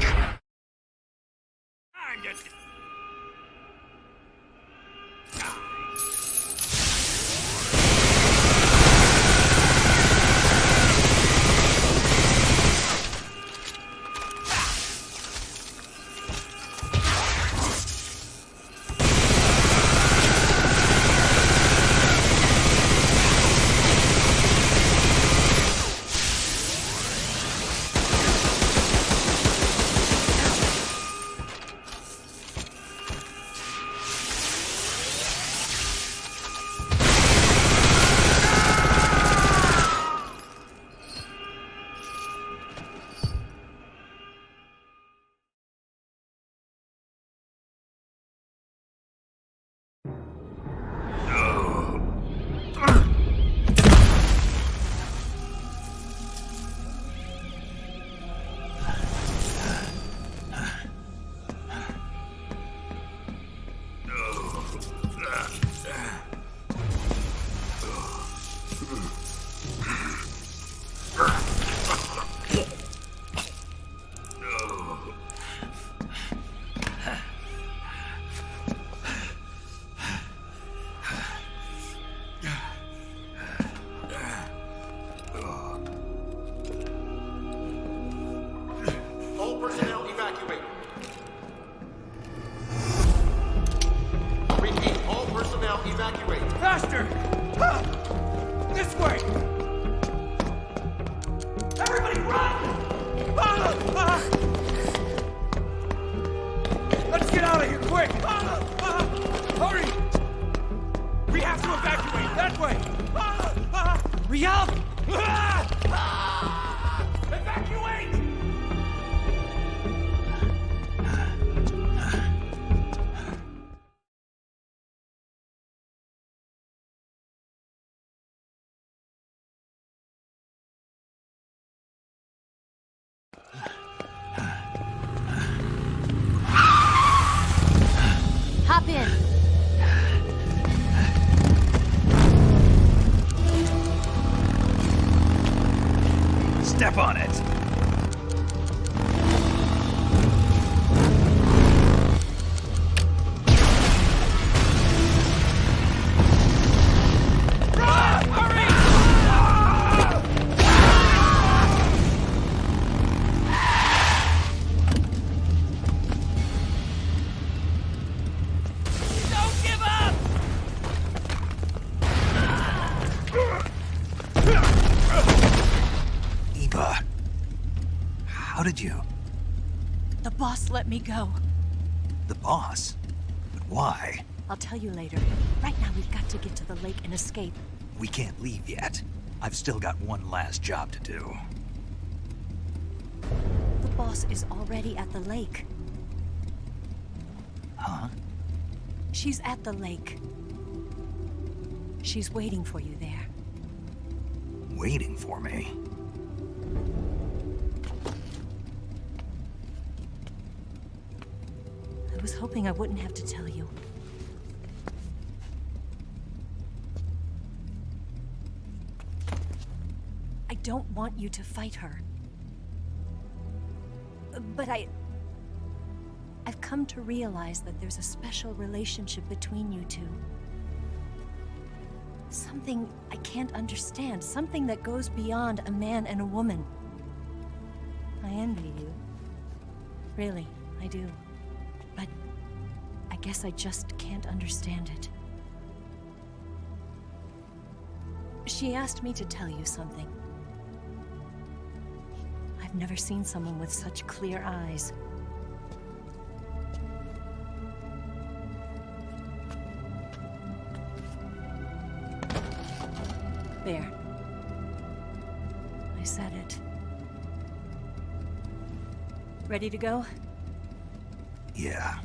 Speaker 20: Faster! This way! Everybody run! Let's get out of here, quick! Hurry! We have to evacuate, that way! Hurry up! Evacuate!
Speaker 13: Hop in.
Speaker 1: Step on it. How did you?
Speaker 13: The boss let me go.
Speaker 1: The boss? But why?
Speaker 13: I'll tell you later. Right now, we've got to get to the lake and escape.
Speaker 1: We can't leave yet. I've still got one last job to do.
Speaker 13: The boss is already at the lake.
Speaker 1: Huh?
Speaker 13: She's at the lake. She's waiting for you there.
Speaker 1: Waiting for me?
Speaker 13: I was hoping I wouldn't have to tell you. I don't want you to fight her. But I've come to realize that there's a special relationship between you two. Something I can't understand, something that goes beyond a man and a woman. I envy you. Really, I do. But I guess I just can't understand it. She asked me to tell you something. I've never seen someone with such clear eyes. There. I said it. Ready to go?
Speaker 1: Yeah.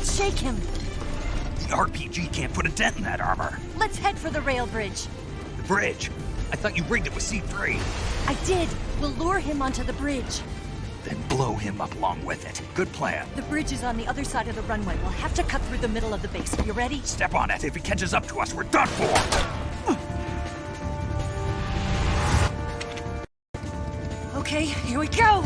Speaker 13: Shake him.
Speaker 1: The RPG can't put a dent in that armor.
Speaker 13: Let's head for the rail bridge.
Speaker 1: The bridge? I thought you rigged it with C3.
Speaker 13: I did. We'll lure him onto the bridge.
Speaker 1: Then blow him up along with it. Good plan.
Speaker 13: The bridge is on the other side of the runway. We'll have to cut through the middle of the base. You ready?
Speaker 1: Step on it. If he catches up to us, we're done for.
Speaker 13: Okay, here we go.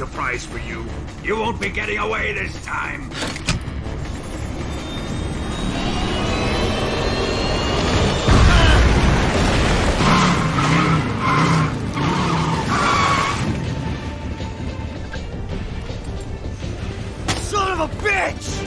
Speaker 15: surprise for you. You won't be getting away this time.
Speaker 20: Son of a bitch!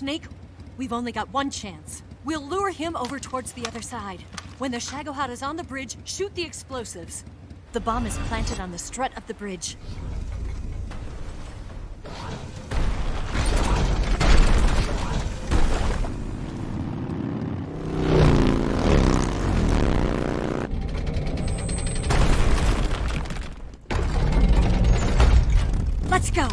Speaker 13: Snake, we've only got one chance. We'll lure him over towards the other side. When the Shagohod is on the bridge, shoot the explosives. The bomb is planted on the strut of the bridge. Let's go!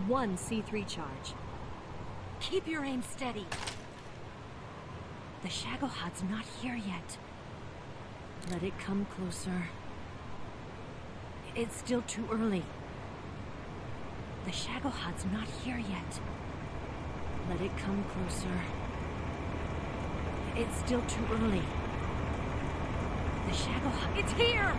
Speaker 13: One C3 charge. Keep your aim steady. The Shagohod's not here yet. Let it come closer. It's still too early. The Shagohod's not here yet. Let it come closer. It's still too early. The Shagohod... It's here!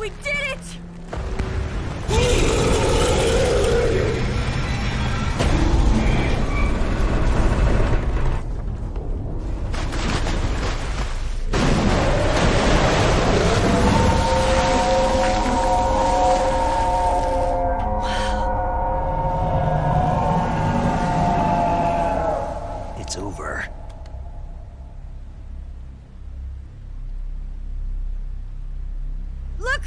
Speaker 13: We did it!
Speaker 1: It's over.
Speaker 13: Look!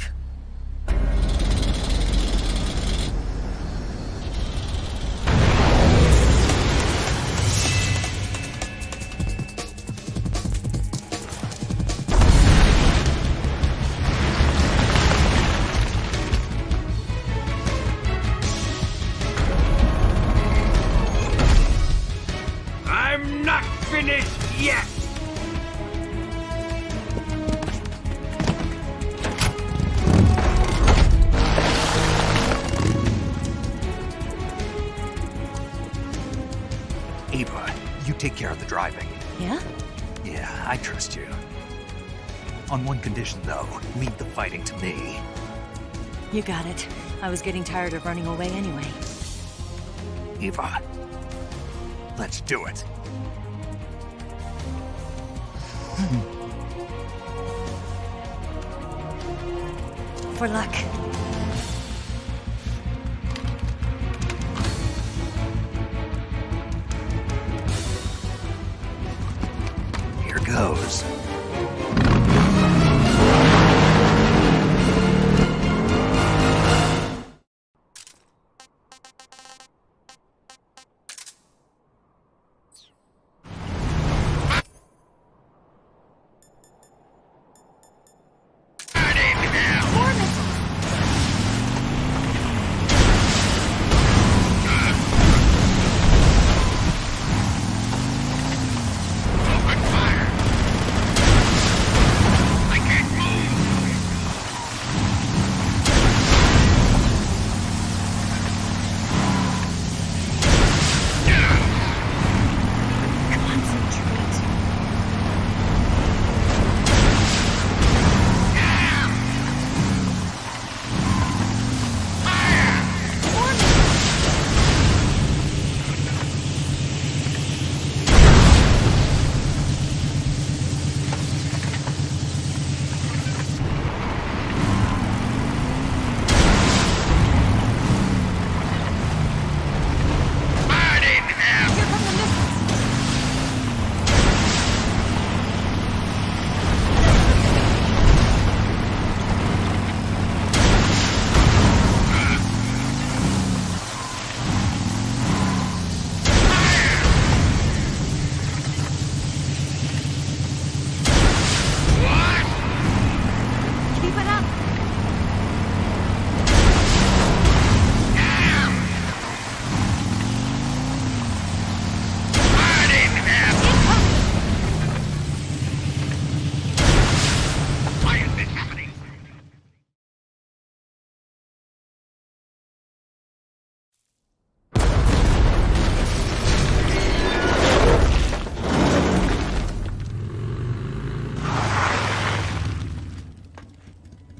Speaker 20: I'm not finished yet!
Speaker 1: Ava, you take care of the driving.
Speaker 13: Yeah?
Speaker 1: Yeah, I trust you. On one condition, though, leave the fighting to me.
Speaker 13: You got it. I was getting tired of running away anyway.
Speaker 1: Ava, let's do it.
Speaker 13: For luck.
Speaker 1: Here goes.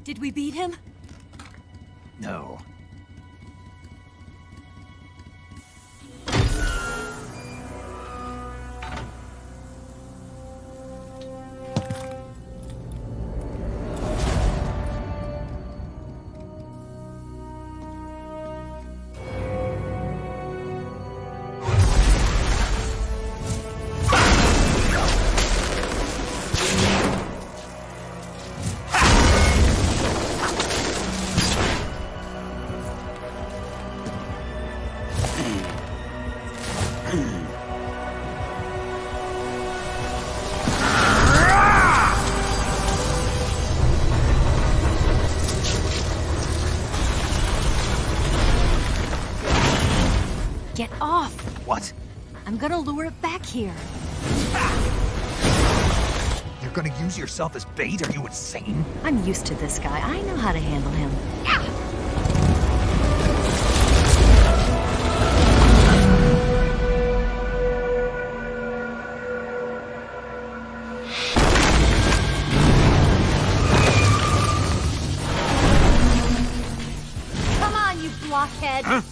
Speaker 13: Did we beat him?
Speaker 1: No.
Speaker 13: Get off!
Speaker 1: What?
Speaker 13: I'm gonna lure it back here.
Speaker 1: You're gonna use yourself as bait? Are you insane?
Speaker 13: I'm used to this guy. I know how to handle him. blockhead!
Speaker 15: Huh?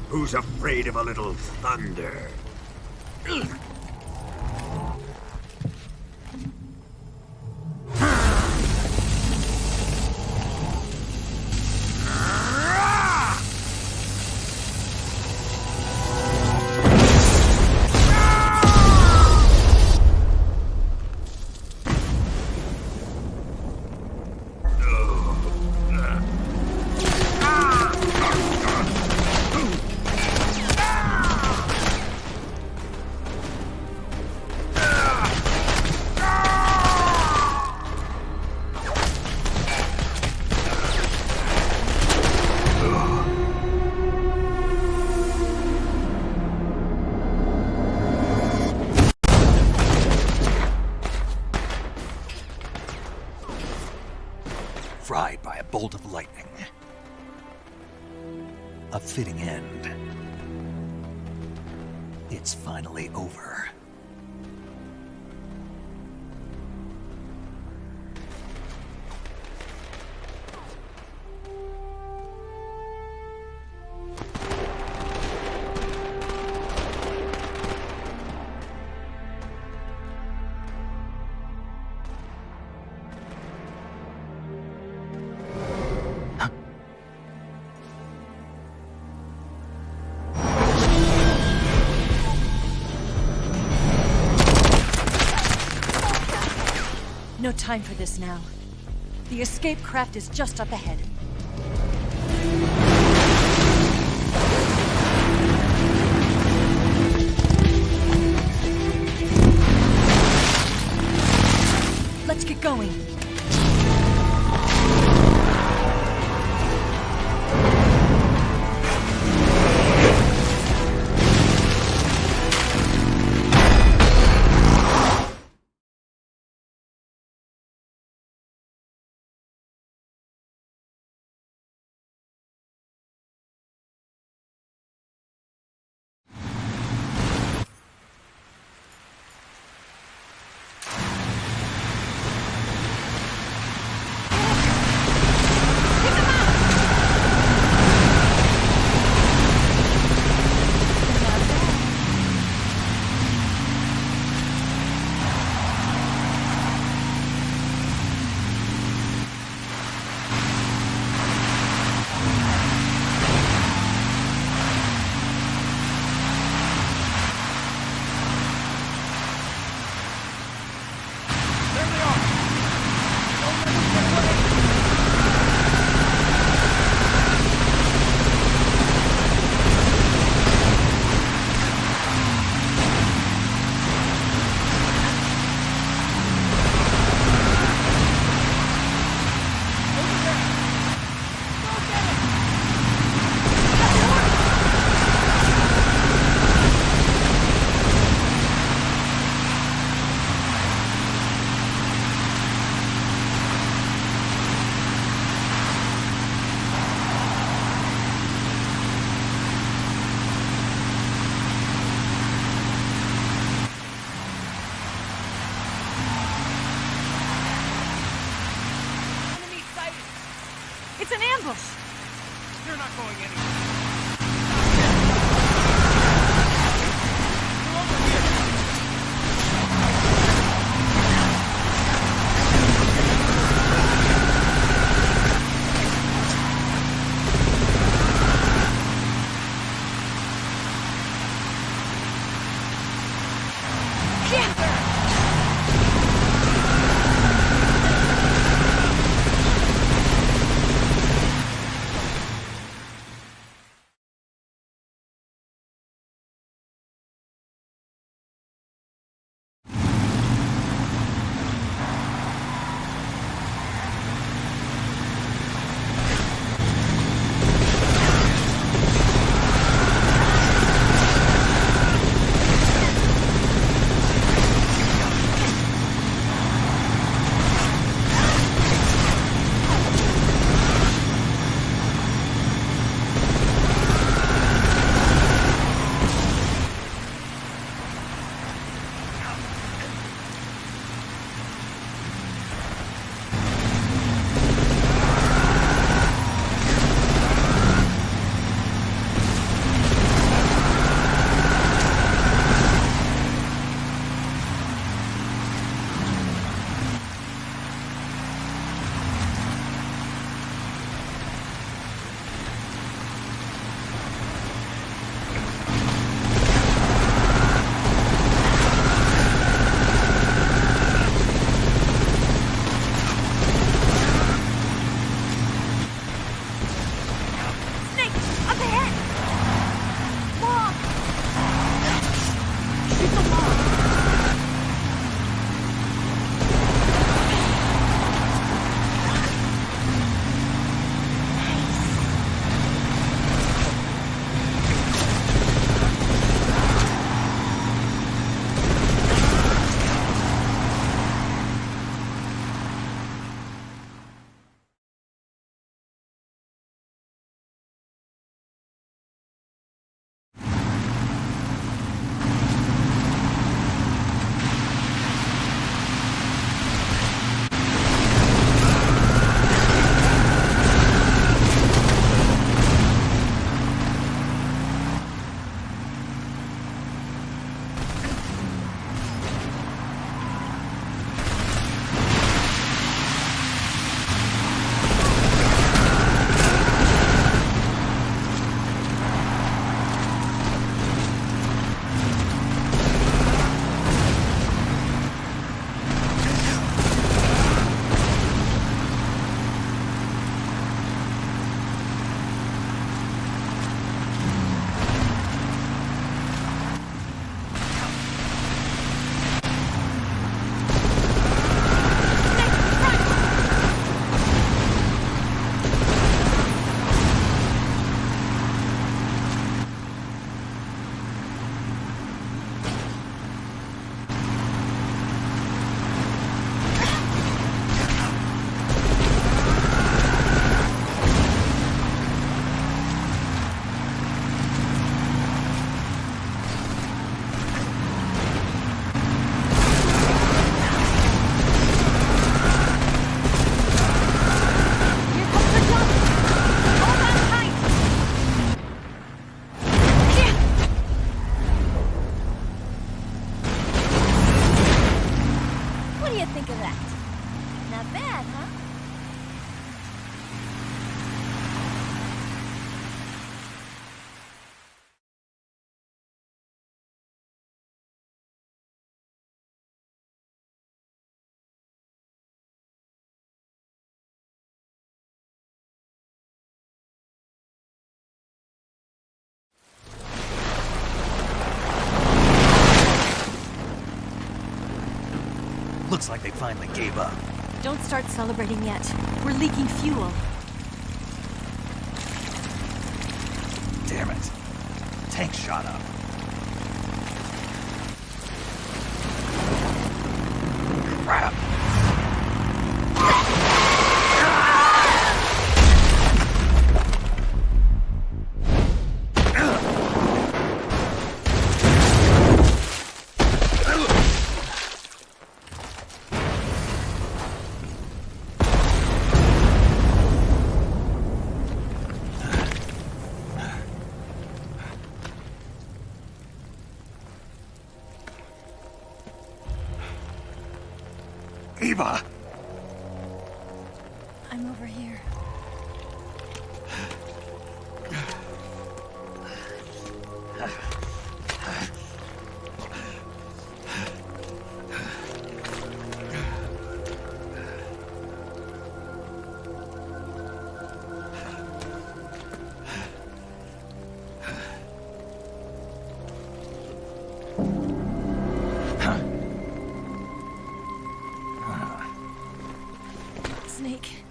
Speaker 15: Who's afraid of a little thunder?
Speaker 1: Fried by a bolt of lightning. A fitting end. It's finally over.
Speaker 13: No time for this now. The escape craft is just up ahead. Let's get going. It's an ambush!
Speaker 20: They're not going anywhere.
Speaker 1: Looks like they finally gave up.
Speaker 13: Don't start celebrating yet. We're leaking fuel.
Speaker 1: Damn it. Tank shot up. Crap. Eva!
Speaker 13: I'm over here. Snake.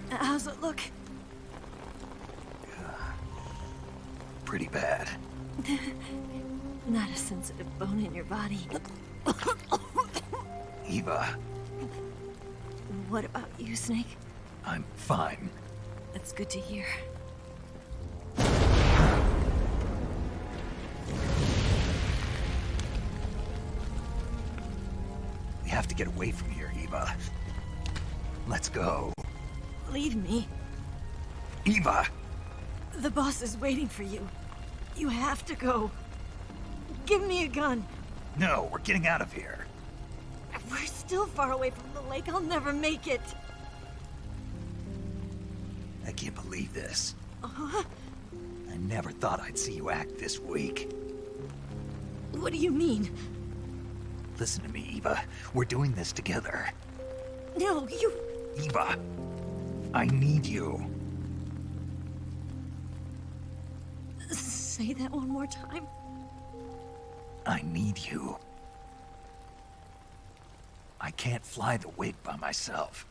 Speaker 13: How's it look?
Speaker 1: Pretty bad.
Speaker 13: Not a sensitive bone in your body.
Speaker 1: Eva,
Speaker 13: What about you, Snake?
Speaker 1: I'm fine.
Speaker 13: That's good to hear.
Speaker 1: We have to get away from here, Eva. Let's go.
Speaker 13: Leave me.
Speaker 1: Eva!
Speaker 13: The boss is waiting for you. You have to go. Give me a gun.
Speaker 1: No, we're getting out of here.
Speaker 13: We're still far away from the lake. I'll never make it.
Speaker 1: I can't believe this. I never thought I'd see you act this weak.
Speaker 13: What do you mean?
Speaker 1: Listen to me, Eva. We're doing this together.
Speaker 13: No, you...
Speaker 1: Eva, I need you.
Speaker 13: Say that one more time.
Speaker 1: I need you. I can't fly the wig by myself.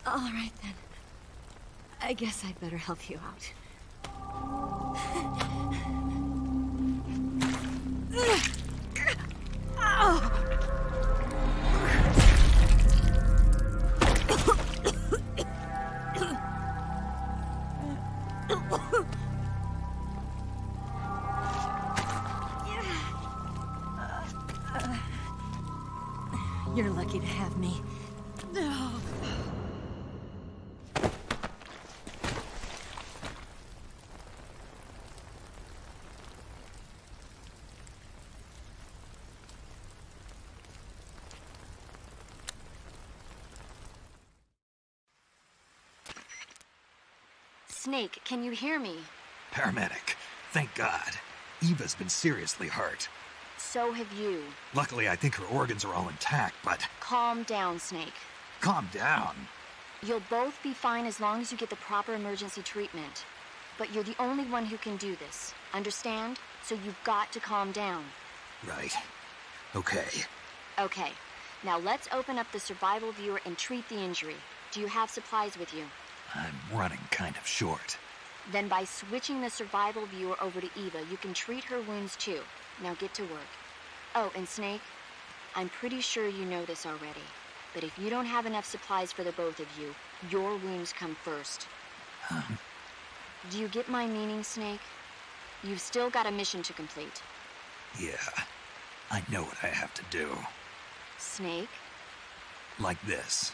Speaker 13: All right, then. I guess I'd better help you out. You're lucky to have me.
Speaker 5: Snake, can you hear me?
Speaker 1: Paramedic, thank God. Eva's been seriously hurt.
Speaker 5: So have you.
Speaker 1: Luckily, I think her organs are all intact, but...
Speaker 5: Calm down, Snake.
Speaker 1: Calm down.
Speaker 5: You'll both be fine as long as you get the proper emergency treatment. But you're the only one who can do this. Understand? So you've got to calm down.
Speaker 1: Right. Okay.
Speaker 5: Okay. Now let's open up the survival viewer and treat the injury. Do you have supplies with you?
Speaker 1: I'm running kind of short.
Speaker 5: Then by switching the survival viewer over to Eva, you can treat her wounds too. Now get to work. Oh, and Snake, I'm pretty sure you know this already, but if you don't have enough supplies for the both of you, your wounds come first. Do you get my meaning, Snake? You've still got a mission to complete.
Speaker 1: Yeah, I know what I have to do.
Speaker 5: Snake?
Speaker 1: Like this.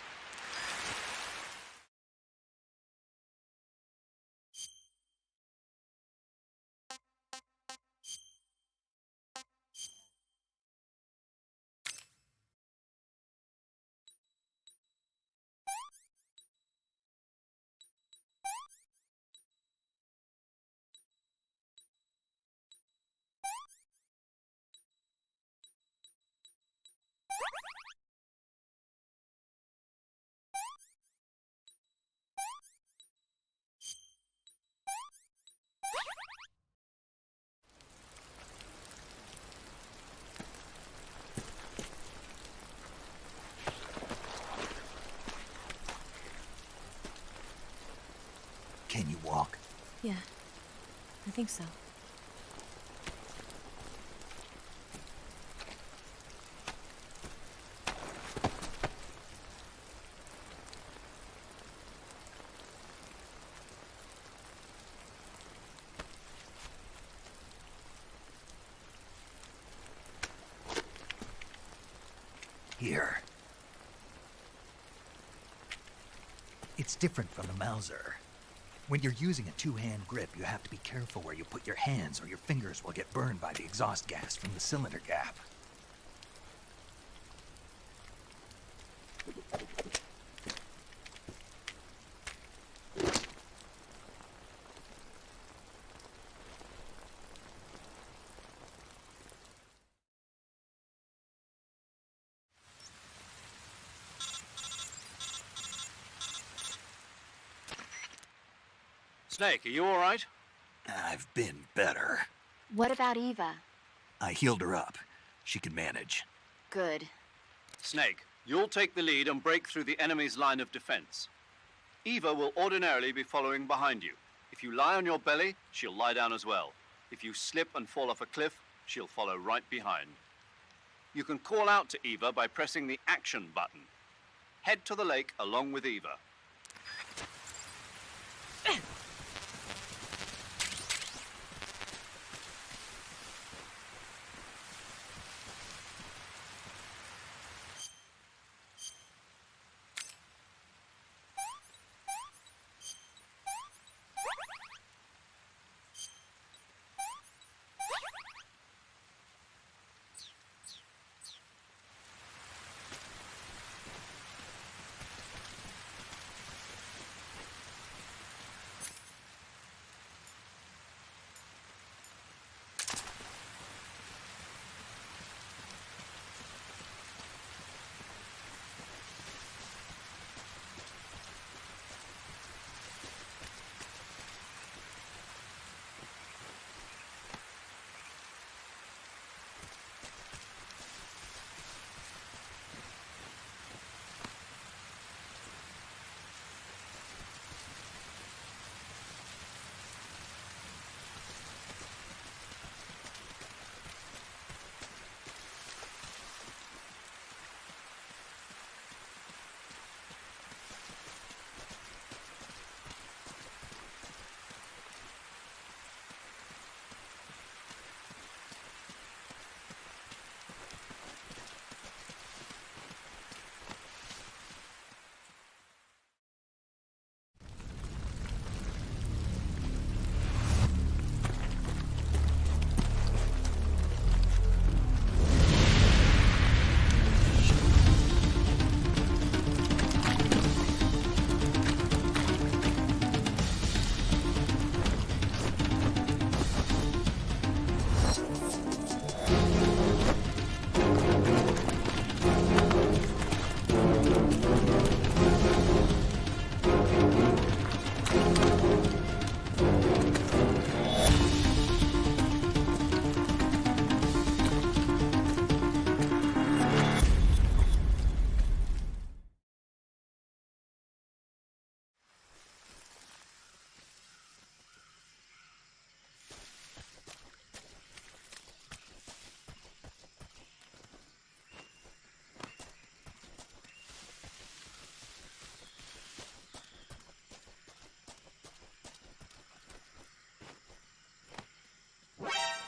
Speaker 1: Can you walk?
Speaker 13: Yeah, I think so.
Speaker 1: Here. It's different from the Mauser. When you're using a two-hand grip, you have to be careful where you put your hands or your fingers will get burned by the exhaust gas from the cylinder gap.
Speaker 2: Snake, are you all right?
Speaker 1: I've been better.
Speaker 5: What about Eva?
Speaker 1: I healed her up. She can manage.
Speaker 5: Good.
Speaker 2: Snake, you'll take the lead and break through the enemy's line of defense. Eva will ordinarily be following behind you. If you lie on your belly, she'll lie down as well. If you slip and fall off a cliff, she'll follow right behind. You can call out to Eva by pressing the action button. Head to the lake along with Eva.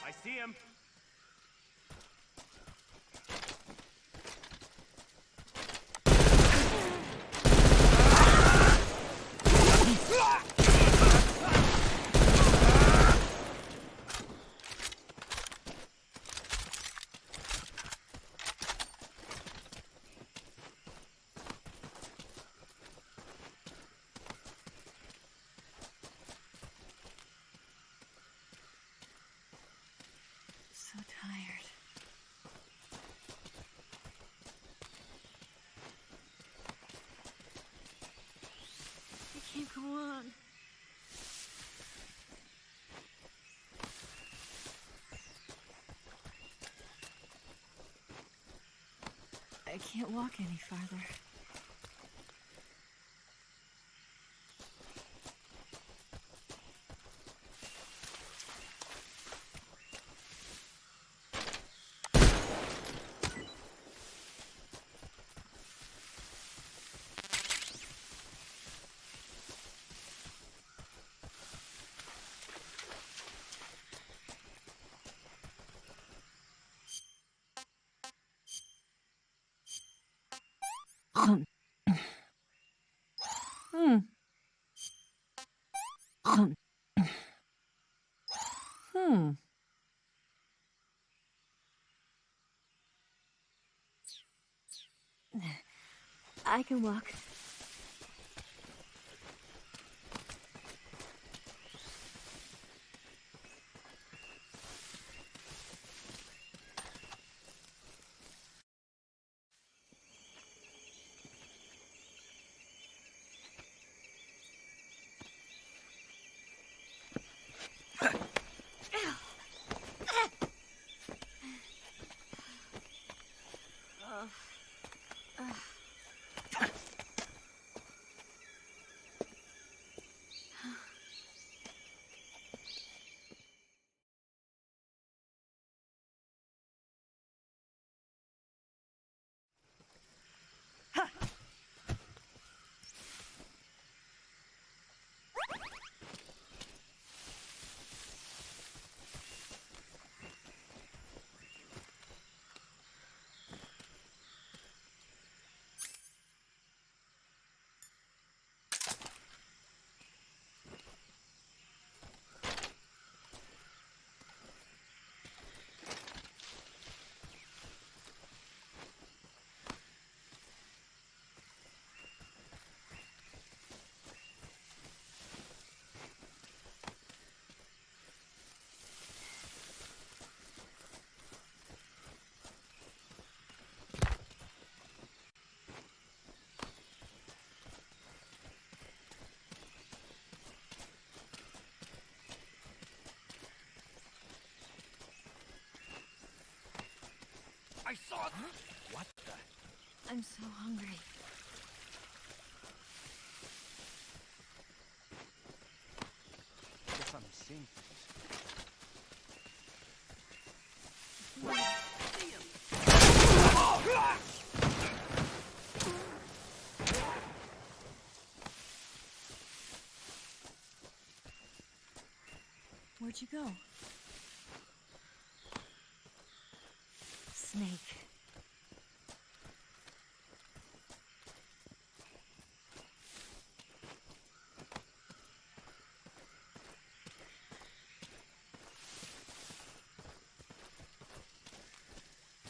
Speaker 20: I see him.
Speaker 13: So tired. I can't go on. I can't walk any farther. I can walk.
Speaker 20: I saw it!
Speaker 1: What the?
Speaker 13: I'm so hungry.
Speaker 17: Guess I'm seeing
Speaker 13: Where'd you go? Snake.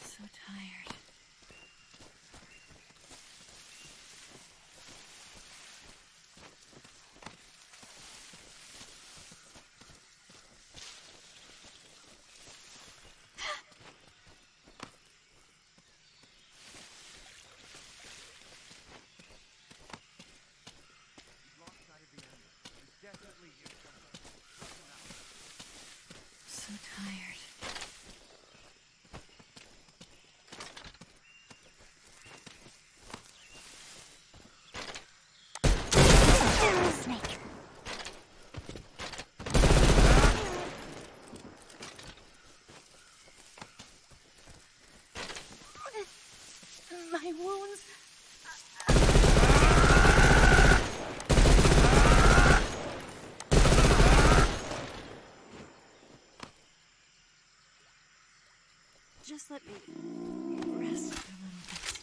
Speaker 13: So tired. So tired. Snake. My wounds. Just let me rest for a little bit.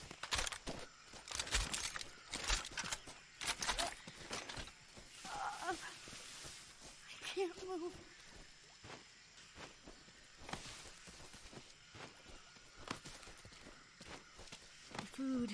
Speaker 13: I can't move. Food.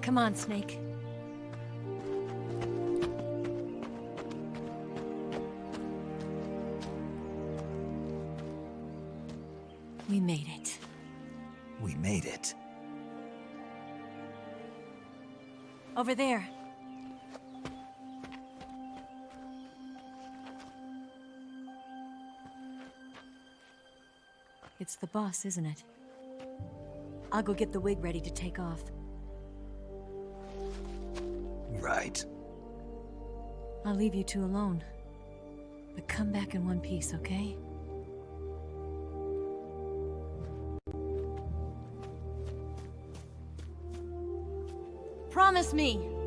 Speaker 13: Come on, Snake. We made it.
Speaker 1: We made it.
Speaker 13: Over there. It's the boss, isn't it? I'll go get the wig ready to take off.
Speaker 1: Right.
Speaker 13: I'll leave you two alone. But come back in one piece, okay? Promise me!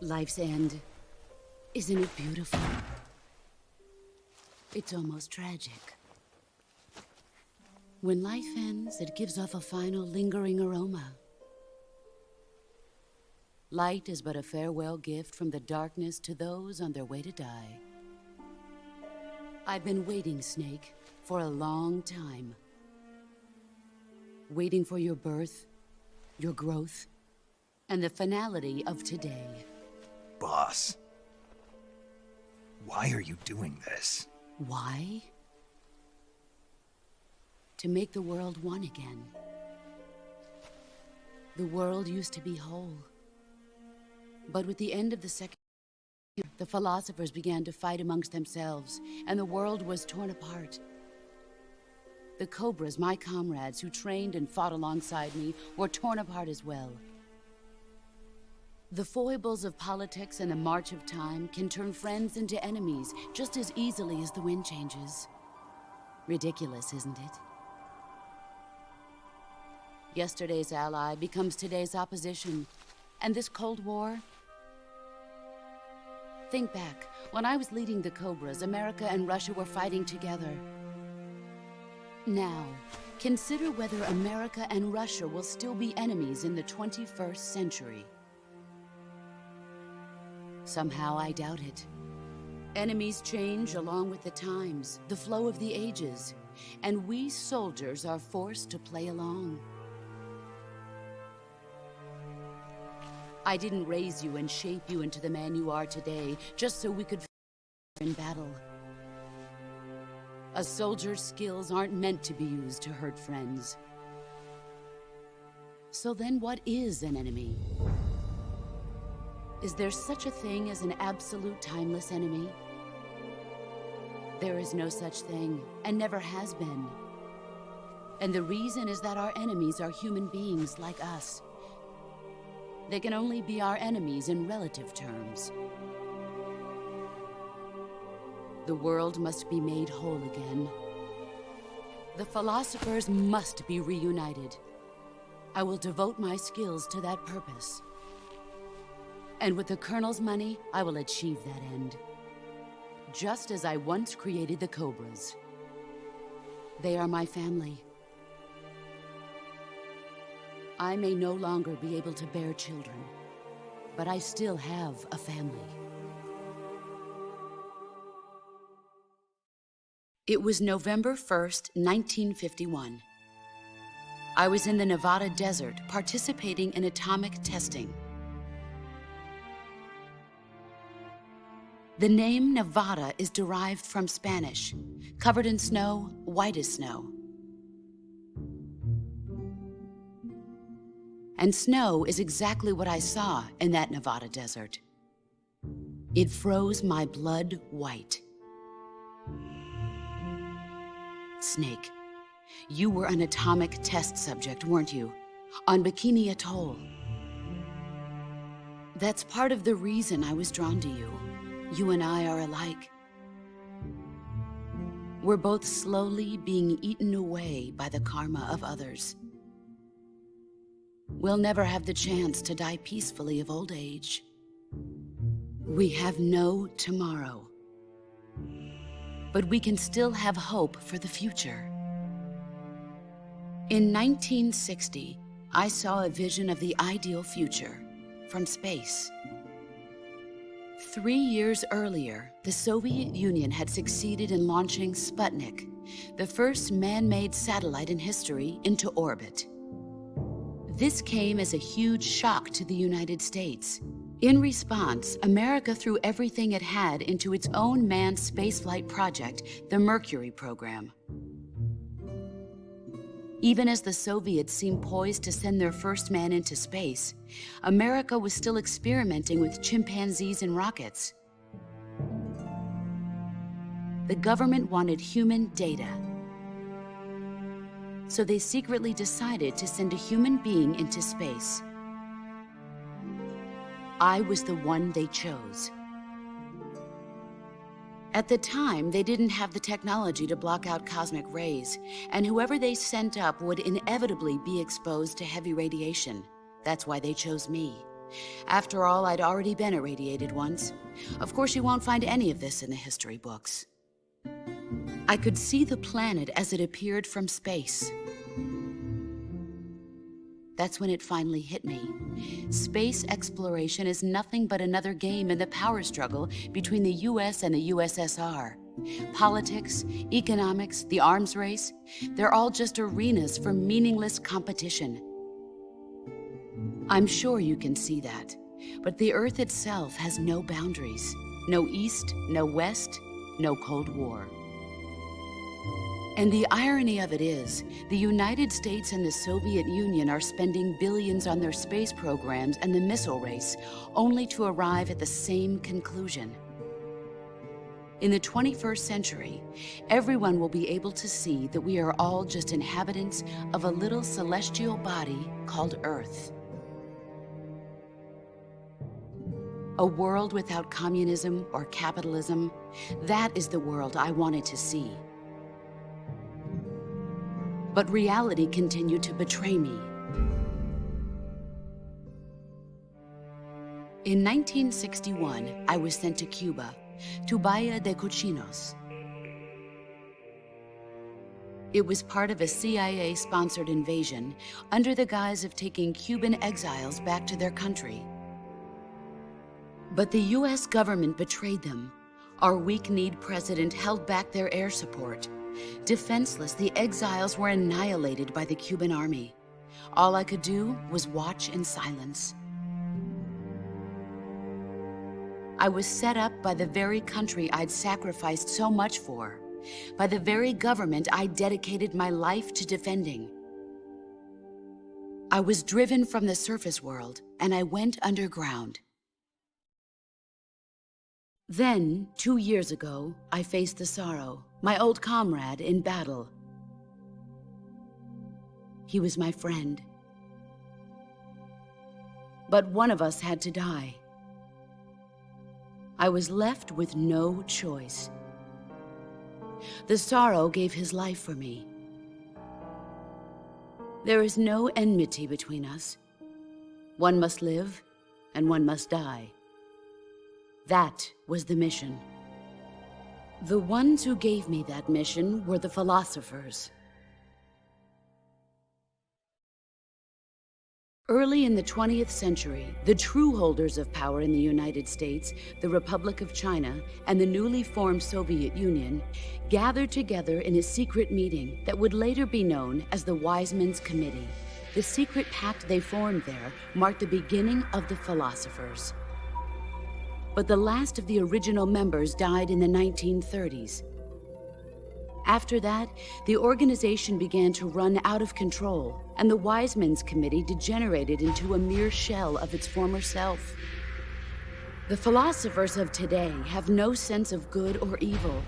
Speaker 6: Life's end. Isn't it beautiful? It's almost tragic. When life ends, it gives off a final lingering aroma. Light is but a farewell gift from the darkness to those on their way to die. I've been waiting, Snake, for a long time. Waiting for your birth, your growth, and the finality of today.
Speaker 1: Boss. Why are you doing this?
Speaker 6: Why? To make the world one again. The world used to be whole. But with the end of the Second War, the philosophers began to fight amongst themselves, and the world was torn apart. The Cobras, my comrades who trained and fought alongside me, were torn apart as well. The foibles of politics and the march of time can turn friends into enemies just as easily as the wind changes. Ridiculous, isn't it? Yesterday's ally becomes today's opposition. And this Cold War? Think back. When I was leading the Cobras, America and Russia were fighting together. Now, consider whether America and Russia will still be enemies in the 21st century. Somehow I doubt it. Enemies change along with the times, the flow of the ages, and we soldiers are forced to play along. I didn't raise you and shape you into the man you are today just so we could fight in battle. A soldier's skills aren't meant to be used to hurt friends. So then what is an enemy? Is there such a thing as an absolute timeless enemy? There is no such thing, and never has been. And the reason is that our enemies are human beings like us. They can only be our enemies in relative terms. The world must be made whole again. The philosophers must be reunited. I will devote my skills to that purpose. And with the Colonel's money, I will achieve that end. Just as I once created the Cobras. They are my family. I may no longer be able to bear children, but I still have a family. It was November 1st, 1951. I was in the Nevada desert participating in atomic testing. The name Nevada is derived from Spanish, covered in snow, white as snow. And snow is exactly what I saw in that Nevada desert. It froze my blood white. Snake, you were an atomic test subject, weren't you? On Bikini Atoll. That's part of the reason I was drawn to you. You and I are alike. We're both slowly being eaten away by the karma of others. We'll never have the chance to die peacefully of old age. We have no tomorrow. But we can still have hope for the future. In 1960, I saw a vision of the ideal future from space. 3 years earlier, the Soviet Union had succeeded in launching Sputnik, the first man-made satellite in history, into orbit. This came as a huge shock to the United States. In response, America threw everything it had into its own manned spaceflight project, the Mercury program. Even as the Soviets seemed poised to send their first man into space, America was still experimenting with chimpanzees and rockets. The government wanted human data. So they secretly decided to send a human being into space. I was the one they chose. At the time, they didn't have the technology to block out cosmic rays, and whoever they sent up would inevitably be exposed to heavy radiation. That's why they chose me. After all, I'd already been irradiated once. Of course, you won't find any of this in the history books. I could see the planet as it appeared from space. That's when it finally hit me. Space exploration is nothing but another game in the power struggle between the US and the USSR. Politics, economics, the arms race, they're all just arenas for meaningless competition. I'm sure you can see that, but the Earth itself has no boundaries. No East, no West, no Cold War. And the irony of it is, the United States and the Soviet Union are spending billions on their space programs and the missile race, only to arrive at the same conclusion. In the 21st century, everyone will be able to see that we are all just inhabitants of a little celestial body called Earth. A world without communism or capitalism, that is the world I wanted to see. But reality continued to betray me. In 1961, I was sent to Cuba, to Bahia de Cochinos. It was part of a CIA-sponsored invasion under the guise of taking Cuban exiles back to their country. But the US government betrayed them. Our weak-kneed president held back their air support. Defenseless, the exiles were annihilated by the Cuban army. All I could do was watch in silence. I was set up by the very country I'd sacrificed so much for, by the very government I dedicated my life to defending. I was driven from the surface world, and I went underground. Then, 2 years ago, I faced the sorrow, my old comrade in battle. He was my friend. But one of us had to die. I was left with no choice. The sorrow gave his life for me. There is no enmity between us. One must live, and one must die. That was the mission. The ones who gave me that mission were the philosophers. Early in the 20th century, the true holders of power in the United States, the Republic of China, and the newly formed Soviet Union gathered together in a secret meeting that would later be known as the Wise Men's Committee. The secret pact they formed there marked the beginning of the philosophers. But the last of the original members died in the 1930s. After that, the organization began to run out of control, and the Wise Men's Committee degenerated into a mere shell of its former self. The philosophers of today have no sense of good or evil.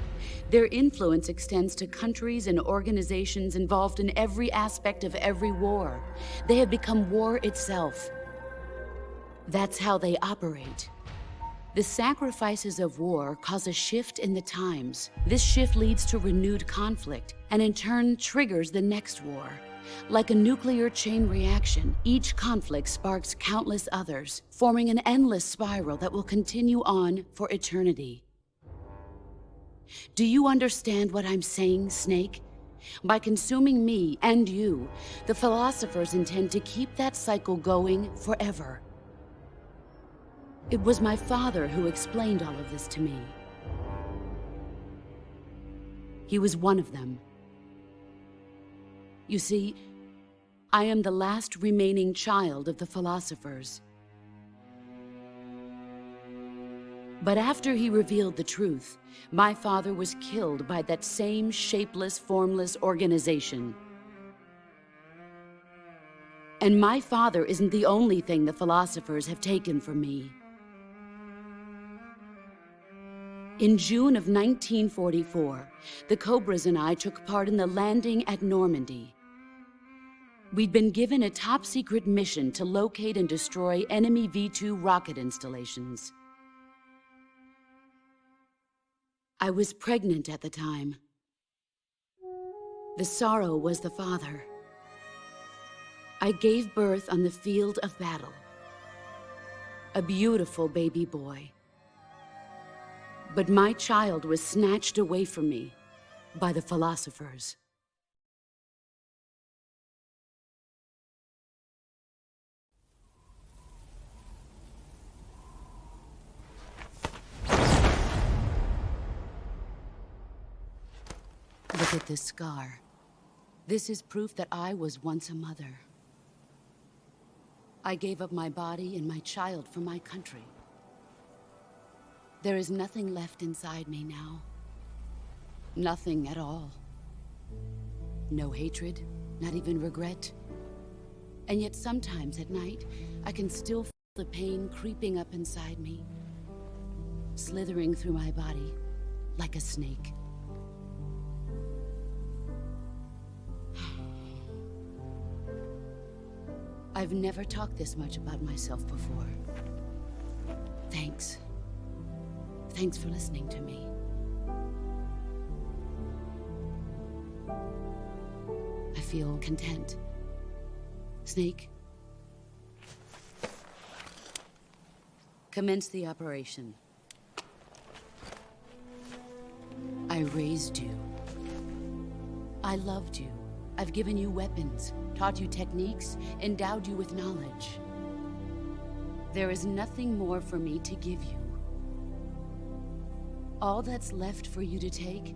Speaker 6: Their influence extends to countries and organizations involved in every aspect of every war. They have become war itself. That's how they operate. The sacrifices of war cause a shift in the times. This shift leads to renewed conflict, and in turn triggers the next war. Like a nuclear chain reaction, each conflict sparks countless others, forming an endless spiral that will continue on for eternity. Do you understand what I'm saying, Snake? By consuming me and you, the philosophers intend to keep that cycle going forever. It was my father who explained all of this to me. He was one of them. You see, I am the last remaining child of the philosophers. But after he revealed the truth, my father was killed by that same shapeless, formless organization. And my father isn't the only thing the philosophers have taken from me. In June of 1944, the Cobras and I took part in the landing at Normandy. We'd been given a top-secret mission to locate and destroy enemy V-2 rocket installations. I was pregnant at the time. The sorrow was the father. I gave birth on the field of battle. A beautiful baby boy. But my child was snatched away from me by the philosophers. Look at this scar. This is proof that I was once a mother. I gave up my body and my child for my country. There is nothing left inside me now. Nothing at all. No hatred, not even regret. And yet sometimes at night, I can still feel the pain creeping up inside me, slithering through my body like a snake. I've never talked this much about myself before. Thanks. Thanks for listening to me. I feel content. Snake, commence the operation. I raised you. I loved you. I've given you weapons, taught you techniques, endowed you with knowledge. There is nothing more for me to give you. All that's left for you to take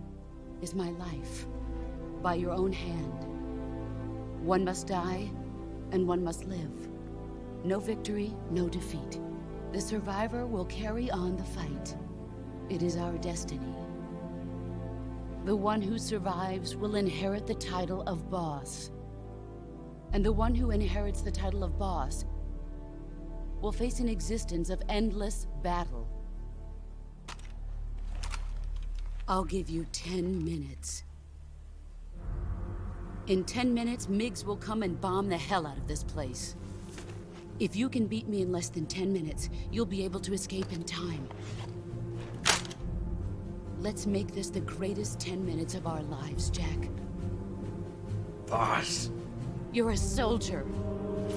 Speaker 6: is my life, by your own hand. One must die, and one must live. No victory, no defeat. The survivor will carry on the fight. It is our destiny. The one who survives will inherit the title of boss. And the one who inherits the title of boss will face an existence of endless battle. I'll give you 10 minutes. In 10 minutes, MiGs will come and bomb the hell out of this place. If you can beat me in less than 10 minutes, you'll be able to escape in time. Let's make this the greatest 10 minutes of our lives, Jack.
Speaker 15: Boss.
Speaker 6: You're a soldier.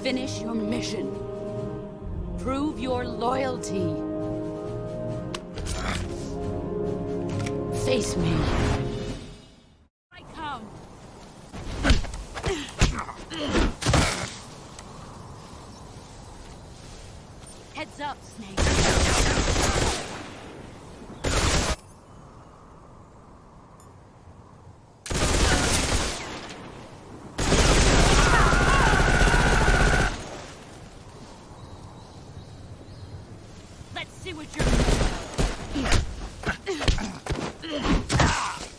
Speaker 6: Finish your mission. Prove your loyalty. Face me. I come. Heads up, Snake.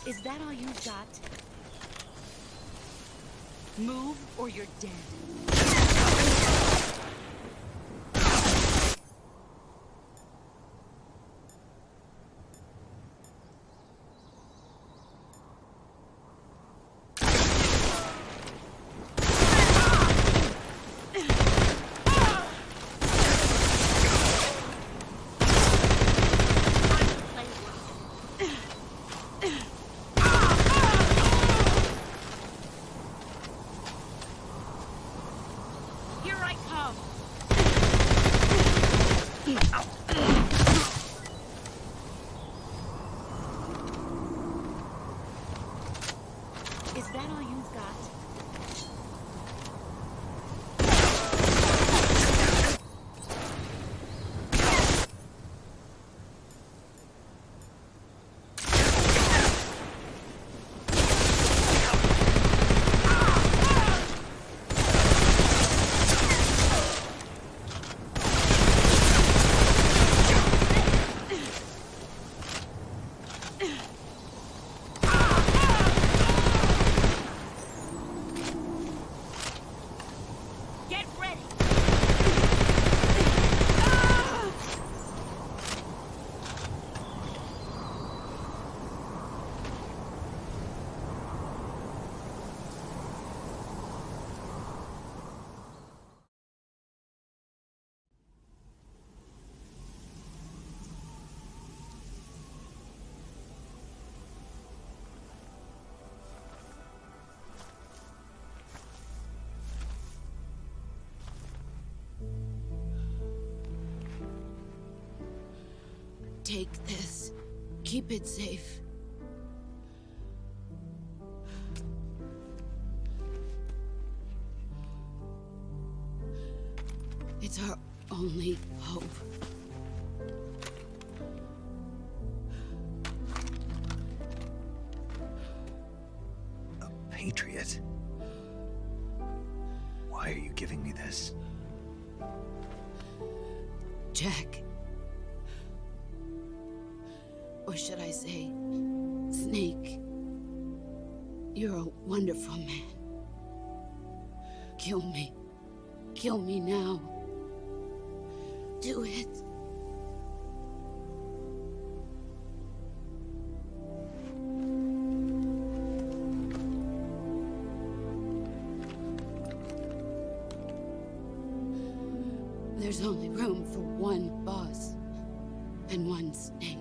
Speaker 6: Is that all you got? Move or you're dead.
Speaker 20: Here
Speaker 6: that all you've got?
Speaker 21: Take this. Keep it safe. It's our only hope.
Speaker 1: A patriot? Why are you giving me this?
Speaker 21: Jack. Or should I say, Snake? You're a wonderful man. Kill me. Kill me now. Do it. There's only room for one boss and one snake.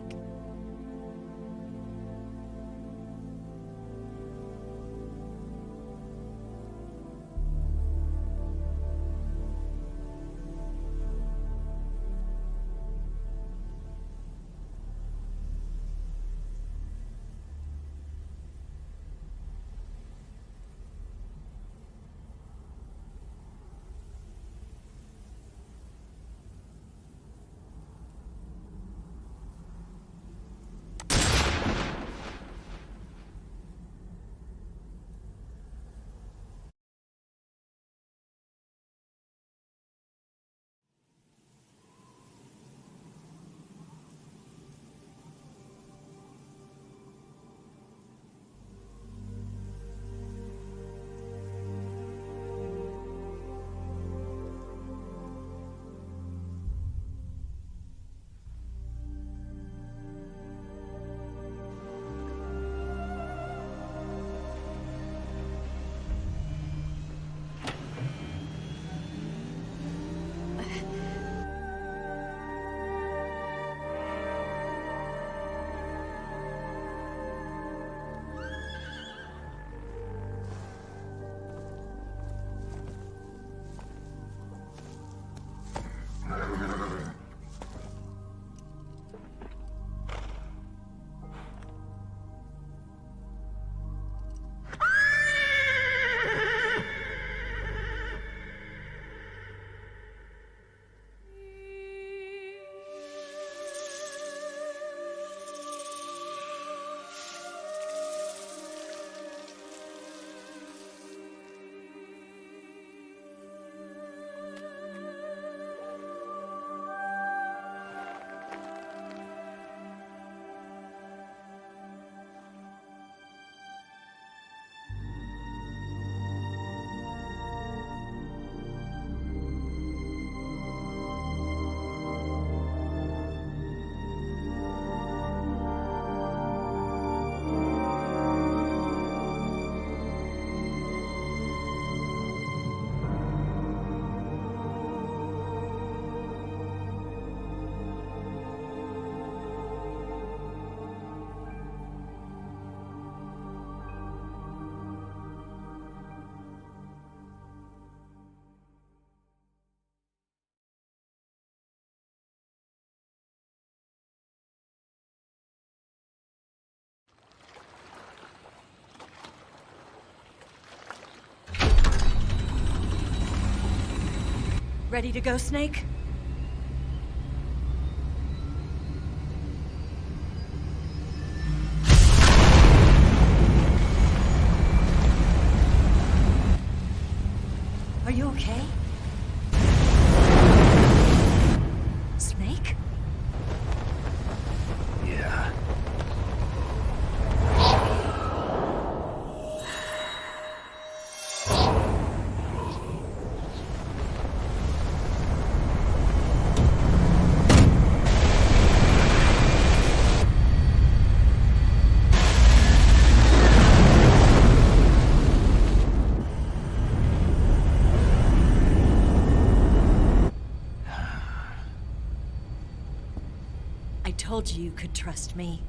Speaker 13: Ready to go, Snake? Are you okay? Snake?
Speaker 1: Yeah.
Speaker 13: I told you you could trust me.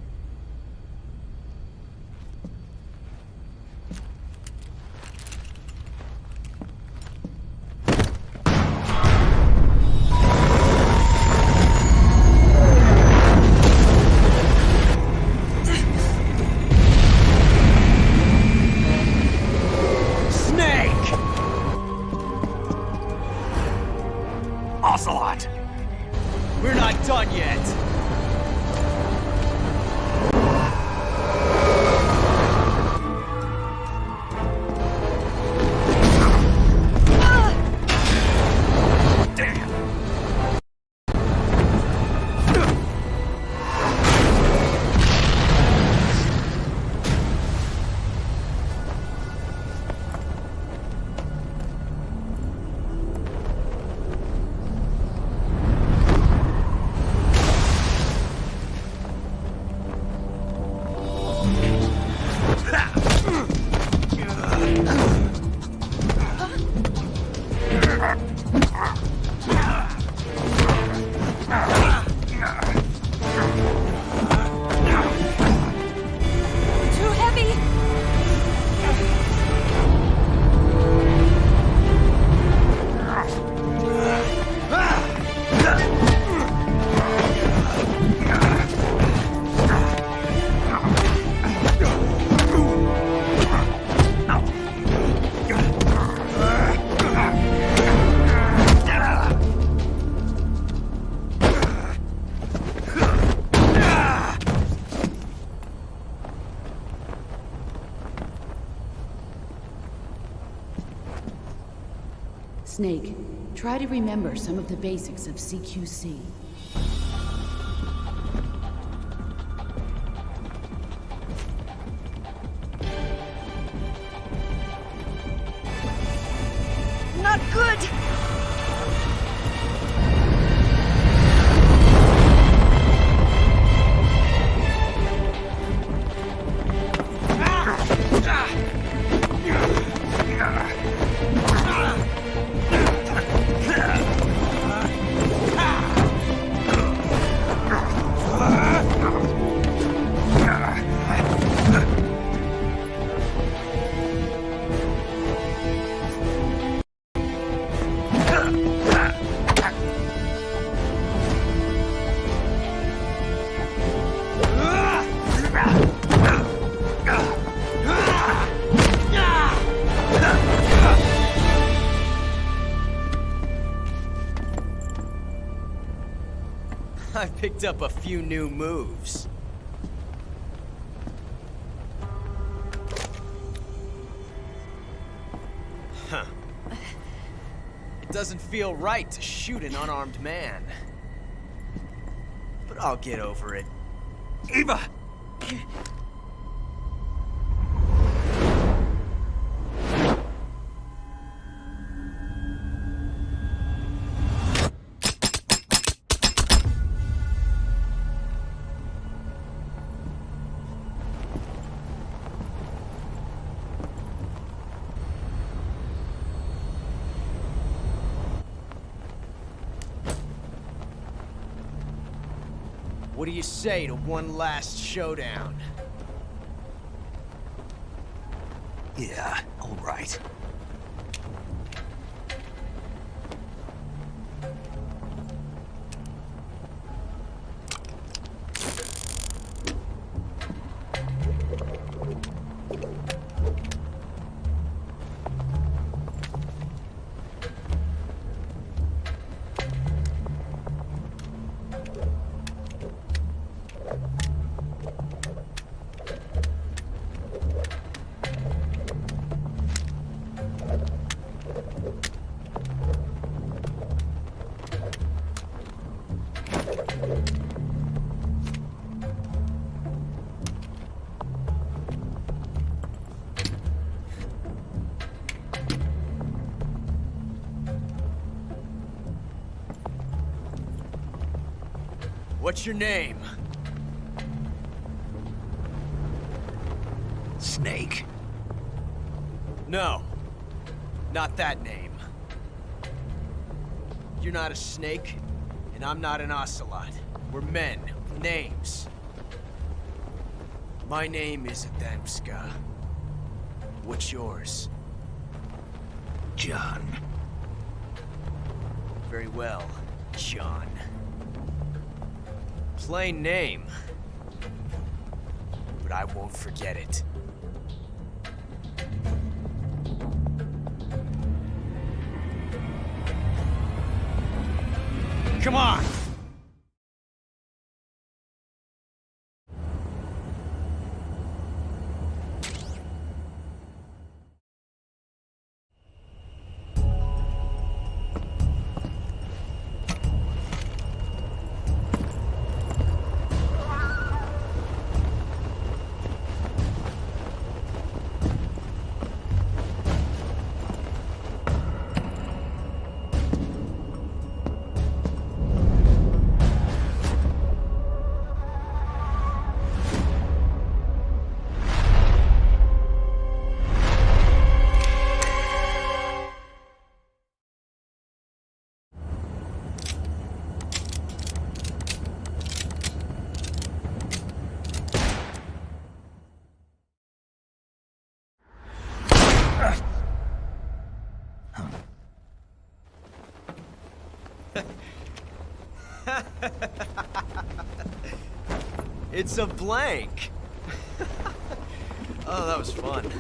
Speaker 1: Snake! Ocelot!
Speaker 9: We're not done yet!
Speaker 13: Too heavy!
Speaker 6: Snake, try to remember some of the basics of CQC.
Speaker 13: Not good!
Speaker 9: I picked up a few new moves. Huh. It doesn't feel right to shoot an unarmed man. But I'll get over it.
Speaker 1: Eva!
Speaker 9: What do you say to one last showdown?
Speaker 1: Yeah, all right.
Speaker 9: What's your name?
Speaker 1: Snake.
Speaker 9: No. Not that name. You're not a snake, and I'm not an ocelot. We're men with names. My name is Adamska. What's yours?
Speaker 1: John.
Speaker 9: Very well, John. Plain name. But I won't forget it. Come on! It's a blank. Oh, that was fun.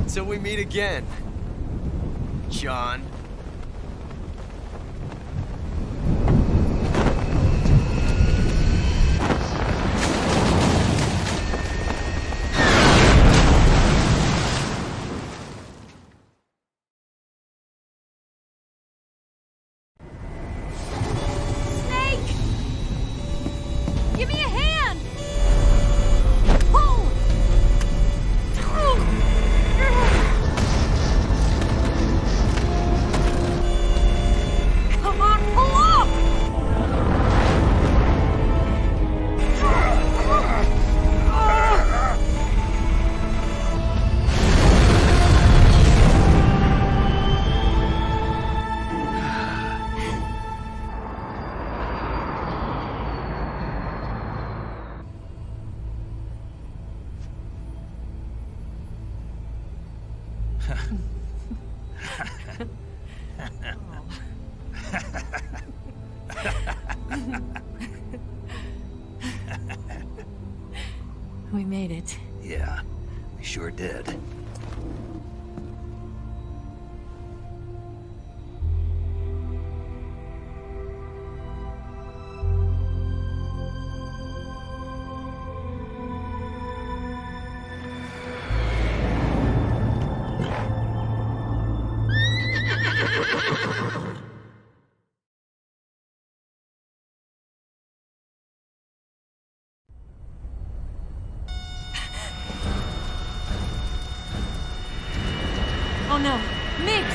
Speaker 9: Till we meet again, John.
Speaker 13: We made it.
Speaker 1: Yeah, we sure did.
Speaker 13: Oh no, Migs!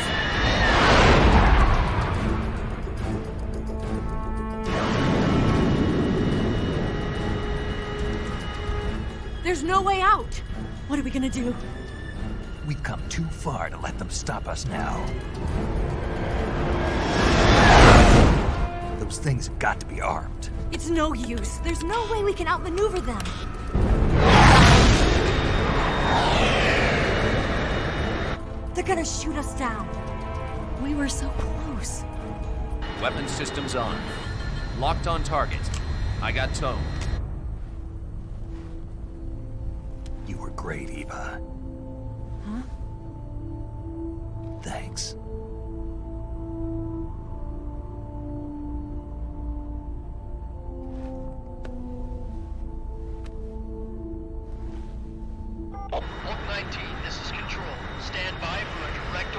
Speaker 13: There's no way out! What are we gonna do?
Speaker 1: We've come too far to let them stop us now. Those things have got to be armed.
Speaker 13: It's no use. There's no way we can outmaneuver them. They're gonna shoot us down. We were so close.
Speaker 4: Weapon systems on. Locked on target. I got towed.
Speaker 1: You were great, Eva.
Speaker 13: Huh?
Speaker 1: Thanks.
Speaker 18: Hulk 19, this is Control. Stand by for a direct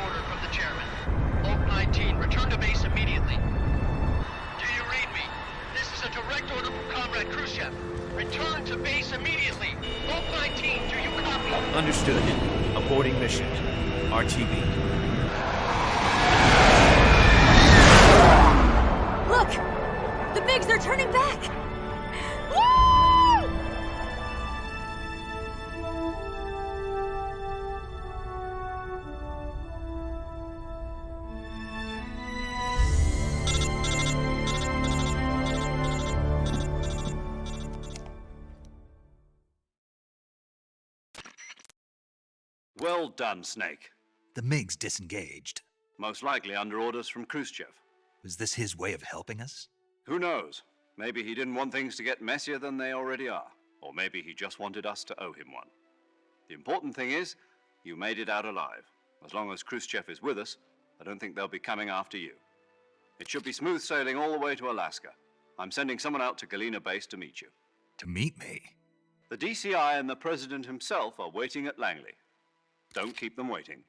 Speaker 18: direct order from Comrade Khrushchev. Return to base immediately. Both 19, do you copy?
Speaker 9: Understood. Aborting mission. RTB.
Speaker 13: Look! The Bigs are turning back! Woo!
Speaker 2: Well done, Snake.
Speaker 1: The MiGs disengaged.
Speaker 2: Most likely under orders from Khrushchev.
Speaker 1: Was this his way of helping us?
Speaker 2: Who knows? Maybe he didn't want things to get messier than they already are. Or maybe he just wanted us to owe him one. The important thing is, you made it out alive. As long as Khrushchev is with us, I don't think they'll be coming after you. It should be smooth sailing all the way to Alaska. I'm sending someone out to Galena Base to meet you.
Speaker 1: To meet me?
Speaker 2: The DCI and the President himself are waiting at Langley. Don't keep them waiting.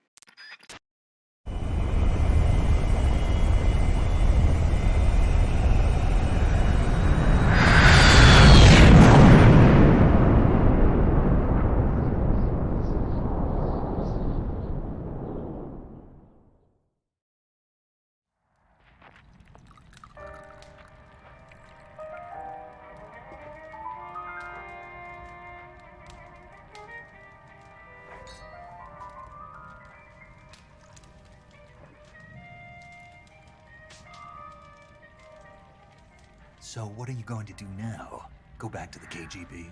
Speaker 1: So what are you going to do now? Go back to the KGB?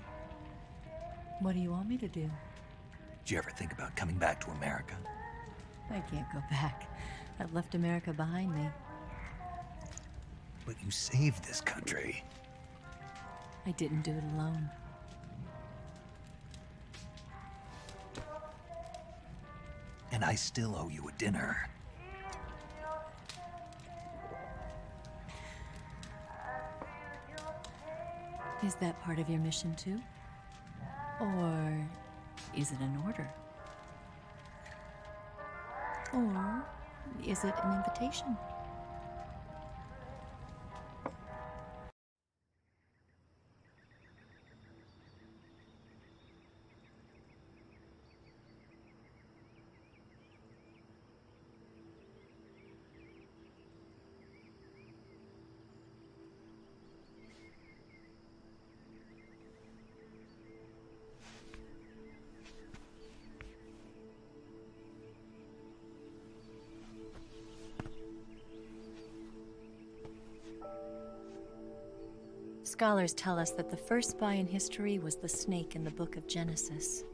Speaker 13: What do you want me to do?
Speaker 1: Did you ever think about coming back to America?
Speaker 13: I can't go back. I've left America behind me.
Speaker 1: But you saved this country.
Speaker 13: I didn't do it alone.
Speaker 1: And I still owe you a dinner.
Speaker 13: Is that part of your mission too? Or is it an order? Or is it an invitation? Scholars tell us that the first spy in history was the snake in the book of Genesis.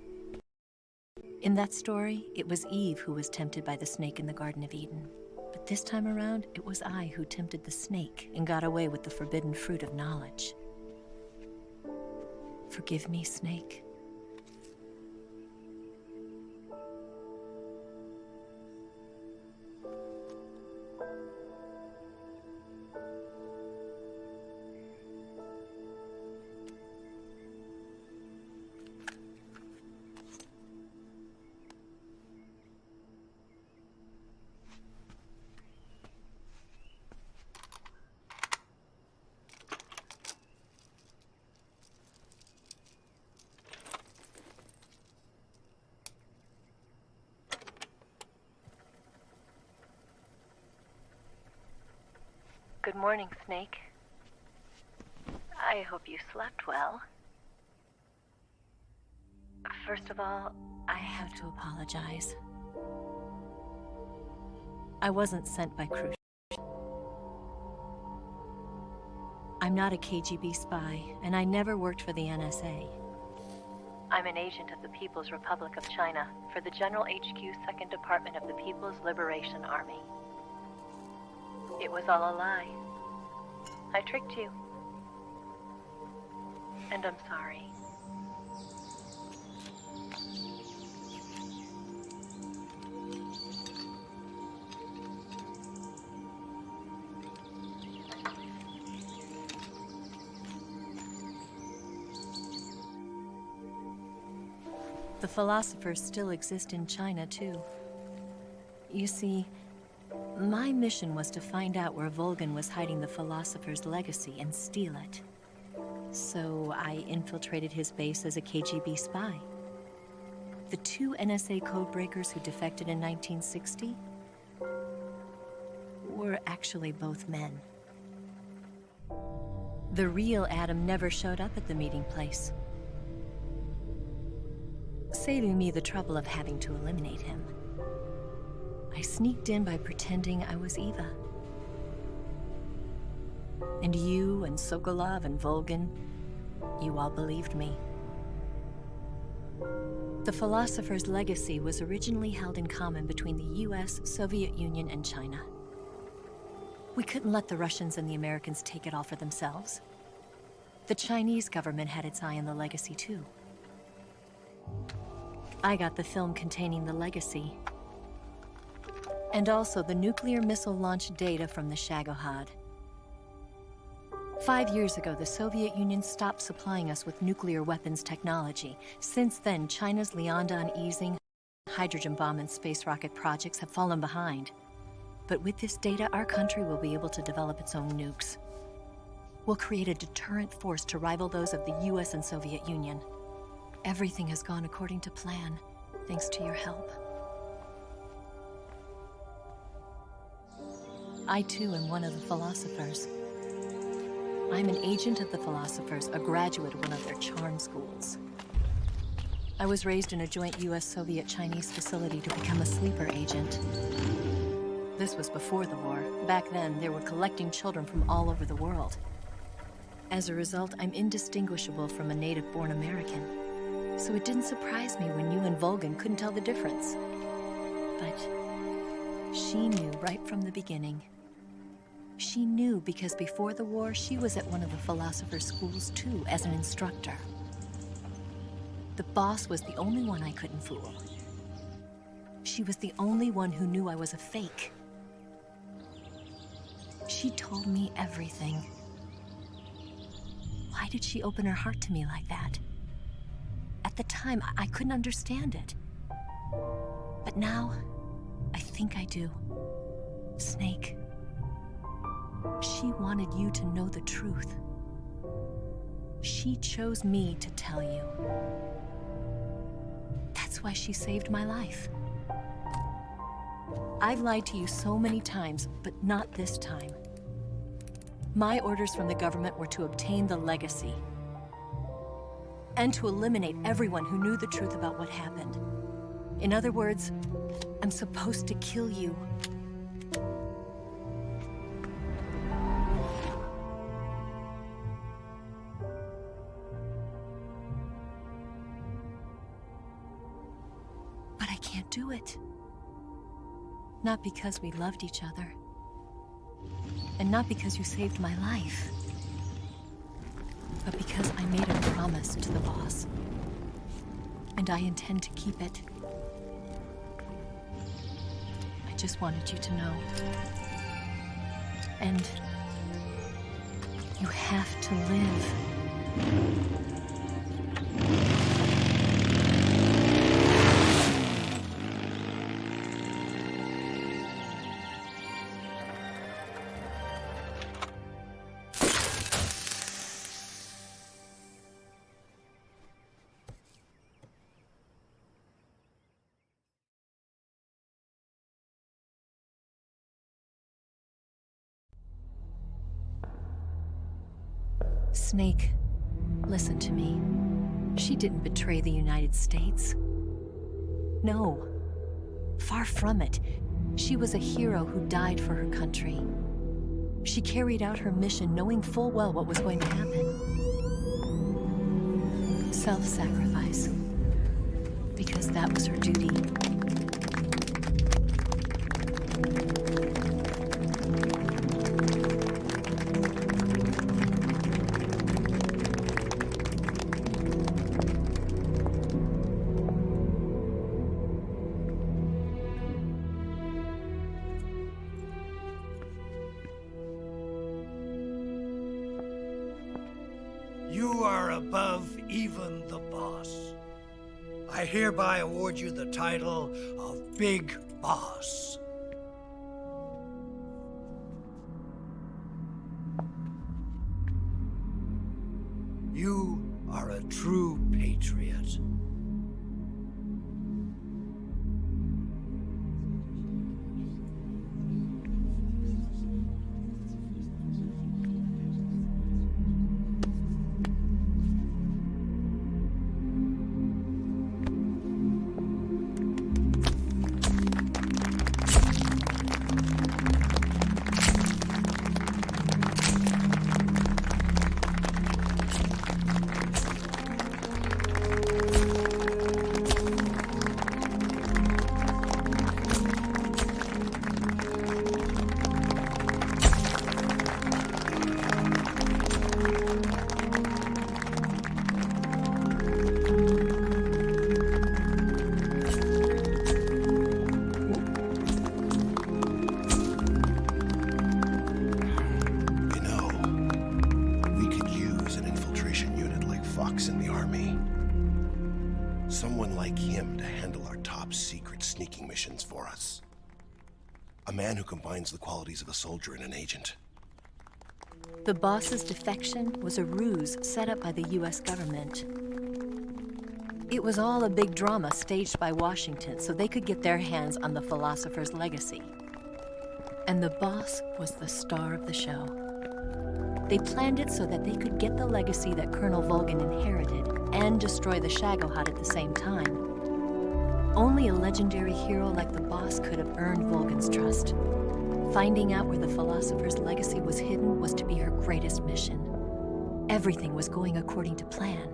Speaker 13: In that story, it was Eve who was tempted by the snake in the Garden of Eden. But this time around, it was I who tempted the snake and got away with the forbidden fruit of knowledge. Forgive me, Snake.
Speaker 12: Good morning, Snake. I hope you slept well. First of all,
Speaker 13: I have to apologize. I wasn't sent by Khrushchev. I'm not a KGB spy, and I never worked for the NSA.
Speaker 12: I'm an agent of the People's Republic of China for the General HQ 2nd Department of the People's Liberation Army. It was all a lie. I tricked you. And I'm sorry.
Speaker 13: The philosophers still exist in China, too. You see, my mission was to find out where Volgan was hiding the philosopher's legacy and steal it. So I infiltrated his base as a KGB spy. The 2 NSA codebreakers who defected in 1960 were actually both men. The real Adam never showed up at the meeting place, saving me the trouble of having to eliminate him. I sneaked in by pretending I was Eva. And you and Sokolov and Volgin, you all believed me. The philosopher's legacy was originally held in common between the US, Soviet Union, and China. We couldn't let the Russians and the Americans take it all for themselves. The Chinese government had its eye on the legacy too. I got the film containing the legacy, and also the nuclear missile launch data from the Shagohod. 5 years ago, the Soviet Union stopped supplying us with nuclear weapons technology. Since then, China's Liaodong easing, hydrogen bomb and space rocket projects have fallen behind. But with this data, our country will be able to develop its own nukes. We'll create a deterrent force to rival those of the US and Soviet Union. Everything has gone according to plan, thanks to your help. I too am one of the philosophers. I'm an agent of the philosophers, a graduate of one of their charm schools. I was raised in a joint US-Soviet-Chinese facility to become a sleeper agent. This was before the war. Back then, they were collecting children from all over the world. As a result, I'm indistinguishable from a native-born American. So it didn't surprise me when you and Volgin couldn't tell the difference. But she knew right from the beginning. She knew because before the war, she was at one of the philosopher's schools too, as an instructor. The boss was the only one I couldn't fool. She was the only one who knew I was a fake. She told me everything. Why did she open her heart to me like that? At the time, I couldn't understand it. But now, I think I do. Snake. She wanted you to know the truth. She chose me to tell you. That's why she saved my life. I've lied to you so many times, but not this time. My orders from the government were to obtain the legacy and to eliminate everyone who knew the truth about what happened. In other words, I'm supposed to kill you. But I can't do it. Not because we loved each other. And not because you saved my life. But because I made a promise to the boss. And I intend to keep it. I just wanted you to know. And you have to live. Snake, listen to me. She didn't betray the United States. No, far from it. She was a hero who died for her country. She carried out her mission knowing full well what was going to happen. Self-sacrifice. Because that was her duty.
Speaker 3: You are above even the boss. I hereby award you the title of Big Boss. You are a true patriot.
Speaker 16: Someone like him to handle our top secret sneaking missions for us. A man who combines the qualities of a soldier and an agent.
Speaker 13: The boss's defection was a ruse set up by the US government. It was all a big drama staged by Washington so they could get their hands on the philosopher's legacy. And the boss was the star of the show. They planned it so that they could get the legacy that Colonel Volgin inherited and destroy the Shagohod at the same time. Only a legendary hero like the boss could have earned Volgin's trust. Finding out where the philosopher's legacy was hidden was to be her greatest mission. Everything was going according to plan.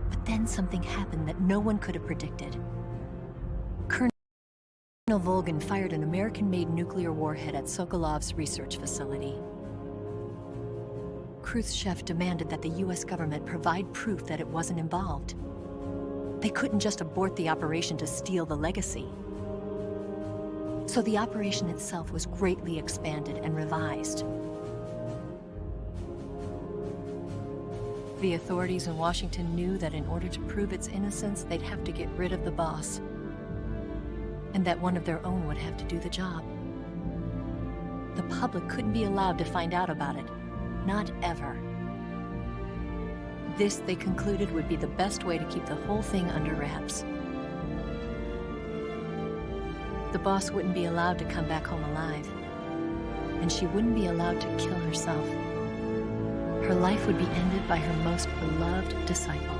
Speaker 13: But then something happened that no one could have predicted. Colonel Volgin fired an American-made nuclear warhead at Sokolov's research facility. Khrushchev demanded that the US government provide proof that it wasn't involved. They couldn't just abort the operation to steal the legacy. So the operation itself was greatly expanded and revised. The authorities in Washington knew that in order to prove its innocence, they'd have to get rid of the boss, and that one of their own would have to do the job. The public couldn't be allowed to find out about it. Not ever. This, they concluded, would be the best way to keep the whole thing under wraps. The boss wouldn't be allowed to come back home alive, and she wouldn't be allowed to kill herself. Her life would be ended by her most beloved disciple.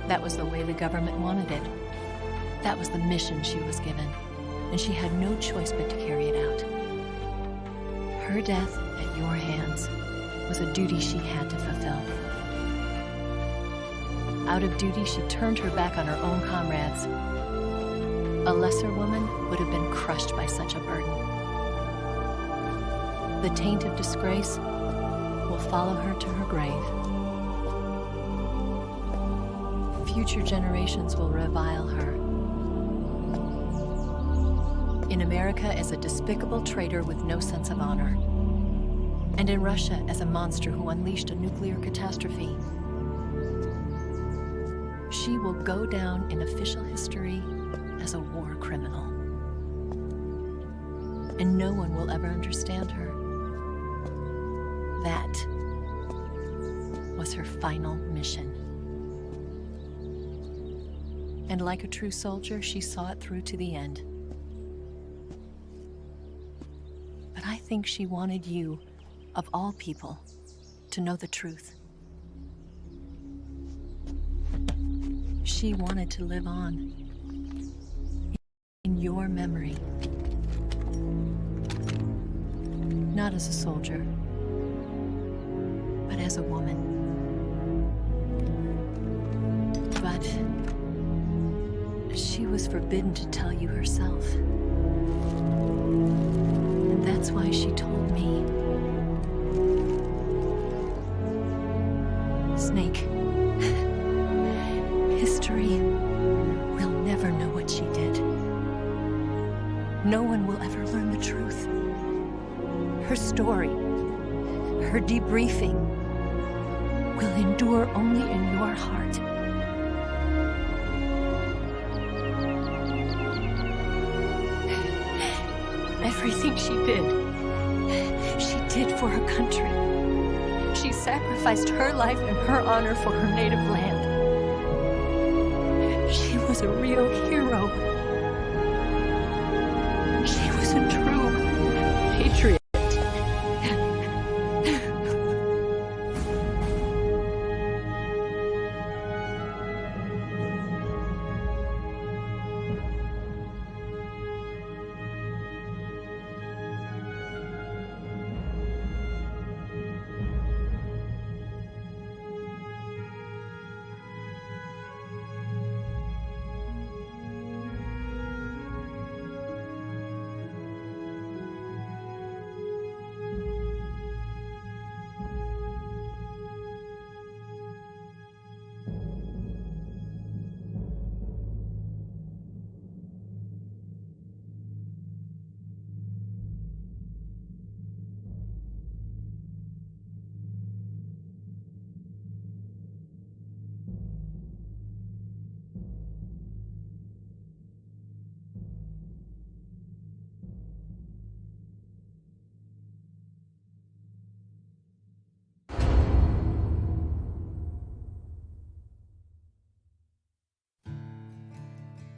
Speaker 13: That was the way the government wanted it. That was the mission she was given, and she had no choice but to carry it out. Her death at your hands was a duty she had to fulfill. Out of duty, she turned her back on her own comrades. A lesser woman would have been crushed by such a burden. The taint of disgrace will follow her to her grave. Future generations will revile her. In America as a despicable traitor with no sense of honor. And in Russia as a monster who unleashed a nuclear catastrophe. She will go down in official history as a war criminal. And no one will ever understand her. That was her final mission. And like a true soldier, she saw it through to the end. But I think she wanted you, of all people, to know the truth. She wanted to live on in your memory. Not as a soldier, but as a woman. But she was forbidden to tell you herself. And that's why she told me. Snake, history will never know what she did. No one will ever learn the truth. Her story, her debriefing, will endure only in your heart. Everything she did did for her country. She sacrificed her life and her honor for her native land. She was a real hero. She was a true patriot.